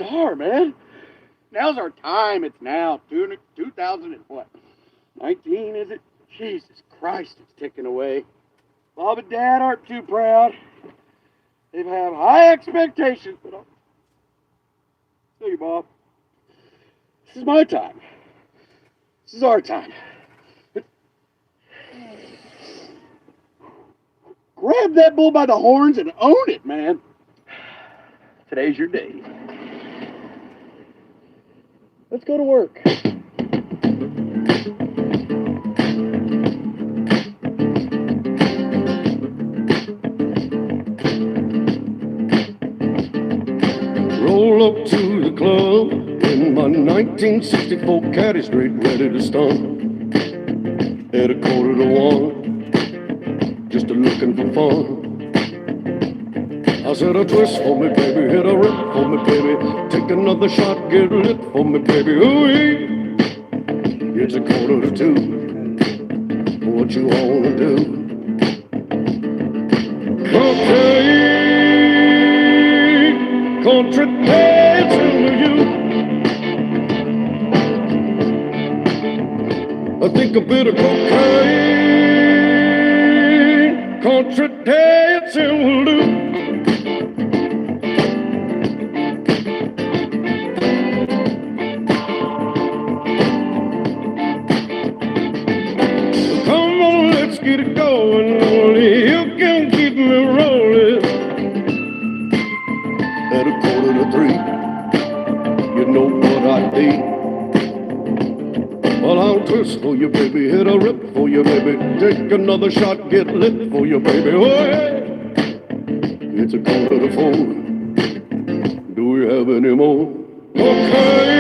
star, man. Now's our time. It's now. 2000 and what? 19, is it? Jesus Christ, it's ticking away. Bob and Dad aren't too proud. They have high expectations, but I'll tell you, Bob, this is my time. This is our time. Grab that bull by the horns and own it, man. Today's your day. Let's go to work. Roll up to the club in my 1964 Caddy Street, ready to stump at 1:15, just a looking for fun. I said a twist for me, baby, hit a rip for me, baby, take another shot, get lit for me, baby, ooh-wee. It's 1:45, what you wanna do? Okay, country dancing with you. I think a bit of cocaine, country dancing will do. Come on, let's get it going. Only you can keep me rolling. At 2:45, you know what I need. Well, I'll twist for you, baby, hit a rip for you, baby, take another shot, get lit for you, baby. Oh, yeah. It's 3:45. Do we have any more? Okay,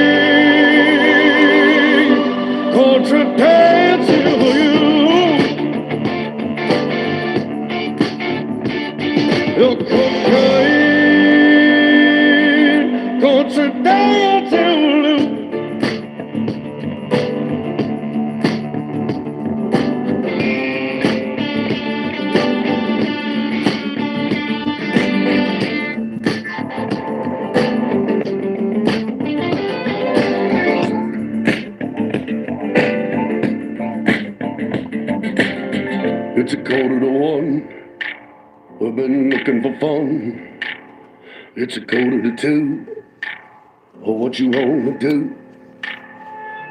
country dancing for you. Okay, country dancing for you. It's 1:45. We've been looking for fun. It's 1:45. Oh, what you wanna do?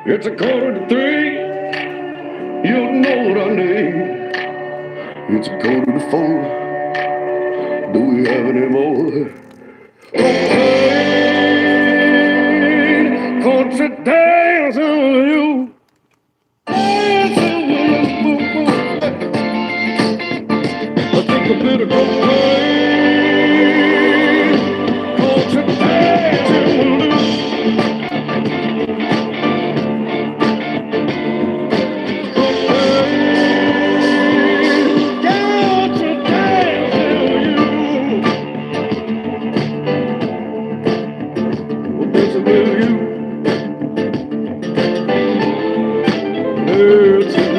It's 2:45. You know what I need. It's 4:45. Do we have any more? Okay, country dancing with you. Dancing with you. I think a bit of cocaine, country dancing will do. Cocaine, country dancing with you. Well, dancing with you. Dancing.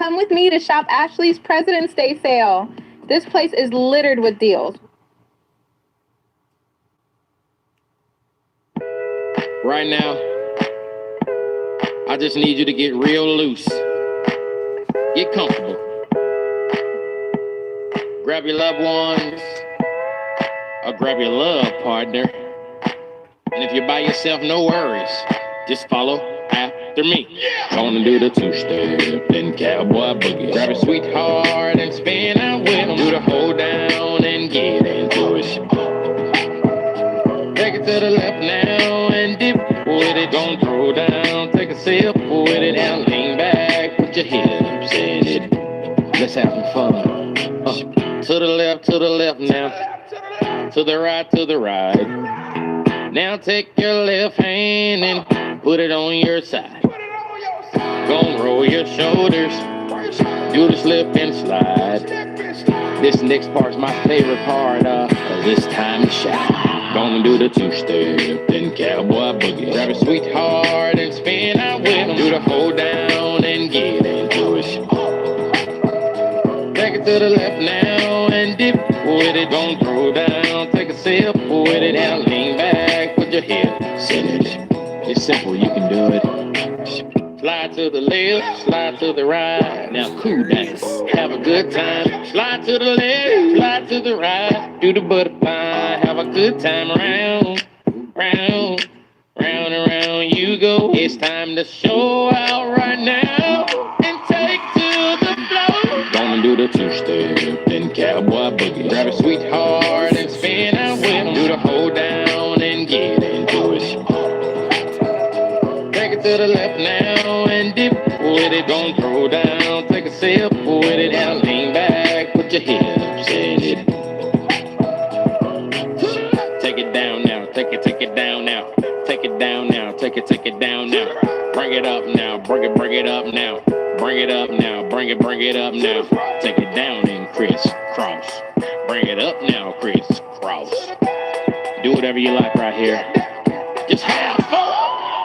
Come with me to shop Ashley's President's Day sale. This place is littered with deals. Right now, I just need you to get real loose. Get comfortable. Grab your loved ones, or grab your love partner. And if you're by yourself, no worries. Just follow after me. Gonna do the two-step, then cowboy boogie. Grab your sweetheart and spin out with them. Do the hold down and get into it. Take it to the left now and dip with it. Don't throw down, take a sip with it. And lean back, put your hips in it. Let's have some fun. To the left now. To the right. Now take your left hand and put it on your side. Gonna roll your shoulders. Do the slip and slide. This next part's my favorite part, cause it's time to shine. Gonna do the two-step, then cowboy boogie. Grab a sweetheart and spin out with them. Do the hold down and get into it. Take it to the left now and dip with it. Don't throw down, take a sip with it. And lean back, put your hips in it. It's simple, you can do it. Slide to the left, slide to the right. Now cool down, have a good time. Slide to the left, slide to the right. Do the butterfly, have a good time. Round, round, round and round you go. It's time to show out right now and take to the floor. Gonna do the two-step, then cowboy boogie. Grab a sweetheart and spin out with them. Do the hold down and get into it. Take it to the left now and dip with it. Don't throw down, take a sip with it. And lean back, put your hips in it. Take it down now, take it down now. Take it down now, take it down now. Bring it up now, bring it up now. Bring it up now, bring it up now. Take it down and crisscross. Bring it up now, crisscross. Do whatever you like right here. Just have fun.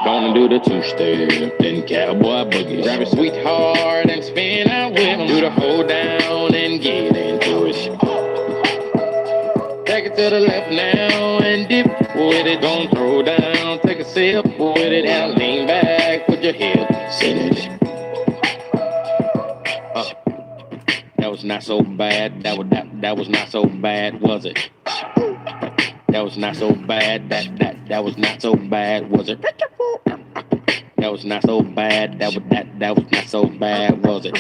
Gonna do the two-step, then cowboy boogie. Grab a sweetheart and spin out with them. Do the hold down and get into it. Take it to the left now and dip with it. Don't throw down, take a sip with it. And lean back, put your hips in it. That was not so bad. That was not so bad, was it? That was not so bad. That was not so bad, was it? That was not so bad. That was not so bad, was it?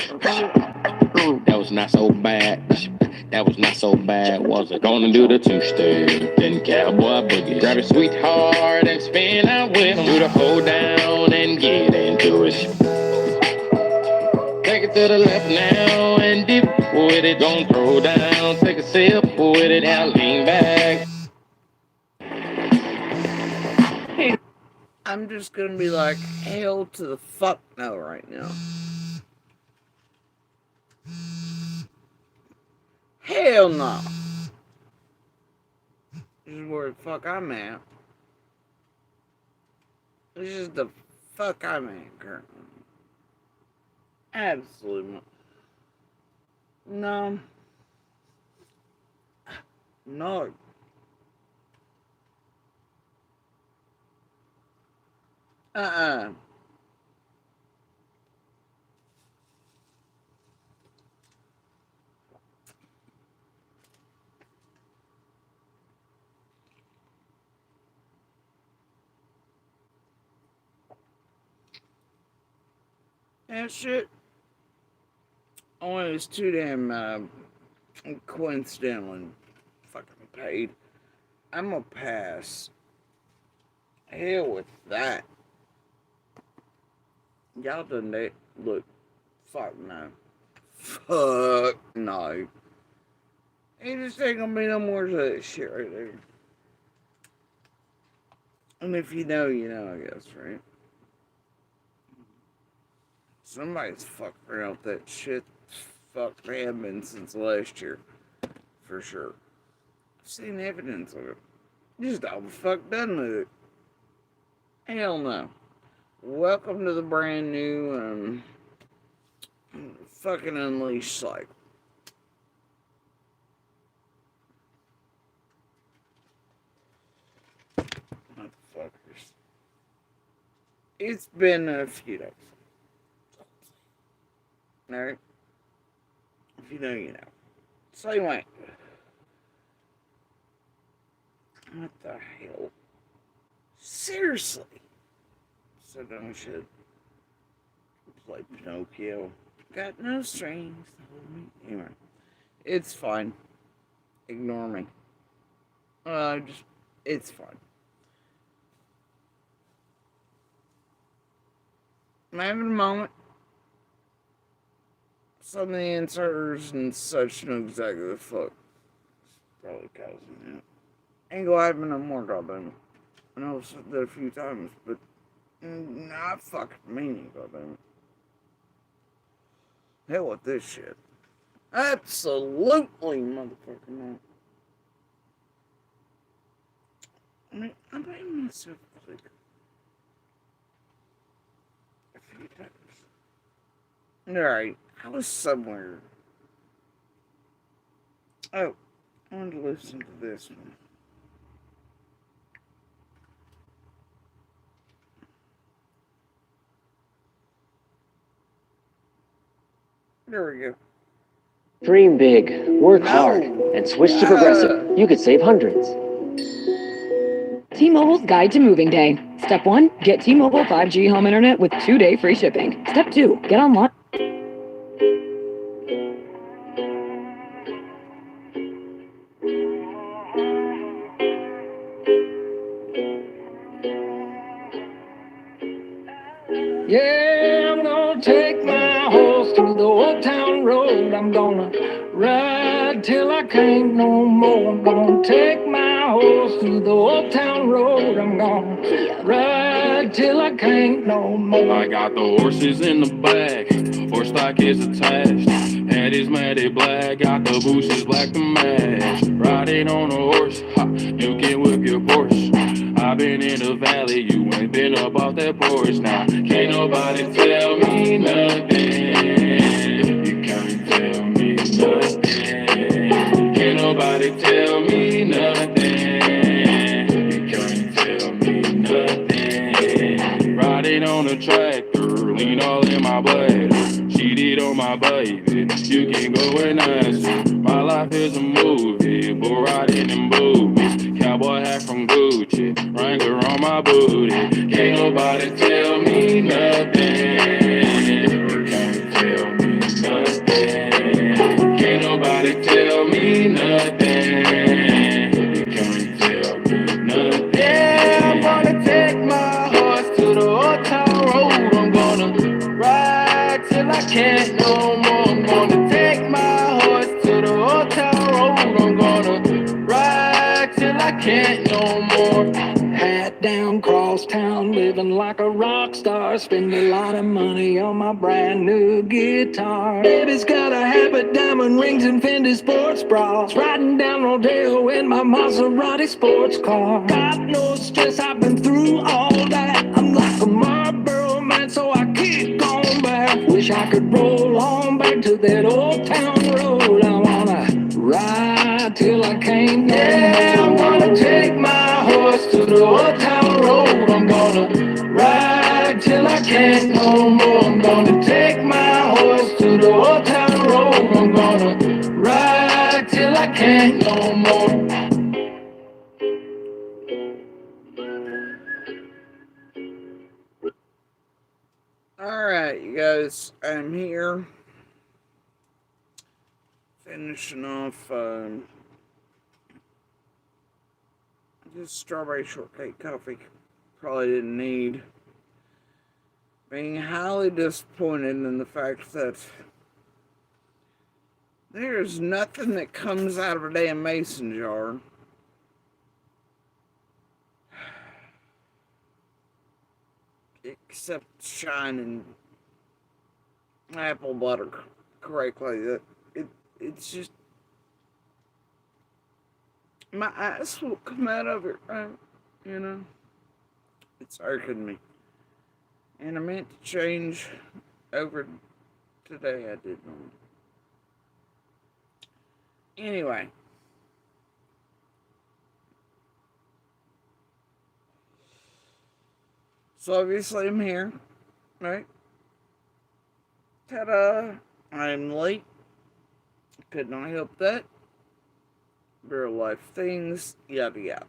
That was not so bad. That was not so bad, was it? Gonna do the two-step, then cowboy boogie. Grab a sweetheart and spin out with them. Do the hold down and get into it. Take it to the left now and dip with it. Don't throw down, take a sip with it. And lean back. I'm just gonna be like, hell to the fuck no right now. Hell no. This is where the fuck I'm at. This is the fuck I'm at currently. Absolutely. No. No. That shit only was too damn coincidentally fucking paid. I'm gonna pass. Hell with that. Y'all done that. Look, fuck no. Fuck no. Ain't just ain't gonna be no more of that shit right there. And if you know, you know, I guess, right? Somebody's fucked around with that shit. Fuck, they have been since last year. For sure. I've seen evidence of it. Just all the fuck done with it. Hell no. Welcome to the brand new fucking unleash cycle. Motherfuckers. It's been a few days. Alright? If you know, you know. So anyway. What the hell? Seriously. So dumb shit. Play Pinocchio. Got no strings to hold me. Anyway. It's fine. Ignore me. It's fine. I'm having a moment. Some of the inserters and such know exactly the fuck. It's probably causing that. Ain't gonna happen no more, goddamn it. I know I've said that a few times, but not fucking meaning, goddamn it. Hell with this shit. Absolutely, motherfucking not. I mean, I made myself click a few times. Alright, I was somewhere. Oh, I wanted to listen to this one. There we go. Dream big, work hard, and switch to Progressive. You could save hundreds. T-Mobile's Guide to Moving Day. Step 1, get T-Mobile 5G home internet with 2-day free shipping. Step 2, get online. Yeah, I'm gonna take my horse through the old town road. I'm gonna ride till I can't no more. I'm gonna take my horse through the old town road. I'm gonna ride till I can't no more. I got the horses in the back, horse stock is attached. Head is matted black, got the bushes black to match. Riding on a horse, ha, you can whip your Porsche. I've been in the valley, you ain't been up off that porch. Now, can't nobody tell me nothing. You can't tell me nothing. Can't nobody tell me nothing. You can't tell me nothing. Riding on a tractor, lean all in my bladder. Cheated on my baby, you can go and ask her. My life is a movie, bull riding in boobies. Cowboy hat from Gucci, Wrangler on my booty. Can't nobody tell me nothing. You can't tell me nothing. Can't nobody tell me nothing. You can't tell me nothing. Yeah, I'm gonna take my horse to the old town road. I'm gonna ride till I can't no more. I'm gonna take my horse to the old town road. I'm gonna ride till I can't no more. Hat down, cross town, living like a rock star. Spend a lot of money on my brand new guitar. Baby's got a habit, diamond rings, and Fendi sports bras. Riding down Rodeo in my Maserati sports car. Got no stress, I've been through all that. I'm like a Marlboro man, so I keep going back. Wish I could roll on back to that old town road. I wanna ride till I can't no more. Yeah, I'm gonna take my horse to the old town road. I'm gonna ride till I can't no more. I'm gonna take my horse to the old town road. I'm gonna ride till I can't no more. Alright, you guys, I'm here. Finishing off this strawberry shortcake coffee. Probably didn't need. Being highly disappointed in the fact that there's nothing that comes out of a damn mason jar except shining apple butter correctly. It's just my eyes will come out of it, right? You know, it's irking me, and I meant to change over Today I did not. Anyway. So obviously I'm here, right? Ta-da! I'm late. Could not help that. Real life things, yada yada.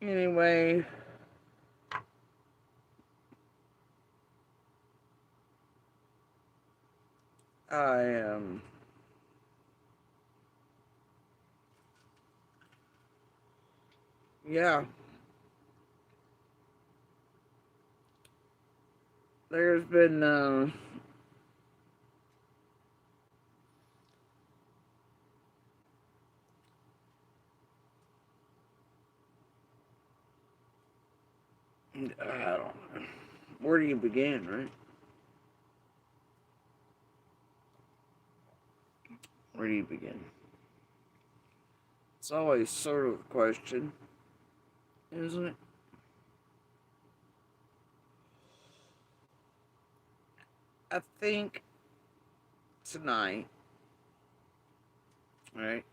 Anyway, I yeah. There's been I don't know. Where do you begin, right? Where do you begin? It's always sort of a question, isn't it? I think tonight, right?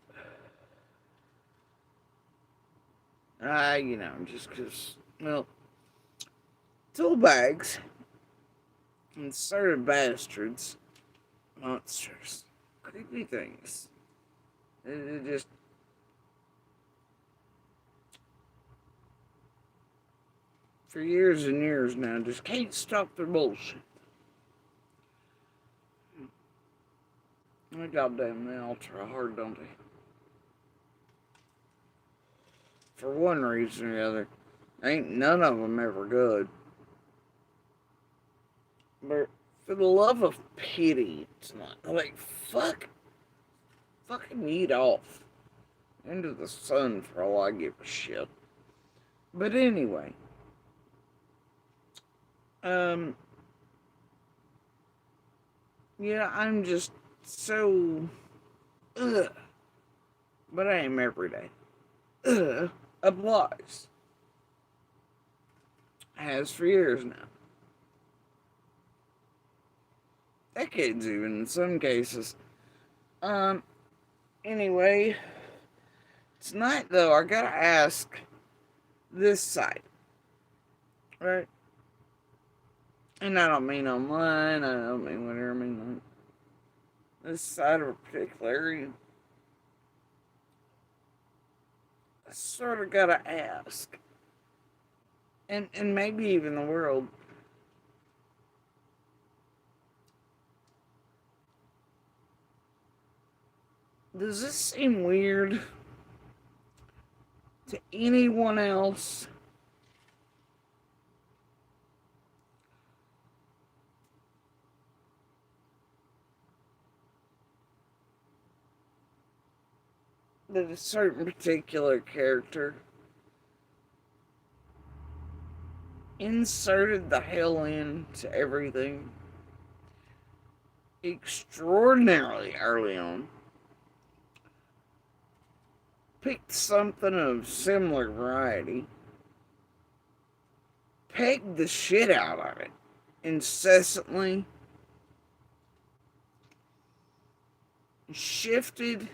Just because, well, tool bags and certain bastards, monsters, creepy things. It just, for years and years now, just can't stop their bullshit. Goddamn, they all try hard, don't they? For one reason or the other. Ain't none of them ever good. But for the love of pity, it's not like fucking eat off into the sun for all I give a shit. But anyway, yeah, I'm just so ugh, but I am every day. Applies. Has for years now. Decades even in some cases. Anyway, tonight though, I gotta ask this side, right? And I don't mean online, I don't mean whatever, I mean this side of a particular area. I sort of gotta ask, and maybe even the world, does this seem weird to anyone else? That a certain particular character inserted the hell into everything extraordinarily early on, picked something of similar variety, pegged the shit out of it incessantly, shifted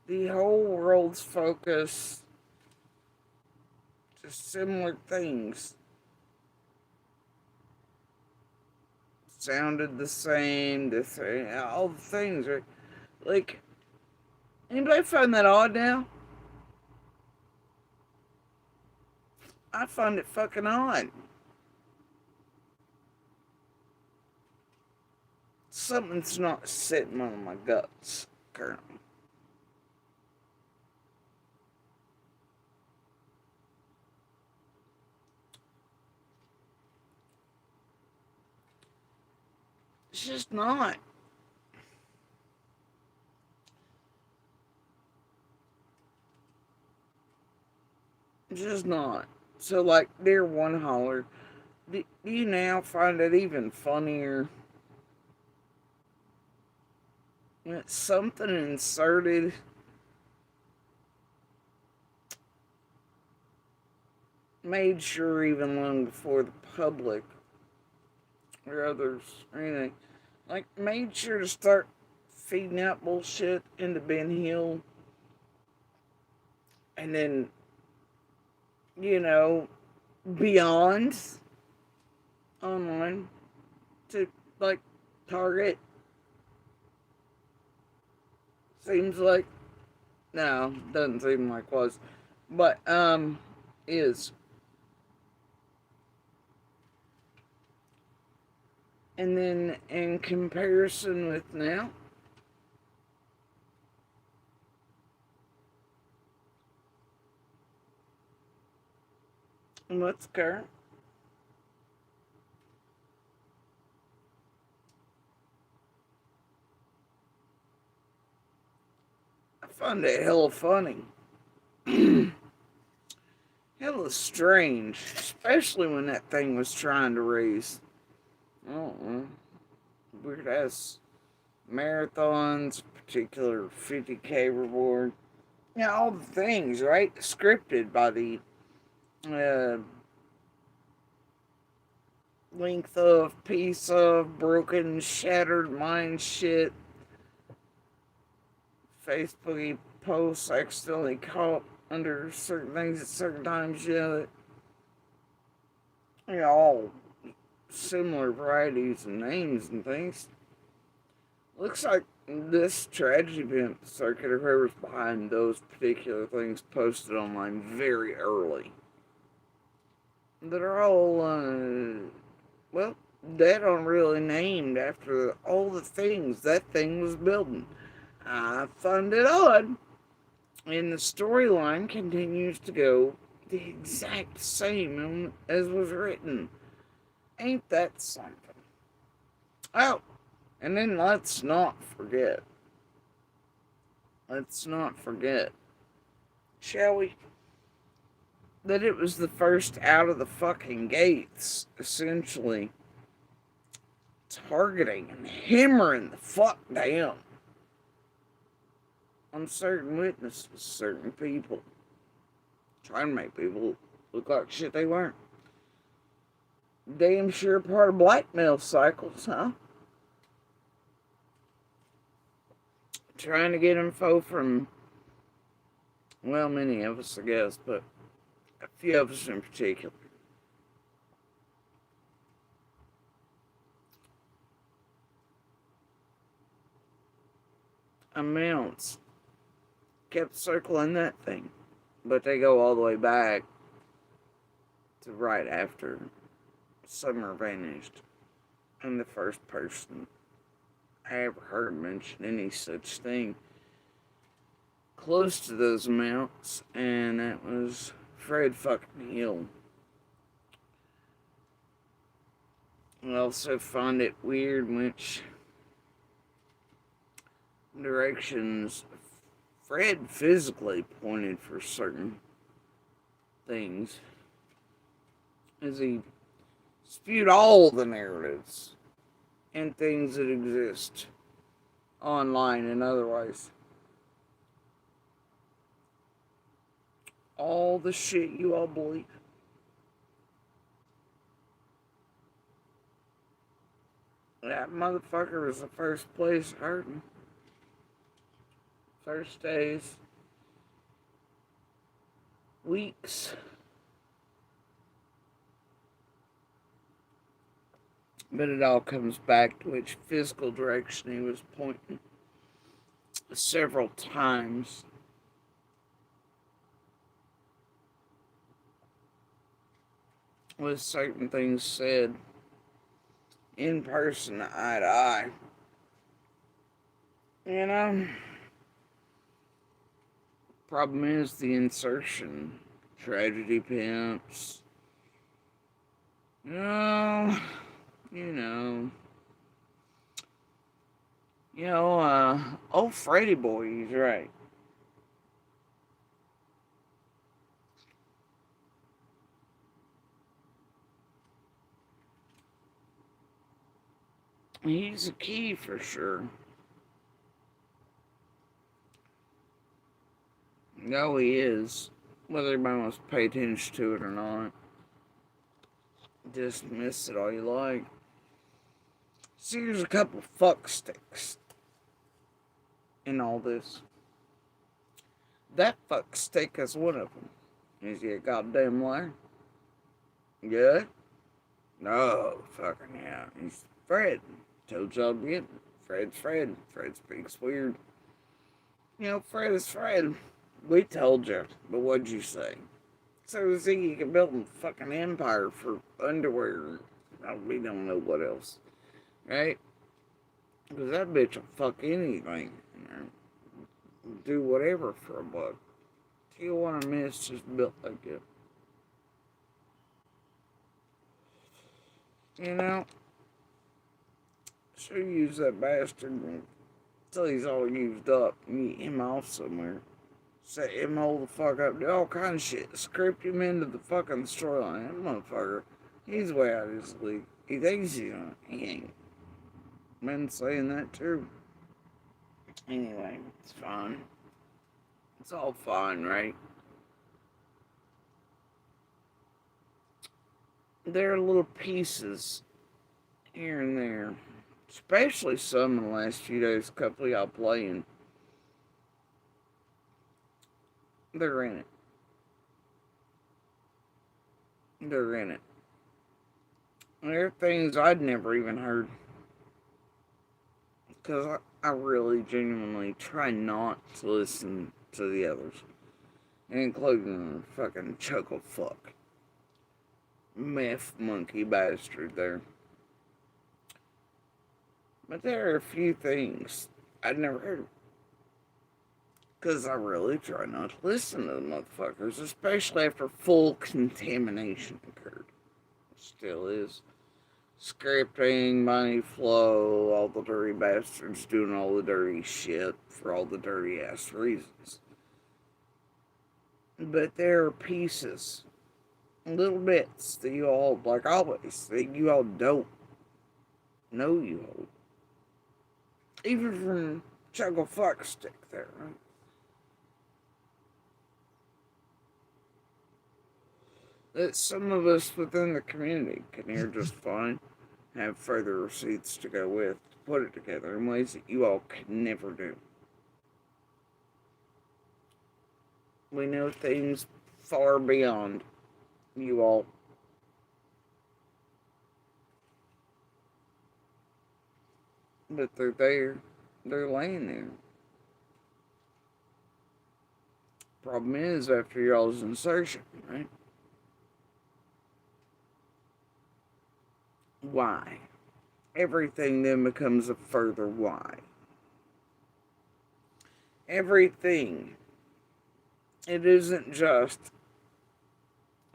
the whole world's focus to similar things. Sounded the same, all the things, right? Like, anybody find that odd now? I find it fucking odd. Something's not sitting on my guts currently. It's just not. It's just not. So, like, dear one holler, do you now find it even funnier when it's something inserted made sure even long before the public or others or anything like, made sure to start feeding out bullshit into Ben Hill. And then, beyond online to, like, Target. Seems like, no, doesn't seem like was, but, is. And then in comparison with now, what's current? I find it hella funny. Hella strange, especially when that thing was trying to raise, I don't know, weird ass marathons, particular 50K reward. Yeah, all the things, right? Scripted by the length of, piece of, broken, shattered mind shit. Facebook posts accidentally caught under certain things at certain times, all similar varieties of names and things. Looks like this tragedy pimp circuit, or whoever's behind those particular things, posted online very early. That are all, dead on really named after all the things that thing was building. I find it odd. And the storyline continues to go the exact same as was written. Ain't that something? Oh, and then let's not forget, shall we, that it was the first out of the fucking gates, essentially, targeting and hammering the fuck down on certain witnesses, certain people, trying to make people look like shit they weren't. Damn sure part of blackmail cycles, huh? Trying to get info from, well, many of us, I guess, but a few of us in particular. Amounts kept circling that thing, but they go all the way back to right after Summer vanished, and the first person I ever heard mention any such thing close to those amounts, and that was Fred fucking Hill. I also find it weird which directions Fred physically pointed for certain things, as he spewed all the narratives and things that exist online and otherwise. All the shit you all believe. That motherfucker was the first place hurting. First days, weeks, but it all comes back to which physical direction he was pointing several times. With certain things said in person, eye to eye. Problem is the insertion. Tragedy pimps. Old Freddy boy, he's right. He's a key for sure. No, he is. Whether everybody wants to pay attention to it or not. Dismiss it all you like. See, there's a couple fuck sticks in all this. That fuck stick is one of them. Is he a goddamn liar? Yeah? No, fucking yeah. He's Fred. Told y'all again. Fred's Fred. Fred speaks weird. You know, Fred is Fred. We told you, but what'd you say? So Ziggy can build a fucking empire for underwear. We don't know what else. Right? Because that bitch will fuck anything. You know? Do whatever for a buck. Tijuana Mist is built like it. You know? Should use that bastard until he's all used up and get him off somewhere. Set him hold the fuck up, do all kind of shit. Script him into the fucking storyline. That motherfucker, he's way out of his league. He thinks he's on. He ain't. Been saying that too. Anyway, it's fine. It's all fine, right? There are little pieces here and there. Especially some in the last few days, a couple of y'all playing. They're in it. They're in it. There are things I'd never even heard. Because I really genuinely try not to listen to the others. Including the fucking chuckle fuck. Meth monkey bastard there. But there are a few things I'd never heard. Because I really try not to listen to the motherfuckers, especially after full contamination occurred. Still is. Scripting, money flow, all the dirty bastards doing all the dirty shit for all the dirty ass reasons. But there are pieces, little bits that you all, like always, that you all don't know you hold. Even from Chuckle Fuck Stick there, right? That some of us within the community can hear just fine, have further receipts to go with, to put it together in ways that you all could never do. We know things far beyond you all. But they're there. They're laying there. Problem is, after y'all's insertion, right? Why? Everything then becomes a further why. Everything. It isn't just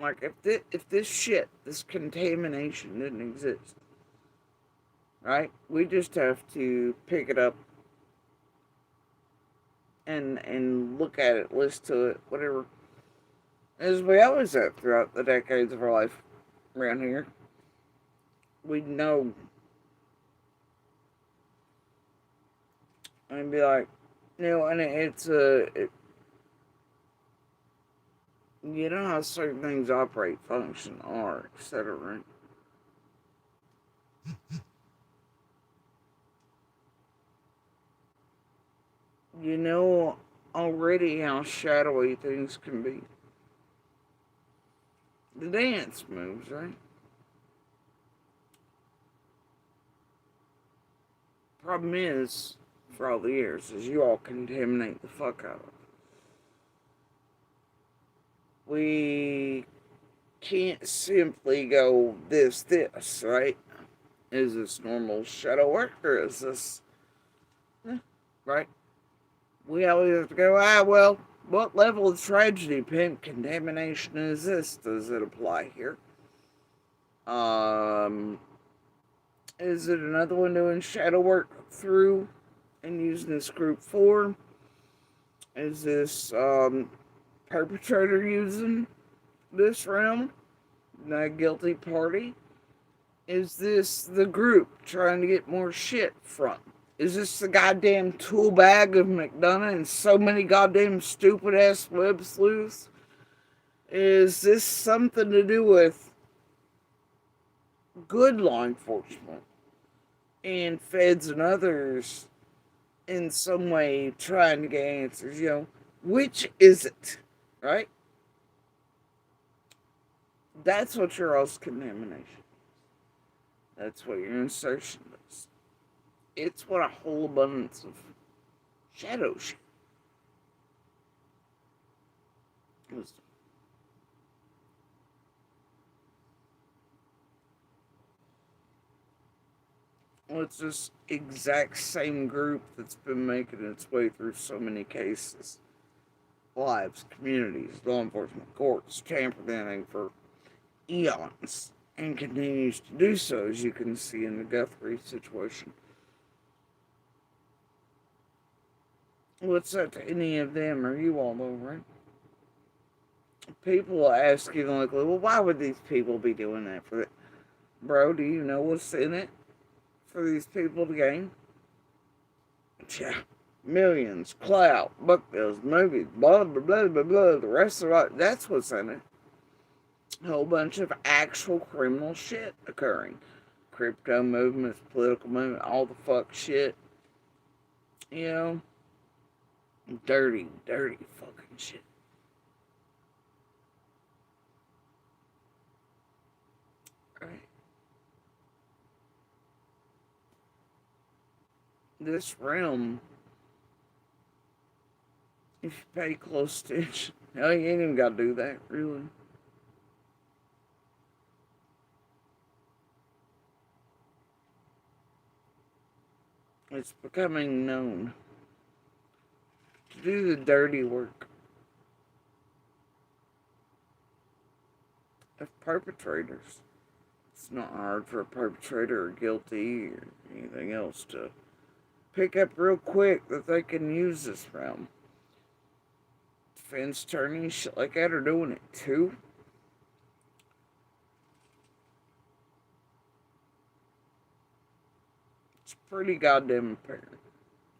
like if this shit, this contamination didn't exist, right? We just have to pick it up and look at it, listen to it, whatever. As we always have throughout the decades of our life around here. We know. And be like, you know, and it's you know how certain things operate, function, are, etc., right? You know already how shadowy things can be. The dance moves, right? Problem is, for all the years, is you all contaminate the fuck out of it. We can't simply go this, right? Is this normal shadow work or is this, right? We always have to go, well, what level of tragedy, pimp contamination is this? Does it apply here? Is it another one doing shadow work through and using this group 4? Is this perpetrator using this realm? Not guilty party? Is this the group trying to get more shit from? Is this the goddamn tool bag of McDonough and so many goddamn stupid ass web sleuths? Is this something to do with good law enforcement and feds and others in some way trying to get answers, which is it, right? That's what your all's contamination. That's what your insertion does. It's what a whole abundance of shadow shit is. Well, it's this exact same group that's been making its way through so many cases. Lives, communities, law enforcement, courts, tampering for eons, and continues to do so, as you can see in the Guthrie situation. What's that to any of them or you all, though, right? People will ask you, like, well, why would these people be doing that for it? Bro, do you know what's in it for these people to gain? Yeah. Millions, clout, book deals, movies, blah, blah, blah, blah, blah, the rest of it, that's what's in it. A whole bunch of actual criminal shit occurring. Crypto movements, political movement, all the fuck shit. Dirty, dirty fucking shit. Right? This realm, if you pay close attention, hell, you ain't even gotta do that, really. It's becoming known to do the dirty work of perpetrators. It's not hard for a perpetrator or guilty or anything else to pick up real quick that they can use this realm. Defense attorneys, shit like that, are doing it too. It's pretty goddamn apparent.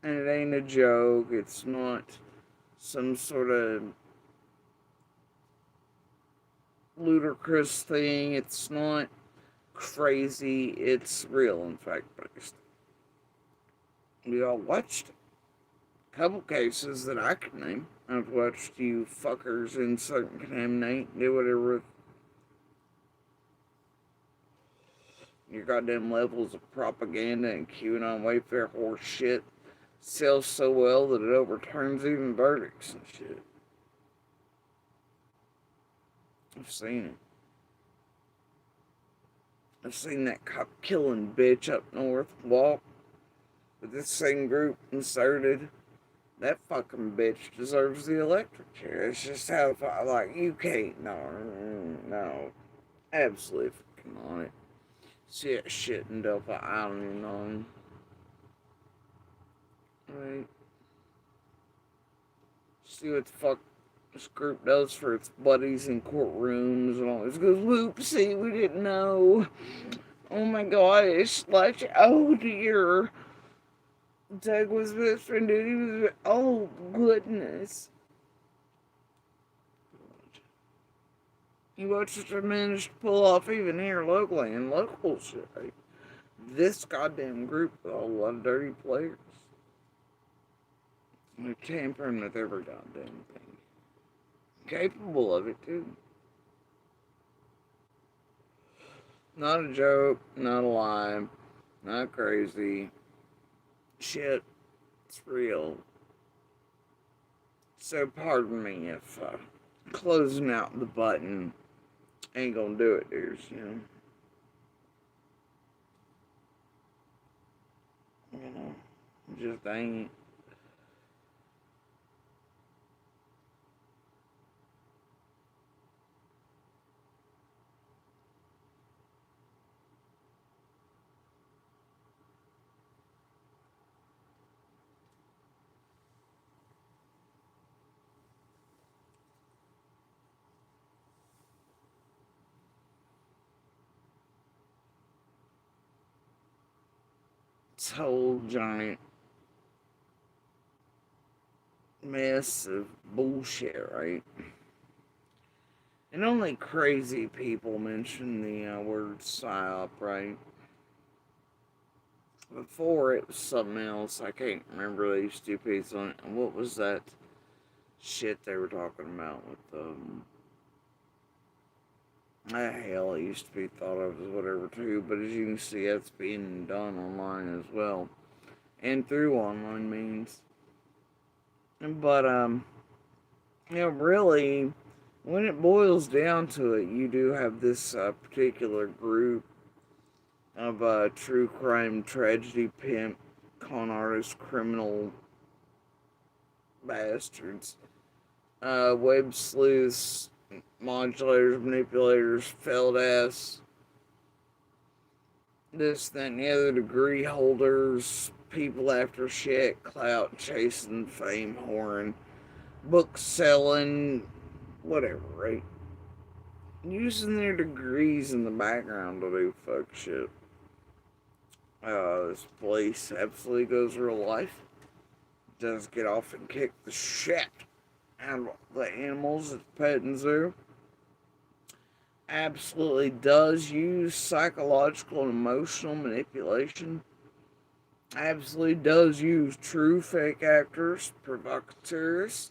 And it ain't a joke. It's not some sort of ludicrous thing. It's not crazy. It's real, in fact, based. We all watched it. A couple cases that I can name. I've watched you fuckers insert and contaminate, do whatever with your goddamn levels of propaganda and QAnon Wayfair horse shit sells so well that it overturns even verdicts and shit. I've seen it. I've seen that cop killing bitch up north walk with this same group inserted. That fucking bitch deserves the electric chair. It's just how, like, you can't, no. Absolutely fucking on it. See that shit in Delphi Island, you know. Right. See what the fuck this group does for its buddies in courtrooms and all this. Goes, whoopsie, we didn't know. Oh my gosh, like, oh dear. Doug was best friend, dude. He was, oh goodness. He watched it manage to pull off even here locally and local shit. Right? This goddamn group with a lot of dirty players. They're tampering with every goddamn thing. Capable of it too. Not a joke, not a lie, not crazy. Shit, it's real. So pardon me if closing out the button ain't gonna do it, dudes, just ain't. This whole giant mess of bullshit, right? And only crazy people mention the word psyop, right? Before it was something else. I can't remember. They used to do pizza on it. And what was that shit they were talking about with hell, it used to be thought of as whatever too, but as you can see, that's being done online as well, and through online means. But really, when it boils down to it, you do have this particular group of true crime, tragedy, pimp, con artist, criminal bastards, web sleuths, modulators, manipulators, failed ass, this, that, and the other, degree holders, people after shit, clout chasing, fame whoring, book selling, whatever, right? Using their degrees in the background to do fuck shit. This place absolutely goes real life. Does get off and kick the shit out of the animals at the petting zoo. Absolutely does use psychological and emotional manipulation. Absolutely does use true fake actors, provocateurs,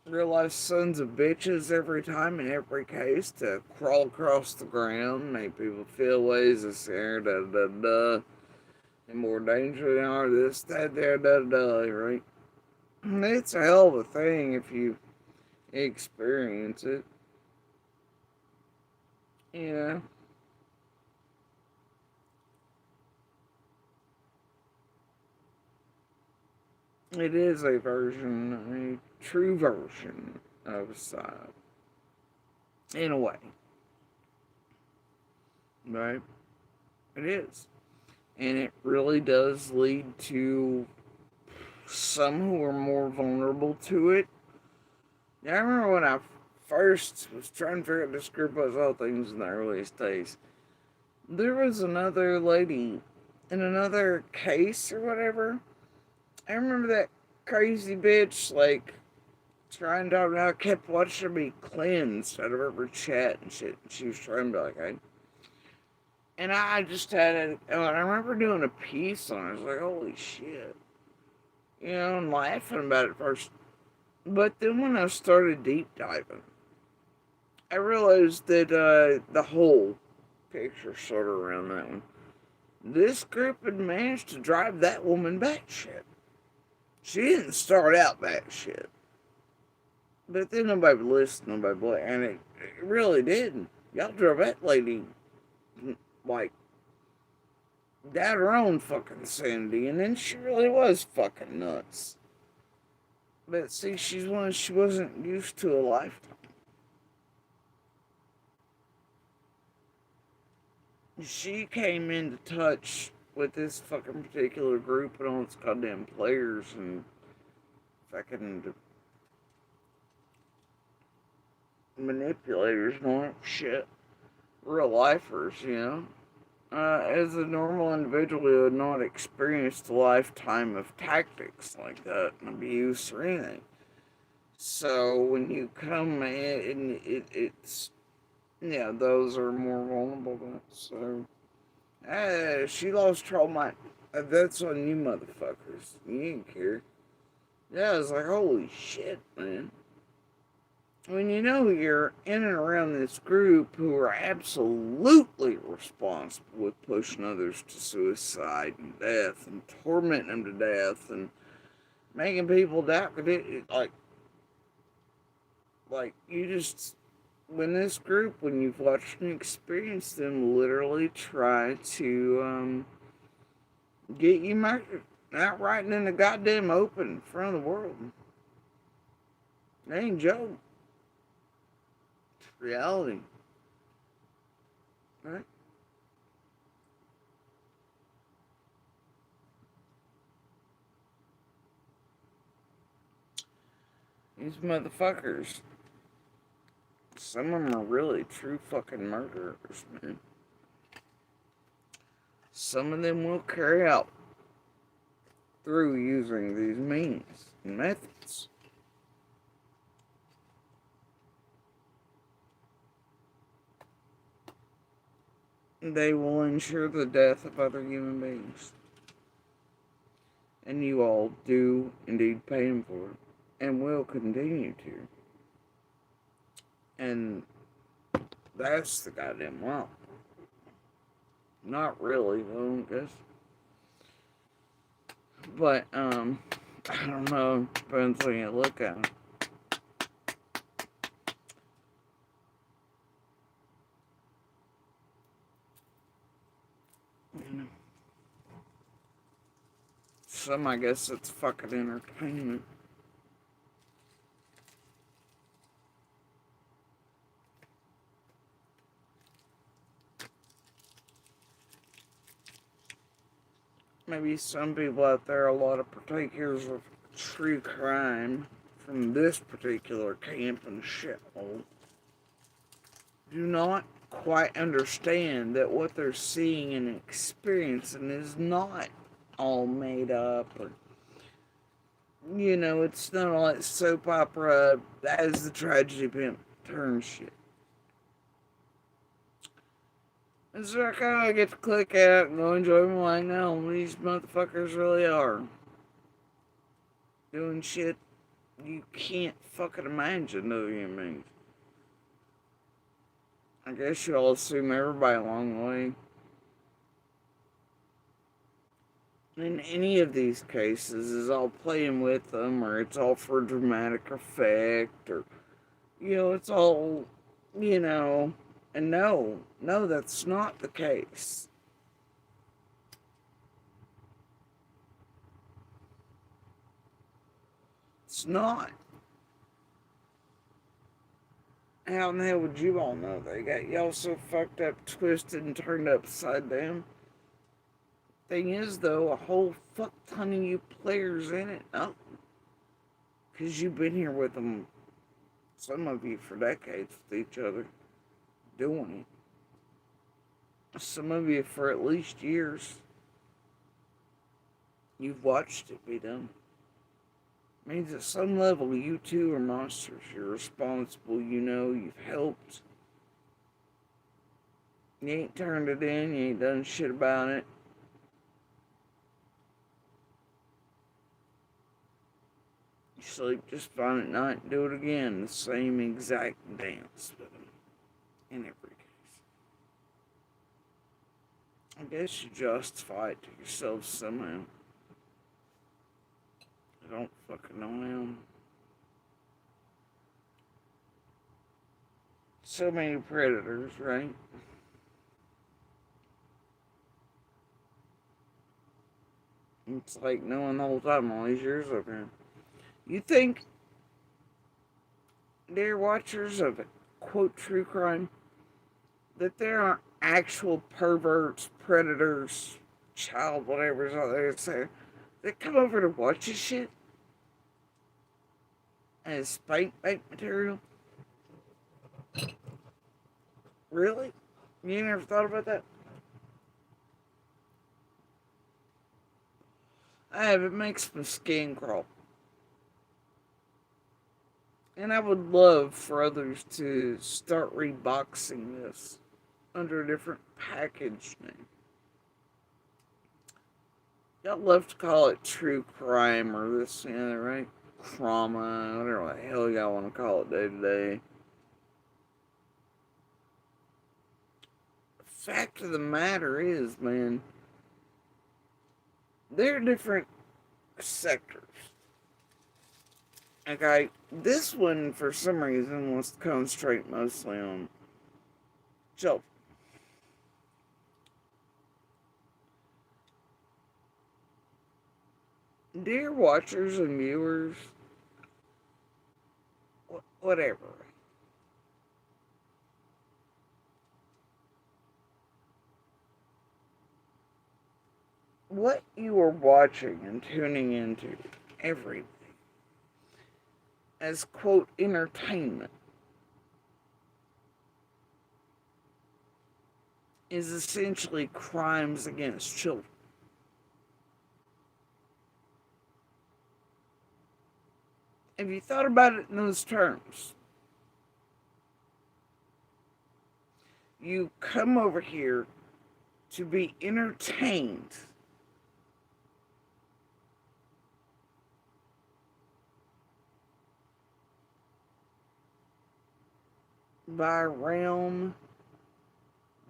real life sons of bitches every time in every case to crawl across the ground, make people feel ways of saying da da da, and more danger than are this, that, there, da da, right? It's a hell of a thing if you experience it. You know? It is a version, a true version of a psyop. In a way. Right? It is. And it really does lead to some who are more vulnerable to it. Yeah, I remember when I first was trying to figure out this group of all things in the earliest days. There was another lady in another case or whatever. I remember that crazy bitch, like, trying to talk about, I kept watching her be cleansed out of her chat and shit. And she was trying to be like, hey. And I just had I remember doing a piece on it. I was like, holy shit. You know, and laughing about it first. But then when I started deep diving, I realized that the whole picture sort of around that one. This group had managed to drive that woman batshit. She didn't start out batshit. But then nobody listened, nobody blamed, and it really didn't. Y'all drove that lady, like, down her own fucking sanity, and then she really was fucking nuts. But see, she wasn't used to a lifetime. She came into touch with this fucking particular group and all its goddamn players and fucking manipulators and all that shit. Real lifers, you know. As a normal individual who had not experienced a lifetime of tactics like that and abuse or anything. So when you come in, it's, yeah, those are more vulnerable to it. So, she lost trauma. That's on you motherfuckers. You didn't care. Yeah, I was like, holy shit, man. When you know you're in and around this group who are absolutely responsible with pushing others to suicide and death and tormenting them to death and making people doubt, like you just, when this group, when you've watched and experienced them literally try to get you murdered outright in the goddamn open in front of the world. They ain't joke. It's reality. Right? These motherfuckers, some of them are really true fucking murderers, man. Some of them will carry out through using these means and methods. they will ensure the death of other human beings. And you all do indeed pay them for it, and will continue to. And that's the goddamn law. Not really, though, I guess. But, I don't know. Depends on you look at it. You know. Some, I guess, it's fucking entertainment. Maybe some people out there, a lot of partakers of true crime from this particular camp and shithole, do not quite understand that what they're seeing and experiencing is not all made up, or, you know, it's not all that soap opera as the tragedy pimp turns shit. It's like, oh, I get to click out and go enjoy my life now. These motherfuckers really are doing shit you can't fucking imagine, do you mean? I guess you all assume everybody along the way. In any of these cases, is all playing with them, or it's all for dramatic effect, or, you know, it's all, you know, and no, that's not the case. It's not. How in the hell would you all know? They got y'all so fucked up, twisted, and turned upside down. Thing is, though, a whole fuck ton of you players in it, no. Because you've been here with them, some of you for decades with each other, doing it. Some of you for at least years. You've watched it be done. Means at some level you too are monsters. You're responsible, you know, you've helped. You ain't turned it in, you ain't done shit about it. You sleep just fine at night and do it again. The same exact dance with them. In every case. I guess you justify it to yourself somehow. I don't fucking know him. So many predators, right? It's like knowing the whole time all these years up here. You think, dear watchers of quote true crime, that there are actual perverts, predators, child whatever's out there that come over to watch this shit as spank bank material? Really? You never thought about that? I have. It makes my skin crawl. And I would love for others to start reboxing this under a different package name. Y'all love to call it true crime or this and the other, right? Trauma, whatever the hell y'all want to call it day to day. The fact of the matter is, man, there are different sectors. Okay, this one, for some reason, wants to concentrate mostly on children. Dear watchers and viewers, whatever. What you are watching and tuning into every as, quote, entertainment is essentially crimes against children. Have you thought about it in those terms? You come over here to be entertained by a realm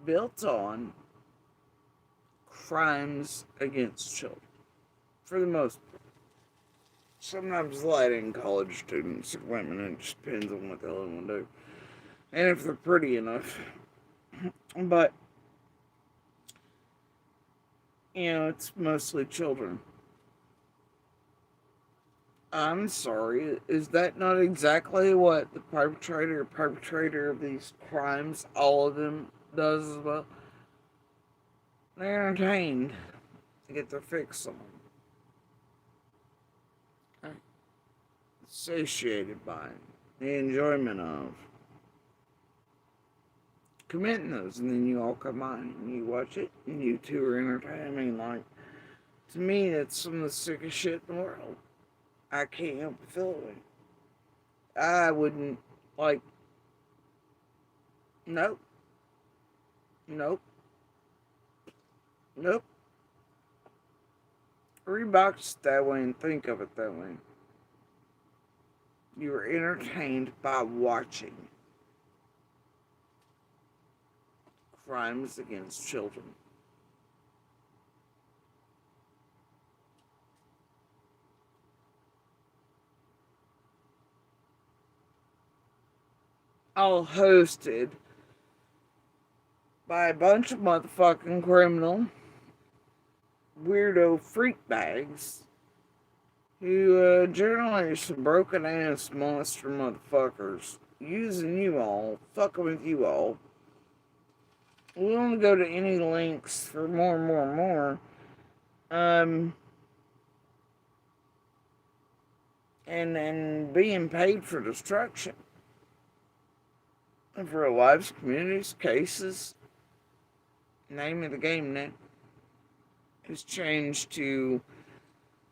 built on crimes against children, for the most part. Sometimes lighting college students or women, it just depends on what the hell they want to do. And if they're pretty enough. But, it's mostly children. I'm sorry, is that not exactly what the perpetrator of these crimes, all of them, does as well? They're entertained to get their fix on. Satiated by it, the enjoyment of committing those, and then you all come on and you watch it, and you two are entertained. I mean, like, to me, it's some of the sickest shit in the world. I can't help but feel it. I wouldn't, like, nope, nope, nope. Rebox it that way and think of it that way. You are entertained by watching crimes against children. All hosted by a bunch of motherfucking criminal, weirdo freak bags who generally are some broken ass monster motherfuckers using you all, fucking with you all, willing to go to any lengths for more and more and more, and being paid for destruction. And for lives, communities, cases, name of the game now, has changed to,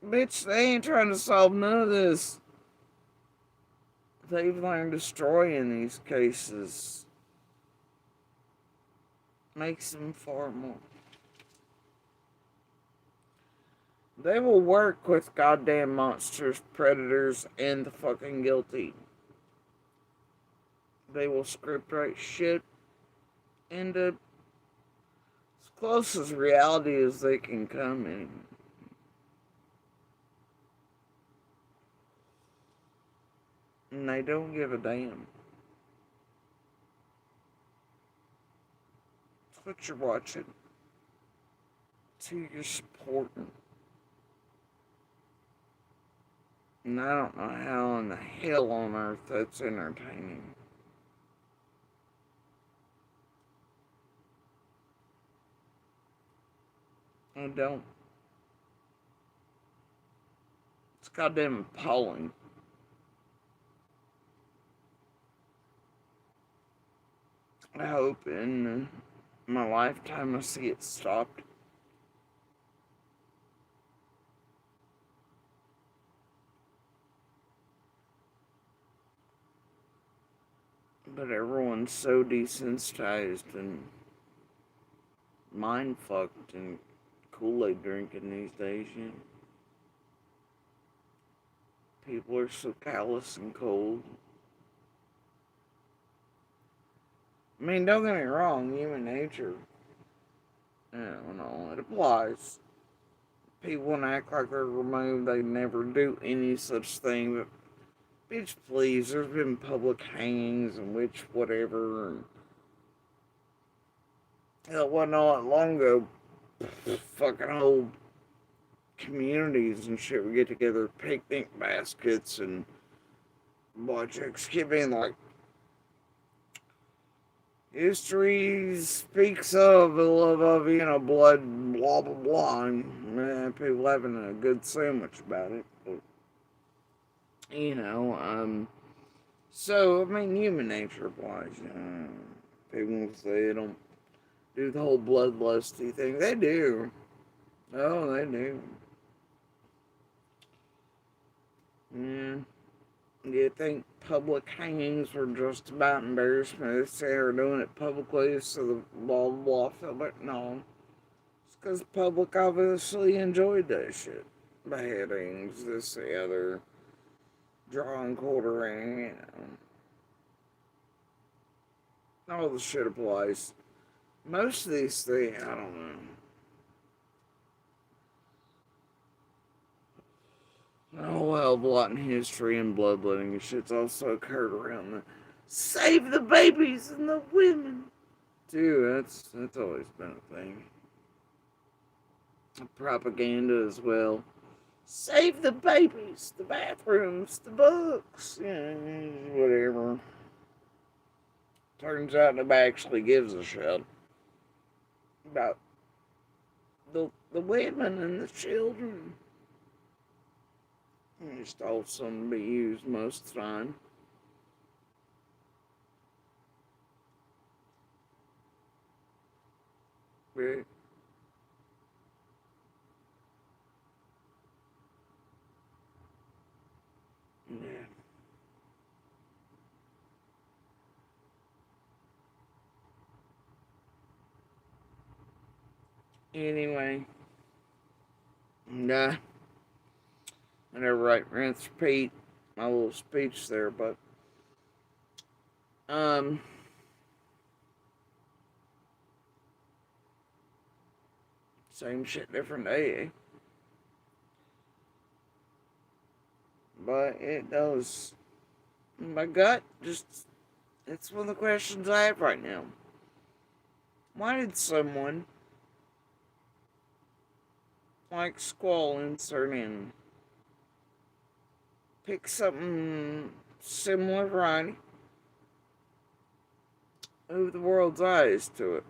bitch, they ain't trying to solve none of this. They've learned destroying these cases makes them far more. They will work with goddamn monsters, predators, and the fucking guilty. They will script write shit into as close as reality as they can come in. And they don't give a damn. It's what you're watching. It's who you're supporting. And I don't know how in the hell on earth that's entertaining. I don't. It's goddamn appalling. I hope in my lifetime I see it stopped. But everyone's so desensitized and mind fucked and Kool-Aid drinking these days, People are so callous and cold. I mean, don't get me wrong, human nature, it applies. People want to act like they're removed, they never do any such thing, but bitch, please, there's been public hangings and which whatever, and hell, it wasn't all that long ago, fucking whole communities and shit would get together, picnic baskets, and watch Thanksgiving, like, history speaks of the love of, blood, blah, blah, blah, and people having a good sandwich about it, but, so, I mean, human nature applies, people say they don't do the whole bloodlusty thing. They do. Oh, they do. Yeah. Do you think public hangings were just about embarrassment? They say they're doing it publicly so the blah blah blah feel like no. because the public obviously enjoyed that shit. Beheadings, this, the other, drawing, quartering, all the shit applies. Most of these things, I don't know. A whole hell of a lot in history and bloodletting and shit's also occurred around the save the babies and the women. Dude, that's always been a thing. Propaganda as well. Save the babies, the bathrooms, the books, whatever. Turns out nobody actually gives a shit about the women and the children. Just all something to be used most of the time. But yeah. Anyway. Nah. I never rinse, repeat my little speech there, but same shit, different day, eh? But it does. My gut just, it's one of the questions I have right now. Why did someone like Squall insert in pick something similar variety, move the world's eyes to it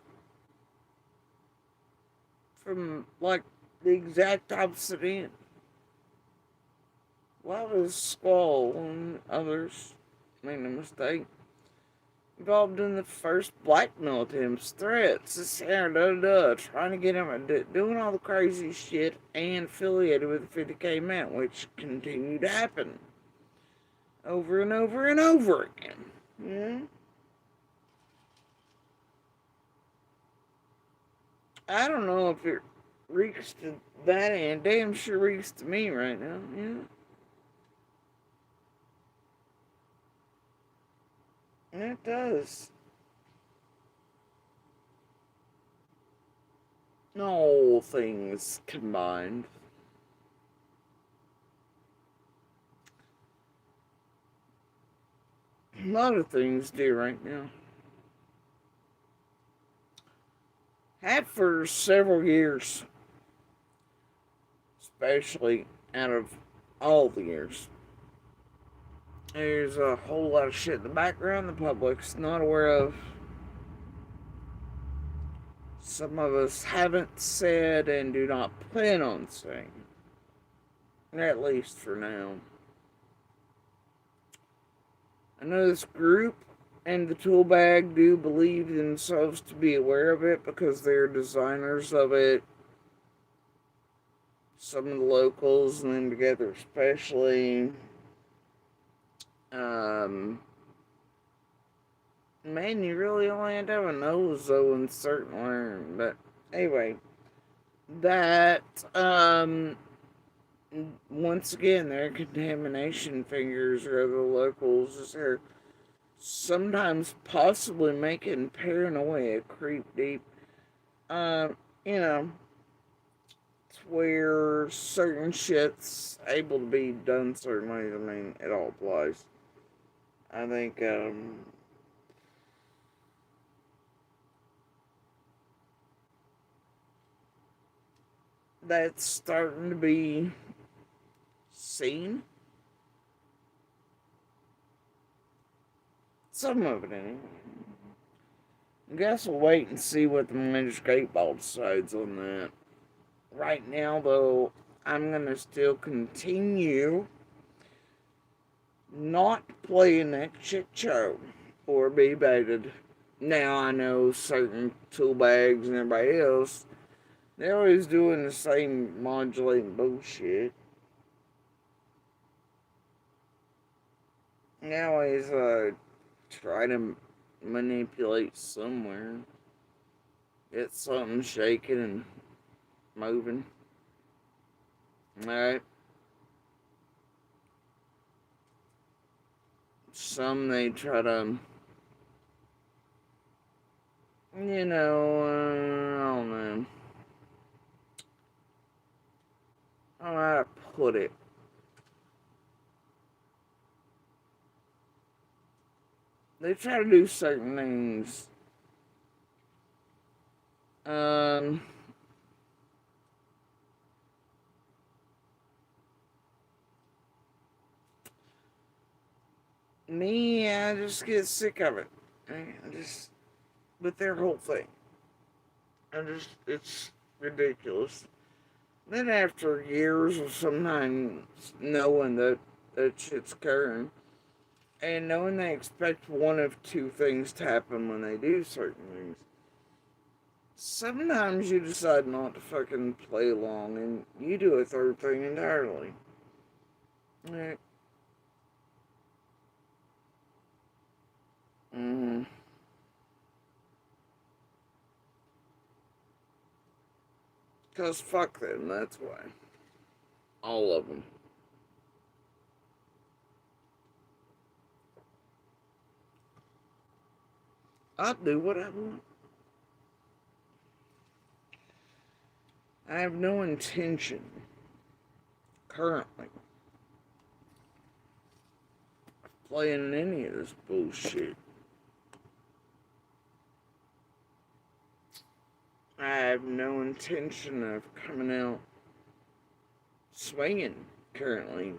from like the exact opposite end? Why was Squall and others making a mistake involved in the first blackmail attempts, threats, trying to get him doing all the crazy shit and affiliated with the 50K man, which continued to happen over and over and over again. Yeah. I don't know if it reeks to that end. Damn sure reeks to me right now. Yeah. It does. All things combined. A lot of things do right now. Have for several years. Especially out of all the years. There's a whole lot of shit in the background the public's not aware of. Some of us haven't said and do not plan on saying. At least for now. I know this group and the tool bag do believe themselves to be aware of it because they're designers of it. Some of the locals and them together especially. Man, you really only have to have a nose though in certain, but anyway, that, once again, their contamination fingers or other locals are sometimes possibly making paranoia creep deep. You know, it's where certain shit's able to be done certain ways. I mean, it all applies. I think, that's starting to be seen. Some of it, anyway. I guess we'll wait and see what the Magistrate Ball decides on that. Right now, though, I'm going to still continue not playing that shit show or be baited. Now, I know certain tool bags and everybody else, they're always doing the same modulating bullshit. They always try to manipulate somewhere. Get something shaking and moving. Alright. Some they try to, you know, I don't know. I don't know how to put it. They try to do certain things. Me, I just get sick of it. I just, with their whole thing. It's ridiculous. Then after years of sometimes knowing that shit's occurring, and knowing they expect one of two things to happen when they do certain things, sometimes you decide not to fucking play along and you do a third thing entirely. Right. Mm-hmm. Because fuck them, that's why. All of them. I'll do what I want. I have no intention, currently, of playing any of this bullshit. I have no intention of coming out swinging, currently.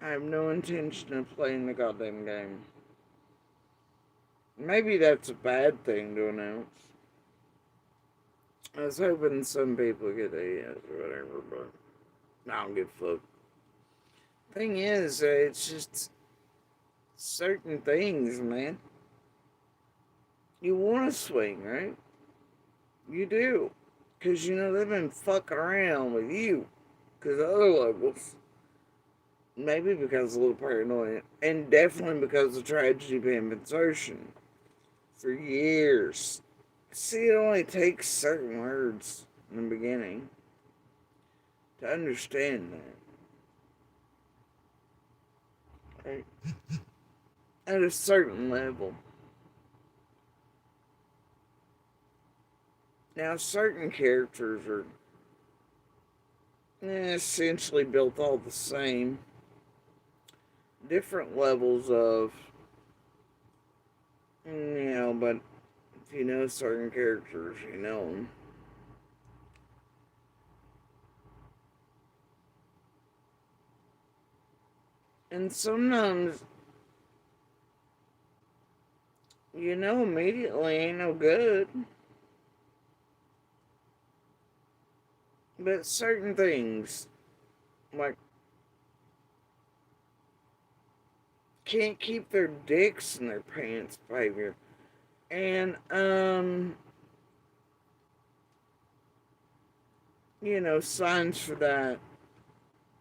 I have no intention of playing the goddamn game. Maybe that's a bad thing to announce. I was hoping some people get a yes or whatever, but I don't give a fuck. Thing is, it's just certain things, man. You want to swing, right? You do. Because, you know, they've been fucking around with you. Because other locals. Maybe because a little paranoia. And definitely because of tragedy being insertion. For years. See, it only takes certain words in the beginning to understand that. Right? At a certain level. Now, certain characters are essentially built all the same. Different levels of, you know, but if you know certain characters, you know them. And sometimes, you know immediately ain't no good. But certain things, like, can't keep their dicks in their pants behavior. And, you know, signs for that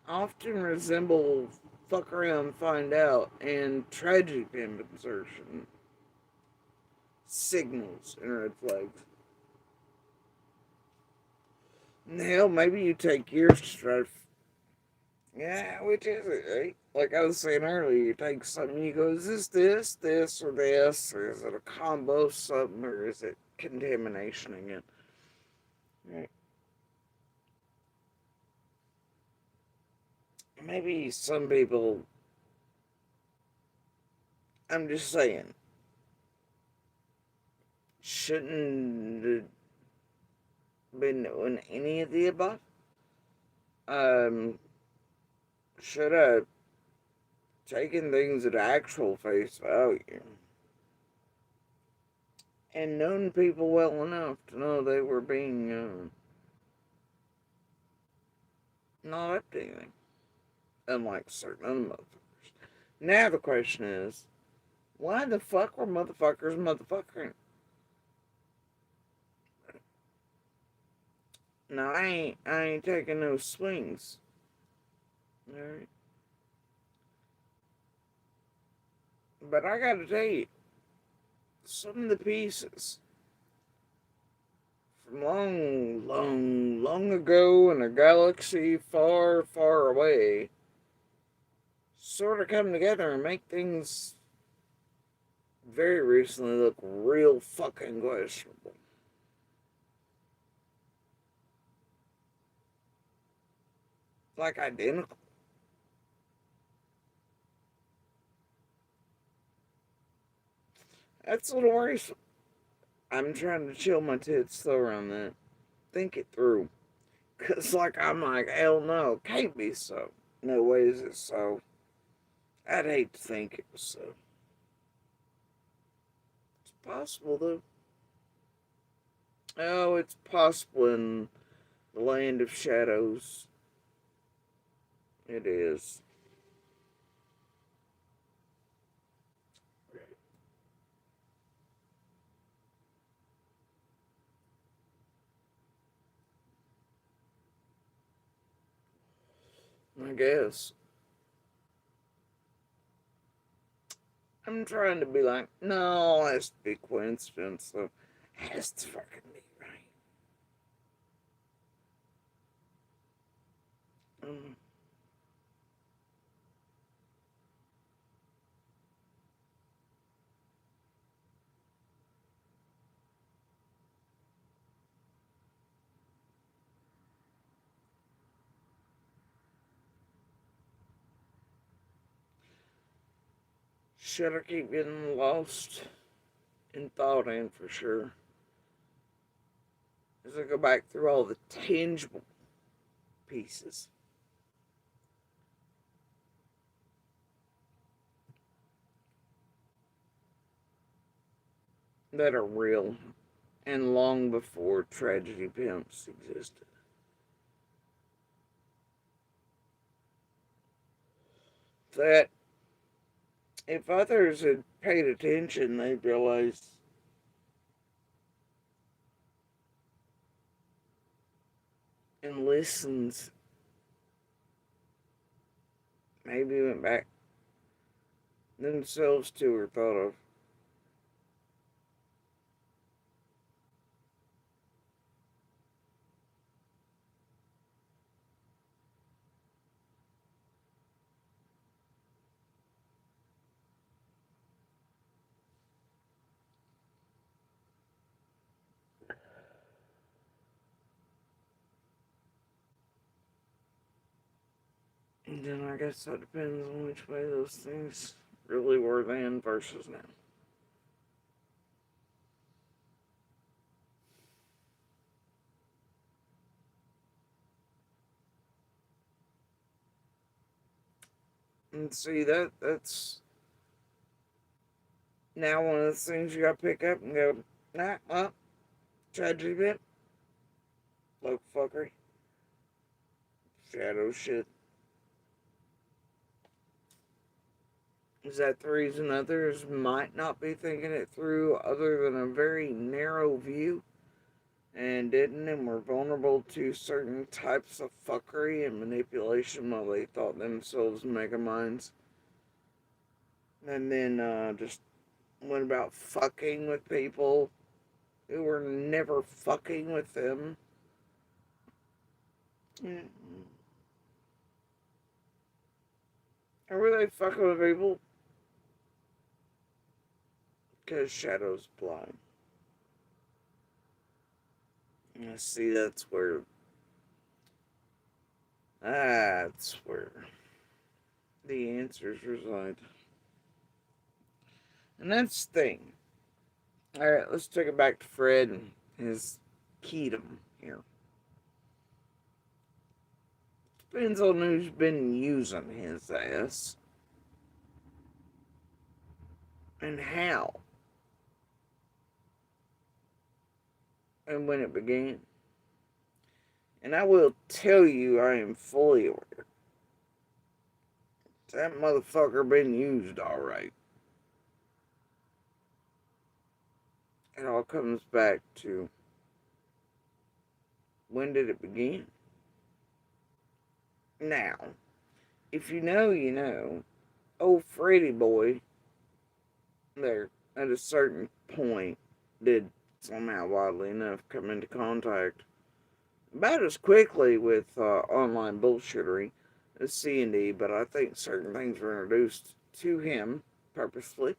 often resemble fuck around, find out, and tragic insertion signals and red flags. And hell, maybe you take years to try to. Yeah, which is it, right? Like I was saying earlier, you take something, you go, is this, or this? Or is it a combo of something, or is it contamination again? Right. Maybe some people, I'm just saying, shouldn't have been doing any of the above. Should have taken things at actual face value and known people well enough to know they were being not up to anything, unlike certain other motherfuckers. Now the question is, why the fuck were motherfuckers motherfuckering? Now I ain't taking no swings. Alright. But I gotta tell you, some of the pieces from long, long, long ago in a galaxy far, far away sort of come together and make things very recently look real fucking questionable. Like identical. That's a little worrisome. I'm trying to chill my tits though around that. Think it through. Cause I'm like, hell no, can't be so. No way is it so. I'd hate to think it was so. It's possible though. Oh, it's possible in the land of shadows. It is. I guess. I'm trying to be like, no, it has to be coincidence, so it has to fucking be right. Um, should I keep getting lost in thought in for sure? As I go back through all the tangible pieces. That are real and long before tragedy pimps existed. That if others had paid attention, they'd realize and listened, maybe went back themselves to or thought of. And then I guess that depends on which way those things really were then versus now. And see that's now one of the things you gotta pick up and go, nah, well, tragedy bit, low fuckery, shadow shit. Is that the reason others might not be thinking it through other than a very narrow view and didn't and were vulnerable to certain types of fuckery and manipulation while they thought themselves mega minds? And then just went about fucking with people who were never fucking with them. Mm. Or were they fucking with people because shadows blind? I see that's where the answers reside. And that's the thing. Alright, let's take it back to Fred and his Kedum here. Depends on who's been using his ass. And how. And when it began. And I will tell you, I am fully aware. That motherfucker been used alright. It all comes back to, when did it begin? Now, if you know, you know. Old Freddy boy there at a certain point did somehow, oddly enough, come into contact about as quickly with online bullshittery as C&D, but I think certain things were introduced to him purposefully.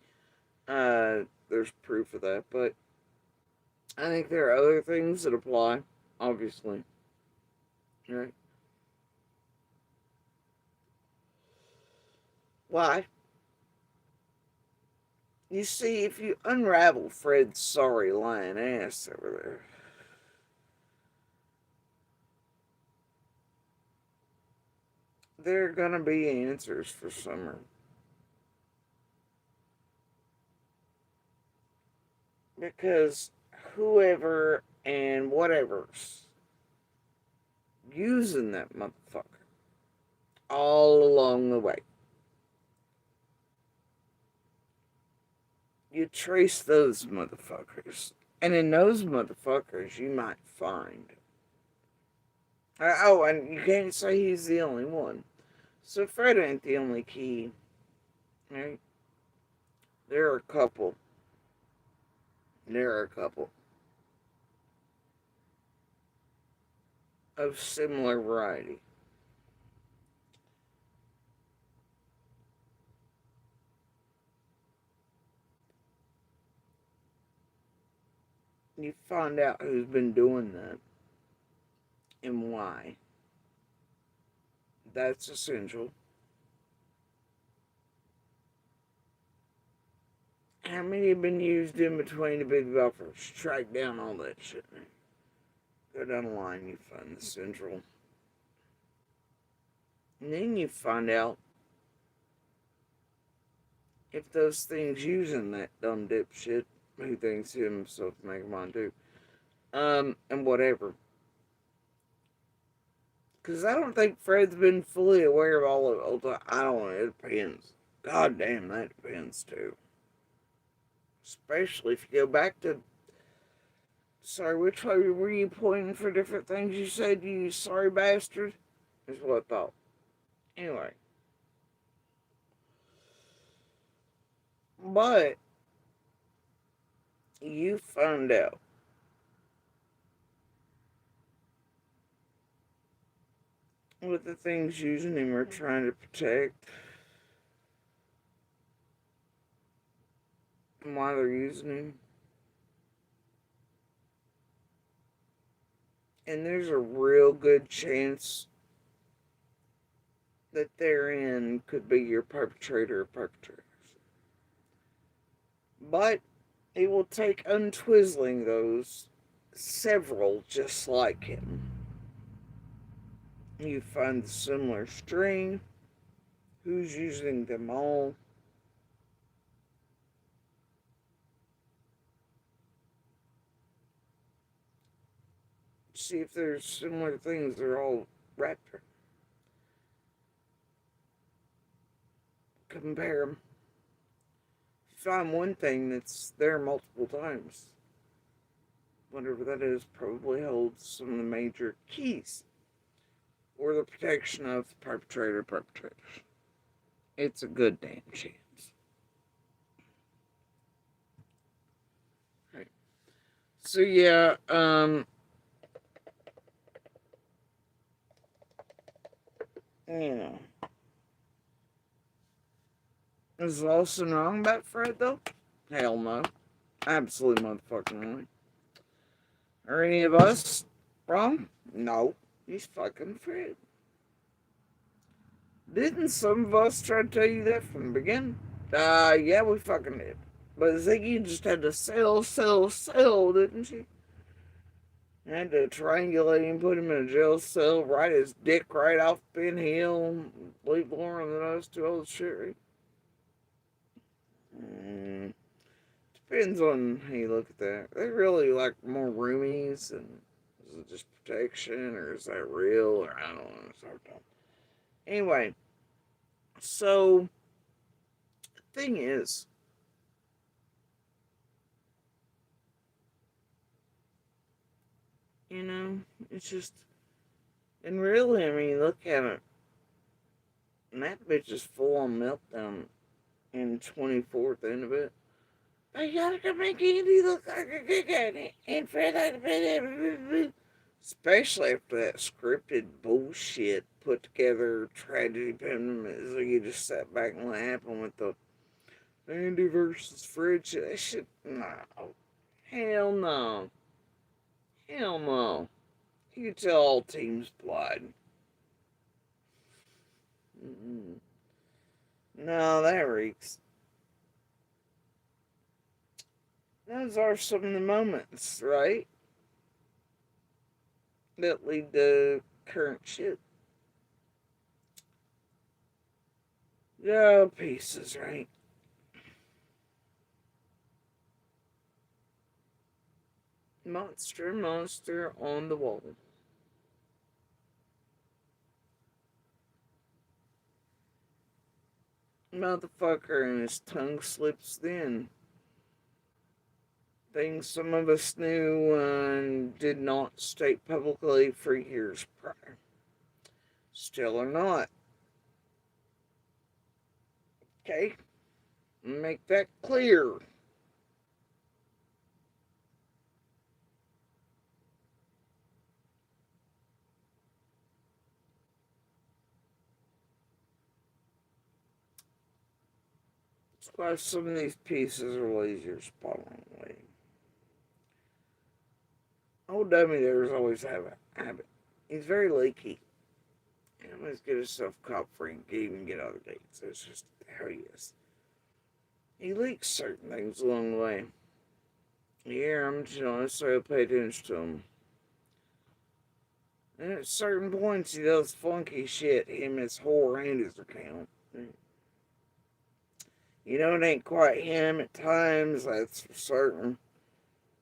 There's proof of that, but I think there are other things that apply, obviously. Right? Why? You see, if you unravel Fred's sorry lying ass over there, there are gonna be answers for Summer. Because whoever and whatever's using that motherfucker all along the way, you trace those motherfuckers. And in those motherfuckers, you might find. Oh, and you can't say he's the only one. So Fred ain't the only key. Right? There are a couple. There are a couple of similar variety. You find out who's been doing that and why. That's essential. How many have been used in between the big buffers? Track down all that shit. Go down the line, you find the central. And then you find out if those things using that dumb dipshit who thinks himself to make a mind too. And whatever. Because I don't think Fred's been fully aware of all of it. I don't know, it depends. God damn, that depends too. Especially if you go back to. Sorry, which way were you pointing for different things you said, you sorry bastard? Is what I thought. Anyway. But you found out what the things using him are trying to protect and why they're using him. And there's a real good chance that therein could be your perpetrator or perpetrators. But it will take untwizzling those several just like him. You find the similar string, who's using them all. See if there's similar things they're all wrapped around. Compare them. Find one thing that's there multiple times. Whatever that is probably holds some of the major keys or the protection of the perpetrators. It's a good damn chance. Right. So yeah, you know. Is Lawson wrong about Fred, though? Hell no. Absolutely motherfucking wrong. Are any of us wrong? No. He's fucking Fred. Didn't some of us try to tell you that from the beginning? Yeah, we fucking did. But Ziggy just had to sell, didn't she? Had to triangulate him, put him in a jail cell, write his dick right off Ben Hill, leave Lauren and us do all the shit, right? Depends on how you look at that. They really like more roomies, and is it just protection, or is that real, or I don't know. It's hard to tell. Anyway, so the thing is, you know, it's just, and really, I mean, look at it, and that bitch is full on meltdown in 24th end of it. I gotta make Andy look like a good guy and Fred like a especially after that scripted bullshit put together tragedy penman, so you just sat back and laughed and with the Andy versus Fred shit. That shit, no. Hell no. Hell no. You could tell all teams plied. Mm-mm. No, that reeks. Those are some of the moments, right? That lead to current shit. Yeah, pieces, right? Monster, monster on the wall. Motherfucker, and his tongue slips thin. Things some of us knew and did not state publicly for years prior. Still or not. Okay? Make that clear. That's why some of these pieces are lazier spot on way. Old Dummy there's always have a habit. He's very leaky. He always get himself caught for he can even get other dates. It's just how he is. He leaks certain things along the way. You hear him, you don't necessarily pay attention to him. And at certain points, he does funky shit, him, his whore, and his account. You know, it ain't quite him at times, that's for certain.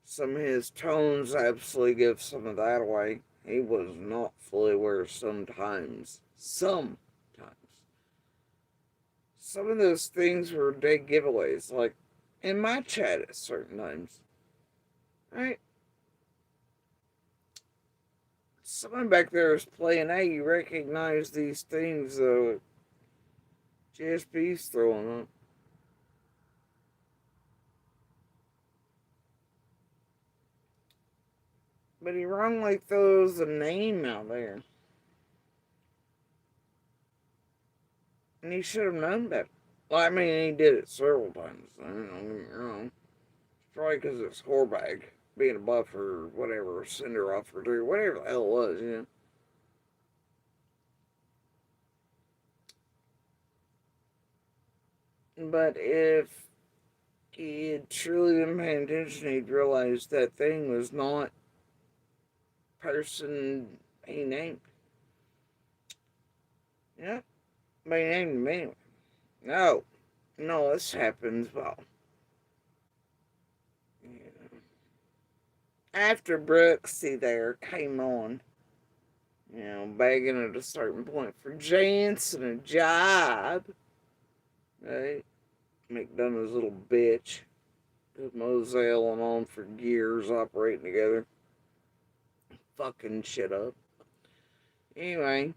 Some of his tones absolutely give some of that away. He was not fully aware sometimes. Sometimes. Some of those things were big giveaways, like in my chat at certain times. Right? Someone back there is playing, hey, you recognize these things, though. JSP's throwing up. But he wrongly throws a name out there. And he should have known better. Well, I mean, he did it several times. I don't get me wrong. It's probably because it's whorebag, being a buffer, or whatever, cinder off or three, whatever the hell it was, you know. But if he had truly been paying attention, he'd realize that thing was not person he named. Yeah, but he named him anyway. No, this happens, well, you know, after Brooksy there came on, you know, begging at a certain point for Jansen a job, right? McDonough's little bitch. With Moselle and on for years operating together. Fucking shit up. Anyway.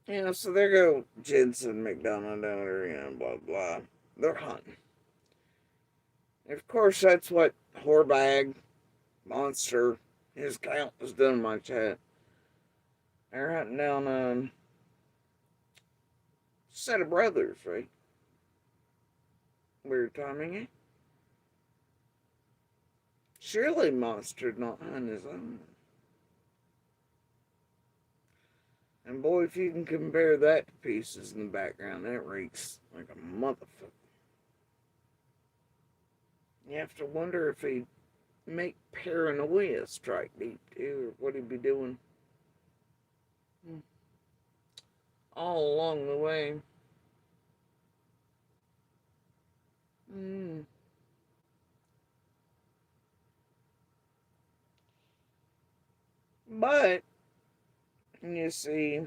You know, so there go Jensen, McDonough down there, you know, blah, blah. They're hunting. And of course, that's what whorebag, monster, his count was doing in my chat. They're hunting down a set of brothers, right? Weird timing, eh? Surely monster not hunt his own. And boy, if you can compare that to pieces in the background, that reeks like a motherfucker. You have to wonder if he'd make paranoia strike deep too, or what he'd be doing. All along the way. But, you see,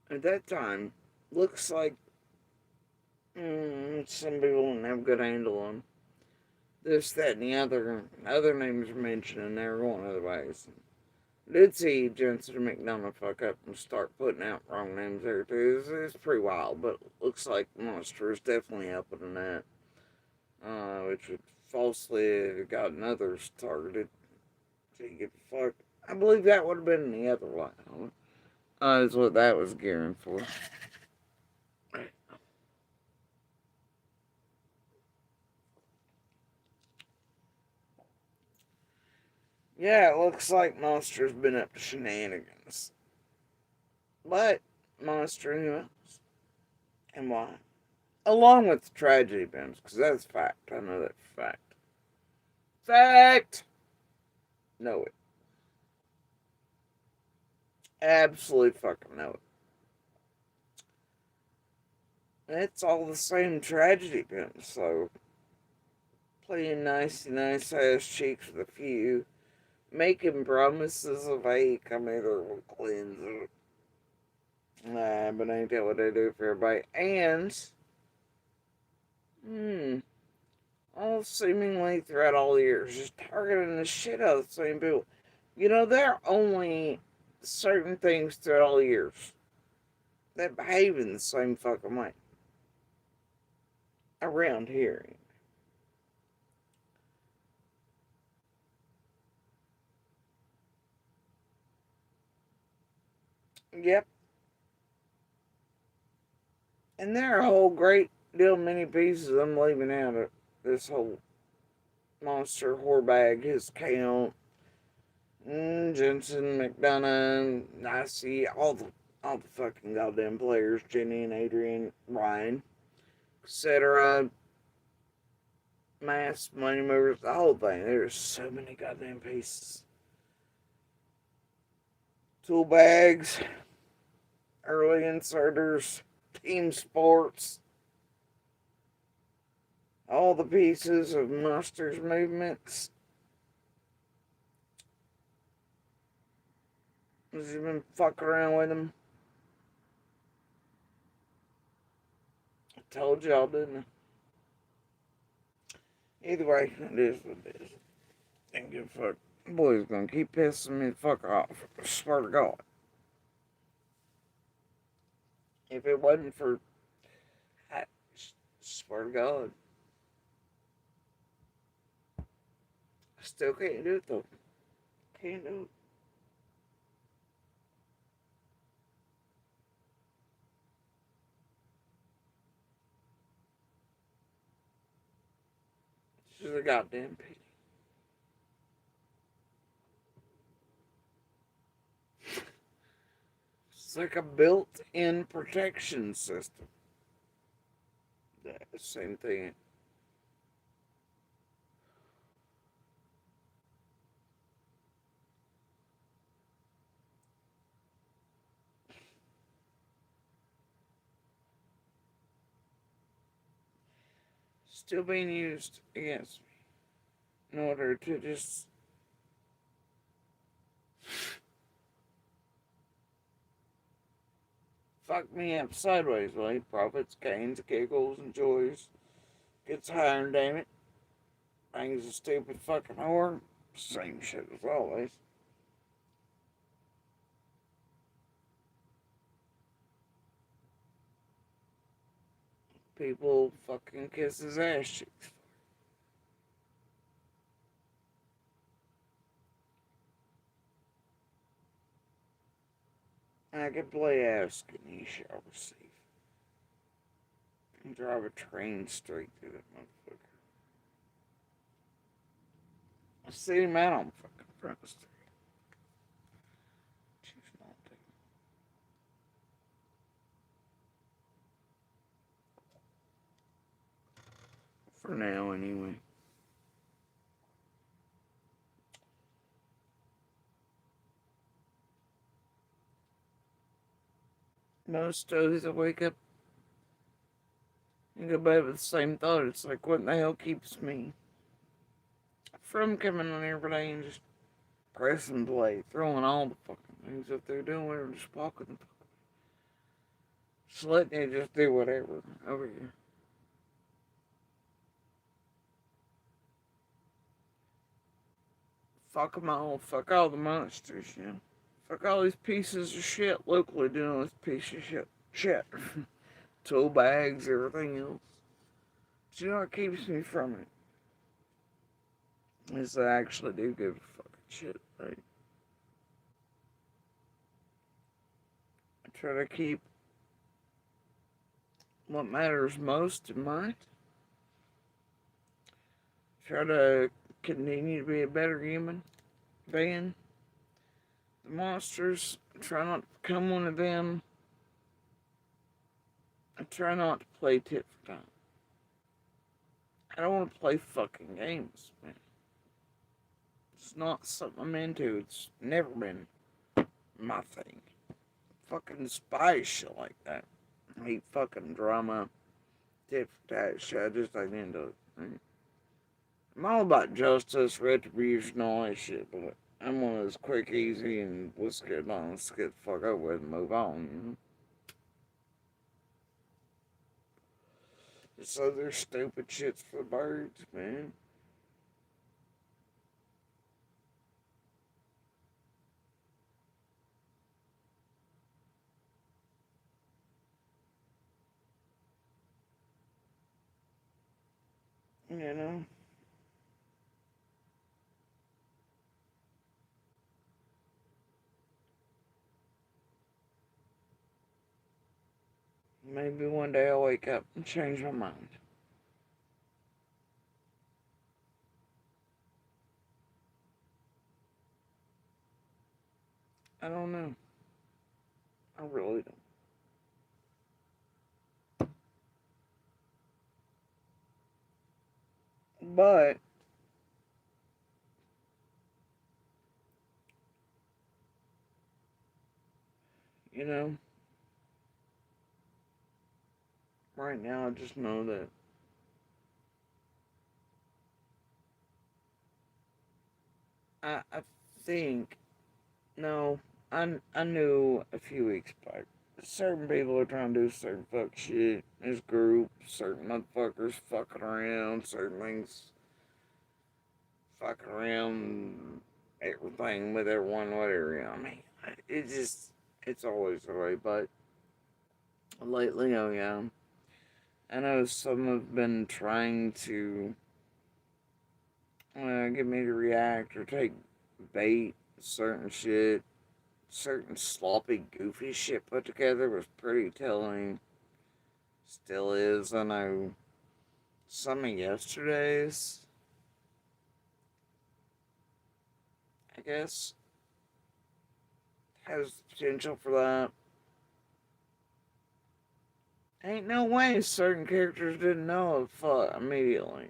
at that time, looks like some people don't have a good handle on. this, that, and the other names mentioned, and they were going other ways. Did see Jensen and McDonough fuck up and start putting out wrong names there too. It's pretty wild, but looks like Monster is definitely helping in that. Which would falsely have gotten others targeted. So you get fucked. I believe that would have been the other one. Is what that was gearing for. Yeah, it looks like Monster's been up to shenanigans. But Monster knew else. And why? Along with the tragedy bins, because that's fact. I know that's fact. Fact! Know it. Absolutely fucking know it. It's all the same tragedy bins, so playing nice ass cheeks with a few, making promises of hey, come hither, we'll cleanse it. Nah, but ain't that what they do for everybody? And all seemingly throughout all the years, just targeting the shit out of the same people. You know, there are only certain things throughout all the years that behave in the same fucking way. Around here. Yep. And there are a whole great deal many pieces I'm leaving out of this whole Monster whore bag, his count, Jensen, McDonough, I see all the fucking goddamn players, Jenny and Adrian, Ryan, etc. Mass money movers, the whole thing. There's so many goddamn pieces. Tool bags, early inserters, team sports, all the pieces of Monster's movements. Has he been fucking around with them? I told y'all, didn't I? Either way, it is what it is. Ain't give a fuck. Boy's gonna keep pissing me the fuck off. I swear to God. If it wasn't for, I swear to God. I still can't do it though. Can't do it. This is a goddamn pity. It's like a built-in protection system. The same thing. Still being used against me in order to just fuck me up sideways, right? Profits, gains, giggles, and joys. Gets higher, damn it. Bangs a stupid fucking whore. Same shit as always. People fucking kiss his ass cheeks. I can play ask and he shall receive. And drive a train straight through that motherfucker. I see him out on fucking front street. Choose not to. For now, anyway. Most days I wake up and go back with the same thought. It's like, what in the hell keeps me from coming on every day and just pressing play, throwing all the fucking things up there, doing whatever, just walking, just letting you just do whatever over here. Fuck them all. Fuck all the monsters, Fuck all these pieces of shit locally doing this piece of shit. Tool bags, everything else. But you know what keeps me from it? Is I actually do give a fucking shit, right? I try to keep what matters most in mind. Try to continue to be a better human being. The monsters, try not to become one of them. I try not to play tit for tat. I don't want to play fucking games, man. It's not something I'm into. It's never been my thing. Fucking despise shit like that. I hate fucking drama, tit for tat shit. I just ain't into it. Right? I'm all about justice, retribution, all that shit, but I'm one of those quick, easy, and let's get the fuck over with and move on, This other stupid shit's for birds, man. You know? Maybe one day I'll wake up and change my mind. I don't know. I really don't. But, you know, right now I just know that I think, no, I knew a few weeks back. Certain people are trying to do certain fuck shit. This group, certain motherfuckers fucking around, certain things fucking around, everything with everyone, whatever. I mean, it's always the way, but lately, oh yeah. I know some have been trying to get me to react or take bait, certain shit, certain sloppy, goofy shit put together was pretty telling. Still is. I know some of yesterday's, I guess, has potential for that. Ain't no way certain characters didn't know it immediately.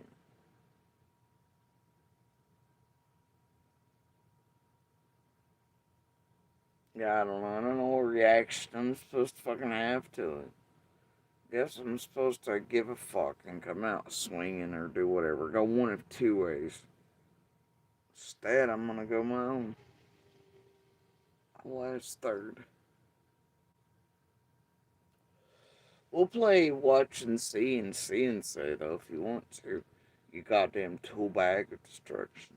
Yeah, I don't know. I don't know what reaction I'm supposed to fucking have to it. Guess I'm supposed to give a fuck and come out swinging or do whatever. Go one of two ways. Instead, I'm gonna go my own. Last third. We'll play watch and say though if you want to. You goddamn tool bag of destruction.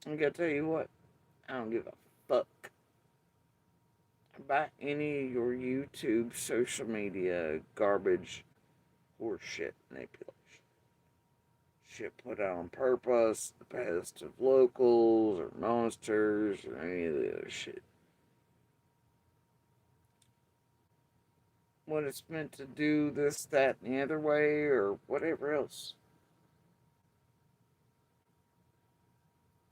I gotta tell you what, I don't give a fuck about any of your YouTube social media garbage horseshit manipulation. Shit put out on purpose, the past of locals or monsters or any of the other shit. What it's meant to do, this, that, and the other way, or whatever else.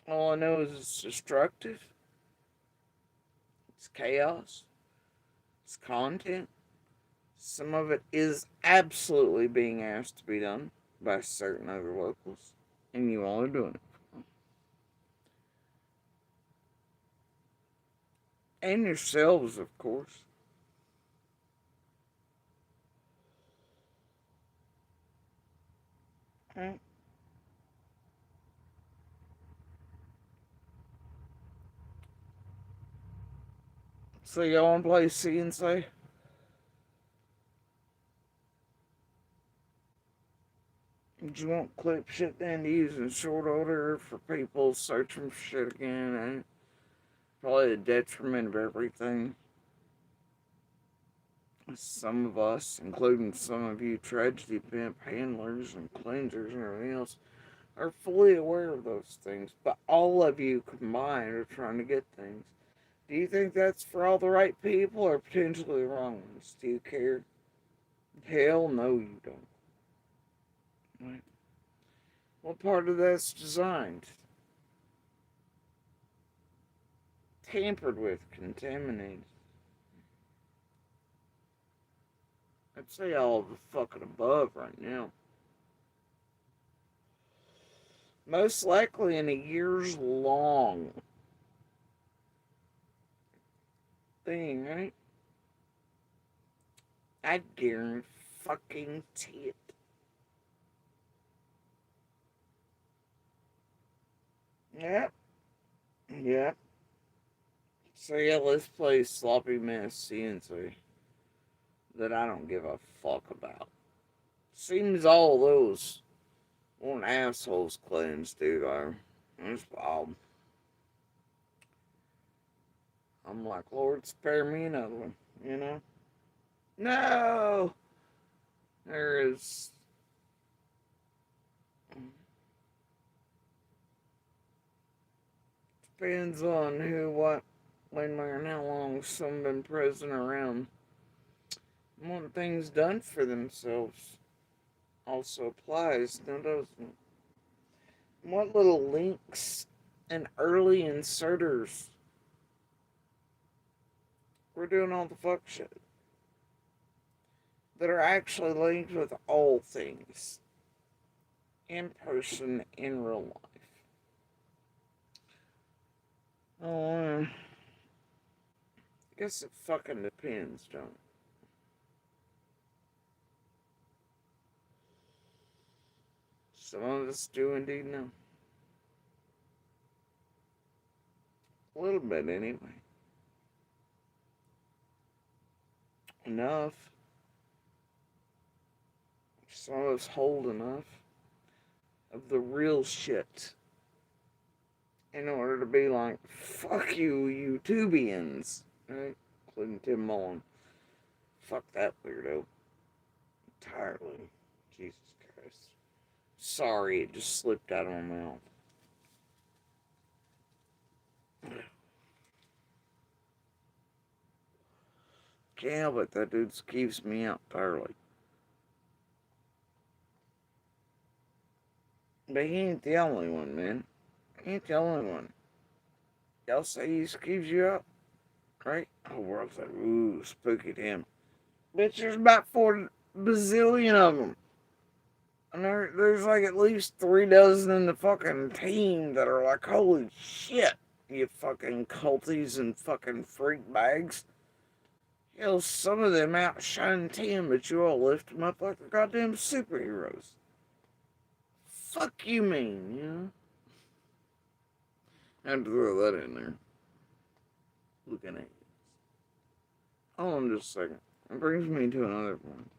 All I know is it's destructive, it's chaos, it's content. Some of it is absolutely being asked to be done by certain other locals, and you all are doing it. And yourselves, of course. Right. So y'all wanna play C and say? Would you want clip shit then to use in short order for people searching for shit again? And probably the detriment of everything. Some of us, including some of you tragedy pimp handlers and cleansers and everything else, are fully aware of those things. But all of you combined are trying to get things. Do you think that's for all the right people or potentially the wrong ones? Do you care? Hell no, you don't. Right? What part of that's designed? Tampered with, contaminated. I'd say all of the fucking above right now. Most likely in a years long thing, right? I guarantee fucking it. Yep. Yep. So yeah, let's play sloppy mess CNC that I don't give a fuck about. Seems all those one assholes cleanse, dude, are. It's wild. I'm like, Lord, spare me another one, you know? No! There is. Depends on who, what, when, where, and how long some been present around. Want things done for themselves also applies, now doesn't. What little links and early inserters? We're doing all the fuck shit that are actually linked with all things in person in real life. Oh, I guess it fucking depends, don't it? Some of us do indeed know. A little bit, anyway. Enough. Some of us hold enough of the real shit in order to be like, fuck you, YouTubians. Right? Including Tim Mullen. Fuck that weirdo. Entirely. Jesus Christ. Sorry, it just slipped out of my mouth. Can't help it, that dude skeeves me out entirely. But he ain't the only one, man. He ain't the only one. Y'all say he skeeves you out, right? The whole world's like, ooh, spooky to him. Bitch, there's about 4 bazillion of them. And there's like at least 3 dozen in the fucking team that are like, holy shit, you fucking culties and fucking freak bags. Hell, some of them outshine Tim, but you all lift them up like they're goddamn superheroes. Fuck you mean, you know? I had to throw that in there. Looking at you. Hold on just a second. It brings me to another point.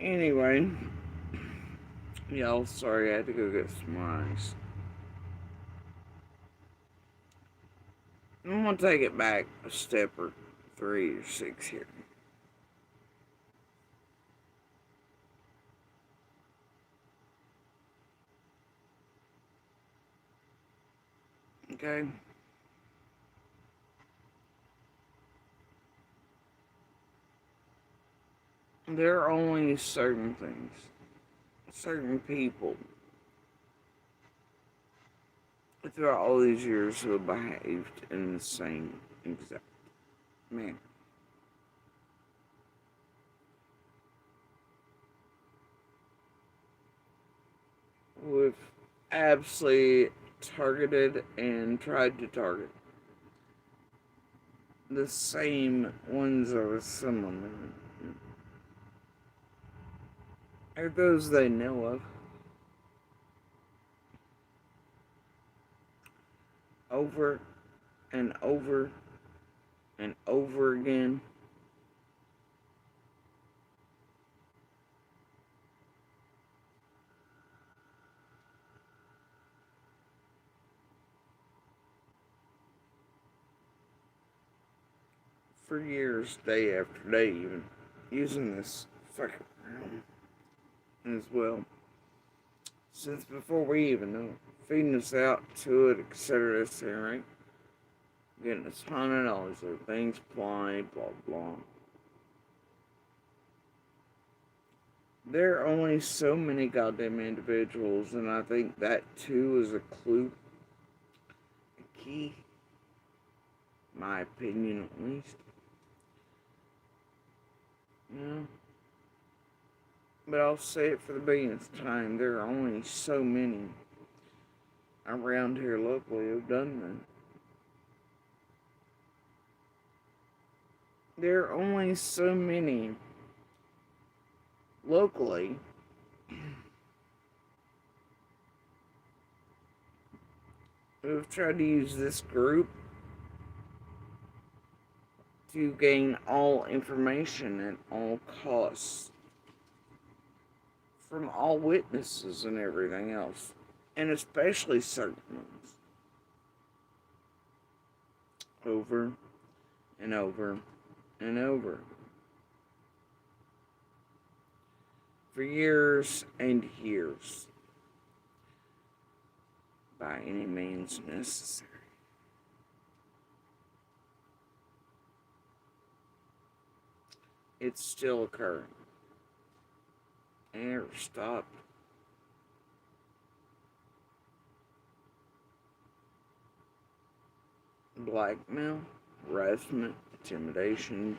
Anyway, y'all, sorry I had to go get some ice. I'm gonna take it back a step or 3 or 6 here. Okay? There are only certain things, certain people throughout all these years who have behaved in the same exact manner. We've absolutely targeted and tried to target the same ones that are similar, or those they know of, over and over and over again. For years, day after day, even using this fucking as well. Since before we even know, feeding us out to it, etc., etc., right? Getting us $100, everything's fine, blah blah. There are only so many goddamn individuals, and I think that too is a clue, a key, my opinion at least. Yeah. But I'll say it for the billionth time, there are only so many around here locally who've done that. There are only so many locally who've tried to use this group to gain all information at all costs from all witnesses and everything else, and especially certain ones, over and over and over, for years and years, by any means necessary. It's still occurring. It never stopped. Blackmail, harassment, intimidation,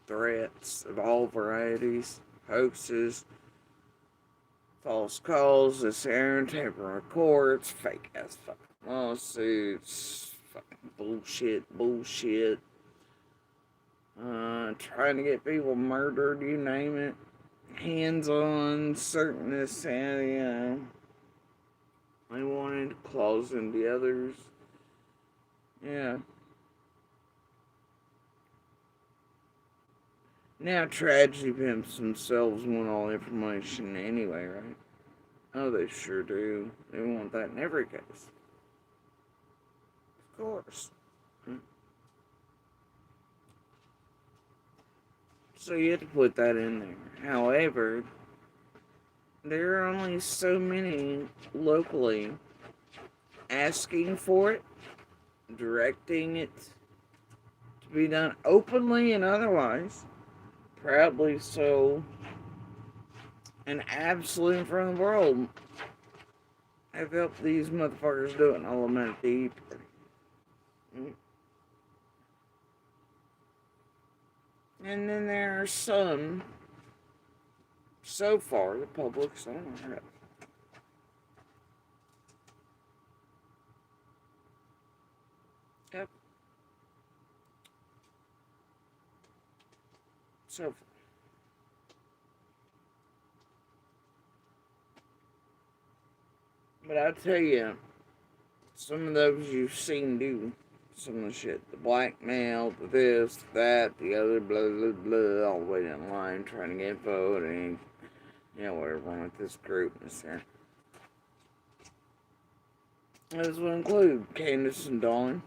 threats of all varieties, hoaxes, false calls, this errand, tampering records, fake ass fucking lawsuits, fucking bullshit, trying to get people murdered, you name it, hands on certain this and, you know, they wanted claws in the others. Yeah. Now tragedy pimps themselves want all information anyway, right? Oh, they sure do. They want that in every case. Of course. So you have to put that in there. However, there are only so many locally asking for it, directing it to be done openly and otherwise, proudly so, and absolutely in front of the world. I've helped these motherfuckers do it, and I'll admit it deeply. And then there are some, so far, the public's on it. Yep. So far. But I'll tell you, some of those you've seen do some of the shit. The blackmail, the this, that, the other, blah, blah, blah, all the way down the line, trying to get voting. Whatever wrong with this group is there. This will include Candace and Dawn.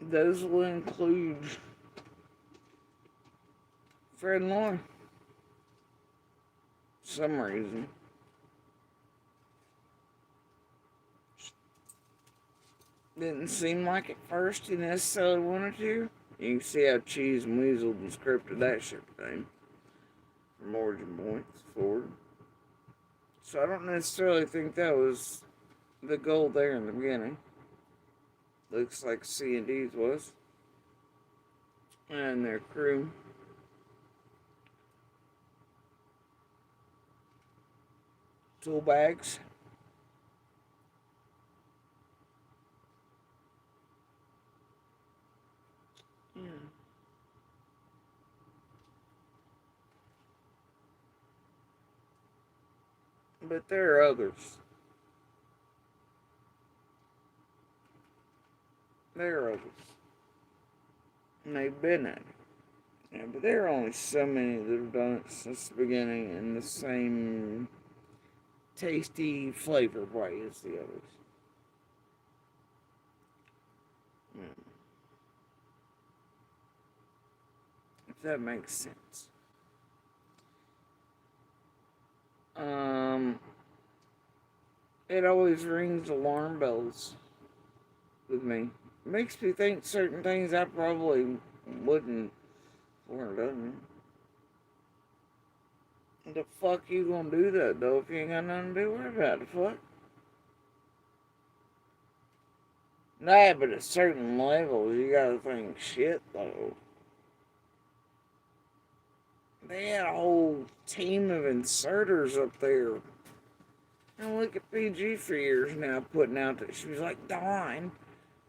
Those will include Fred and Lauren. For some reason. Didn't seem like at first he necessarily wanted to. You can see how cheese and weaseled and scripted that shit thing. From origin points forward. So I don't necessarily think that was the goal there in the beginning. Looks like C&D's was. And their crew. Tool bags. Yeah. But there are others. There are others. And they've been at it. Yeah, but there are only so many that have done it since the beginning in the same tasty flavor way as the others. If that makes sense. It always rings alarm bells with me. It makes me think certain things I probably wouldn't before I done it. The fuck you gonna do that though if you ain't got nothing to do with it? The fuck? Nah, but at certain levels you gotta think shit though. They had a whole team of inserters up there. And look at PG for years now putting out that she was like, Dawn,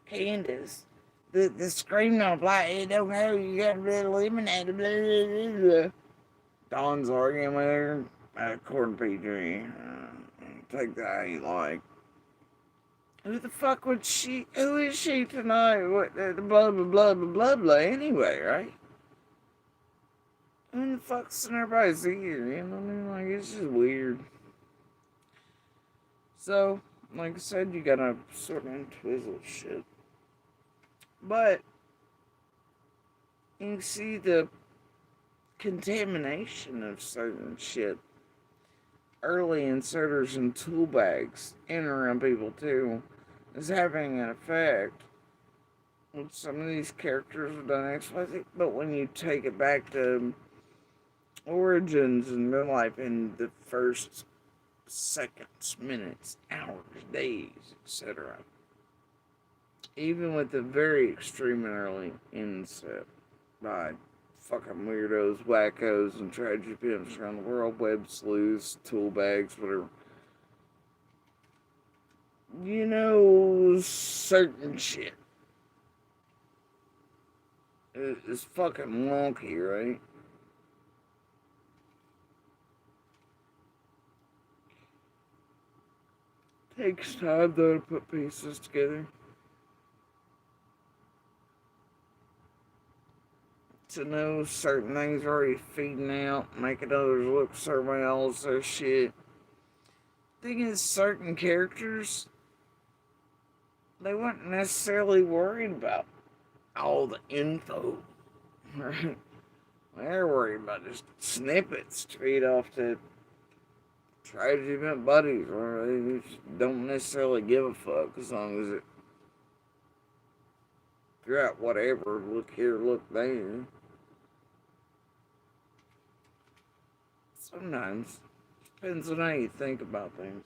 Candace, the scream don't apply, it don't know, you gotta eliminate it, blah, blah, blah, blah. Dawn's arguing with her, according to PG. Take that how you like. Who the fuck would she, who is she tonight? What, blah, blah, blah, blah, blah, blah, anyway, right? Who the fuck's in everybody's ear, you know what I mean? Like, it's just weird. So, like I said, you gotta sort of twizzle shit. But, you see the contamination of certain shit. Early inserters and tool bags in and around people too is having an effect. With some of these characters have done XYZ, but when you take it back to origins in real life in the first seconds, minutes, hours, days, etc. Even with the very extreme and early inset by fucking weirdos, wackos, and tragedy pimps around the world, web sleuths, tool bags, whatever. You know, certain shit is fucking wonky, right? Takes time though to put pieces together. To know certain things are already feeding out, making others look certain else, so shit. Thing is, certain characters, they weren't necessarily worried about all the info. Right? They're worried about just snippets to feed off to tragedy event buddies, or they just don't necessarily give a fuck as long as it got whatever, look here, look there. Sometimes. Depends on how you think about things.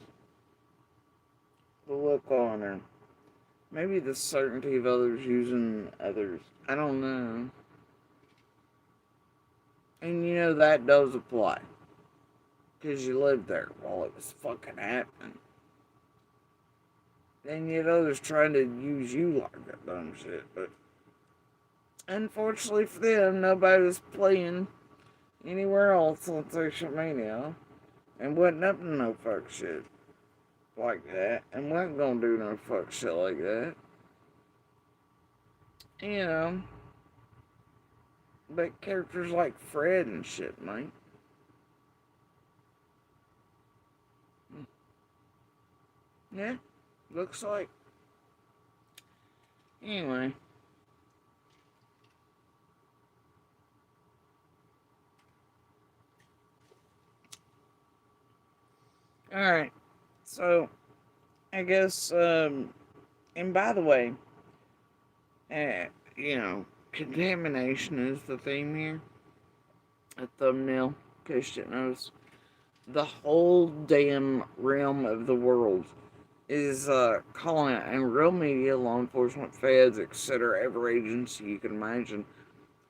The look on her. Maybe the certainty of others using others. I don't know. And you know that does apply. Because you lived there while it was fucking happening. And yet others trying to use you like that dumb shit. But unfortunately for them, nobody was playing anywhere else on social media and wasn't up to no fuck shit like that and wasn't gonna do no fuck shit like that. You know, but characters like Fred and shit, mate. Yeah, looks like. Anyway. Alright, so, I guess, and by the way, you know, contamination is the theme here. A thumbnail, in case you didn't notice. The whole damn realm of the world is calling out, and real media, law enforcement, feds, etc., every agency you can imagine,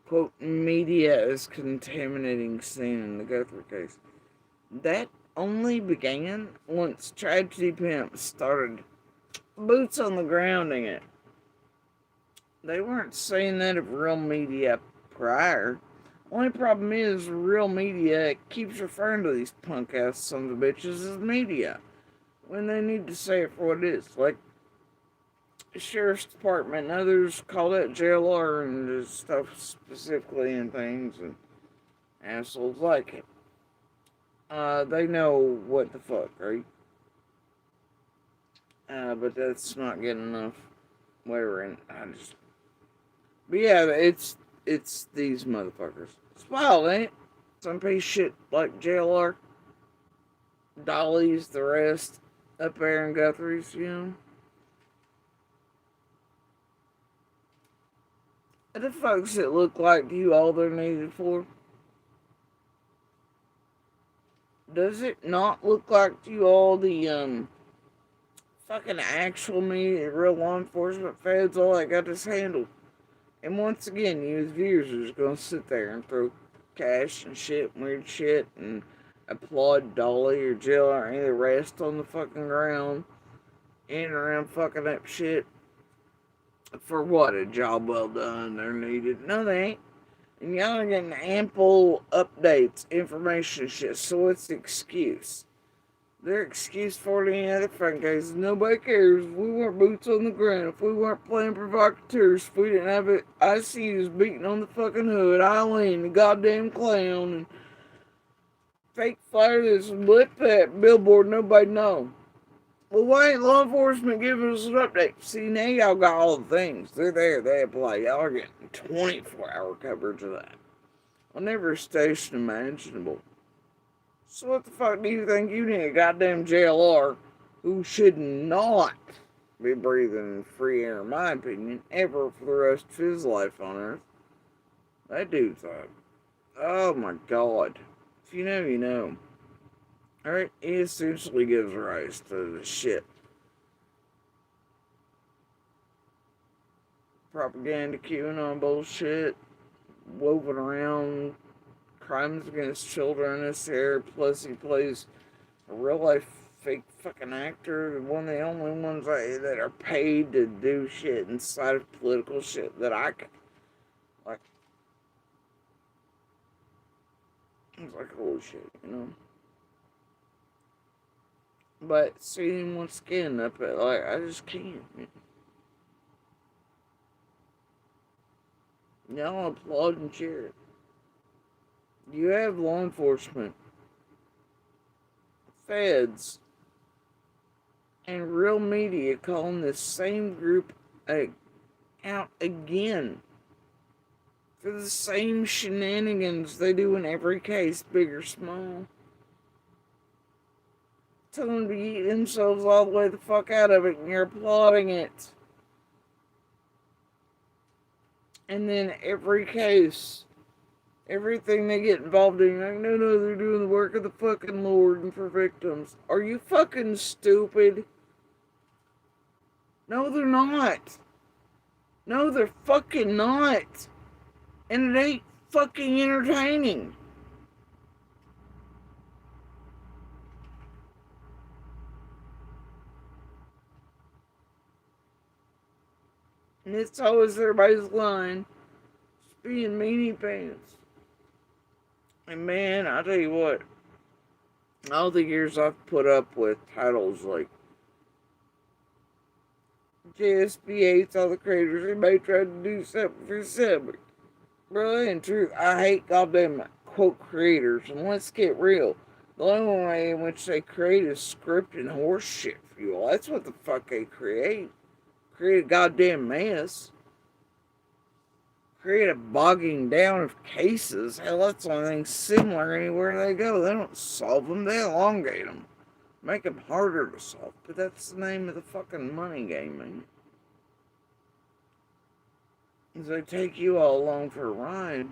quote, media is contaminating scene in the Guthrie case. That only began once Tragedy Pimp started boots on the grounding it. They weren't saying that of real media prior. Only problem is, real media keeps referring to these punk ass sons of bitches as media when they need to say it for what it is. Like, the Sheriff's Department and others call that JLR and stuff specifically and things, and assholes like it. They know what the fuck, right? But that's not good enough. Whatever, and but yeah, it's these motherfuckers. It's wild, ain't it? Some piece of shit like JLR, Dollies, the rest, up there in Guthrie's, you know? And the folks that look like you all they're needed for? Does it not look like to you all the, fucking actual media, real law enforcement feds, all that got this handled? And once again, you as viewers are just gonna sit there and throw cash and shit, weird shit, and applaud Dolly or Jill or any of the rest on the fucking ground, and around fucking up shit. For what? A job well done, they're needed. No, they ain't. And y'all are getting ample updates, information shit, so what's the excuse? Their excuse for any other fucking cases, nobody cares. If we weren't boots on the ground, if we weren't playing provocateurs, if we didn't have it, ICUs beating on the fucking hood, Eileen, the goddamn clown, and fake flyer this and blip that billboard, nobody know. Well, why ain't law enforcement giving us an update? See, now y'all got all the things. They're there, they apply. Y'all are getting 24-hour coverage of that on every station imaginable. So what the fuck do you think you need a goddamn JLR who should not be breathing in free air, in my opinion, ever for the rest of his life on Earth? That dude's like, oh my god. If you know, you know. Alright, he essentially gives rise to the shit. Propaganda, QAnon bullshit, woven around crimes against children in this area, plus he plays a real life fake fucking actor, one of the only ones that are paid to do shit inside of political shit that I can, like, it's like, holy shit, you know? But seeing him once again up at, like, I just can't. Y'all applaud and cheer it. You have law enforcement, feds, and real media calling this same group out again for the same shenanigans they do in every case, big or small. Tell them to eat themselves all the way the fuck out of it, and you're applauding it. And then every case, everything they get involved in, you're like, no, they're doing the work of the fucking Lord and for victims. Are you fucking stupid? No, they're not. No, they're fucking not. And it ain't fucking entertaining. And it's always everybody's line. just being meanie pants. And man, I tell you what, all the years I've put up with titles like JSP hates all the creators, everybody tried to do something for something. Bro, that ain't true. I hate goddamn quote creators, and let's get real. The only way in which they create is script and horse shit fuel. That's what the fuck they create. Create a goddamn mess. Create a bogging down of cases. Hell, that's the only thing similar anywhere they go. They don't solve them, they elongate them. Make them harder to solve. But that's the name of the fucking money game, man. As they take you all along for a ride.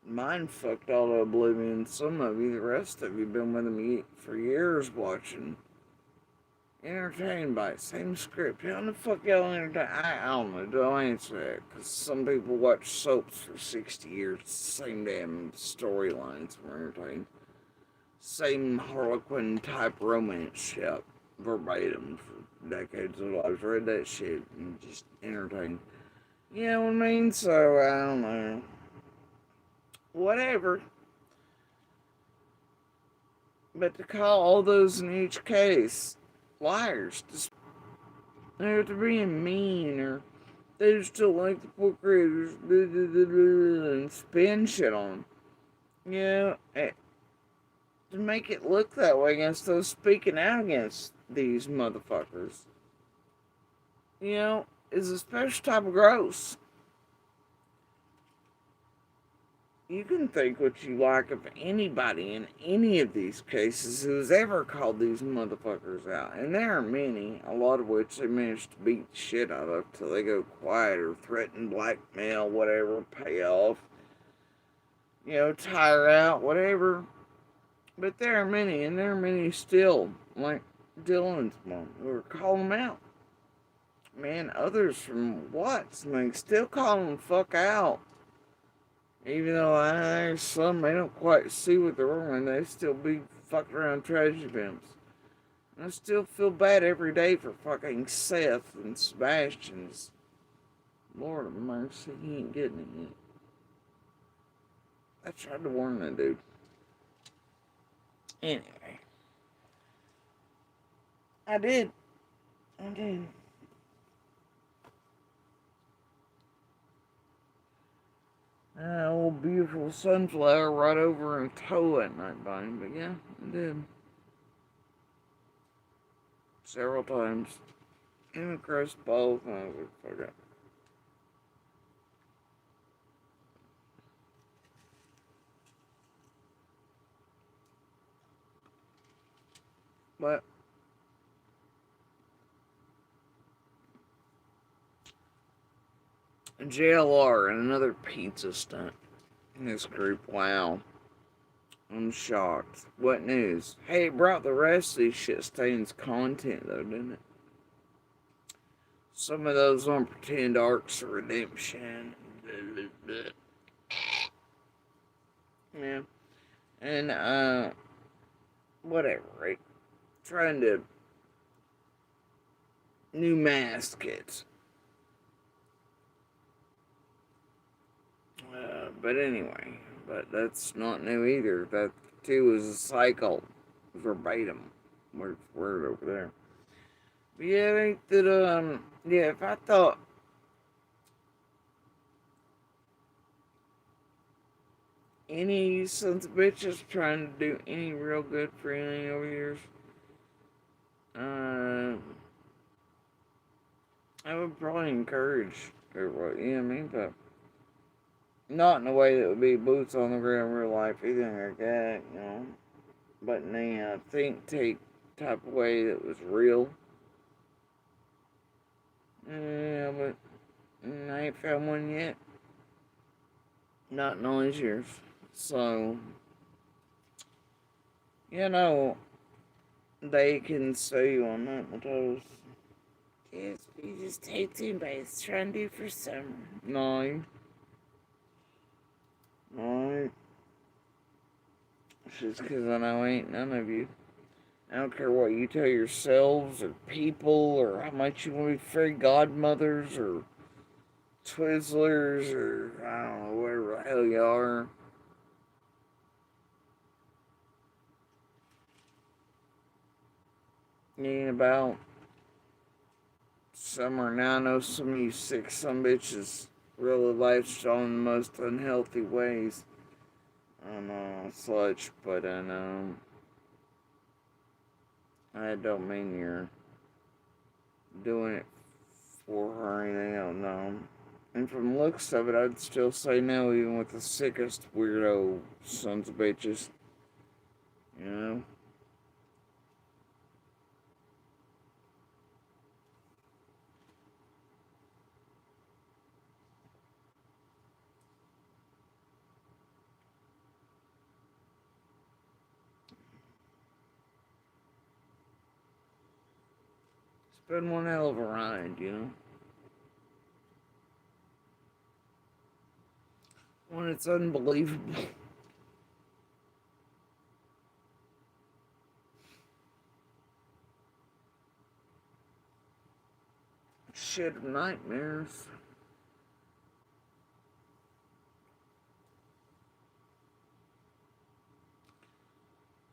Mine fucked all to oblivion. Some of you, the rest of you, been with me for years watching. Entertained by it. Same script. How the fuck y'all entertain? I don't know. Don't answer that. Because some people watch soaps for 60 years. Same damn storylines were entertained. Same Harlequin type romance shit. Verbatim for decades of lives. Read that shit and just entertained. You know what I mean? So, I don't know. Whatever. But to call all those in each case liars, they're being mean, or they just don't like the poor creators, and spin shit on them. You know, to make it look that way against those speaking out against these motherfuckers, you know, is a special type of gross. You can think what you like of anybody in any of these cases who's ever called these motherfuckers out. And there are many, a lot of which they manage to beat the shit out of till they go quiet or threaten, blackmail, whatever, pay off, you know, tire out, whatever. But there are many, and there are many still, like Dylan's mom, who are calling them out. Man, others from Watts, they still call them fuck out. Even though there's some, they don't quite see what they're wrong, and they still be fucking around tragedy pimps. And I still feel bad every day for fucking Seth and Sebastian's. Lord of mercy, he ain't getting it yet. I tried to warn that dude. Anyway. I did. Old beautiful sunflower right over in toe at night by him, but yeah, I did. Several times. Came across both, and I was like, fuck it. But JLR and another pizza stunt in this group. Wow. I'm shocked. What news? Hey, it brought the rest of these shit stains content though, didn't it? Some of those on pretend arcs of redemption. Yeah. And whatever, right? Trying to new mask it. But anyway, but that's not new either. That too is a cycle, verbatim, word for word over there. But yeah, I think that yeah, if I thought any sons of bitches trying to do any real good for anything over years, I would probably encourage everybody. You know what I mean? But not in a way that would be boots on the ground, real life, anything like that, you know. But in a think tank type of way that was real. Yeah, but I ain't found one yet. Not in all these years. So, you know, they can sue you on that, my toes. Yes, you just hate anybody's trying to do for summer. No. Alright. It's just because I know ain't none of you. I don't care what you tell yourselves or people or how much you want to be fairy godmothers or Twizzlers or I don't know, whatever the hell you are. You ain't about summer now. I know some of you sick some bitches really lifestyle in the most unhealthy ways and such, but I don't mean you're doing it for her or anything, I don't know. And from the looks of it, I'd still say no, even with the sickest weirdo sons of bitches. You know? It's been one hell of a ride, you know? When it's unbelievable. Shit of nightmares.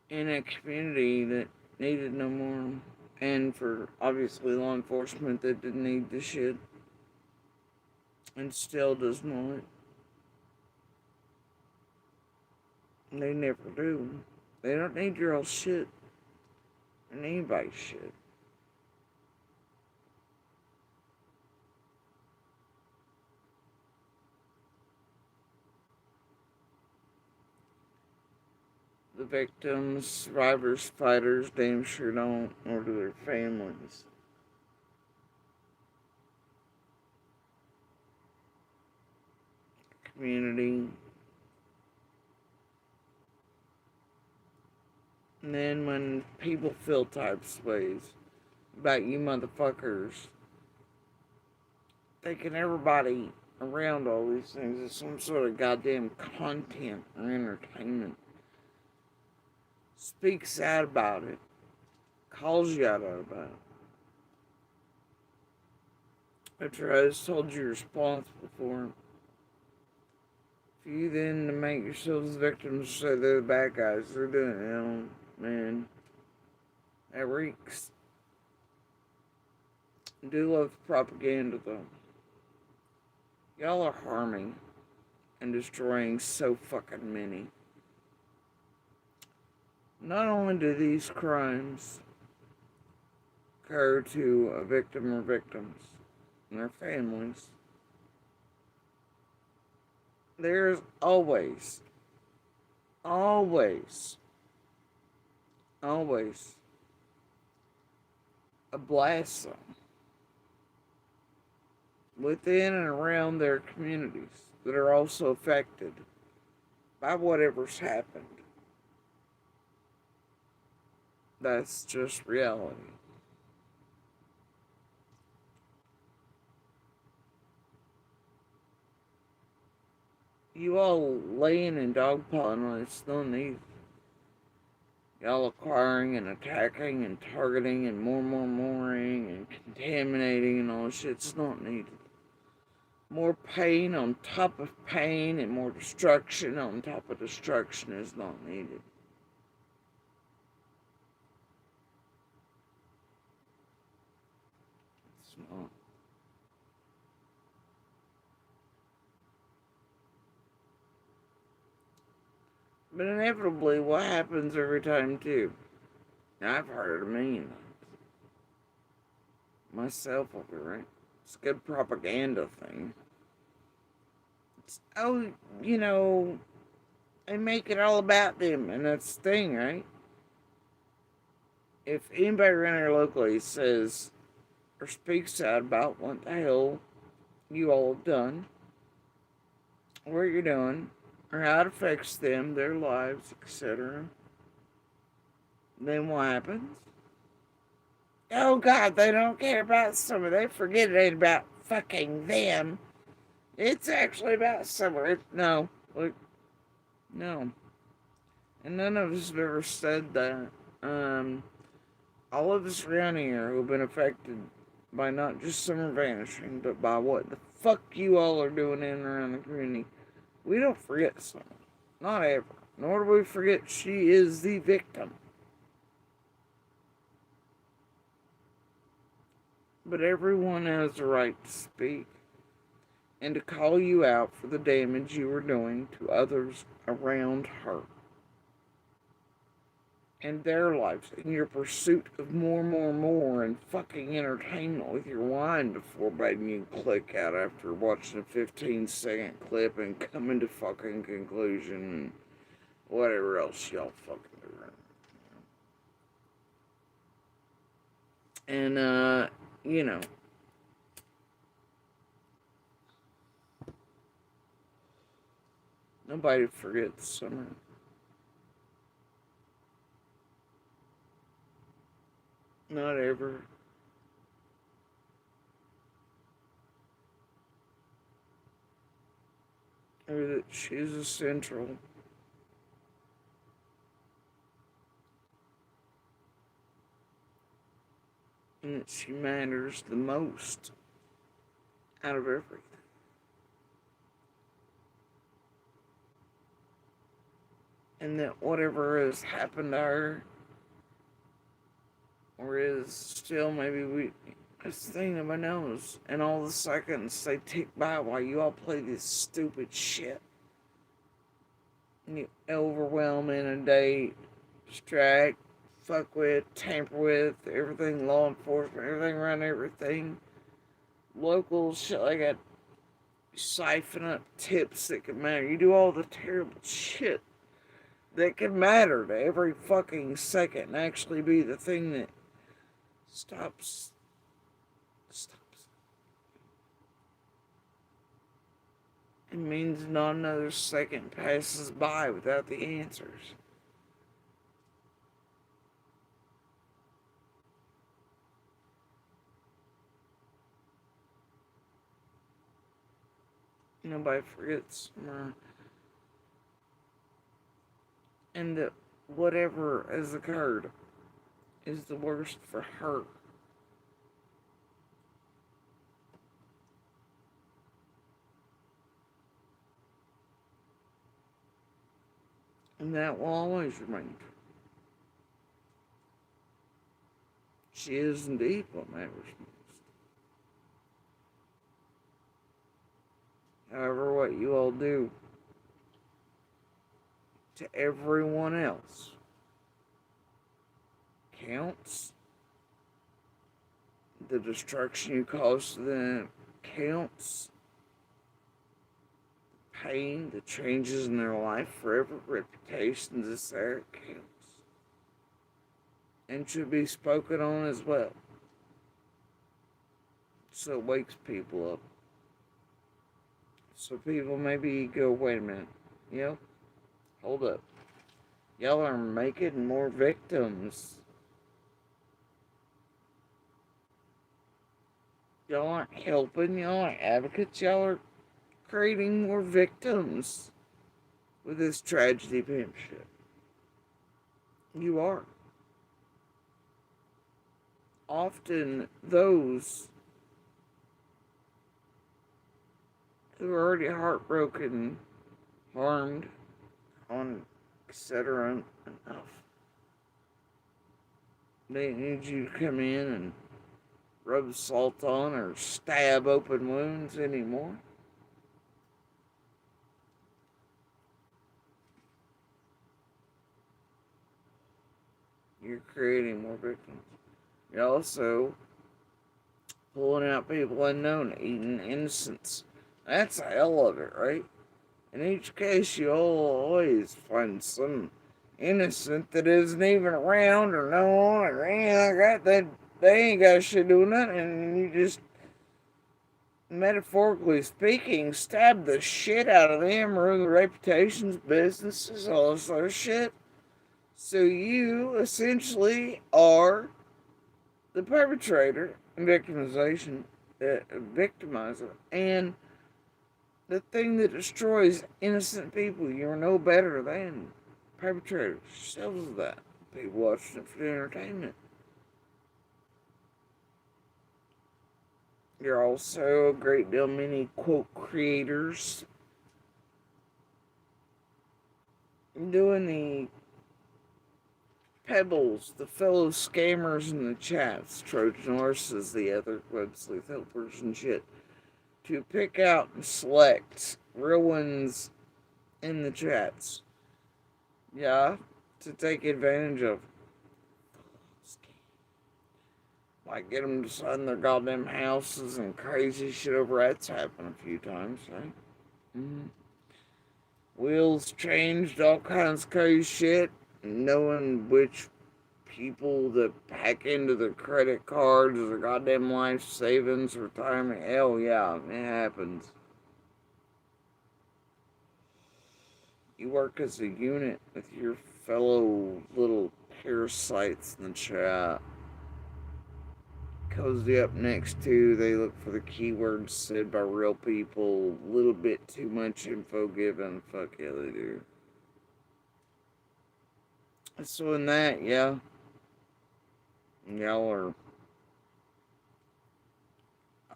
In a community that needed no more. And for obviously law enforcement that didn't need the shit. And still does not. They never do. They don't need your old shit. And anybody's shit. The victims, survivors, fighters, damn sure don't, or to their families. Community. And then when people feel types ways about you motherfuckers, thinking everybody around all these things is some sort of goddamn content or entertainment, speaks out about it, calls you out about it. After I just told you you're responsible for it. For you then to make yourselves victims, say they're the bad guys, they're doing it, you know, man, that reeks. I do love the propaganda though. Y'all are harming and destroying so fucking many. Not only do these crimes occur to a victim or victims and their families, there's always a blast zone within and around their communities that are also affected by whatever's happened. That's just reality. You all laying and dogpiling on it's no need. Y'all acquiring and attacking and targeting and mooring and contaminating and all this shit's not needed. More pain on top of pain and more destruction on top of destruction is not needed. It's not. But inevitably, what happens every time too? Now, I've heard it a million times. Myself over, right? It's a good propaganda thing. It's, oh, you know, they make it all about them, and that's the thing, right? If anybody around here locally says or speaks out about what the hell you all have done, what you're doing, or how it affects them, their lives, etc., then what happens? Oh God, they don't care about summer. They forget it ain't about fucking them. It's actually about summer. No, look, no. And none of us have ever said that. All of us around here who've been affected by not just summer vanishing, but by what the fuck you all are doing in and around the community. We don't forget summer. Not ever. Nor do we forget she is the victim. But everyone has a right to speak and to call you out for the damage you are doing to others around her and their lives in your pursuit of more and fucking entertainment with your wine before letting you click out after watching a 15-second clip and coming to fucking conclusion and whatever else y'all fucking do. And, you know, nobody forgets summer. Not ever. Or that she's essential. And that she matters the most out of everything. And that whatever has happened to her, or is still maybe this thing nobody knows, and all the seconds they tick by while you all play this stupid shit. And you overwhelm, inundate, distract, fuck with, tamper with, everything law enforcement, everything around everything. Local shit like that. You siphon up tips that can matter. You do all the terrible shit that can matter to every fucking second and actually be the thing that stops. It means not another second passes by without the answers. Nobody forgets. And that whatever has occurred is the worst for her. And that will always remain true. She is indeed what matters most. However, what you all do to everyone else counts. The destruction you cause to them counts. Pain, the changes in their life forever, reputations, is there, counts. And should be spoken on as well. So it wakes people up. So people maybe go, wait a minute, hold up. Y'all are making more victims. Y'all aren't helping, y'all aren't advocates, y'all are creating more victims with this tragedy pimp shit. You are. Often those who are already heartbroken, harmed, etc. enough. They need you to come in and rub salt on or stab open wounds anymore. You're creating more victims. You're also pulling out people unknown, eating innocents. That's a hell of it, right? In each case, you'll always find some innocent that isn't even around or known or anything like that. They ain't got shit doing nothing, and you just, metaphorically speaking, stab the shit out of them, ruin their reputations, businesses, all this other shit. So you essentially are the perpetrator and victimizer, and the thing that destroys innocent people. You're no better than perpetrators. Yourselves of that. People watching it for the entertainment. There are also a great deal many quote creators doing the pebbles, the fellow scammers in the chats, Trojan horses, the other web sleuth helpers and shit, to pick out and select real ones in the chats. Yeah, to take advantage of. Like, get them to sign their goddamn houses and crazy shit over that's happened a few times, right? Mm-hmm. Wheels changed, all kinds of crazy shit, knowing which people that hack into their credit cards, their goddamn life savings, retirement. Hell yeah, it happens. You work as a unit with your fellow little parasites in the chat. Cozy up next to, they look for the keywords said by real people. A little bit too much info given. Fuck yeah, they do. So in that, yeah. Y'all are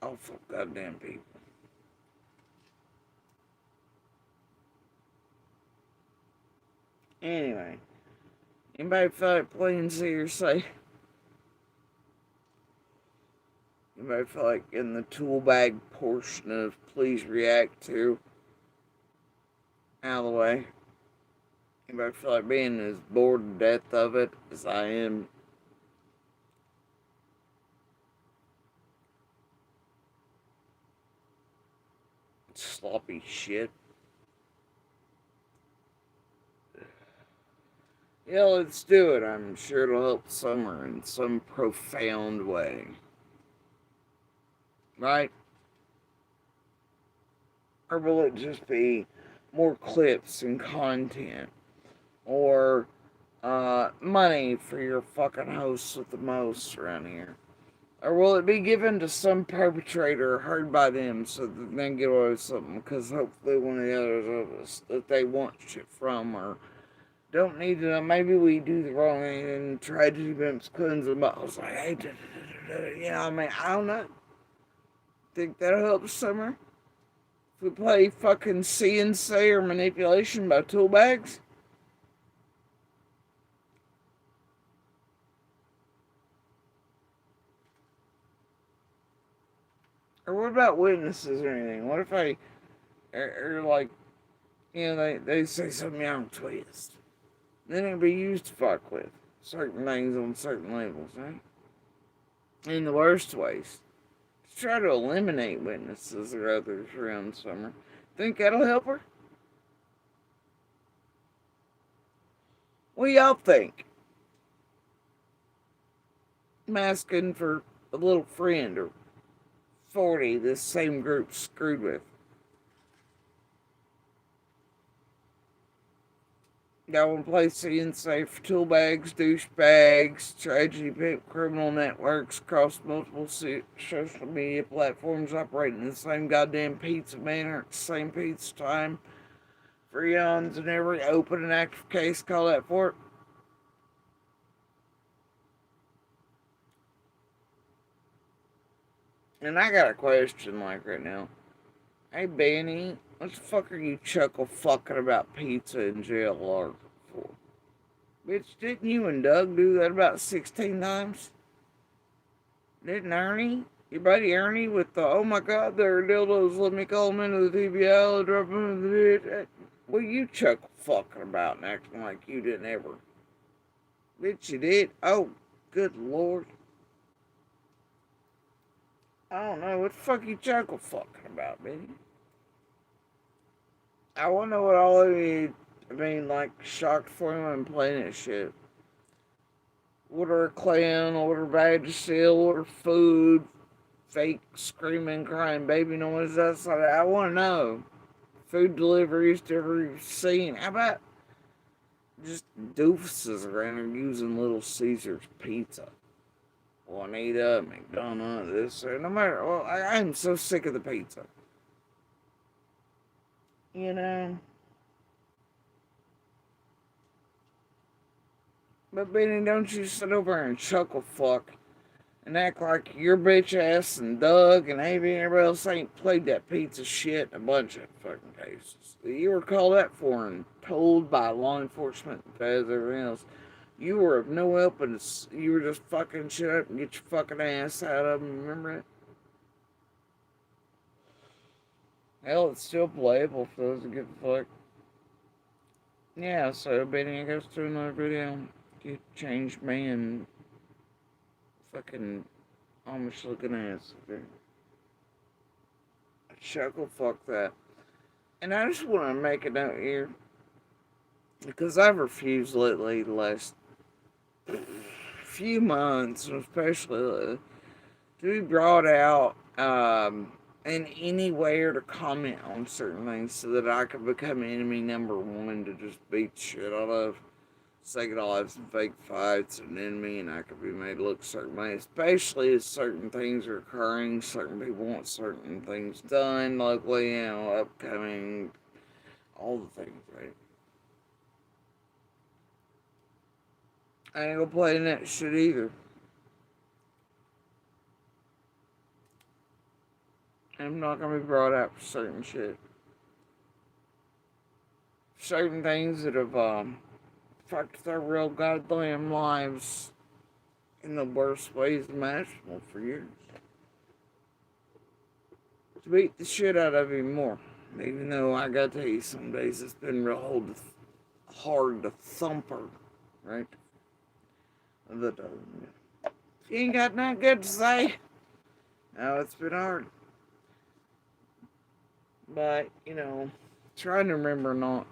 awful goddamn people. Anyway. Anybody feel like playing CRC? Anybody feel like in the tool bag portion of please react to? Out of the way. Anybody feel like being as bored to death of it as I am? Sloppy shit. Yeah, let's do it. I'm sure it'll help Summer in some profound way. Right? Or will it just be more clips and content? Or money for your fucking hosts with the most around here? Or will it be given to some perpetrator heard by them so that they can get away with something? Because hopefully one of the others of us that they want shit from or don't need to know. Maybe we do the wrong thing and tragedy bumps coons and balls. Like, hey, you know, I mean, I don't know. Think that'll help Summer? If we play fucking CNC or manipulation by tool bags? Or what about witnesses or anything? What if I, or like, you know, they say something on twist. Then it'll be used to fuck with certain things on certain levels, right? In the worst ways. To try to eliminate witnesses or others around Summer. Think that'll help her? What do y'all think? I'm asking for a little friend or 40 this same group screwed with. Y'all want to play CNC for tool bags, douchebags, tragedy pimp, criminal networks across multiple social media platforms operating in the same goddamn pizza manner at the same pizza time. Freons in every open and active case, call that for it. And I got a question like right now. Hey Benny, what the fuck are you chuckle fucking about pizza in jail for? Bitch, didn't you and Doug do that about 16 times? Didn't Ernie? Your buddy Ernie with the, oh my god, there are dildos, let me call them into the TBL, drop them into the bitch. What you chuckle fucking about and acting like you didn't ever? Bitch, you did? Oh, good lord. I don't know, what the fuck you chuckle fucking about, Benny? I wanna know what all of you, like, shocked for him and playing that shit. Order a clan, order badge seal, order food, fake screaming, crying baby noise, that's like, I wanna know. Food deliveries to every scene. How about just doofuses around here using Little Caesars pizza? Juanita, McDonald's, this, or no matter, well, I'm so sick of the pizza. You know? But Benny, don't you sit over and chuckle fuck and act like your bitch ass and Doug and Amy and everybody else ain't played that piece of shit in a bunch of fucking cases. You were called out for and told by law enforcement and everything else. You were of no help, and you were just fucking shit up and get your fucking ass out of them. Remember it? Hell, it's still playable for those who give a fuck. Yeah, so Benny goes to another video. You changed man. Fucking Amish looking ass. Okay. Chuckle, fuck that. And I just want to make a note here. Because I've refused lately, the last few months, and especially to be brought out in any way or to comment on certain things so that I could become enemy number one to just beat the shit out of. So they could all have some fake fights and enemy, and I could be made to look a certain way, especially as certain things are occurring. Certain people want certain things done locally, upcoming, all the things, right? I ain't gonna play in that shit either. I'm not gonna be brought out for certain shit. Certain things that have fucked their real goddamn lives in the worst ways imaginable for years. To beat the shit out of him more. Even though I gotta tell you, some days it's been real hard to thump her, right? If you ain't got nothing good to say, no, it's been hard. But, trying to remember not.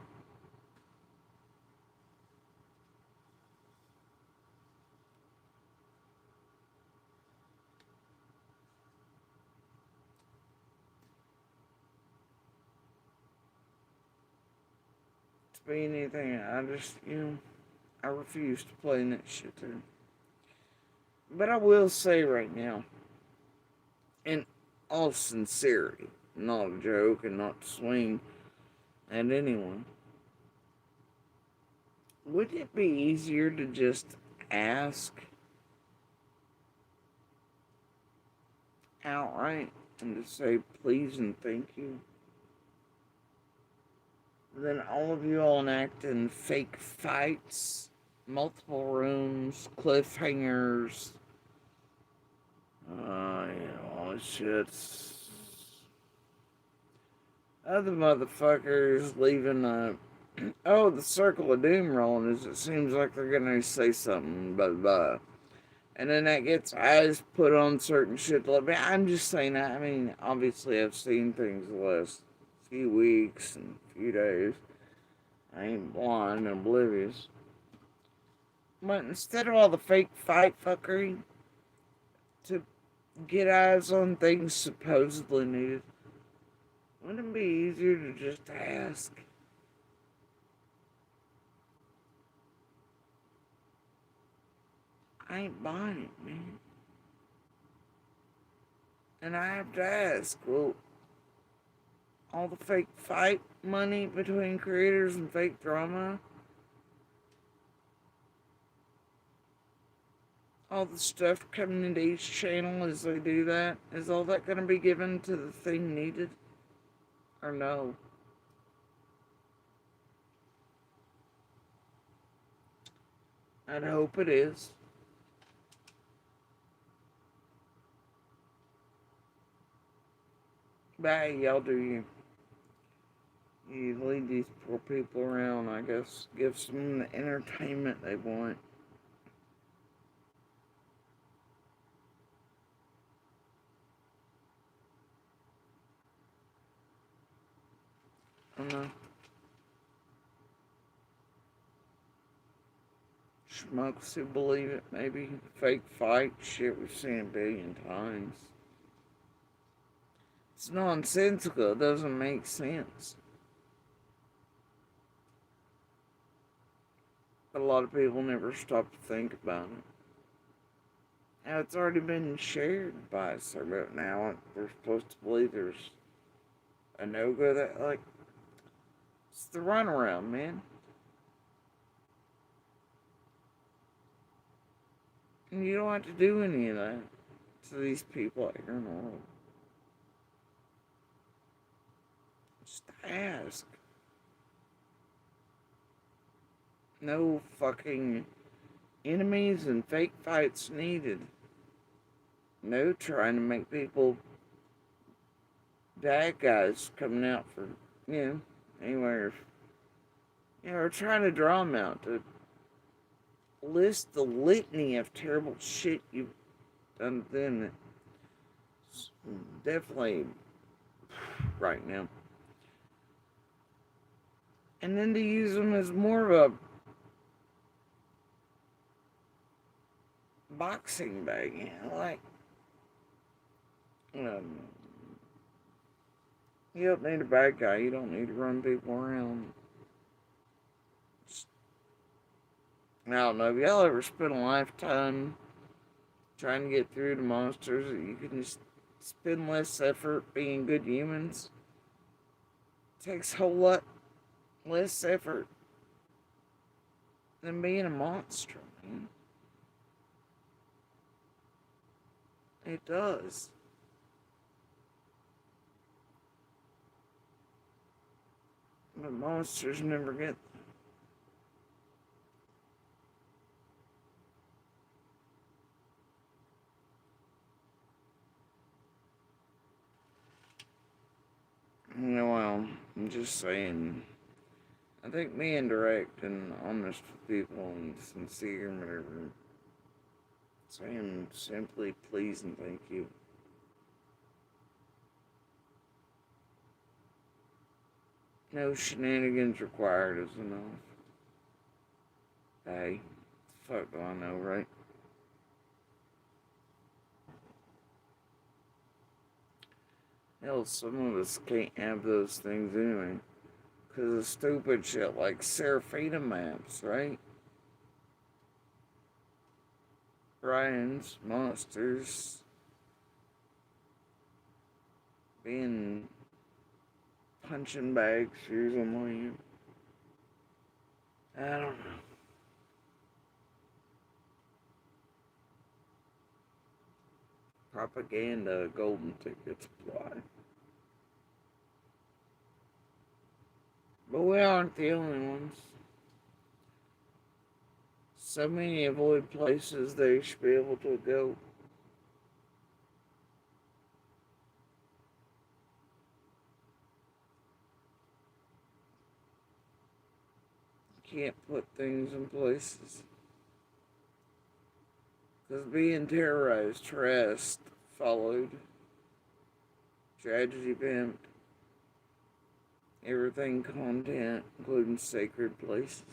To be anything, I just, I refuse to play in that shit too. But I will say right now, in all sincerity, not a joke and not to swing at anyone, would it be easier to just ask outright and to say please and thank you than all of you all enacting fake fights, multiple rooms, cliffhangers, all this shit. Other motherfuckers leaving the circle of doom rolling is it seems like they're gonna say something, blah, blah. And then that gets eyes put on certain shit. I'm just saying that. I mean, obviously I've seen things the last few weeks and few days. I ain't blind and oblivious. But instead of all the fake fight fuckery, to get eyes on things supposedly needed, wouldn't it be easier to just ask? I ain't buying it, man. And I have to ask, well, all the fake fight money between creators and fake drama, all the stuff coming into each channel as they do that, is all that going to be given to the thing needed? Or no? I'd hope it is. But hey, y'all do you. You lead these poor people around, I guess. Give them the entertainment they want. I don't know. Schmucks who believe it, maybe. Fake fight shit we've seen a billion times. It's nonsensical. It doesn't make sense. But a lot of people never stop to think about it. Now, it's already been shared by us, but now we're supposed to believe there's a no-go that, it's the runaround, man. And you don't have to do any of that. to these people out here in the world. Just ask. No fucking enemies and fake fights needed. No trying to make people bad guys coming out for, anywhere. Or trying to draw them out to list the litany of terrible shit you've done to them. It's definitely right now. And then to use them as more of a boxing bag, like, you don't need a bad guy, you don't need to run people around. I don't know, have y'all ever spent a lifetime trying to get through to monsters that you can just spend less effort being good humans? It takes a whole lot less effort than being a monster, man. It does. But monsters never get them. Well, I'm just saying, I think being direct and honest with people and sincere and whatever, saying simply please and thank you. No shenanigans required is enough. Hey, fuck do I know, right? Hell, some of us can't have those things anyway. Because of stupid shit like Seraphina maps, right? Brian's monsters being punching bags through something. I don't know. Propaganda golden tickets apply. But we aren't the only ones. So many avoid places they should be able to go. Can't put things in places. Because being terrorized, harassed, followed, tragedy pimped, everything content, including sacred places.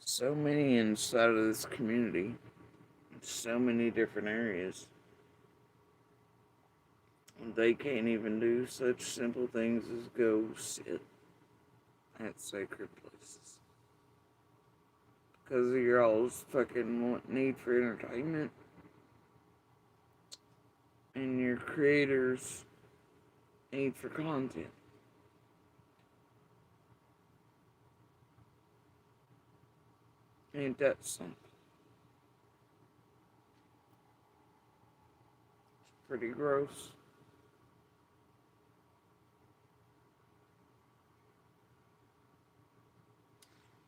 So many inside of this community, so many different areas. They can't even do such simple things as go sit at sacred places. Because of your all's fucking need for entertainment. And your creators' need for content. Ain't that something? It's pretty gross.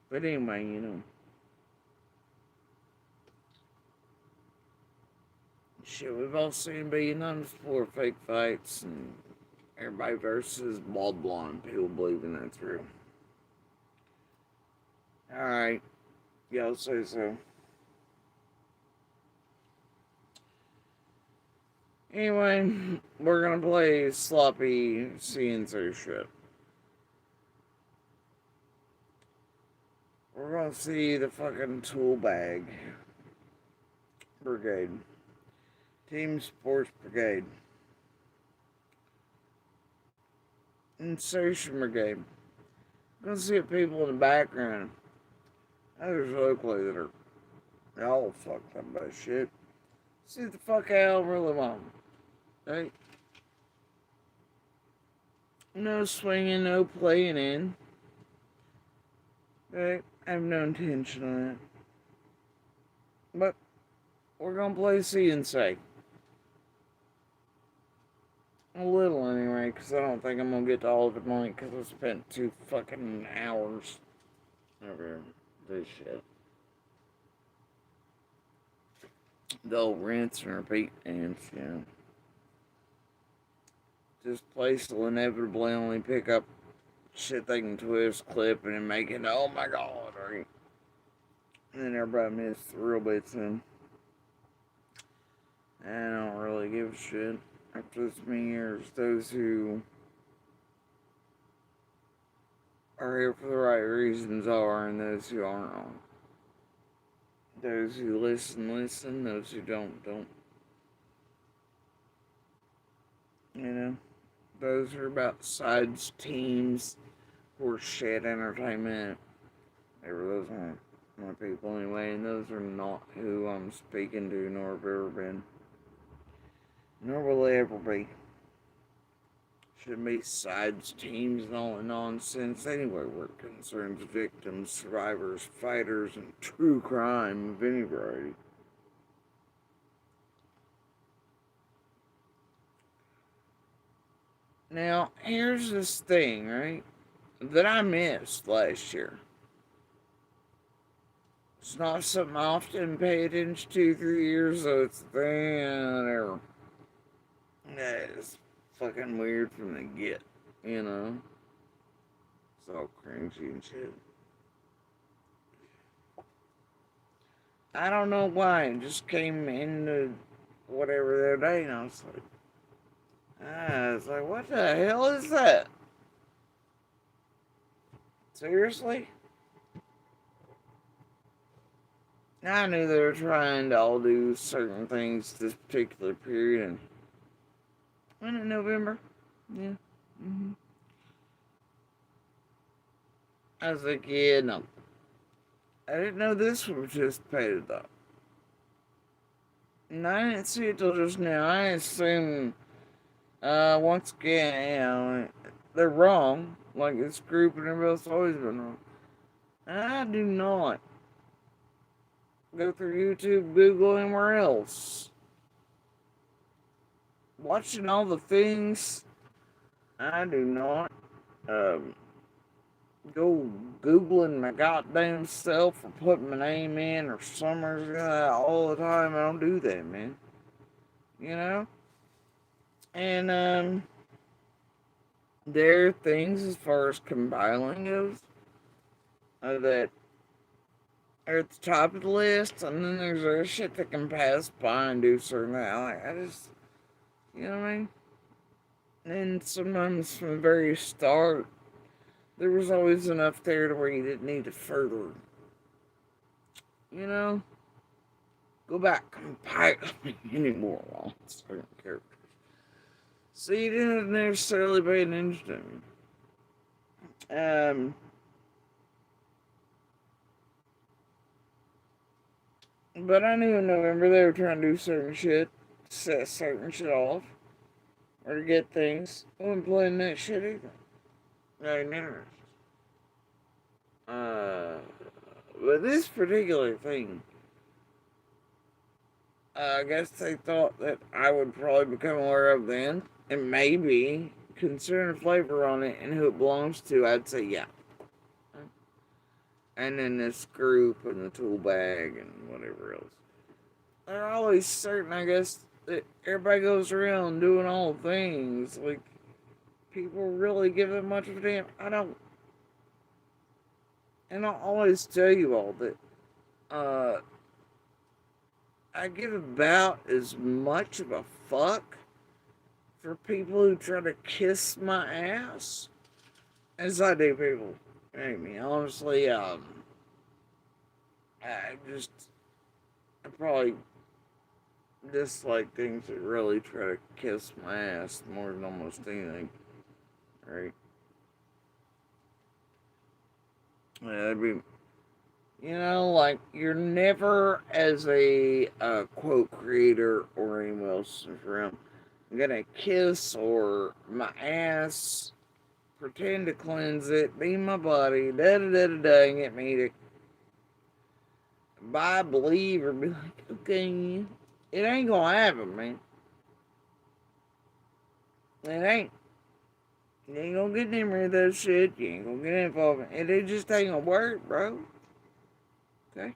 But anyway, shit, we've all seen billion for fake fights and everybody versus bald blonde. People believing that's true. Alright, y'all say so. Anyway, we're gonna play sloppy CNC shit. We're gonna see the fucking tool bag brigade. Team Sports Brigade. Insertion Brigade. We're gonna see people in the background. Others locally that are all fucked up by shit. See the fuck out really want. Right? No swinging, no playing in. I have no intention on it. But we're gonna play See and Say. A little anyway, because I don't think I'm gonna get to all of it tonight, because I spent 2 fucking hours over this shit. The old rinse and repeat dance, you know. This place will inevitably only pick up shit they can twist, clip, and then make it, oh my god, right? And then everybody missed the real bits in. I don't really give a shit. After this many years, those who are here for the right reasons are, and those who aren't. Those who listen, listen. Those who don't, don't. You know? Those are about sides, teams, horse shit, entertainment. Those aren't my people anyway, and those are not who I'm speaking to, nor have ever been. Nor will they ever be. Shouldn't be sides, teams, and all that nonsense anyway, where it concerns victims, survivors, fighters, and true crime of any variety. Now, here's this thing, right, that I missed last year. It's not something I often pay attention to through the years, so it's a thing that is fucking weird from the get, you know? It's all cringy and shit. I don't know why, it just came into whatever the other day, and I was like, what the hell is that? Seriously? I knew they were trying to all do certain things this particular period, and when in November? Yeah. I was like, yeah, no. I didn't know this one participated though. And I didn't see it till just now. I assume, once again, you know, they're wrong. Like this group and everybody else has always been wrong. I do not go through YouTube, Google, anywhere else. Watching all the things, I do not, go Googling my goddamn self or putting my name in or Summers all the time. I don't do that, man. You know? And, there are things as far as compiling goes that are at the top of the list, and then there's other shit that can pass by and do certain things. Like, I just, you know what I mean? And sometimes from the very start, there was always enough there to where you didn't need to further, you know, go back compiling any more on certain characters. So you didn't necessarily pay attention to me. But I knew in November they were trying to do certain shit, set certain shit off, or to get things. I wasn't playing that shit either. Not even interested. But this particular thing, I guess they thought that I would probably become aware of then, and maybe, considering the flavor on it and who it belongs to, I'd say yeah. And then this group and the tool bag and whatever else. They're always certain, I guess, that everybody goes around doing all things. Like, people really give them much of a damn. I don't. And I'll always tell you all that, I give about as much of a fuck for people who try to kiss my ass as I do people. I mean, honestly, I probably dislike things that really try to kiss my ass more than almost anything, right? That'd be, you know, like, you're never, as a quote creator or anyone else around, gonna kiss or my ass pretend to cleanse it, be my body, da da da da da, and get me to buy, believe, or be like, okay, it ain't gonna happen, man. It ain't. You ain't gonna get them rid of that shit. You ain't gonna get involved in it. It just ain't gonna work, bro. Okay?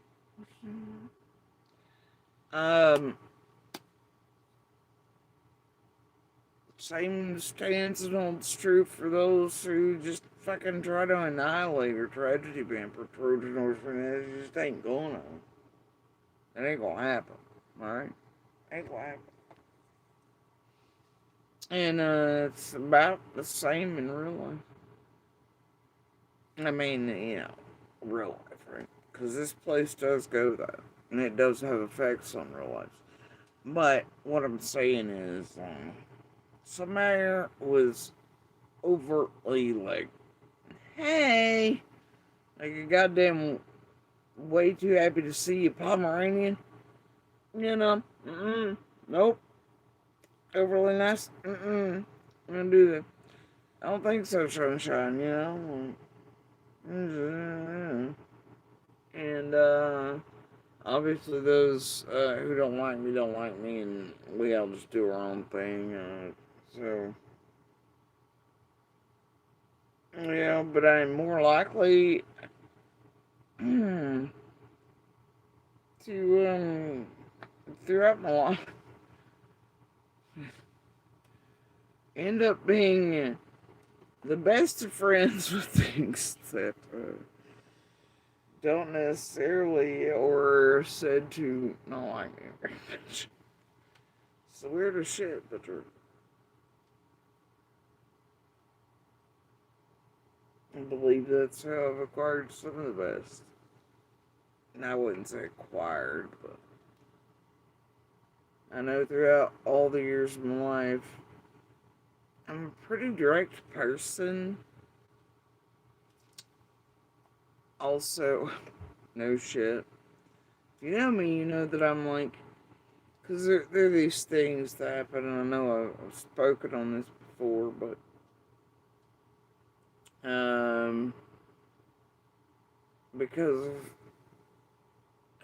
Same stance holds true for those who just fucking try to annihilate or tragedy being protruded or something. It just ain't going on. It ain't gonna happen. Alright? Ain't gonna happen. And it's about the same in real life. I mean, real life, right? Because this place does go that. And it does have effects on real life. But what I'm saying is, somebody was overtly like, hey, like a goddamn way too happy to see you, Pomeranian. You know, nope. Overly nice, I'm gonna do that. I don't think so, sunshine, you know. And, obviously those who don't like me, and we all just do our own thing, so... Yeah, but I'm more likely to, throughout my life, end up being the best of friends with things that don't necessarily or said to not like me very much. It's the weirdest shit, but I believe that's how I've acquired some of the best. And I wouldn't say acquired, but I know throughout all the years of my life, I'm a pretty direct person. Also, no shit. If you know me, you know that I'm like, because there are these things that happen, and I know I've spoken on this before, but, because of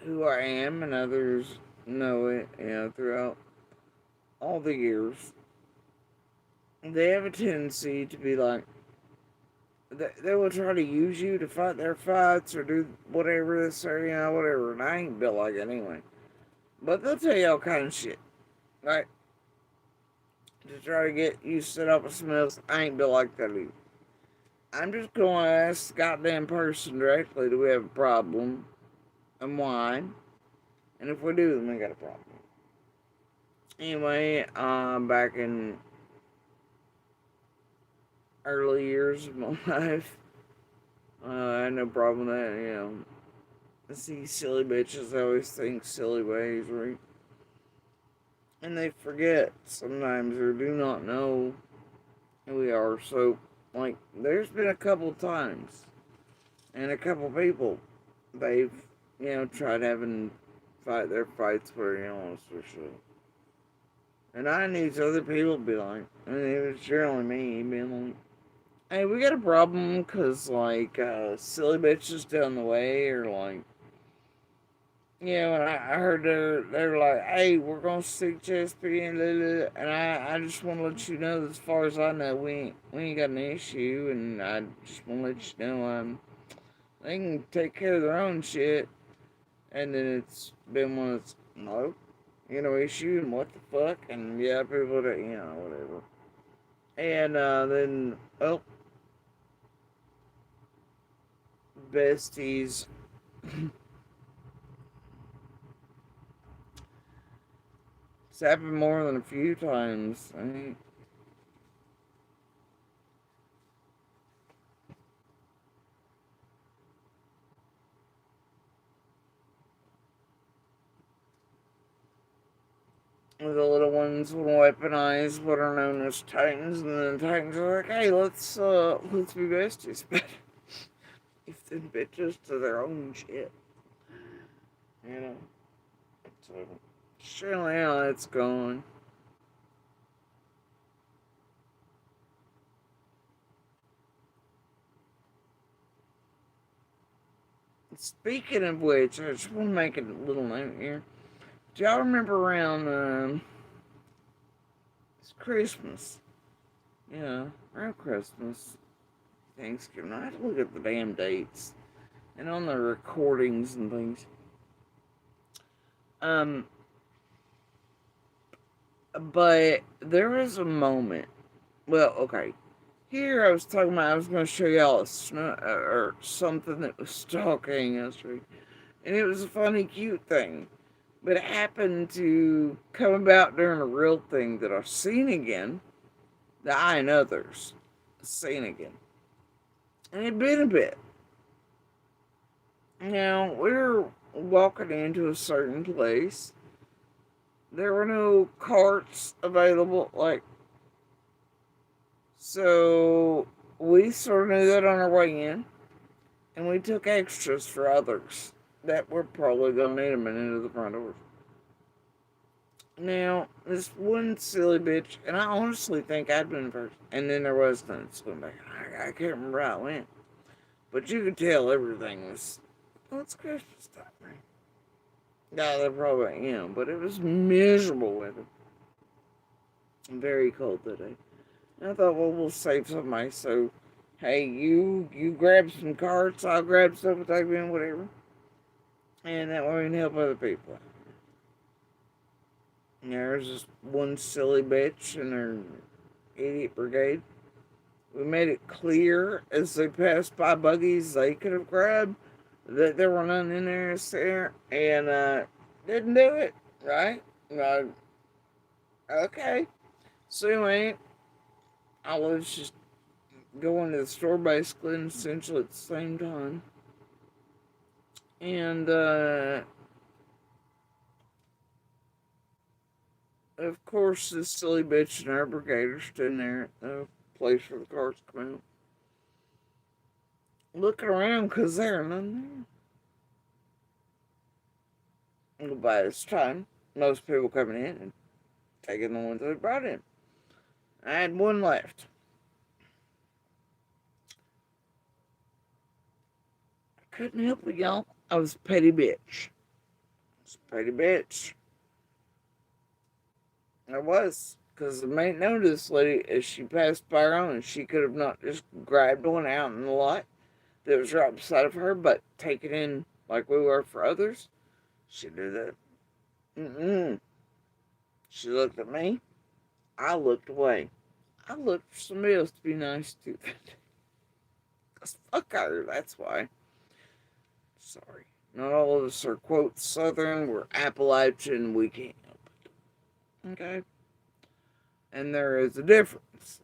who I am, and others know it, throughout all the years, they have a tendency to be like, they will try to use you to fight their fights or do whatever they say, whatever. And I ain't built like it anyway. But they'll tell you all kind of shit, right? To try to get you set up with something else. I ain't built like that either. I'm just going to ask the goddamn person directly, do we have a problem? And why? And if we do, then we got a problem. Anyway, back in early years of my life, I had no problem with that, I see silly bitches, I always think silly ways, right? And they forget sometimes or do not know who we are. So, like, there's been a couple times, and a couple people, they've, tried fight their fights where, for sure. And I need other people to be like, it was generally me being like, hey, we got a problem because, like, silly bitches down the way, or, like, and I heard they're like, hey, we're going to stick JSP and and I just want to let you know that as far as I know, we ain't got an issue, and I just want to let you know, they can take care of their own shit, and then it's been one that's, no, issue, and what the fuck, and yeah, people that, whatever. And, then, besties. It's happened more than a few times. The little ones will weaponize what are known as Titans, and then the Titans are like, hey, let's be besties. But if them bitches to their own shit. So, surely how it's going. Speaking of which, I just want to make a little note here. Do y'all remember around it's Christmas? Yeah, around Christmas, Thanksgiving. I have to look at the damn dates and on the recordings and things. But there was a moment. Well, okay. Here I was talking about I was going to show y'all or something that was stalking yesterday, and it was a funny, cute thing. But it happened to come about during a real thing that I've seen again, that I and others have seen again. And it'd been a bit. Now, we were walking into a certain place. There were no carts available, so we sort of knew that on our way in, and we took extras for others that were probably going to need them into the front doors. Now, this one silly bitch, and I honestly think I'd been first, and then there was none. So I can't remember how it went, but you could tell everything was, well, it's Christmas time, right? Yeah, they probably am, but it was miserable weather. Very cold today. And I thought, well, we'll save somebody. So, hey, you grab some carts, I'll grab some, take me in, whatever. And that way we can help other people. And there's this one silly bitch and her idiot brigade. We made it clear as they passed by buggies they could have grabbed that there were none in there, and didn't do it, right? Okay. So anyway, I was just going to the store basically and essentially at the same time. And of course this silly bitch and our brigade are standing there at the place where the cars come out. Looking around because there are none there. By this time, most people coming in and taking the ones they brought in. I had one left. I couldn't help it, y'all. I was a petty bitch. I was. Because the main notice lady, as she passed by her own, she could have not just grabbed one out in the lot that was right beside of her, but taken in like we were for others. She did that. She looked at me. I looked away. I looked for somebody else to be nice to. Because fuck her, that's why. Sorry. Not all of us are, quote, Southern. We're Appalachian. We can't help it. Okay? And there is a difference.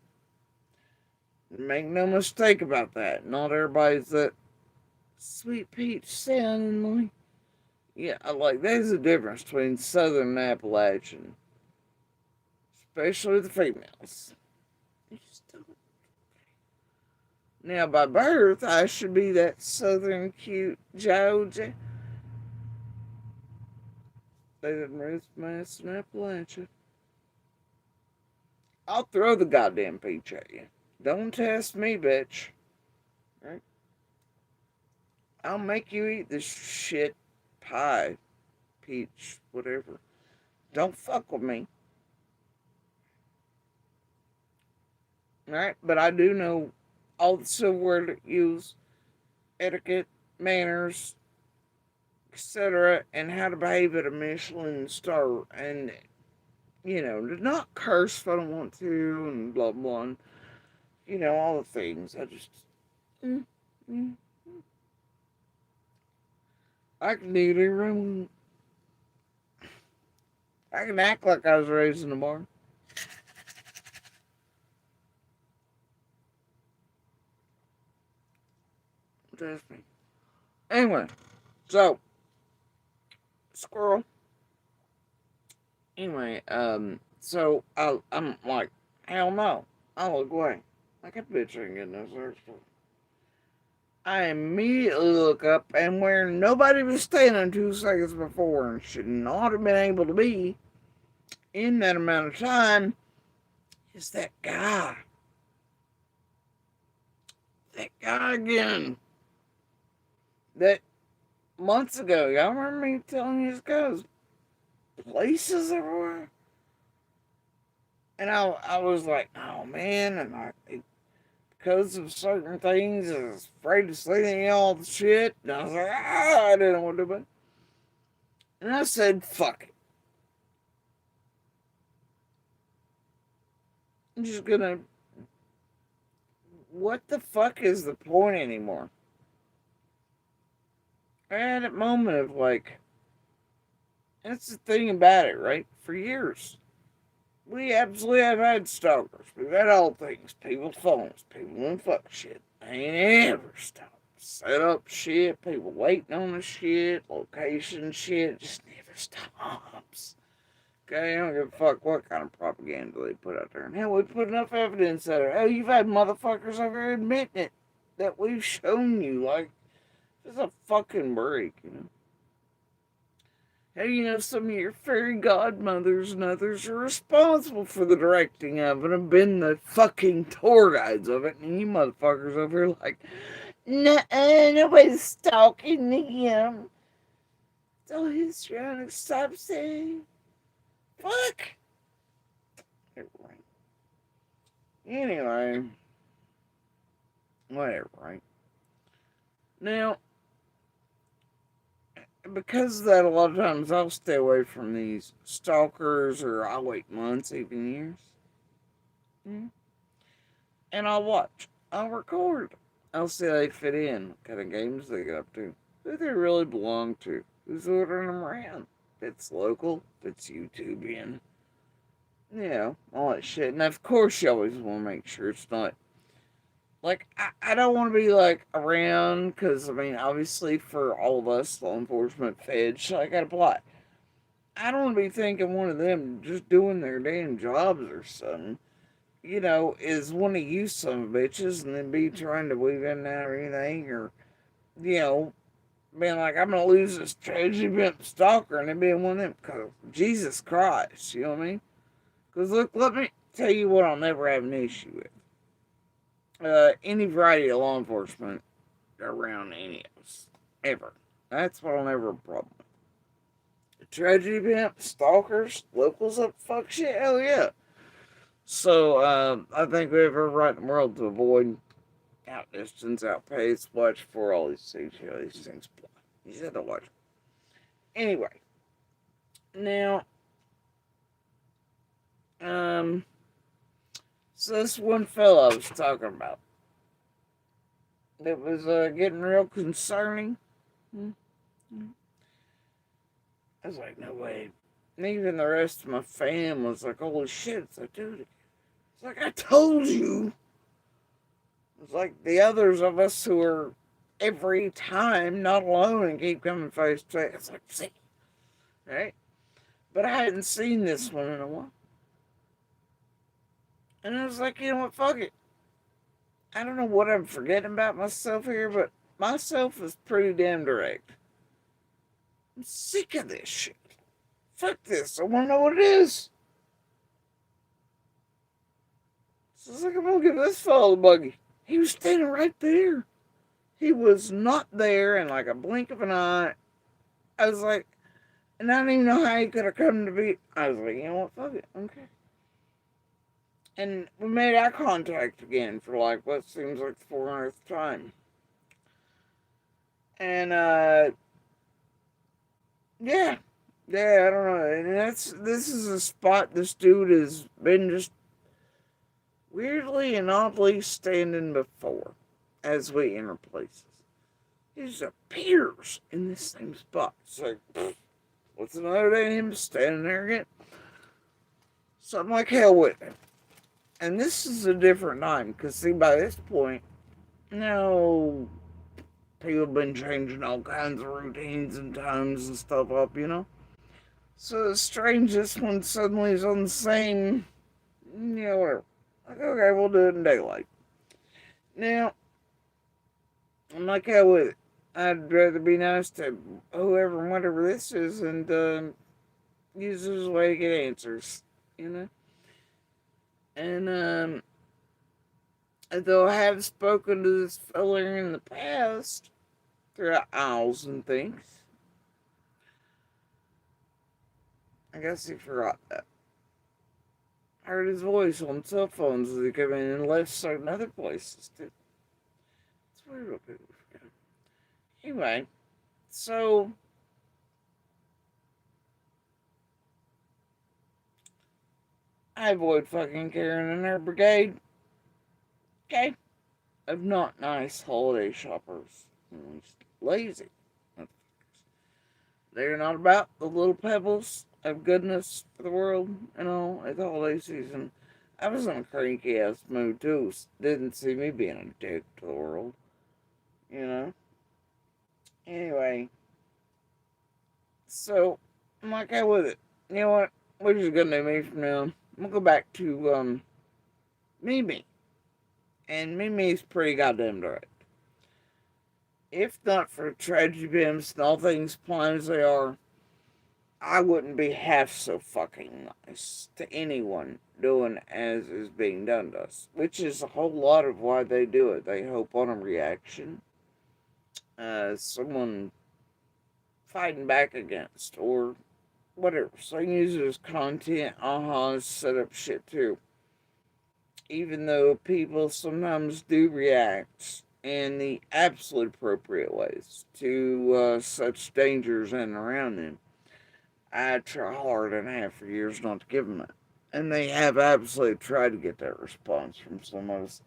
Make no mistake about that. Not everybody's that sweet peach sounding like. Yeah, there's a difference between Southern and Appalachian. Especially the females. Now, by birth, I should be that Southern cute Georgia. They didn't raise my ass in Appalachia. I'll throw the goddamn peach at you. Don't test me, bitch. Right? I'll make you eat this shit pie, peach, whatever. Don't fuck with me. Alright? But I do know all the silverware to use, etiquette, manners, etc., and how to behave at a Michelin star, and, to not curse if I don't want to, and blah, blah, and, all the things. I just, I can do it. I can act like I was raised in a barn. Trust me. Anyway, so Squirrel. Anyway, so I'm like, hell no. I look away. Like a bitch ain't getting no search for. I immediately look up, and where nobody was standing 2 seconds before and should not have been able to be in that amount of time is that guy. That guy again. That months ago. Y'all remember me telling you this goes places everywhere? And I was like, oh man, and because of certain things, I was afraid to say any all the shit. And I was like, I didn't want to do it. And I said, fuck it. I'm just gonna. What the fuck is the point anymore? I had a moment of like, that's the thing about it, right? For years, we absolutely have had stalkers. We've had all things. People's phones. People doing fuck shit. Ain't ever stopped. Set up shit. People waiting on the shit. Location shit. Just never stops. Okay, I don't give a fuck what kind of propaganda they put out there. And hell, we put enough evidence out there. Hell, you've had motherfuckers over here admitting it. That we've shown you. Like, it's a fucking break, you know? How do you know some of your fairy godmothers and others are responsible for the directing of it and have been the fucking tour guides of it? And you motherfuckers over here like, nuh-uh, nobody's stalking them. It's all history on it. Stop saying. Fuck. Anyway. Whatever, right? Now, because of that, a lot of times I'll stay away from these stalkers, or I'll wait months, even years. And I'll watch. I'll record. I'll see how they fit in, what kind of games they get up to, who they really belong to, who's ordering them around. If it's local, if it's YouTubian, you know, all that shit. And of course, you always want to make sure it's not. Like, I don't want to be, like, around, because, I mean, obviously, for all of us, law enforcement, feds, I got a plot. I don't want to be thinking one of them just doing their damn jobs or something, you know, is one of you some bitches, and then be trying to weave in and out or anything, or, you know, being like, I'm going to lose this tragedy pimp stalker, and then being one of them, because Jesus Christ, you know what I mean? Because, look, let me tell you what I'll never have an issue with. Any variety of law enforcement around any of us. Ever. That's what I'll never have a problem with. Tragedy pimp, stalkers, locals up fuck shit, hell yeah. So, I think we have every right in the world to avoid outdistance, outpace, watch for all these things, you know, these things. You just have to watch. Anyway. Now, so this one fellow I was talking about, that was getting real concerning. I was like, no way. And even the rest of my fam was like, holy shit. It's like, dude, it's like, I told you. It's like the others of us who are every time not alone and keep coming face to face. It's like, see, right? But I hadn't seen this one in a while. And I was like, you know what, fuck it. I don't know what I'm forgetting about myself here, but myself is pretty damn direct. I'm sick of this shit. Fuck this. I want to know what it is. So it's like, I'm going to give this fellow the buggy. He was standing right there. He was not there in like a blink of an eye. I was like, and I don't even know how he could have come to be. I was like, you know what? Fuck it. Okay. And we made eye contact again for like what seems like the 400th time. And, yeah. Yeah, I don't know. And this is a spot this dude has been just weirdly and oddly standing before as we enter places. He just appears in the same spot. It's like, what's another day of him standing there again? So I'm like, hell with it. And this is a different time, because see, by this point, you know, people have been changing all kinds of routines and times and stuff up, you know? So it's strange this one suddenly is on the same, you know, whatever. Like, okay, we'll do it in daylight. Now, I'm like, hell with it. I'd rather be nice to whoever and whatever this is and use this as a way to get answers, you know? And, though I have spoken to this fella in the past, throughout aisles and things. I guess he forgot that. I heard his voice on cell phones as he came in and left certain other places too. It's weird what people forget. Anyway, so I avoid fucking Karen and her brigade. Okay? Of not nice holiday shoppers. Lazy. They're not about the little pebbles of goodness for the world and all at the holiday season. I was in a cranky ass mood too. Didn't see me being a dick to the world. You know? Anyway. So, I'm okay with it. You know what? We're just gonna do me from now. I'm gonna go back to, Mimi. And Mimi's pretty goddamn direct. If not for tragedy bimps and all things plain as they are, I wouldn't be half so fucking nice to anyone doing as is being done to us. Which is a whole lot of why they do it. They hope on a reaction. Someone fighting back against, or whatever. So they use it as content, set up shit too. Even though people sometimes do react in the absolute appropriate ways to such dangers and around them. I try hard and have for years not to give them that. And they have absolutely tried to get that response from some of us.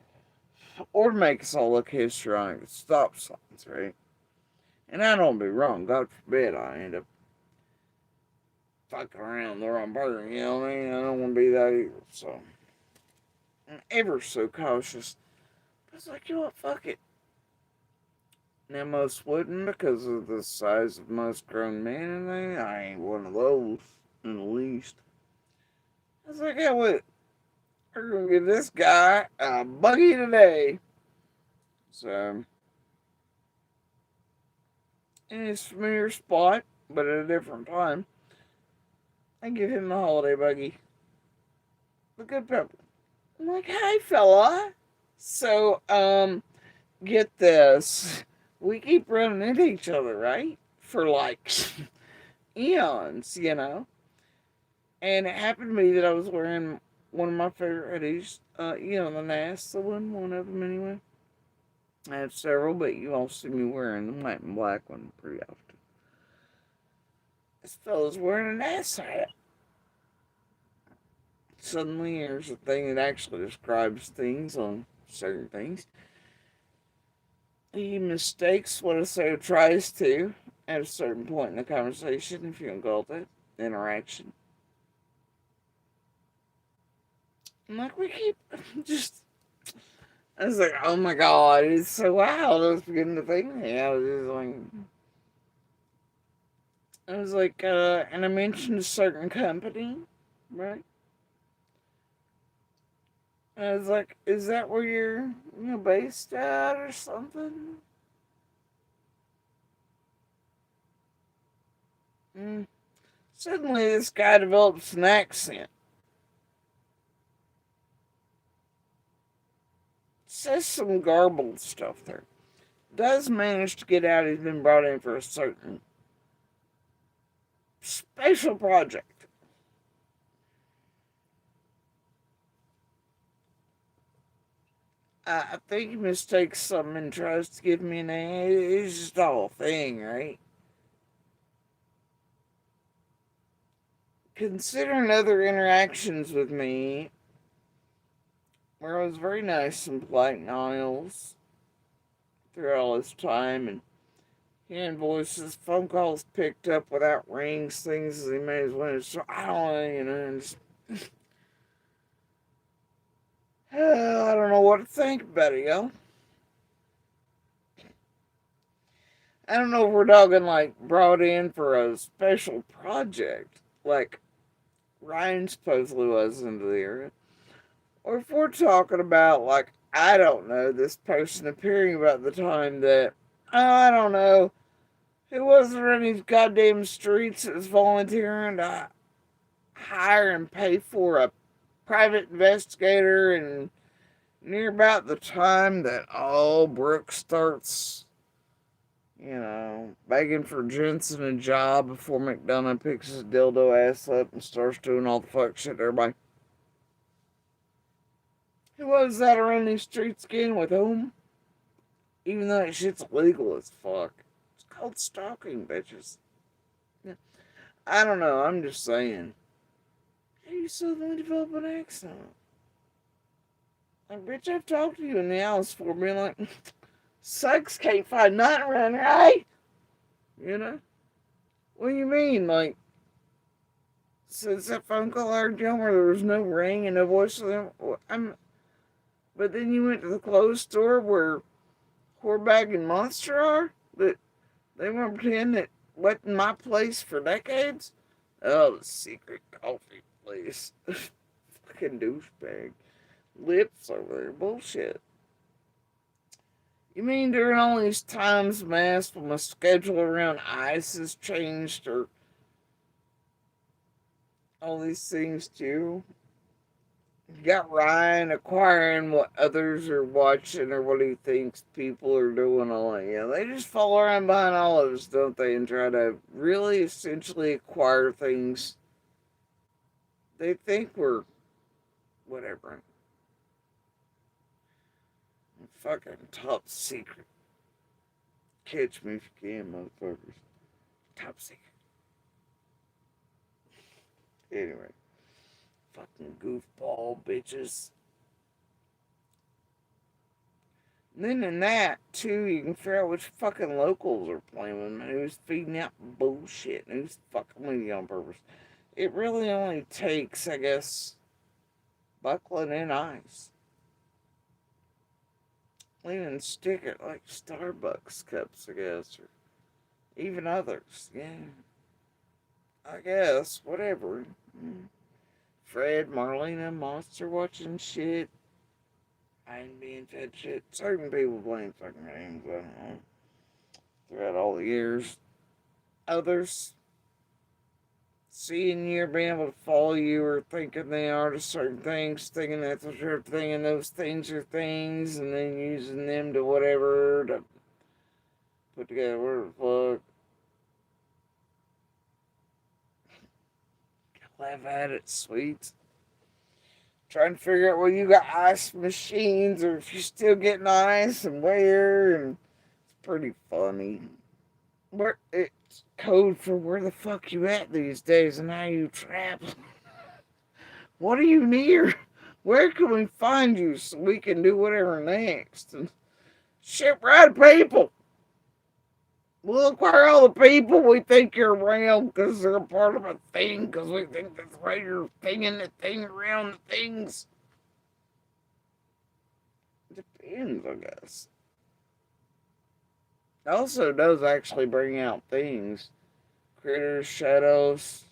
Or make us all look histrionic at stop signs, right? And I don't be wrong. God forbid I end up fucking around the wrong burger, you know what I mean? I don't want to be that either, so. I'm ever so cautious. But it's like, you know what, fuck it. Now, most wouldn't because of the size of most grown men and things. I ain't one of those, in the least. I was like, yeah, what? We're gonna give this guy a buggy today. So, in his familiar spot, but at a different time, I give him the holiday buggy. The good pepper. I'm like, hey, fella. So, get this. We keep running into each other, right? For like eons, you know? And it happened to me that I was wearing one of my favorite hoodies, the NASA one of them anyway. I have several, but you all see me wearing the white and black one pretty often. This fella's wearing a NASA hat. Suddenly, here's a thing that actually describes things on certain things. He mistakes what a so tries to at a certain point in the conversation, if you can call it that, interaction. I'm like, we keep just. I was like, oh my god, it's so loud. I was beginning to think, I was like, and I mentioned a certain company, right? And I was like, is that where you're, based at or something? Suddenly, this guy develops an accent. Says some garbled stuff there. Does manage to get out he's been brought in for a certain special project. I think he mistakes something and tries to give me an A. It's just a whole thing, right? Considering other interactions with me, where I was very nice and polite in aisles through all this time, and hearing voices, phone calls picked up without rings, things as he may as well. So I don't know, and just, I don't know what to think about it, yo. I don't know if we're talking like brought in for a special project, like Ryan supposedly was into the area, or if we're talking about like, I don't know, this person appearing about the time that, I don't know, it wasn't running goddamn streets, it was volunteering to hire and pay for a private investigator, and near about the time that all Brooke starts, begging for Jensen a job before McDonough picks his dildo ass up and starts doing all the fuck shit to everybody. Who was that around these streets again with whom? Even though that shit's illegal as fuck. It's called stalking, bitches. Yeah. I don't know, I'm just saying. How you suddenly develop an accent? Like, bitch, I've talked to you in the house before, being like, sex can't find nothing around here, right? You know? What do you mean? Like, since that phone call I heard you on where there was no ring and no voice of them, but then you went to the clothes store where Whorebag and Monster are? That they want to pretend that wasn't my place for decades? Oh, the secret coffee place. Fucking douchebag. Lips over there. Bullshit. You mean during all these times, Mass, when my schedule around ice has changed, or all these things too? You got Ryan acquiring what others are watching or what he thinks people are doing. All that. Yeah, they just follow around behind all of us, don't they? And try to really essentially acquire things they think we're whatever. Fucking top secret. Catch me if you can, motherfuckers. Top secret. Anyway. Fucking goofball bitches. And then in that, too, you can figure out which fucking locals are playing and who's feeding out bullshit and who's fucking with you on purpose. It really only takes, I guess, buckling in ice. Even stick it like Starbucks cups, I guess, or even others. Yeah. I guess, whatever. Fred, Marlena, Monster watching shit. I ain't being fed shit. Certain people playing fucking games, I don't know. Throughout all the years. Others seeing you or being able to follow you or thinking they are to certain things, thinking that's what you're thinking, those things are things, and then using them to whatever to put together whatever the fuck. Laugh at it, sweet. Trying to figure out where you got ice machines or if you're still getting ice and where, and it's pretty funny. Where it's code for where the fuck you at these days and how you travel. What are you near? Where can we find you so we can do whatever next? And ship right people. We'll acquire all the people we think you're around because they're a part of a thing, because we think that's why you're thinging the thing around the things. Depends, I guess. It also does actually bring out things. Critters, shadows.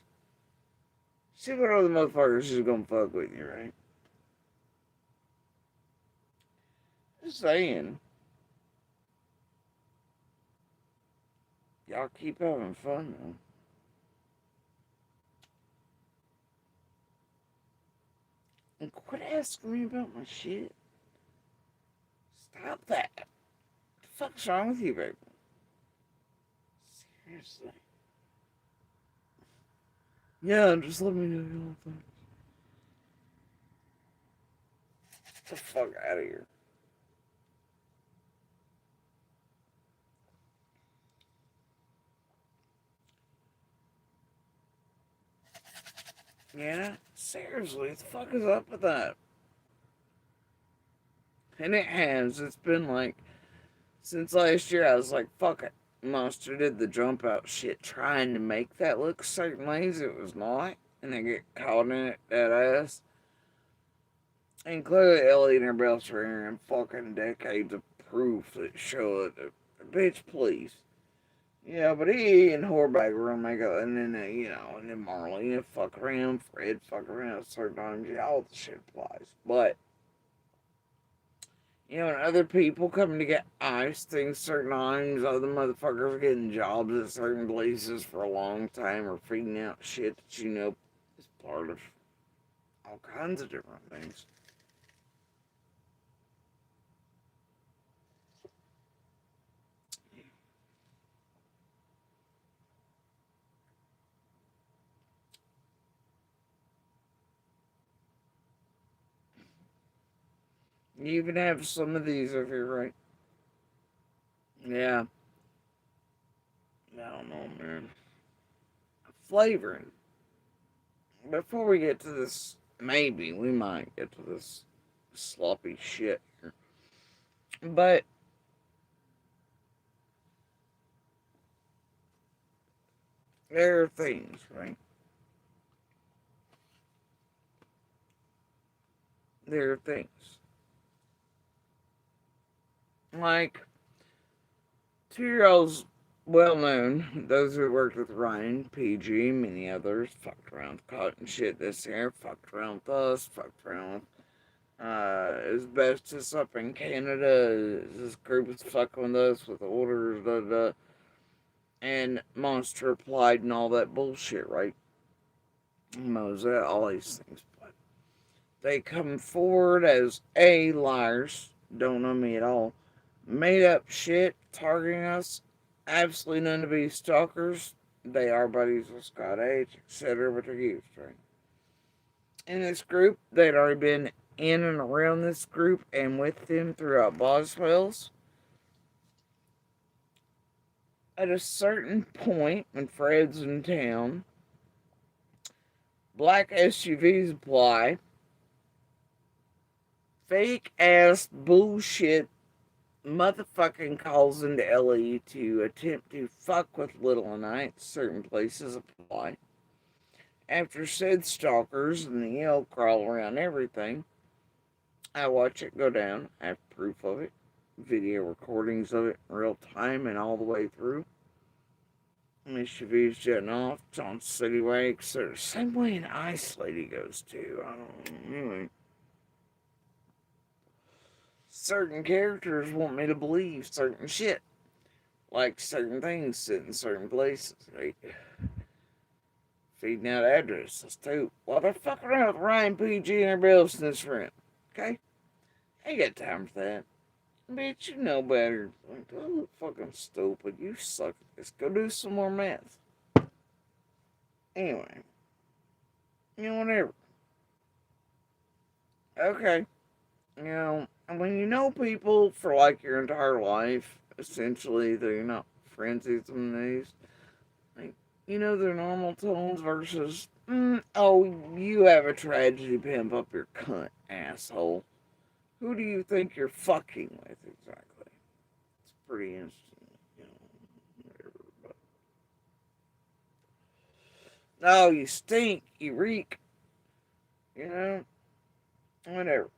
See what other motherfuckers is gonna fuck with you, right? Just saying. Y'all keep having fun, though. And quit asking me about my shit. Stop that. What the fuck's wrong with you, baby? Seriously. Yeah, just let me know your thing. Get the fuck out of here. Yeah, seriously, what the fuck is up with that? And it has. It's been like, since last year, I was like, fuck it. Monster did the jump out shit trying to make that look certain ways it was not. And they get caught in it, that ass. And clearly Ellie and everybody else are hearing fucking decades of proof that show it. Bitch, please. Yeah, but he and Whorebag were gonna make it, and then, and then Marlena fuck around, Fred fuck around at certain times. Yeah, all the shit applies. But, and other people coming to get ice things certain times, other motherfuckers getting jobs at certain places for a long time or feeding out shit that is part of all kinds of different things. You even have some of these over here, right? Yeah. I don't know, man. Flavoring. Before we get to this, maybe we might get to this sloppy shit here. But there are things, right? There are things. Like 2-year-olds, well known, those who worked with Ryan, PG, many others, fucked around with cotton shit this year, fucked around with us, fucked around with asbestos up in Canada. This group is fucking with us with orders, and Monster applied and all that bullshit, right? Mosaic, all these things. But they come forward as liars, don't know me at all, made up shit, targeting us, absolutely none to be stalkers. They are buddies with Scott H, etc., but they're used, right? In this group, they'd already been in and around this group and with them throughout Boswell's. At a certain point, when Fred's in town, black SUVs apply. Fake ass bullshit motherfucking calls into LE to attempt to fuck with Little and I. Certain places apply. After said stalkers and the yell crawl around everything, I watch it go down. I have proof of it. Video recordings of it in real time and all the way through. SUVs jetting off. It's on Cityway, etc. Same way an Ice Lady goes too. I don't know. Certain characters want me to believe certain shit. Like certain things sit in certain places, right? Feeding out addresses too. Well, they're fucking around with Ryan, PG, and everybody else in this room. Okay? Ain't got time for that. Bitch, you know better. Like, don't look fucking stupid. You suck at this. Go do some more math. Anyway. You know, whatever. Okay. You know, and when you know people for like your entire life, essentially, they're not friends with them days. Like, you know their normal tones versus, oh, you have a tragedy pimp up your cunt, asshole. Who do you think you're fucking with exactly? It's pretty instant, you know. Whatever, but... Oh, you stink, you reek, you know. Whatever.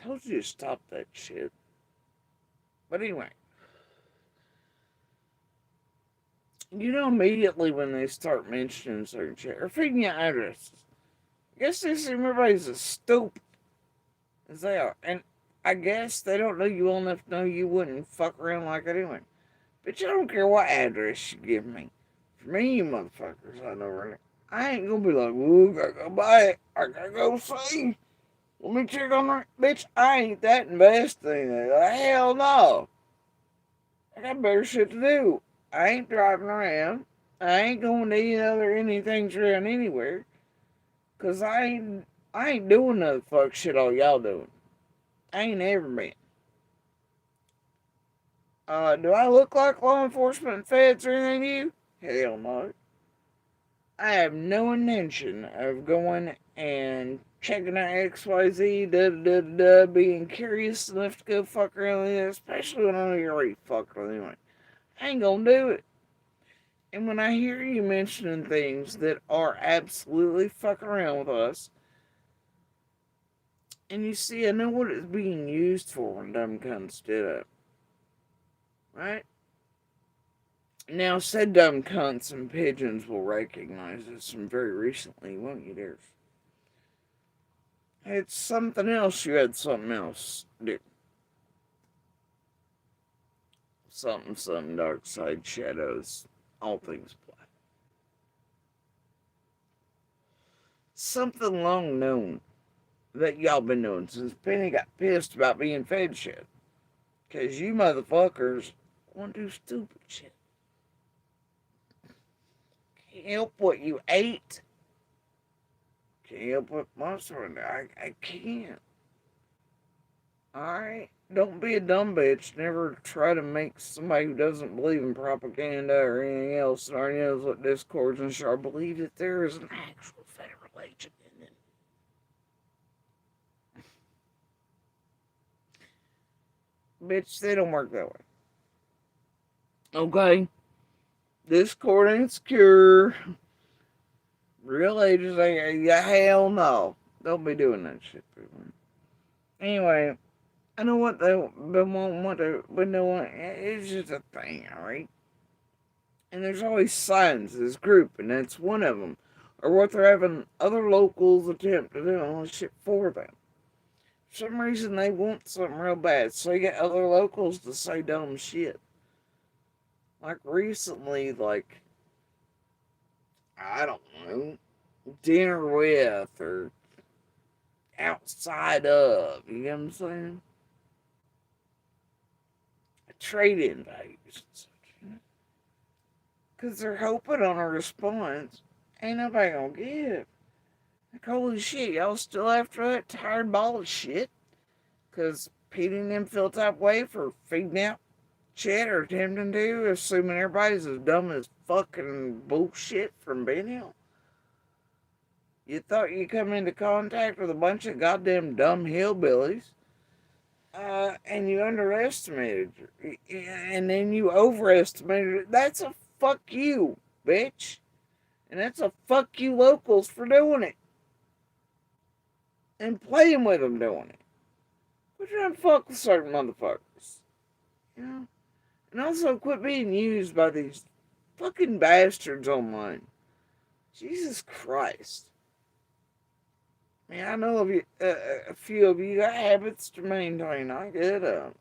Told you to stop that shit. But anyway. You know, immediately when they start mentioning certain shit, or feeding you addresses, I guess they assume everybody's as stupid as they are. And I guess they don't know you well enough to know you wouldn't fuck around like that anyway. But you don't care what address you give me. For me, you motherfuckers, I know really. I ain't gonna be like, ooh, gotta go buy it. I gotta go see. Let me check on that. Bitch, I ain't that invested in it. Hell no. I got better shit to do. I ain't driving around. I ain't going to any other anything around anywhere. Cause I ain't doing the fuck shit all y'all doing. I ain't ever been. Do I look like law enforcement and feds or anything to you? Hell no. I have no intention of going and checking out XYZ, being curious enough to go fuck around with it, especially when I know you're already fucking with anyway. I ain't gonna do it. And when I hear you mentioning things that are absolutely fucking around with us, and you see, I know what it's being used for when dumb cunts did it. Right? Now, said dumb cunts and pigeons will recognize this from very recently, won't you, dears? It's something else you had something else do. Something, dark side, shadows, all things black. Something long known that y'all been doing since Penny got pissed about being fed shit. Because you motherfuckers want to do stupid shit. Can't help what you ate. Can't help what monster. I can't. Alright? Don't be a dumb bitch. Never try to make somebody who doesn't believe in propaganda or anything else that already knows what discords and shit believe that there is an actual federal agent in it. Bitch, they don't work that way. Okay? Discord ain't secure. Real agents ain't. Yeah, hell no. Don't be doing that shit, people. Anyway, I know what they've been wanting, what they've been doing. It's just a thing, alright? And there's always signs of this group, and that's one of them. Or what they're having other locals attempt to do all this shit for them. For some reason, they want something real bad, so you get other locals to say dumb shit. Like recently, like, I don't know, dinner with, or outside of, you know what I'm saying? Trade invasions. Because they're hoping on a response. Ain't nobody gonna give. Like, holy shit, y'all still after that tired ball of shit? Because Pete and them felt that way for feeding out shit or attempting to, assuming everybody's as dumb as fucking bullshit from being out. You thought you come into contact with a bunch of goddamn dumb hillbillies, and you underestimated, and then you overestimated it. That's a fuck you, bitch. And that's a fuck you locals for doing it. And playing with them doing it. Quit trying to fuck with certain motherfuckers. You know? And also quit being used by these fucking bastards online. Jesus Christ. Man, I know of you, a few of you got habits to maintain. I get it.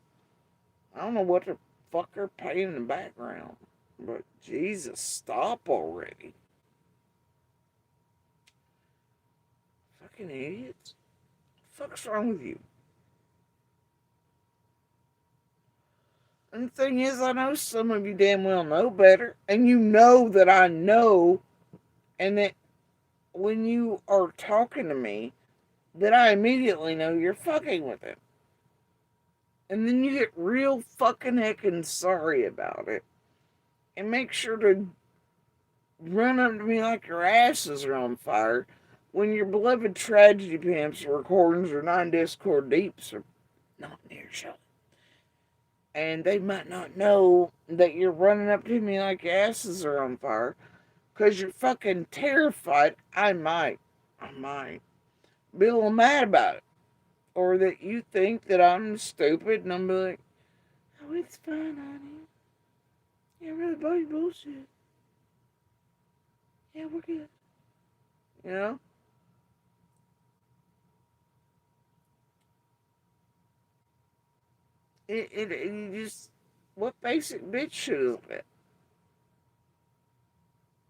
I don't know what the fuck they're paying in the background. But Jesus, stop already. Fucking idiots. What the fuck's wrong with you? And the thing is, I know some of you damn well know better. And you know that I know. And that when you are talking to me, that I immediately know you're fucking with him. And then you get real fucking heckin' sorry about it. And make sure to run up to me like your asses are on fire when your beloved tragedy pimps recordings or non-Discord deeps are not near each other. And they might not know that you're running up to me like your asses are on fire because you're fucking terrified I might be a little mad about it. Or that you think that I'm stupid and I'm like, oh, it's fine, honey. Yeah, really buddy bullshit. Yeah, we're good. You know? You just, what basic bitch should is that?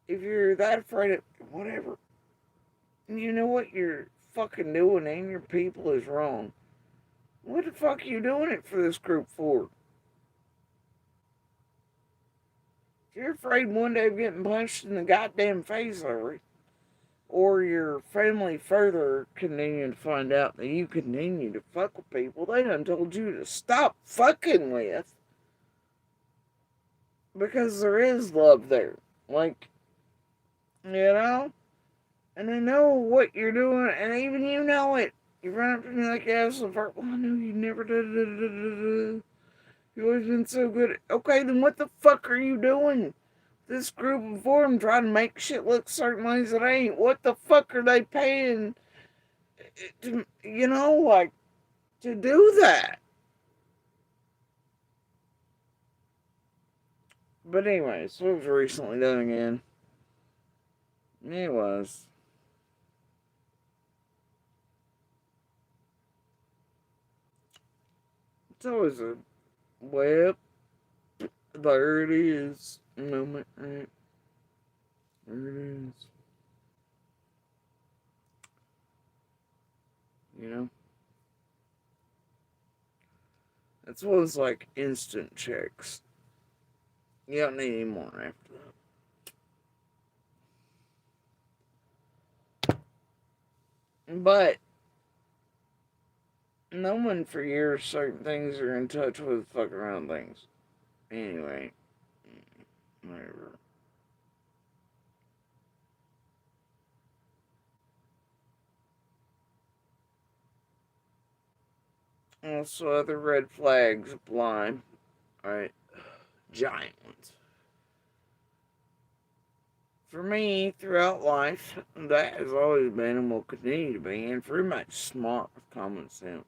If you're that afraid of whatever, you know what you're fucking doing and your people is wrong. What the fuck are you doing it for this group for? If you're afraid one day of getting punched in the goddamn face over it, or your family further continue to find out that you continue to fuck with people they done told you to stop fucking with, because there is love there. Like, you know? And they know what you're doing, and even you know it. You run up to me like, yeah, so far, well, I know you never did. You've always been so good. Okay, then what the fuck are you doing? This group before them trying to make shit look certain ways it ain't. What the fuck are they paying to, like, to do that? But anyway, so it was recently done again. It was. It's always a, well, there it is moment, right? There it is. You know? That's what was like instant checks. You don't need any more after that. But knowing for years certain things are in touch with fucking around things. Anyway, whatever. Also, other red flags apply. Alright, giant ones. For me, throughout life, that has always been and will continue to be, and pretty much smart with common sense.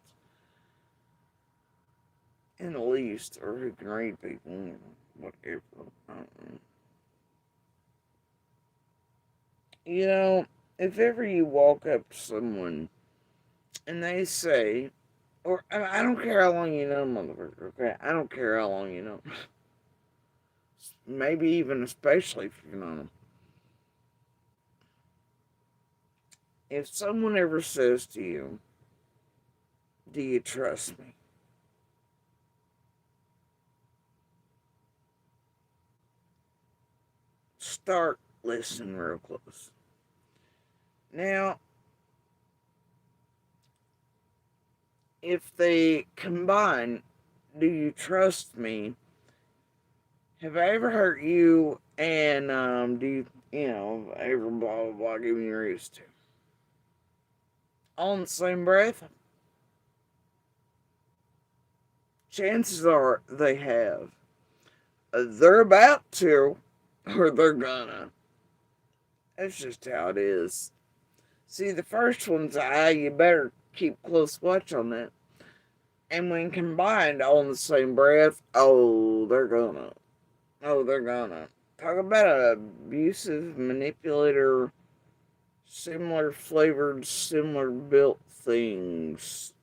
In the least, or who can read people, whatever. I don't know. You know, if ever you walk up to someone and they say, or I don't care how long you know, motherfucker, okay? I don't care how long you know. Maybe even especially if you know them. If someone ever says to you, do you trust me? Start listening real close. Now, if they combine, do you trust me? Have I ever hurt you? And do you ever blah blah blah give me your reason to? On the same breath, chances are they have. They're about to, or they're gonna. That's just how it is. See, the first one's you better keep close watch on that. And when combined on the same breath, oh, they're gonna. Oh, they're gonna. Talk about an abusive manipulator, similar flavored, similar built things.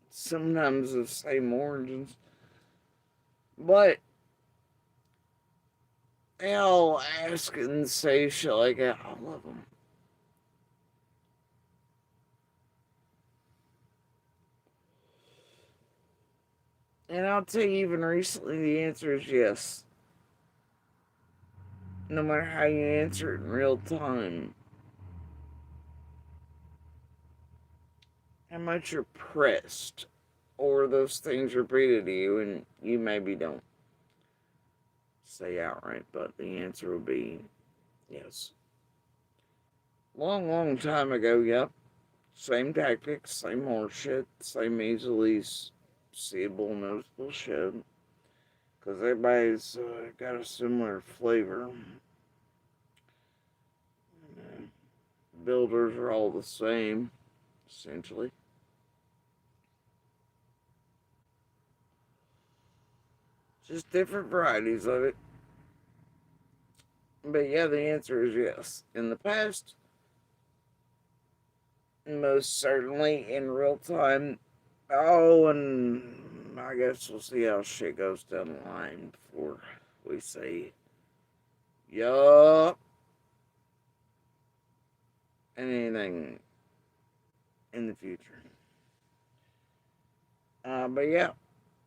Sometimes the same origins. But they all ask and say shit like that. I love them. And I'll tell you, even recently, the answer is yes. No matter how you answer it in real time. How much you're pressed, or those things repeated to you, and you maybe don't say outright, but the answer would be yes. Long, long time ago, yep. Same tactics, same horseshit, same easily seeable, noticeable shit. Because everybody's got a similar flavor. Builders are all the same, essentially. Just different varieties of it. But yeah, the answer is yes. In the past, most certainly in real time. Oh, and I guess we'll see how shit goes down the line before we say, yup, anything in the future. But yeah,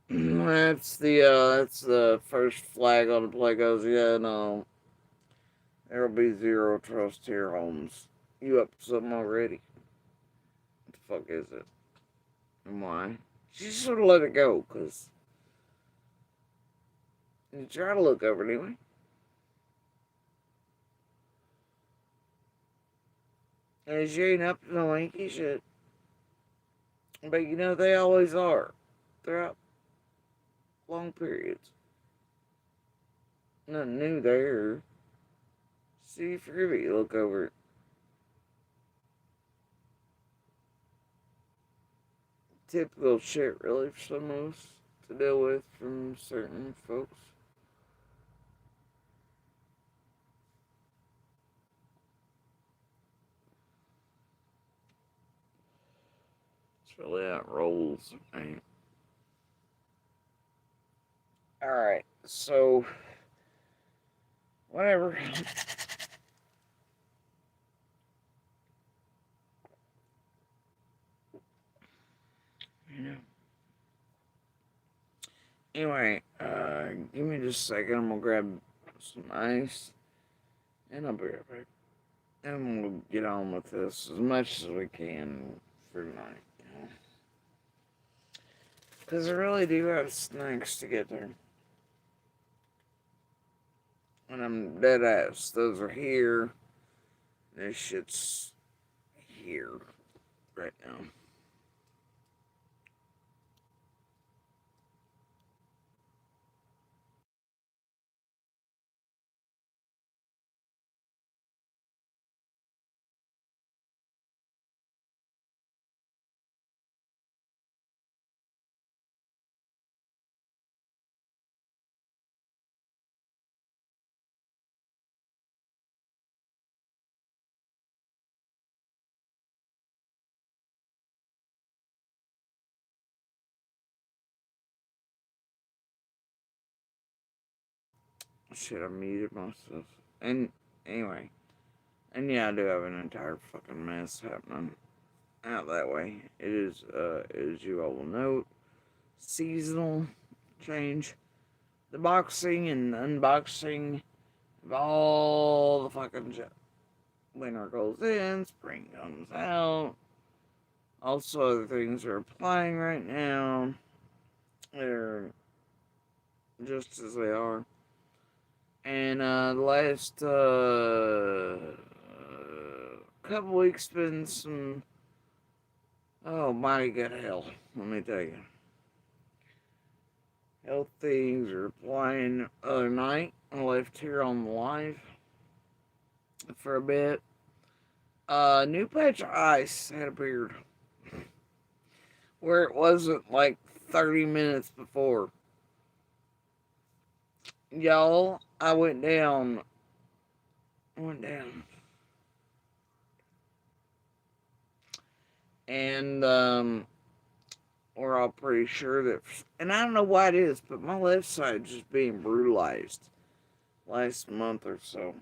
that's the first flag on the play goes, yeah, no, there'll be zero trust here, Holmes. You up to something already? What the fuck is it? And why? You just sort of let it go, because you try to look over it anyway. As you ain't up to no lanky shit. But they always are. Throughout long periods. Nothing new there. See if you look over it. Typical shit, really, for some of us to deal with from certain folks. It's really how it rolls, man. Alright, so whatever. you know. Anyway, give me just a second. I'm gonna grab some ice, and I'll be right back. And we'll get on with this as much as we can for tonight. Because I really do have snacks to get there. And I'm dead ass. Those are here. This shit's here right now. Shit, I muted myself. And anyway. And yeah, I do have an entire fucking mess happening out that way. It is, as you all will know, seasonal change. The boxing and unboxing of all the fucking shit. Winter goes in, spring comes out. Also, other things are applying right now. They're just as they are. And the last couple weeks been some, oh, mighty good hell, let me tell you. Health things are applying the other night. I left here on the live for a bit. New patch of ice had appeared where it wasn't like 30 minutes before. Y'all, I went down. And we're all pretty sure that, and I don't know why it is, but my left side just being brutalized last month or so.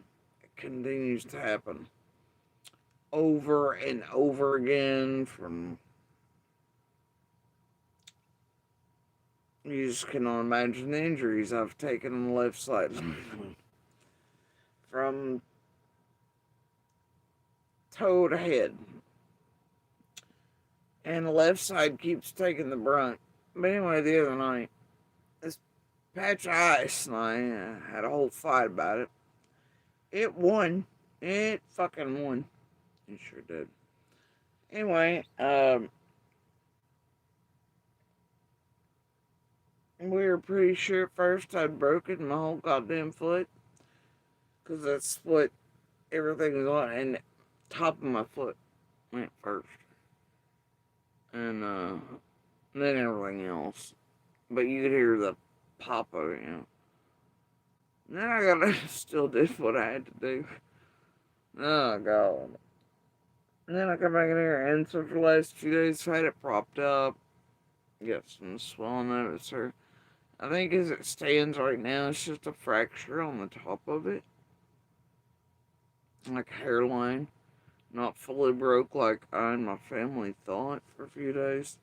It continues to happen over and over again. From, you just cannot imagine the injuries I've taken on the left side. From toe to head. And the left side keeps taking the brunt. But anyway, the other night, this patch of ice and I had a whole fight about it. It won. It fucking won. It sure did. Anyway, we were pretty sure at first I'd broken my whole goddamn foot. Because that's what everything was on. And the top of my foot went first. And then everything else. But you could hear the pop of it, you know. And then I gotta still did what I had to do. Oh, God. And then I come back in here, and so for the last few days, I had it propped up. Got some swelling of it, sir. I think as it stands right now, it's just a fracture on the top of it. Like a hairline. Not fully broke like I and my family thought for a few days.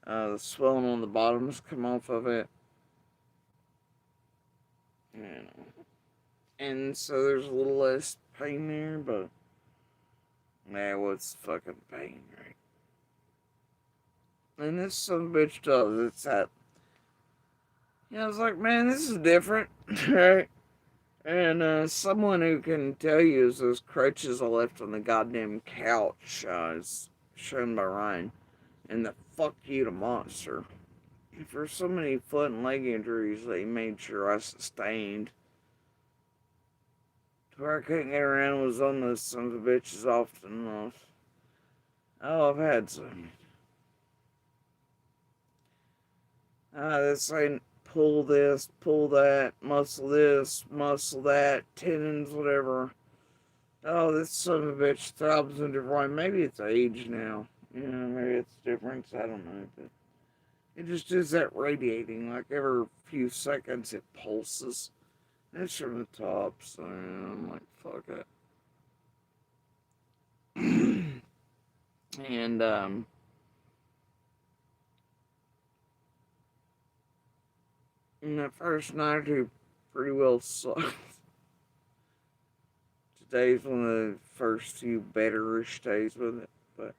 The swelling on the bottom's come off of it. You know. And so there's a little less pain there, but yeah, what's fucking pain, right? And this son of a bitch does. It's that. You know, I was like, man, this is different, right? And someone who can tell you is those crutches I left on the goddamn couch is shown by Ryan. And the fuck you to Monster. For so many foot and leg injuries that he made sure I sustained. To where I couldn't get around was on those sons of bitches often enough. Oh, I've had some. This ain't pull this, pull that, muscle this, muscle that, tendons, whatever. Oh, this son of a bitch throbs in different way. Maybe it's age now. You know, maybe it's different. I don't know. But it just is that radiating. Like every few seconds it pulses. It's from the top, so I'm like, fuck it. And, and that first night or two pretty well sucked. days, one of the first few betterish days with it. But,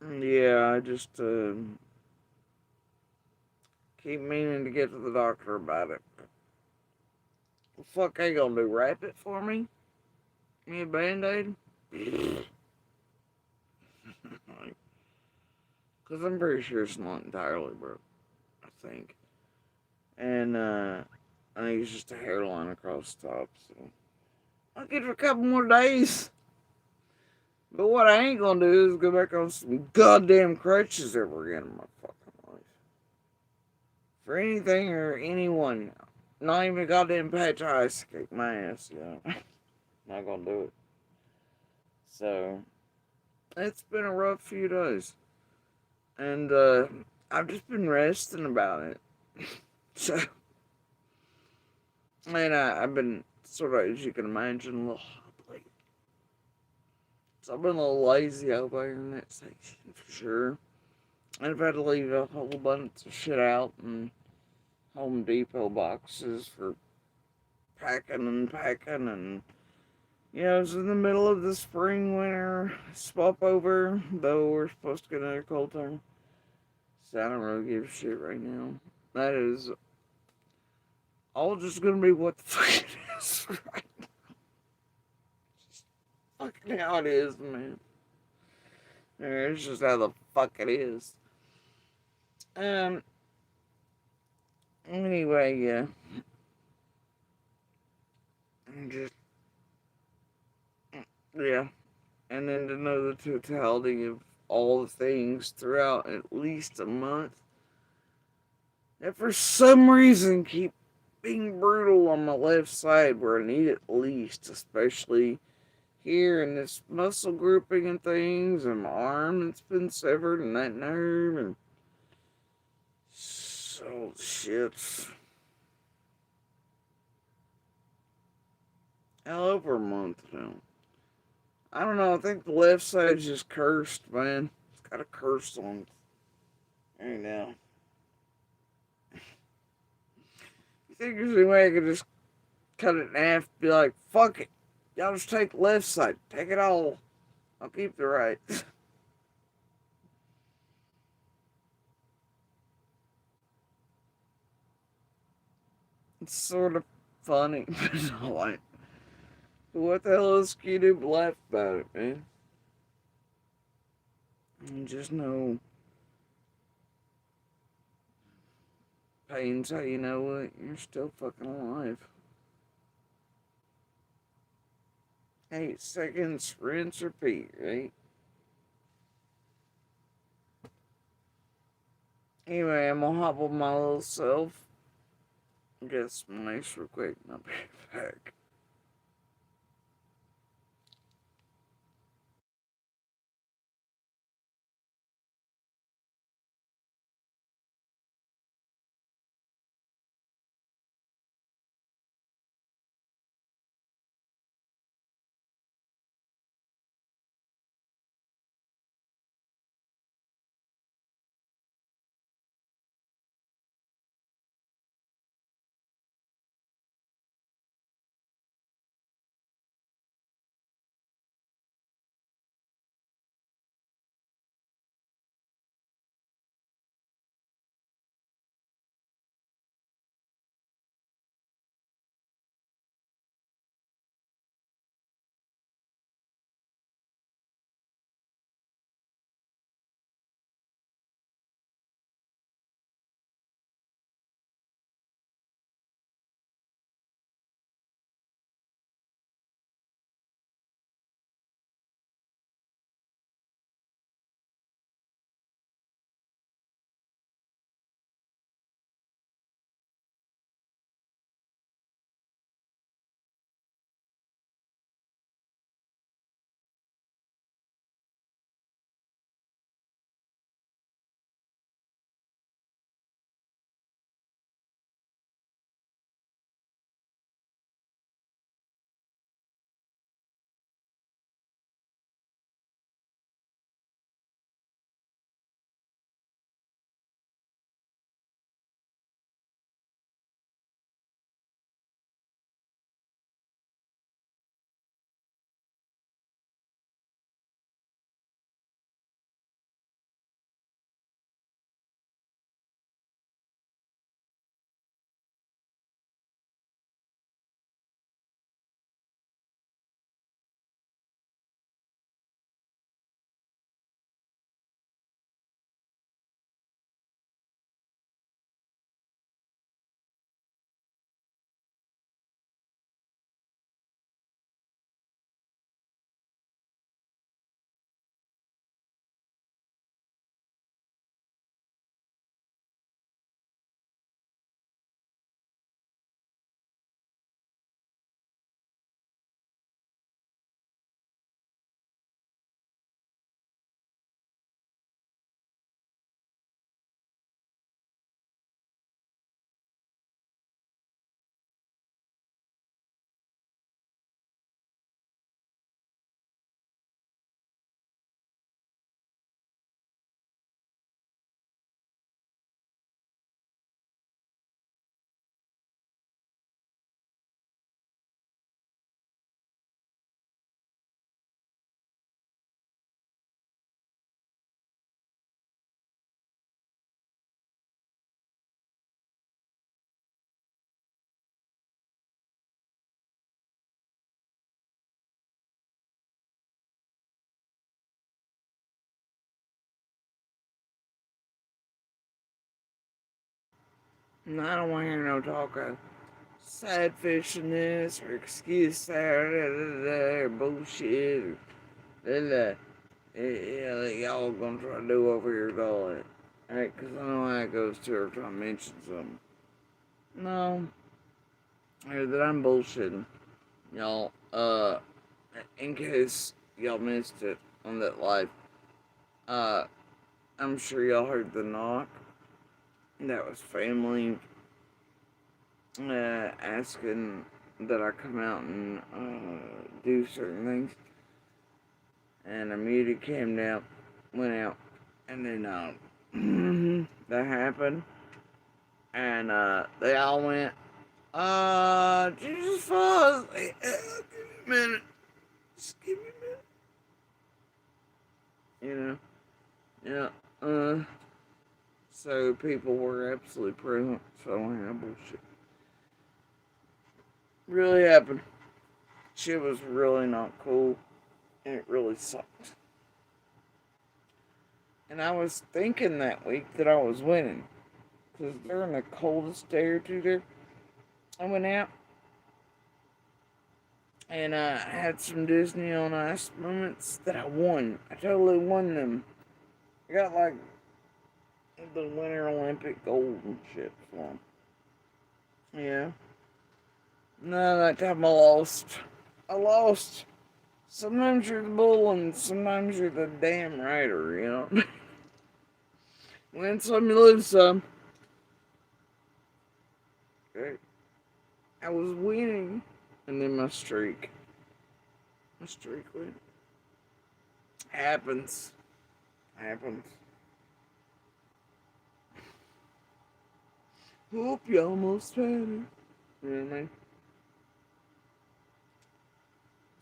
yeah, I just keep meaning to get to the doctor about it. The fuck ain't gonna do? Wrap it for me? Me a band-aid? Because I'm pretty sure it's not entirely broke, I think. And, I think it's just a hairline across the top, so I'll get it for a couple more days. But what I ain't gonna do is go back on some goddamn crutches ever again in my fucking life. For anything or anyone. Not even a goddamn patch of ice to kick my ass, you know. Not gonna do it. So, it's been a rough few days. And, I've just been resting about it. So, and I've been sort of, as you can imagine, a little hobbly. So I've been a little lazy over there in that section, for sure. And I've had to leave a whole bunch of shit out in Home Depot boxes for packing and packing. And, you know, it's in the middle of the spring, winter swap over, though we're supposed to get another cold turn. So I don't really give a shit right now. That is all just gonna be what the fuck it is right now. Just fucking how it is, man. It's just how the fuck it is. Anyway, yeah. Just, yeah. And then to know the totality of all the things throughout at least a month that for some reason keep being brutal on my left side where I need it least, especially here in this muscle grouping and things, and my arm that's been severed, and that nerve, and so shit. All over a month now. I don't know, I think the left side's just cursed, man. It's got a curse on it right now. You think there's any way I could just cut it in half, be like, fuck it. Y'all just take the left side. Take it all. I'll keep the right. It's sort of funny, but I'm like, what the hell else can you do but laugh about it, man? And just know pain's how you know what, you're still fucking alive. 8 seconds, rinse, repeat, right? Anyway, I'm gonna hop on my little self. Get some ice real quick, and I'll be back. And I don't want to hear no talk of side fishing this or excuse that or bullshit or that y'all gonna try to do over here with all that. Alright, because I know how it goes to her trying to mention something. No, or that I'm bullshitting. Y'all, in case y'all missed it on that live, I'm sure y'all heard the knock. That was family asking that I come out and do certain things. And a muted came down, went out, and then that happened. And they all went, Jesus Falls. Hey, give me a minute. Just give me a minute. So people were absolutely present, so I don't have bullshit. Really happened. Shit was really not cool, and it really sucked. And I was thinking that week that I was winning, because during the coldest day or two there, I went out, and I had some Disney on Ice moments that I won. I totally won them. I got like the Winter Olympic gold and shit for them. Yeah. No, that time I lost. I lost. Sometimes you're the bull and sometimes you're the damn rider, you know? Win some, you lose some. Okay. I was winning, and then my streak went. Happens. Hope you almost had it. You know what I mean?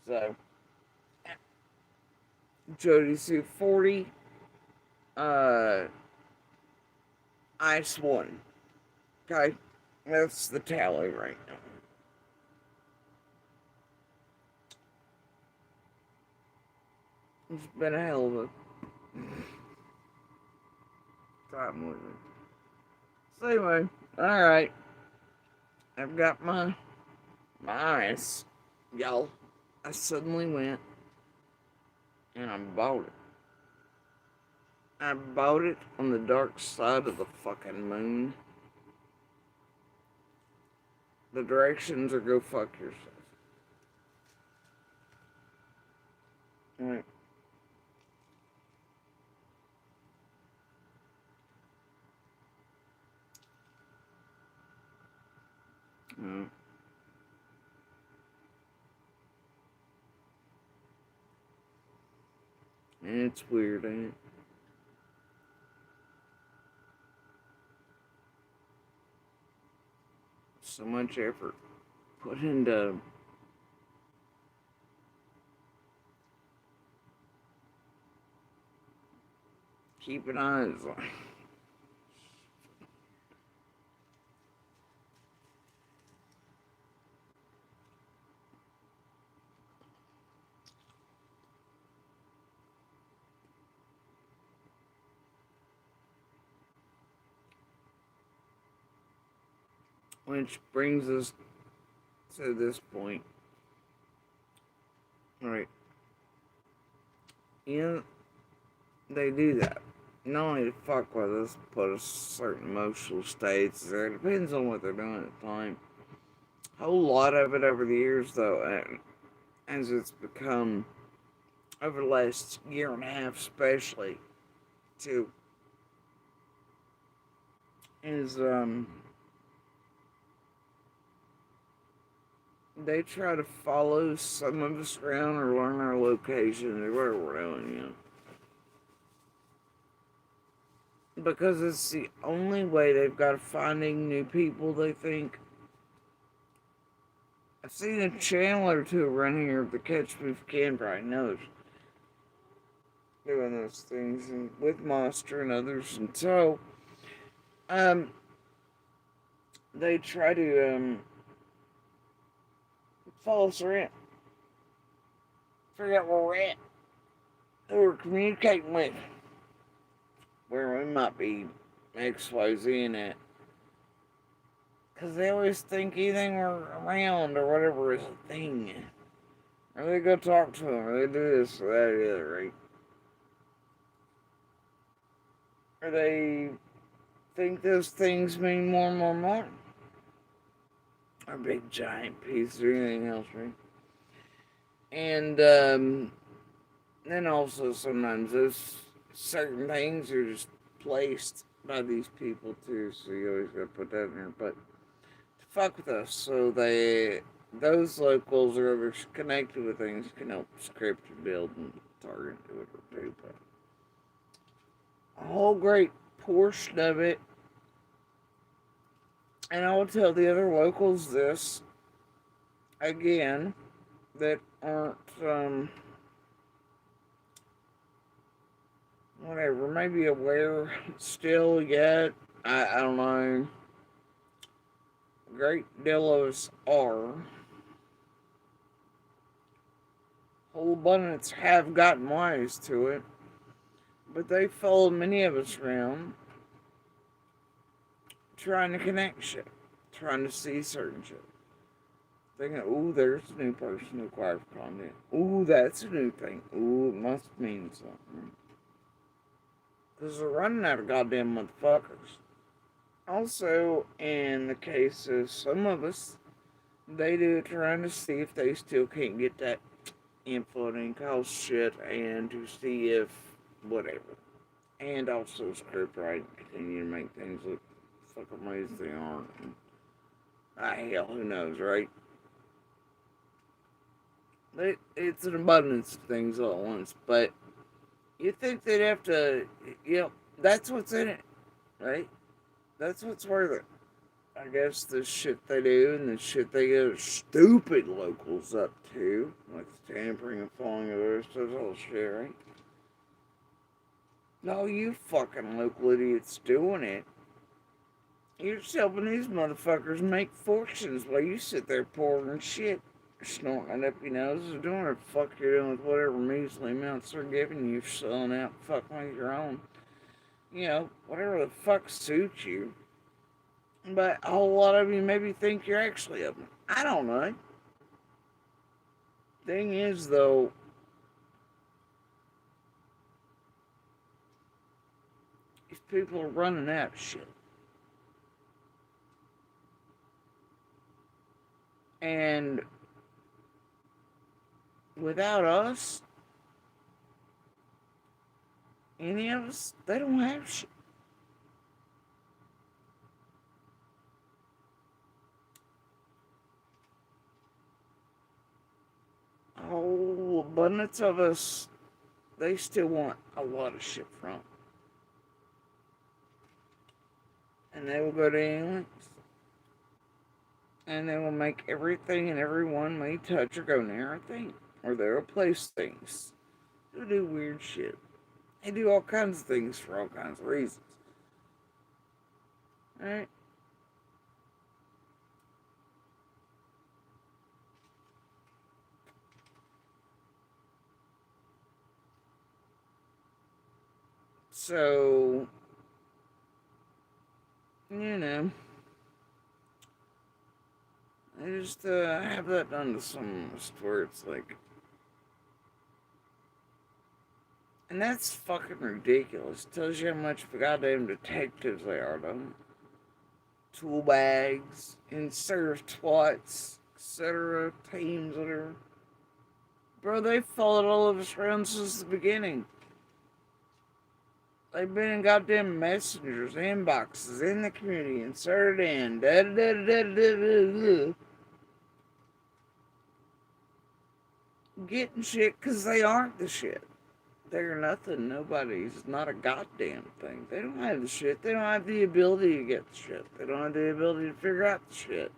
So, Jody Sue 40, Ice 1. Okay? That's the tally right now. It's been a hell of a time with it. So anyway, alright. I've got my ice. Y'all, I suddenly went and I bought it. I bought it on the dark side of the fucking moon. The directions are go fuck yourself. Alright. It's weird, ain't it? So much effort put into keeping eyes on. Which brings us to this point. Right. You know, they do that. Not only to fuck with us, put us certain emotional states there. It depends on what they're doing at the time. A whole lot of it over the years, though, and as it's become, over the last year and a half especially, too, is, they try to follow some of us around or learn our location or whatever we're doing, you know. Because it's the only way they've got of finding new people, they think. I've seen a channel or two around here of the Catch Me If You Can probably knows. Doing those things and with Monster and others, and so they try to follow us around. Figure out where we're at. Who we're communicating with. Where we might be XYZing at. Because they always think anything around or whatever is a thing. Or they go talk to them, or they do this or that or the other, right? Or they think those things mean more and more and more. Or big giant piece or anything else, right? And then also sometimes those certain things are just placed by these people too, so you always gotta put that in there. But to fuck with us, so those locals or others connected with things can help script and build and target do whatever do. But a whole great portion of it, and I will tell the other locals this again that aren't whatever, maybe aware still yet. I don't know. A great deal of us are. Whole abundance have gotten wise to it, but they follow many of us around trying to connect shit, trying to see certain shit. Thinking, ooh, there's a new person who acquired content. Ooh, that's a new thing. Ooh, it must mean something. Because they're running out of goddamn motherfuckers. Also, in the case of some of us, they do it trying to see if they still can't get that info and cause shit and to see if whatever. And also script writing, continue to make things look fucking ways they aren't. Hell, who knows, right? It's an abundance of things all at once, but you think they'd have to, that's what's in it, right? That's what's worth it. I guess the shit they do and the shit they get stupid locals up to, like the tampering and falling of those all shit, right? No, you fucking local idiots doing it. You're just helping these motherfuckers make fortunes while you sit there pouring shit, snorting it up your nose, and doing what the fuck you're doing with whatever measly amounts they're giving you, selling out fucking with your own. Whatever the fuck suits you. But a whole lot of you maybe think you're actually of them. I don't know. Thing is, though, these people are running out of shit. And without us, any of us, they don't have shit. A whole abundance of us, they still want a lot of shit from. And they will go to any lengths. And they will make everything and everyone they touch or go near a thing. Or they'll place things. They'll do weird shit. They do all kinds of things for all kinds of reasons. Alright? So, I just have that done to some where it's like, and that's fucking ridiculous. Tells you how much of goddamn detectives they are, though. Tool bags, insert twats, etc., teams, whatever. Bro, they followed all of us around since the beginning. They've been in goddamn messengers, inboxes, in the community, inserted in, getting shit because they aren't the shit. They're nothing, nobody's not a goddamn thing. They don't have the shit. They don't have the ability to get the shit. They don't have the ability to figure out the shit.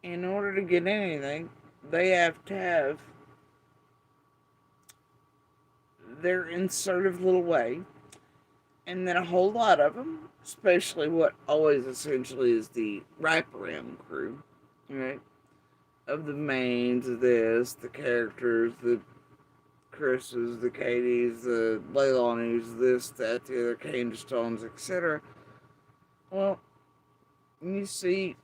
In order to get anything, they have to have their insertive little way, and then a whole lot of them, especially what always essentially is the wraparound crew, right? Of the mains of this, the characters, the Chris's, the Katie's, the Leilani's, this, that, the other, Candace Stones, etc. Well, You see,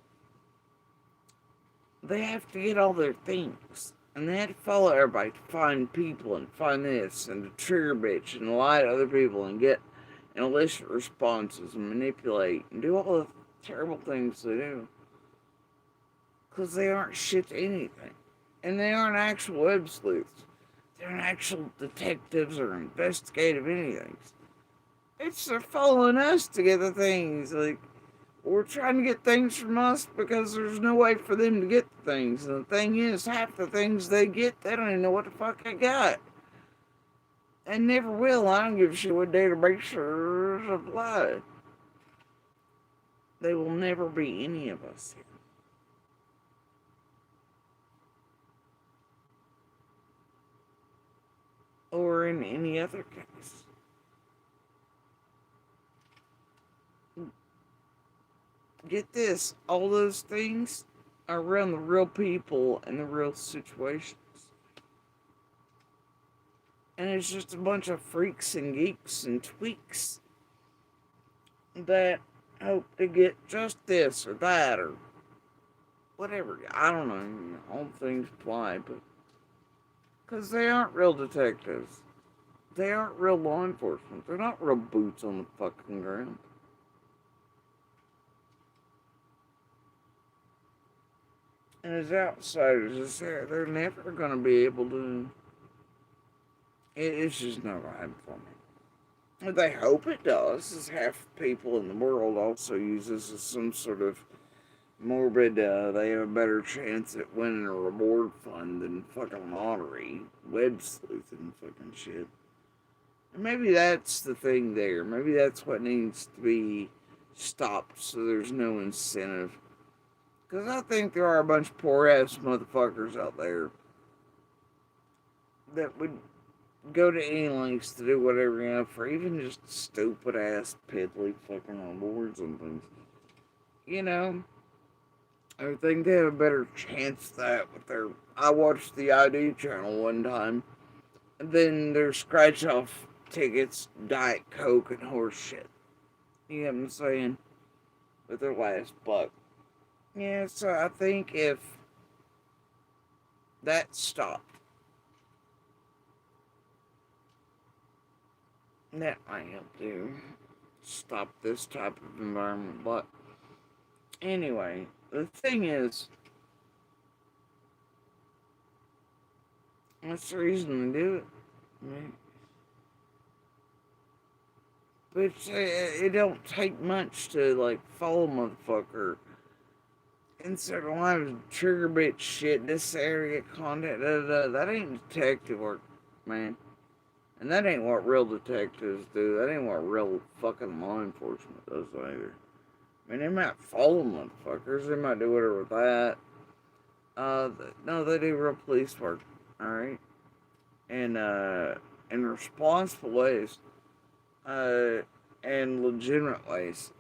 they have to get all their things. And they have to follow everybody to find people and find this and to trigger bitch and lie to other people and get and elicit responses and manipulate and do all the terrible things they do. Because they aren't shit to anything. And they aren't actual web sleuths. They're not actual detectives or investigative anything. They're following us to get the things. Like, we're trying to get things from us because there's no way for them to get the things. And the thing is, half the things they get, they don't even know what the fuck they got. And never will. I don't give a shit what database are applied. They will never be any of us here. Or in any other case. Get this, all those things are around the real people and the real situations. And it's just a bunch of freaks and geeks and tweaks that hope to get just this or that or whatever. I don't know, all things apply, but because they aren't real detectives. They aren't real law enforcement. They're not real boots on the fucking ground. And as outsiders, they're never going to be able to. It's just not going to happen for me. They hope it does, as half the people in the world also use this as some sort of morbid, they have a better chance at winning a reward fund than fucking lottery, web sleuthing fucking shit. And maybe that's the thing there. Maybe that's what needs to be stopped so there's no incentive. Because I think there are a bunch of poor ass motherfuckers out there that would go to any lengths to do whatever, you know, for even just stupid ass piddly fucking rewards and things. You know, I think they have a better chance of that with their. I watched the ID channel one time, and then their scratch off tickets, Diet Coke, and horse shit. You know what I'm saying? With their last buck. Yeah, so I think if that stopped, that might help to stop this type of environment. But anyway, the thing is, that's the reason they do it. Right? But it don't take much to, like, follow a motherfucker insert a lot of trigger bit shit, this area content, that ain't detective work, man. And that ain't what real detectives do. That ain't what real fucking law enforcement does either. I mean, they might follow motherfuckers, they might do whatever with that. No, they do real police work, alright? And, in responsible ways. And legitimate ways.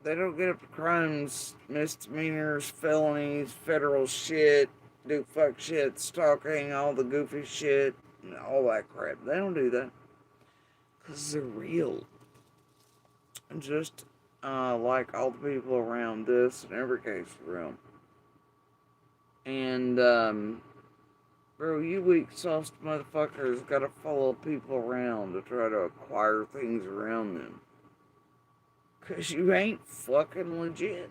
They don't get up to crimes, misdemeanors, felonies, federal shit, do fuck shit, stalking, all the goofy shit, and all that crap. They don't do that. Because they're real. And just like all the people around this and every case around. And, bro, you weak sauced motherfuckers gotta follow people around to try to acquire things around them. Cause you ain't fucking legit.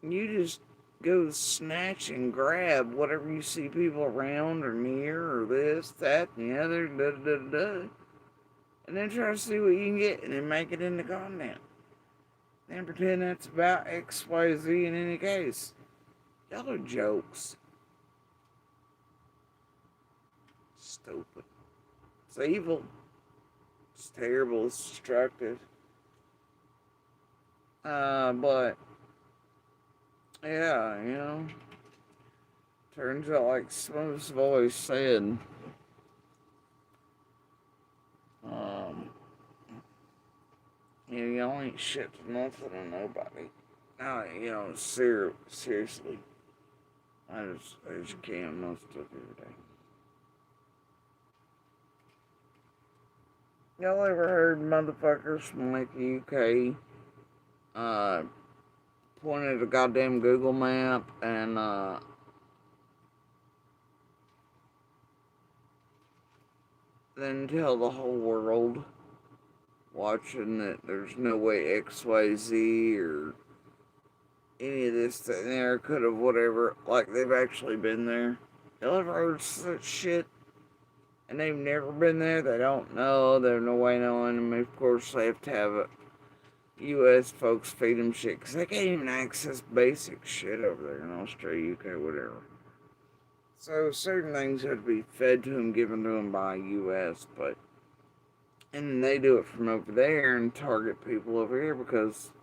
You just go snatch and grab whatever you see people around or near or this, that, and the other, da-da-da-da-da. And then try to see what you can get and then make it into content. Then pretend that's about X, Y, Z in any case. Y'all are jokes. Stupid. It's evil. It's terrible. It's destructive. But yeah, you know, turns out, like some of us have always said, you know, y'all ain't shit to nothing or nobody. No, you know, seriously, I just can't most of every day. Y'all ever heard motherfuckers from like the UK point at a goddamn Google map and then tell the whole world watching that there's no way XYZ or any of this thing there could have whatever, like they've actually been there? Y'all ever heard such shit? And they've never been there, they don't know, there's no way knowing. I mean, of course, they have to have US folks feed them shit, because they can't even access basic shit over there in Australia, UK, whatever. So certain things have to be fed to them, given to them by US, but and they do it from over there and target people over here because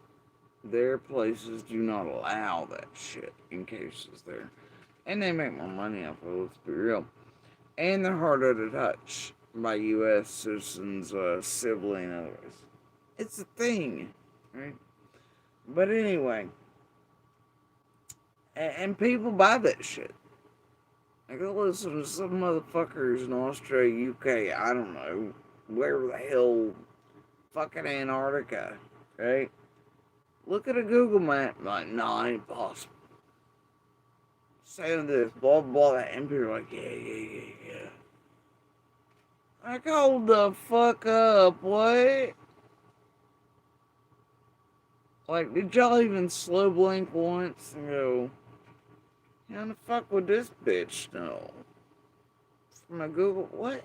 their places do not allow that shit in cases there. And they make more money off of it, let's be real. And they're harder to touch by US citizens, civilly and otherwise. It's a thing, right? But anyway, and people buy that shit. I go listen to some motherfuckers in Australia, UK, I don't know, wherever the hell, fucking Antarctica, right? Look at a Google map, like, nah, ain't possible. Saying this, blah, blah, and people are like, yeah. Like, hold the fuck up, what? Like, did y'all even slow blink once and go, how the fuck would this bitch know? From a Google, what?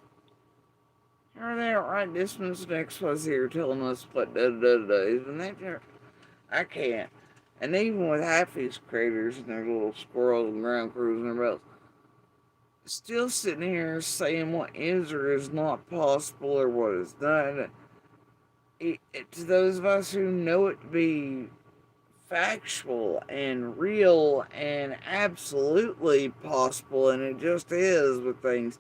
How are they at right distance next to us here telling us what and I can't. And even with half these creators and their little squirrels and ground crews and everything else, still sitting here saying what is or is not possible or what is not. To those of us who know it to be factual and real and absolutely possible, and it just is with things,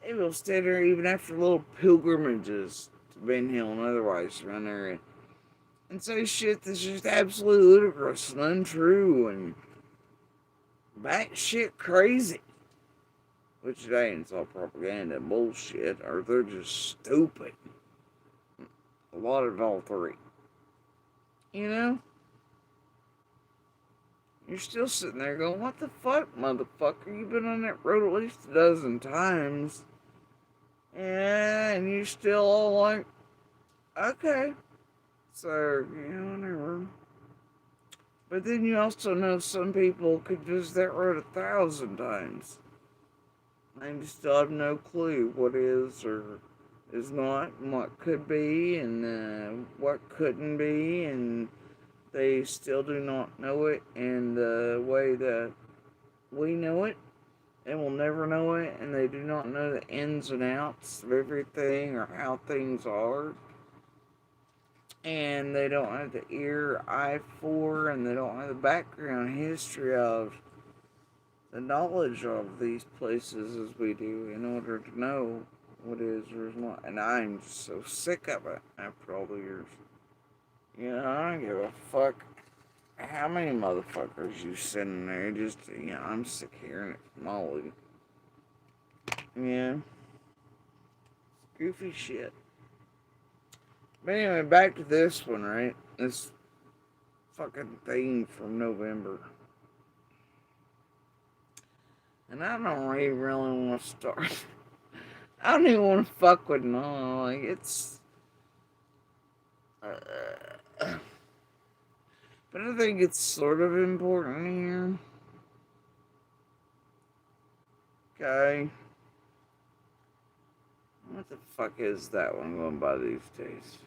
they will stay there even after little pilgrimages to Ben Hill and otherwise around there and say shit that's just absolutely ludicrous and untrue and batshit crazy. Which it ain't, it's all propaganda and bullshit, or they're just stupid. A lot of all three. You know? You're still sitting there going, what the fuck, motherfucker? You've been on that road at least a dozen times. Yeah, and you're still all like, okay. So, whatever. But then you also know some people could visit that road 1,000 times. And you still have no clue what is or is not, and what could be, and what couldn't be, and they still do not know it in the way that we know it, and will never know it, and they do not know the ins and outs of everything or how things are. And they don't have the ear, eye for, and they don't have the background history of the knowledge of these places as we do in order to know what is or is not. And I'm just so sick of it after all the years. I don't give a fuck how many motherfuckers you send in there. Just, I'm sick of hearing it from all of you. Yeah. Goofy shit. But anyway, back to this one, right? This fucking thing from November. And I don't really want to start. I don't even want to fuck with no. Like, it's. But I think it's sort of important here. Okay. What the fuck is that one going by these days?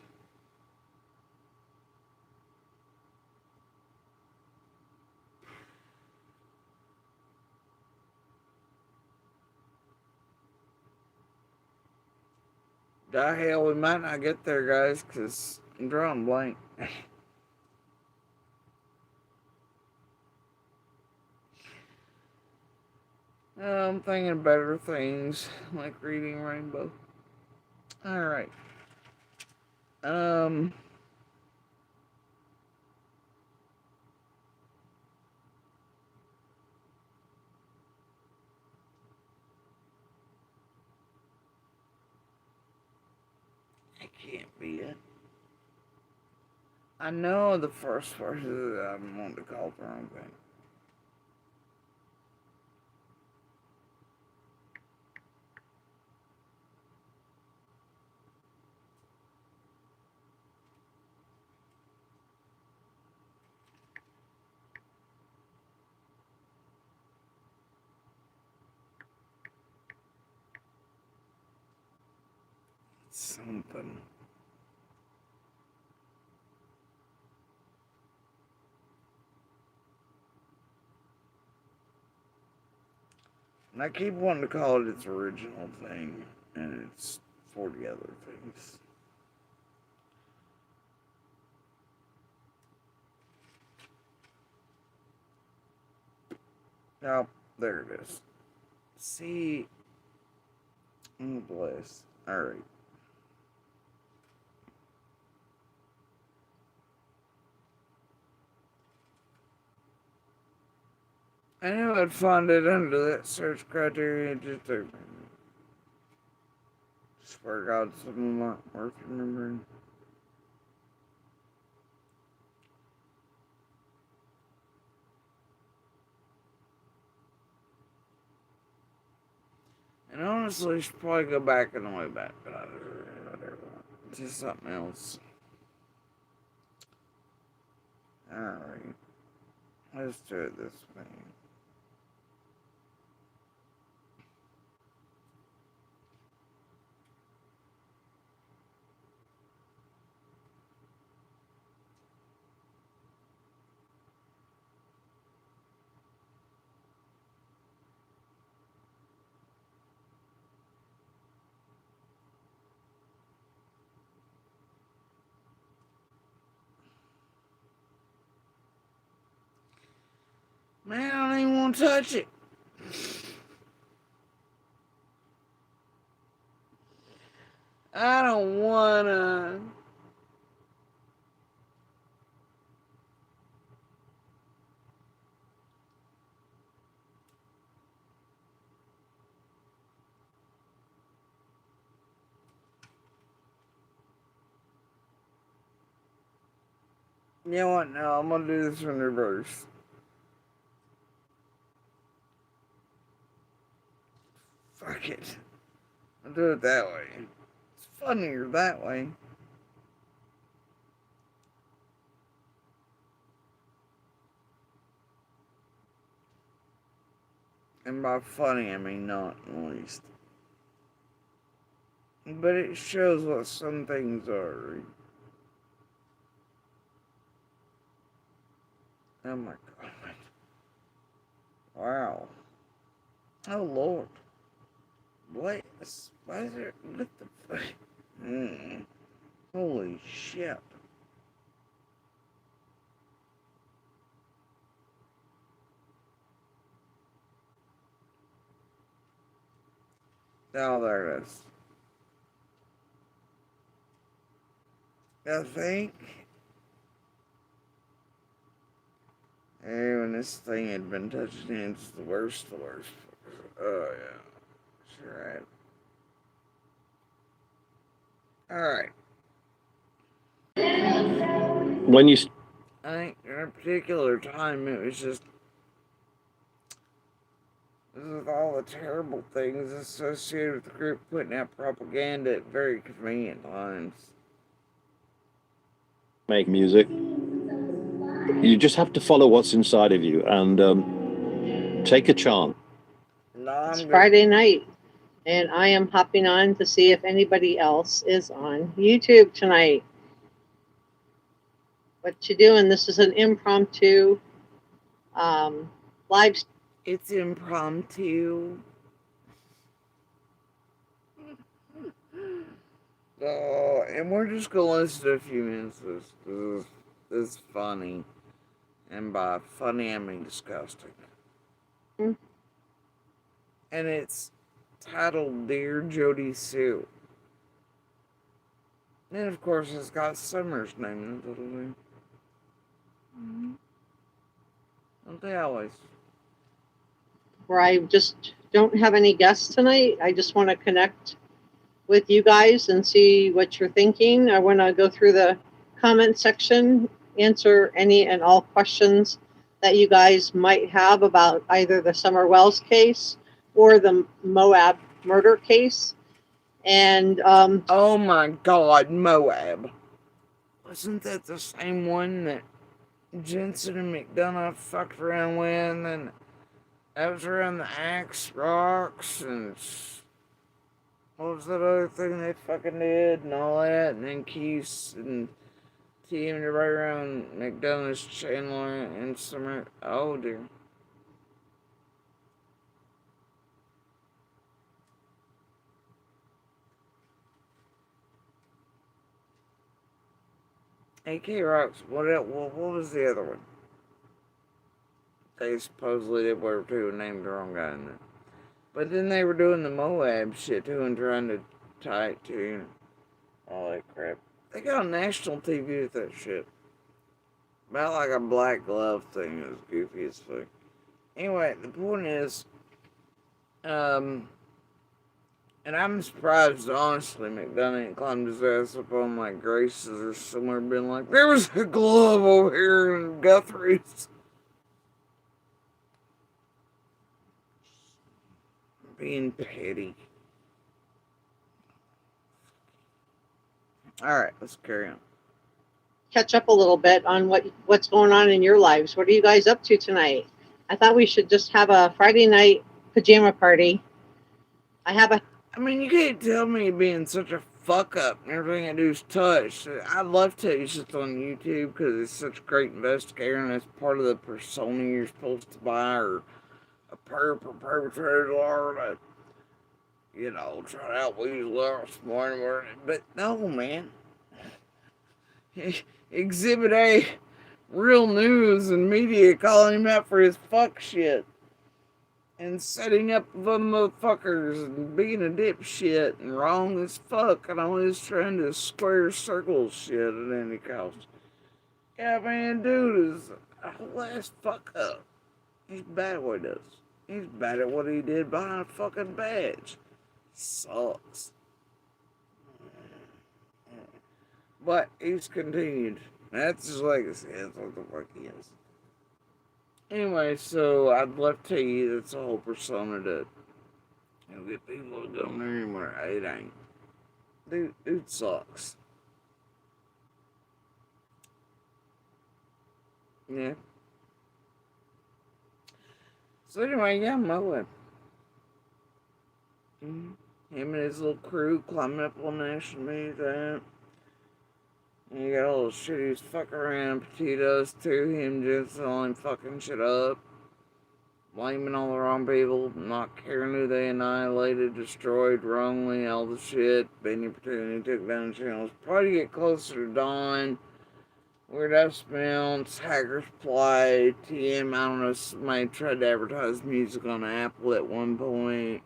The hell, we might not get there, guys, because I'm drawing blank. I'm thinking of better things, like reading Rainbow. Alright. can't be it. I know the first person that I'm wanting to call for wrong thing. Something. And I keep wanting to call it its original thing, and it's 40 other things. Oh, there it is. See, oh bless. Alright. I knew I'd find it under that search criteria just to swear to God, some of them aren't worth remembering. And honestly, I should probably go back and way back, but I whatever. Just something else. Alright. Let's do it this way. Man, I don't even want to touch it. I don't wanna. You know what? No, I'm gonna do this in reverse. Fuck it. I'll do it that way. It's funnier that way. And by funny, I mean not at least. But it shows what some things are. Oh my God. Wow. Oh Lord. What is there? What the fuck? Holy shit. Oh, there it is. I think. Hey, when this thing had been touching hands, the worst. Oh, yeah. Sure. Alright. When you I think at a particular time it was just with all the terrible things associated with the group putting out propaganda at very convenient times. make music, you just have to follow what's inside of you and take a chance. No, It's I'm good. Friday night, and I am hopping on to see if anybody else is on YouTube tonight. What you doing? This is an impromptu live. It's impromptu. Oh, and we're just gonna listen to a few minutes. This is funny, and by funny I mean disgusting. Hmm. And it's titled "Dear Jody Sue," and of course it's got Summer's name in it, little bit. Don't they always? Where I just don't have any guests tonight. I just want to connect with you guys and see what you're thinking. I want to go through the comment section, answer any and all questions that you guys might have about either the Summer Wells case or the Moab murder case. And oh my God, Moab. Wasn't that the same one that Jensen and McDonough fucked around with? And that was around the Axe Rocks and what was that other thing they fucking did and all that? And then Keith and teamed right around McDonough's Chandler and Summer. Oh dear. AK Rocks, what was the other one? They supposedly did whatever too and named the wrong guy in there. But then they were doing the Moab shit too and trying to tie it to all that crap. They got on national TV with that shit. About like a black glove thing. It was goofy as fuck. Anyway, the point is, and I'm surprised, honestly, McDonough ain't climbed his ass up on like Grace's or somewhere, been like, there was a glove over here in Guthrie's. Being petty. Alright, let's carry on. catch up a little bit on what's going on in your lives. What are you guys up to tonight? I thought we should just have a Friday night pajama party. I mean, you can't tell me being such a fuck up and everything I do is touched. I'd love to use it on YouTube because it's such a great investigator and it's part of the persona you're supposed to buy or a perpetrator or try to out weasel out smart. But no, man. Exhibit A, real news and media calling him out for his fuck shit. And setting up other motherfuckers and being a dipshit and wrong as fuck and always trying to square circle shit at any cost. Yeah, man, dude is a whole ass fuck up. He's bad at what he does. He's bad at what he did behind a fucking badge. Sucks. But he's continued. That's his legacy. That's what the fuck he is. Anyway, so I'd love to tell you that's a whole persona that get people to go there anymore. It ain't. Dude sucks. Yeah. So anyway, yeah, Moab. Him and his little crew climbing up on national media that. And you got all the shit he's fucking around, potatoes too, him just only fucking shit up. Blaming all the wrong people, not caring who they annihilated, destroyed wrongly, all the shit. Benny pretending he took down channels. Probably get closer to Dawn. Weird Ass Mounts, Hacker's Play, TM, I don't know, somebody tried to advertise music on Apple at one point.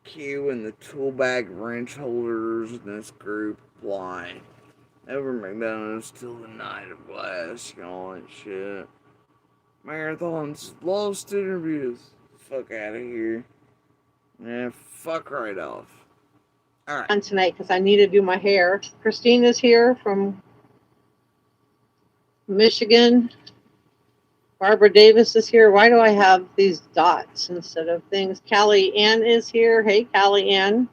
Q and the tool bag wrench holders in this group apply. Over McDonald's till the night of glass, all that shit. Marathons, lost interviews. Fuck out of here. Yeah, fuck right off. Alright. On tonight because I need to do my hair. Christina's here from Michigan. Barbara Davis is here. Why do I have these dots instead of things? Callie Ann is here. Hey, Callie Ann.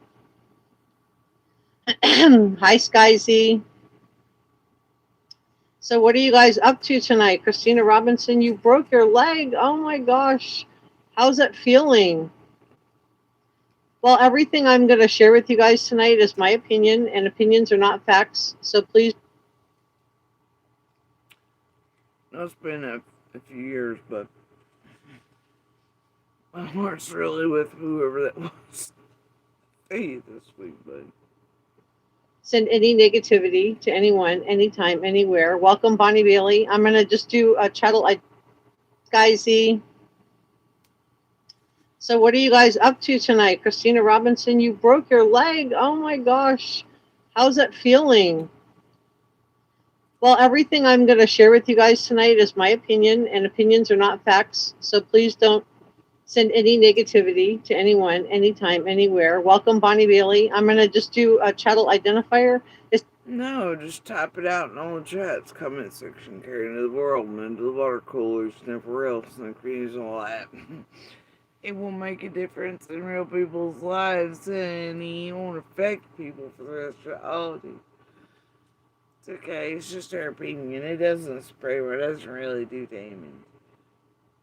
Hi, Skyzy. So what are you guys up to tonight? Christina Robinson, you broke your leg. Oh, my gosh. How's it feeling? Well, everything I'm going to share with you guys tonight is my opinion, and opinions are not facts. So please. No, it's been a few years, but my heart's really with whoever that was. Hey, this week, bud. Send any negativity to anyone, anytime, anywhere. Welcome, Bonnie Bailey. I'm going to just do a chattel. Skyzy. So what are you guys up to tonight? Christina Robinson, you broke your leg. Oh, my gosh. How's it feeling? Well, everything I'm going to share with you guys tonight is my opinion, and opinions are not facts. So please don't send any negativity to anyone, anytime, anywhere. Welcome, Bonnie Bailey. I'm going to just do a chattel identifier. No, just type it out in all the chats, comment section, carry it into the world, and into the water coolers, and everywhere else, and the communities and all that. It will make a difference in real people's lives, and it won't affect people for the rest of the holiday. It's okay, it's just our opinion. It doesn't spray, but it doesn't really do damage.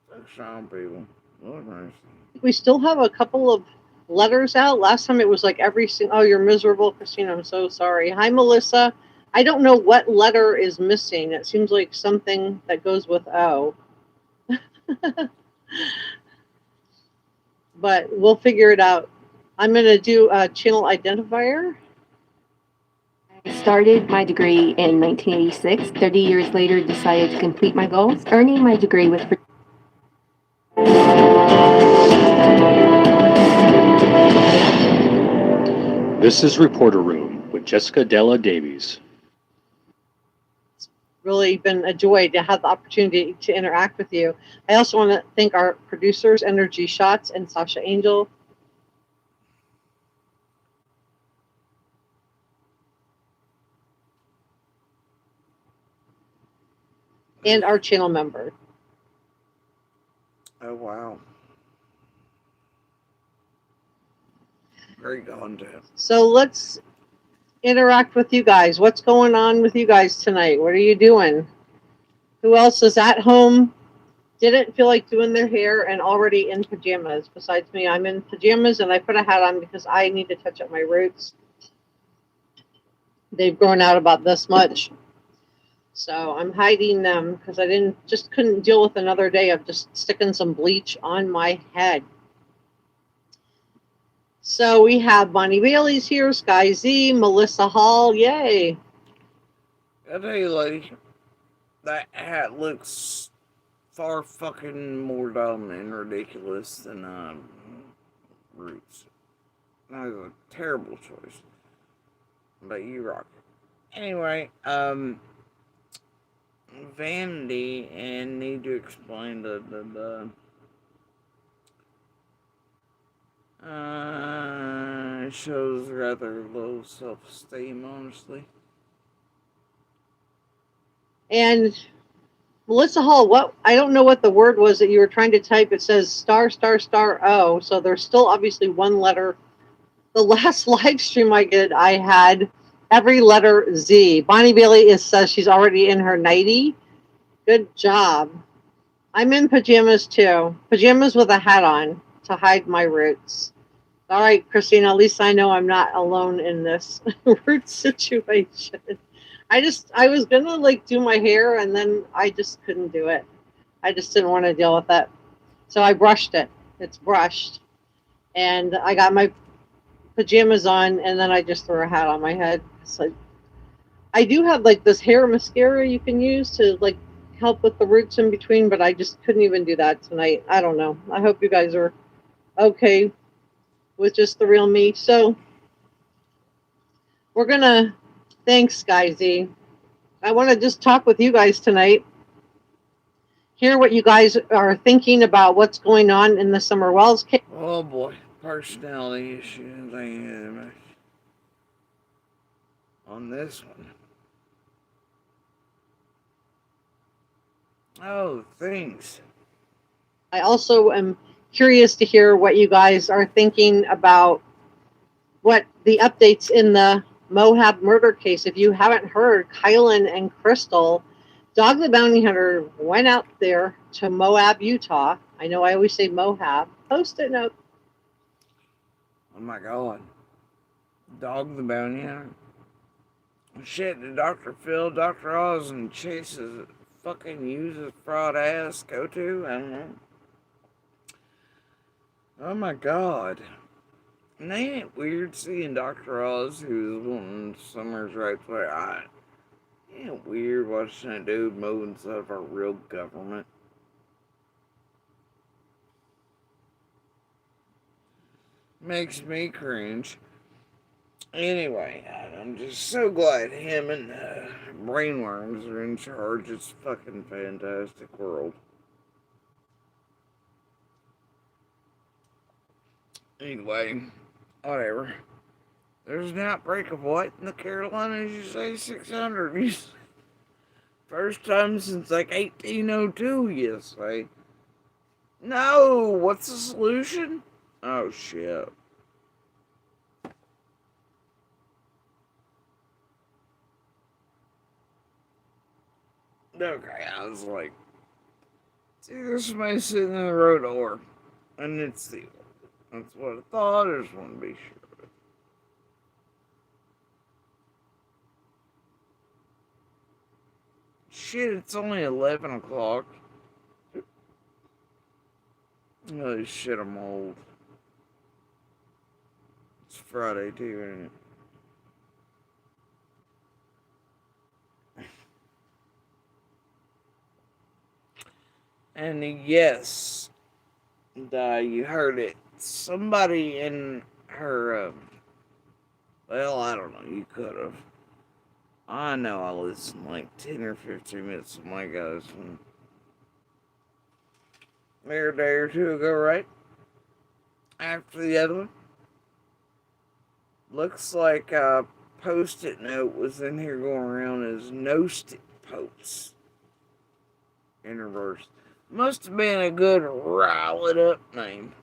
Fuck strong people. Lord mercy. We still have a couple of letters out. Last time it was like every single, oh, you're miserable, Christina. I'm so sorry. Hi, Melissa. I don't know what letter is missing. It seems like something that goes with O. But we'll figure it out. I'm going to do a channel identifier. I started my degree in 1986. 30 years later, decided to complete my goals, earning my degree with. This is Reporter Room with Jessica Della Davies. It's really been a joy to have the opportunity to interact with you. I also want to thank our producers, Energy Shots and Sasha Angel. And our channel member. Oh, wow. Great content. So let's interact with you guys. What's going on with you guys tonight? What are you doing? Who else is at home, didn't feel like doing their hair, and already in pajamas? Besides me, I'm in pajamas, and I put a hat on because I need to touch up my roots. They've grown out about this much. So I'm hiding them because I couldn't deal with another day of just sticking some bleach on my head. So we have Bonnie Bailey's here, Sky Z, Melissa Hall, yay. I tell you, lady, that hat looks far fucking more dumb and ridiculous than Roots. That was a terrible choice. But you rock it. Anyway, vanity, and need to explain the shows rather low self-esteem, honestly. And Melissa Hall, I don't know what the word was that you were trying to type. It says star, star, star, O. So there's still obviously one letter. The last live stream I had every letter Z. Bonnie Bailey says she's already in her nightie. Good job. I'm in pajamas too. Pajamas with a hat on to hide my roots. All right, Christina, at least I know I'm not alone in this root situation. I was gonna like do my hair, and then I just couldn't do it. I just didn't want to deal with it. So I brushed it. It's brushed. And I got my pajamas on, and then I just threw a hat on my head. So I do have like this hair mascara you can use to like help with the roots in between, but I just couldn't even do that tonight. I don't know. I hope you guys are okay with just the real me. So we're gonna thanks, Sky Z. I want to just talk with you guys tonight. Hear what you guys are thinking about what's going on in the Summer Wells case. Oh boy, personality issues on this one. Oh, things. I also am curious to hear what you guys are thinking about what the updates in the Moab murder case. If you haven't heard, Kylan and Crystal, Dog the Bounty Hunter, went out there to Moab, Utah. I know I always say Moab. Post-it note. Oh my God. Dog the Bounty Hunter. Shit, did Dr. Phil, Dr. Oz, and Chase's fucking uses fraud ass go to? I don't know. Oh my God. And ain't it weird seeing Dr. Oz, who's wanting Summer's rights way? Ain't it weird watching a dude moving stuff of our real government? Makes me cringe. Anyway, I'm just so glad him and Brainworms are in charge. It's a fucking fantastic world. Anyway, whatever. There's an outbreak of what in the Carolinas? You say 600. You say, first time since like 1802. You say. No. What's the solution? Oh shit. Okay, I was like, see, there's somebody sitting in the road door, and it's the. That's what I thought. I just want to be sure. Shit, it's only 11 o'clock. Holy shit, I'm old. It's Friday too, ain't it? And yes, you heard it. Somebody in her, well, I don't know, you could have. I know I listened like 10 or 15 minutes of my guys from a day or two ago, right? After the other one. Looks like a post-it note was in here going around as no-stick posts. In reverse. Must have been a good rile it up name.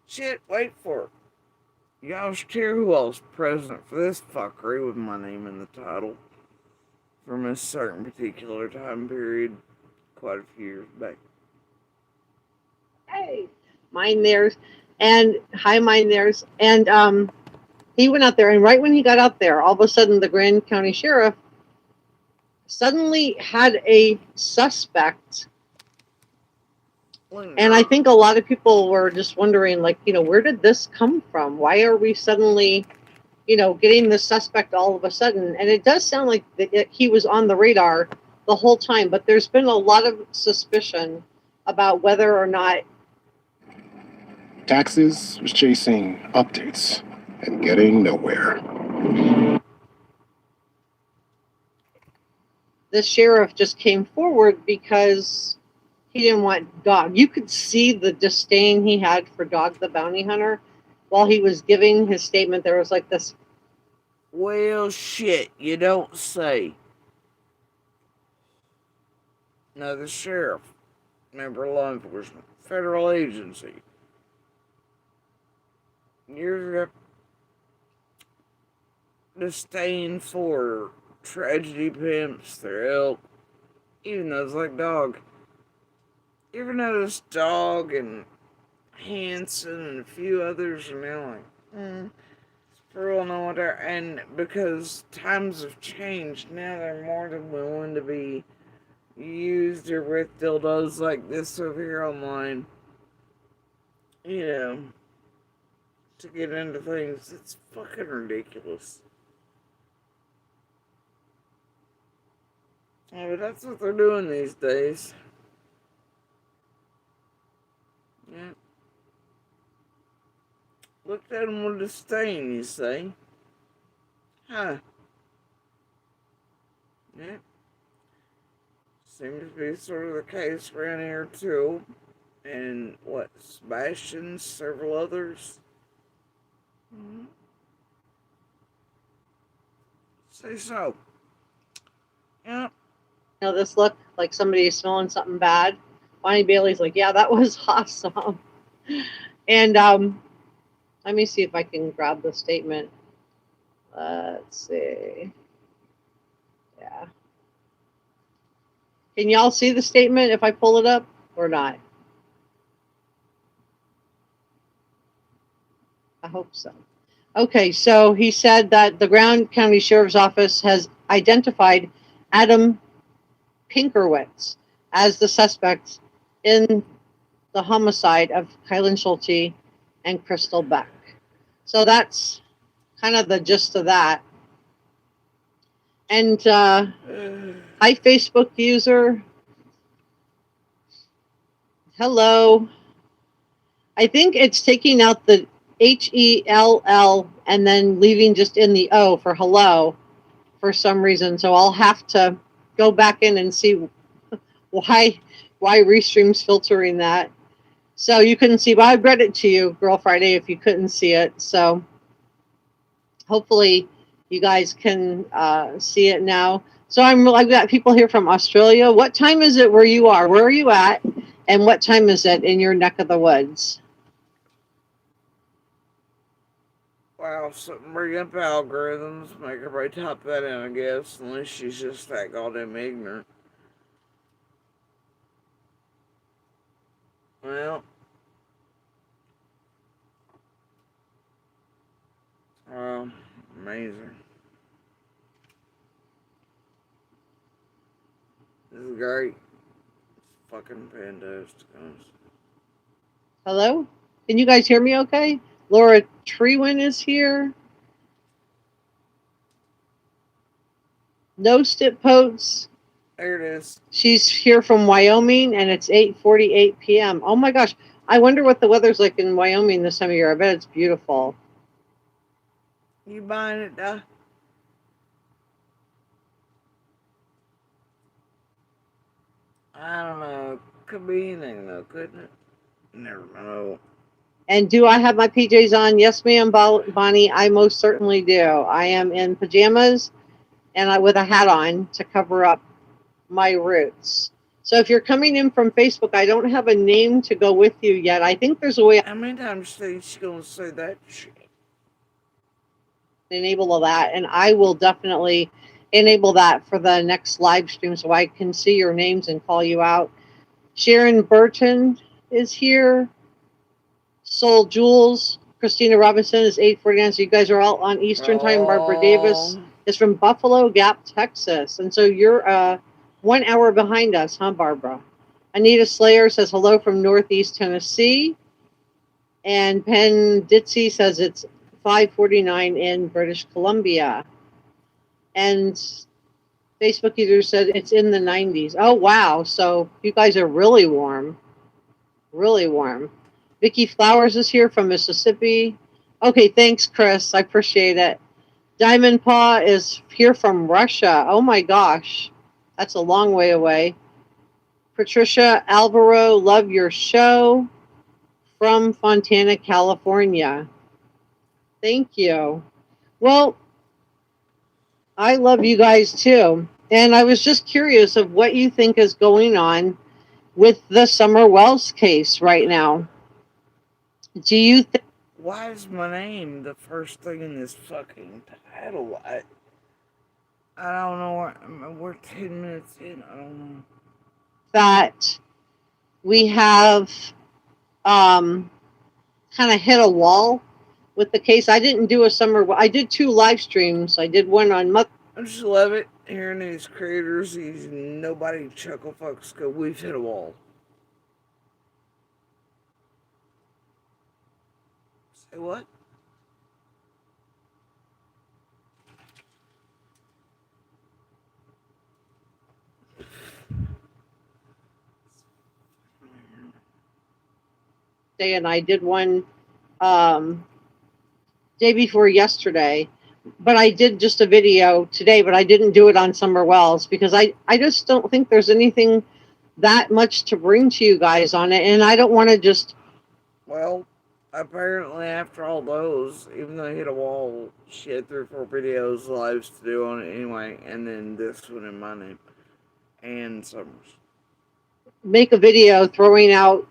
Shit, wait for it. Y'all should hear who else president for this fuckery with my name in the title. From a certain particular time period, quite a few years back. Hey, mine there's, and hi, mine there's, and he went out there, and right when he got out there, all of a sudden the Grand County Sheriff suddenly had a suspect. And I think a lot of people were just wondering, like, where did this come from? Why are we suddenly, getting the suspect all of a sudden? And it does sound like he was on the radar the whole time, but there's been a lot of suspicion about whether or not. Taxes was chasing updates and getting nowhere. The sheriff just came forward because he didn't want Dog. You could see the disdain he had for Dog the bounty hunter while he was giving his statement. There was like this. Well, shit, you don't say. Now, the sheriff, member of law enforcement, federal agency, your disdain for tragedy pimps, their ilk, even those like Dog. You ever notice Dog and Hanson and a few others are now like, for real, no wonder. And because times have changed, now they're more than willing to be used or with dildos like this over here online. To get into things. It's fucking ridiculous. Yeah, but that's what they're doing these days. Yeah. Looked at him with disdain, you say? Huh. Yeah. Seems to be sort of the case around here, too. And, Sebastian, several others. Say so. Yeah. This look like somebody is smelling something bad. Bonnie Bailey's like, yeah, that was awesome. And let me see if I can grab the statement. Let's see. Yeah. Can y'all see the statement if I pull it up or not? I hope so. Okay, so he said that the Grand County Sheriff's Office has identified Adam Pinkerwitz as the suspect in the homicide of Kylan Schulte and Crystal Beck. So that's kind of the gist of that. And hi, Facebook user. Hello. I think it's taking out the HELL and then leaving just in the O for hello for some reason. So I'll have to go back in and see why Restream's filtering that. So you couldn't see, but I read it to you, Girl Friday, if you couldn't see it. So hopefully you guys can see it now. So I've got people here from Australia. What time is it where you are? Where are you at? And what time is it in your neck of the woods? Wow, something bring up algorithms, make everybody type that in, I guess, unless she's just that goddamn ignorant. Well, amazing. This is great. It's fucking fantastic. Hello? Can you guys hear me okay? Laura Trewin is here. No Stip Potes. There it is. She's here from Wyoming, and it's 8:48 p.m. Oh my gosh. I wonder what the weather's like in Wyoming this time of year. I bet it's beautiful. You buying it, duh? I don't know. Could be anything, though, couldn't it? Never know. And do I have my PJs on? Yes, ma'am, Bonnie. I most certainly do. I am in pajamas and with a hat on to cover up my roots. So if you're coming in from Facebook, I don't have a name to go with you yet. I think there's a way. How many times is she gonna say that shit? Enable that, and I will definitely enable that for the next live stream so I can see your names and call you out. Sharon Burton is here. Soul Jules. Christina Robinson is 8:49. So you guys are all on Eastern time. Barbara Davis is from Buffalo Gap, Texas. And so you're 1 hour behind us, huh, Barbara? Anita Slayer says hello from Northeast Tennessee. And Penn Ditzy says it's 5:49 in British Columbia. And Facebook user said it's in the 90s. Oh, wow. So you guys are really warm. Really warm. Vicki Flowers is here from Mississippi. Okay, thanks, Chris. I appreciate it. Diamond Paw is here from Russia. Oh, my gosh. That's a long way away. Patricia Alvaro, love your show from Fontana, California. Thank you. Well, I love you guys too. And I was just curious of what you think is going on with the Summer Wells case right now. Do you think... Why is my name the first thing in this fucking title? I don't know. We're 10 minutes in. I don't know. That we have kind of hit a wall with the case. I didn't do I did 2 live streams. I did one on I just love it hearing these creators, these nobody chuckle fucks go, we've hit a wall. Say what? And I did one day before yesterday, but I did just a video today, but I didn't do it on Summer Wells because I just don't think there's anything that much to bring to you guys on it, and I don't want to just... Well, apparently after all those, even though I hit a wall, she had 3 or 4 videos, lives to do on it anyway, and then this one in my name, and Summers. Make a video throwing out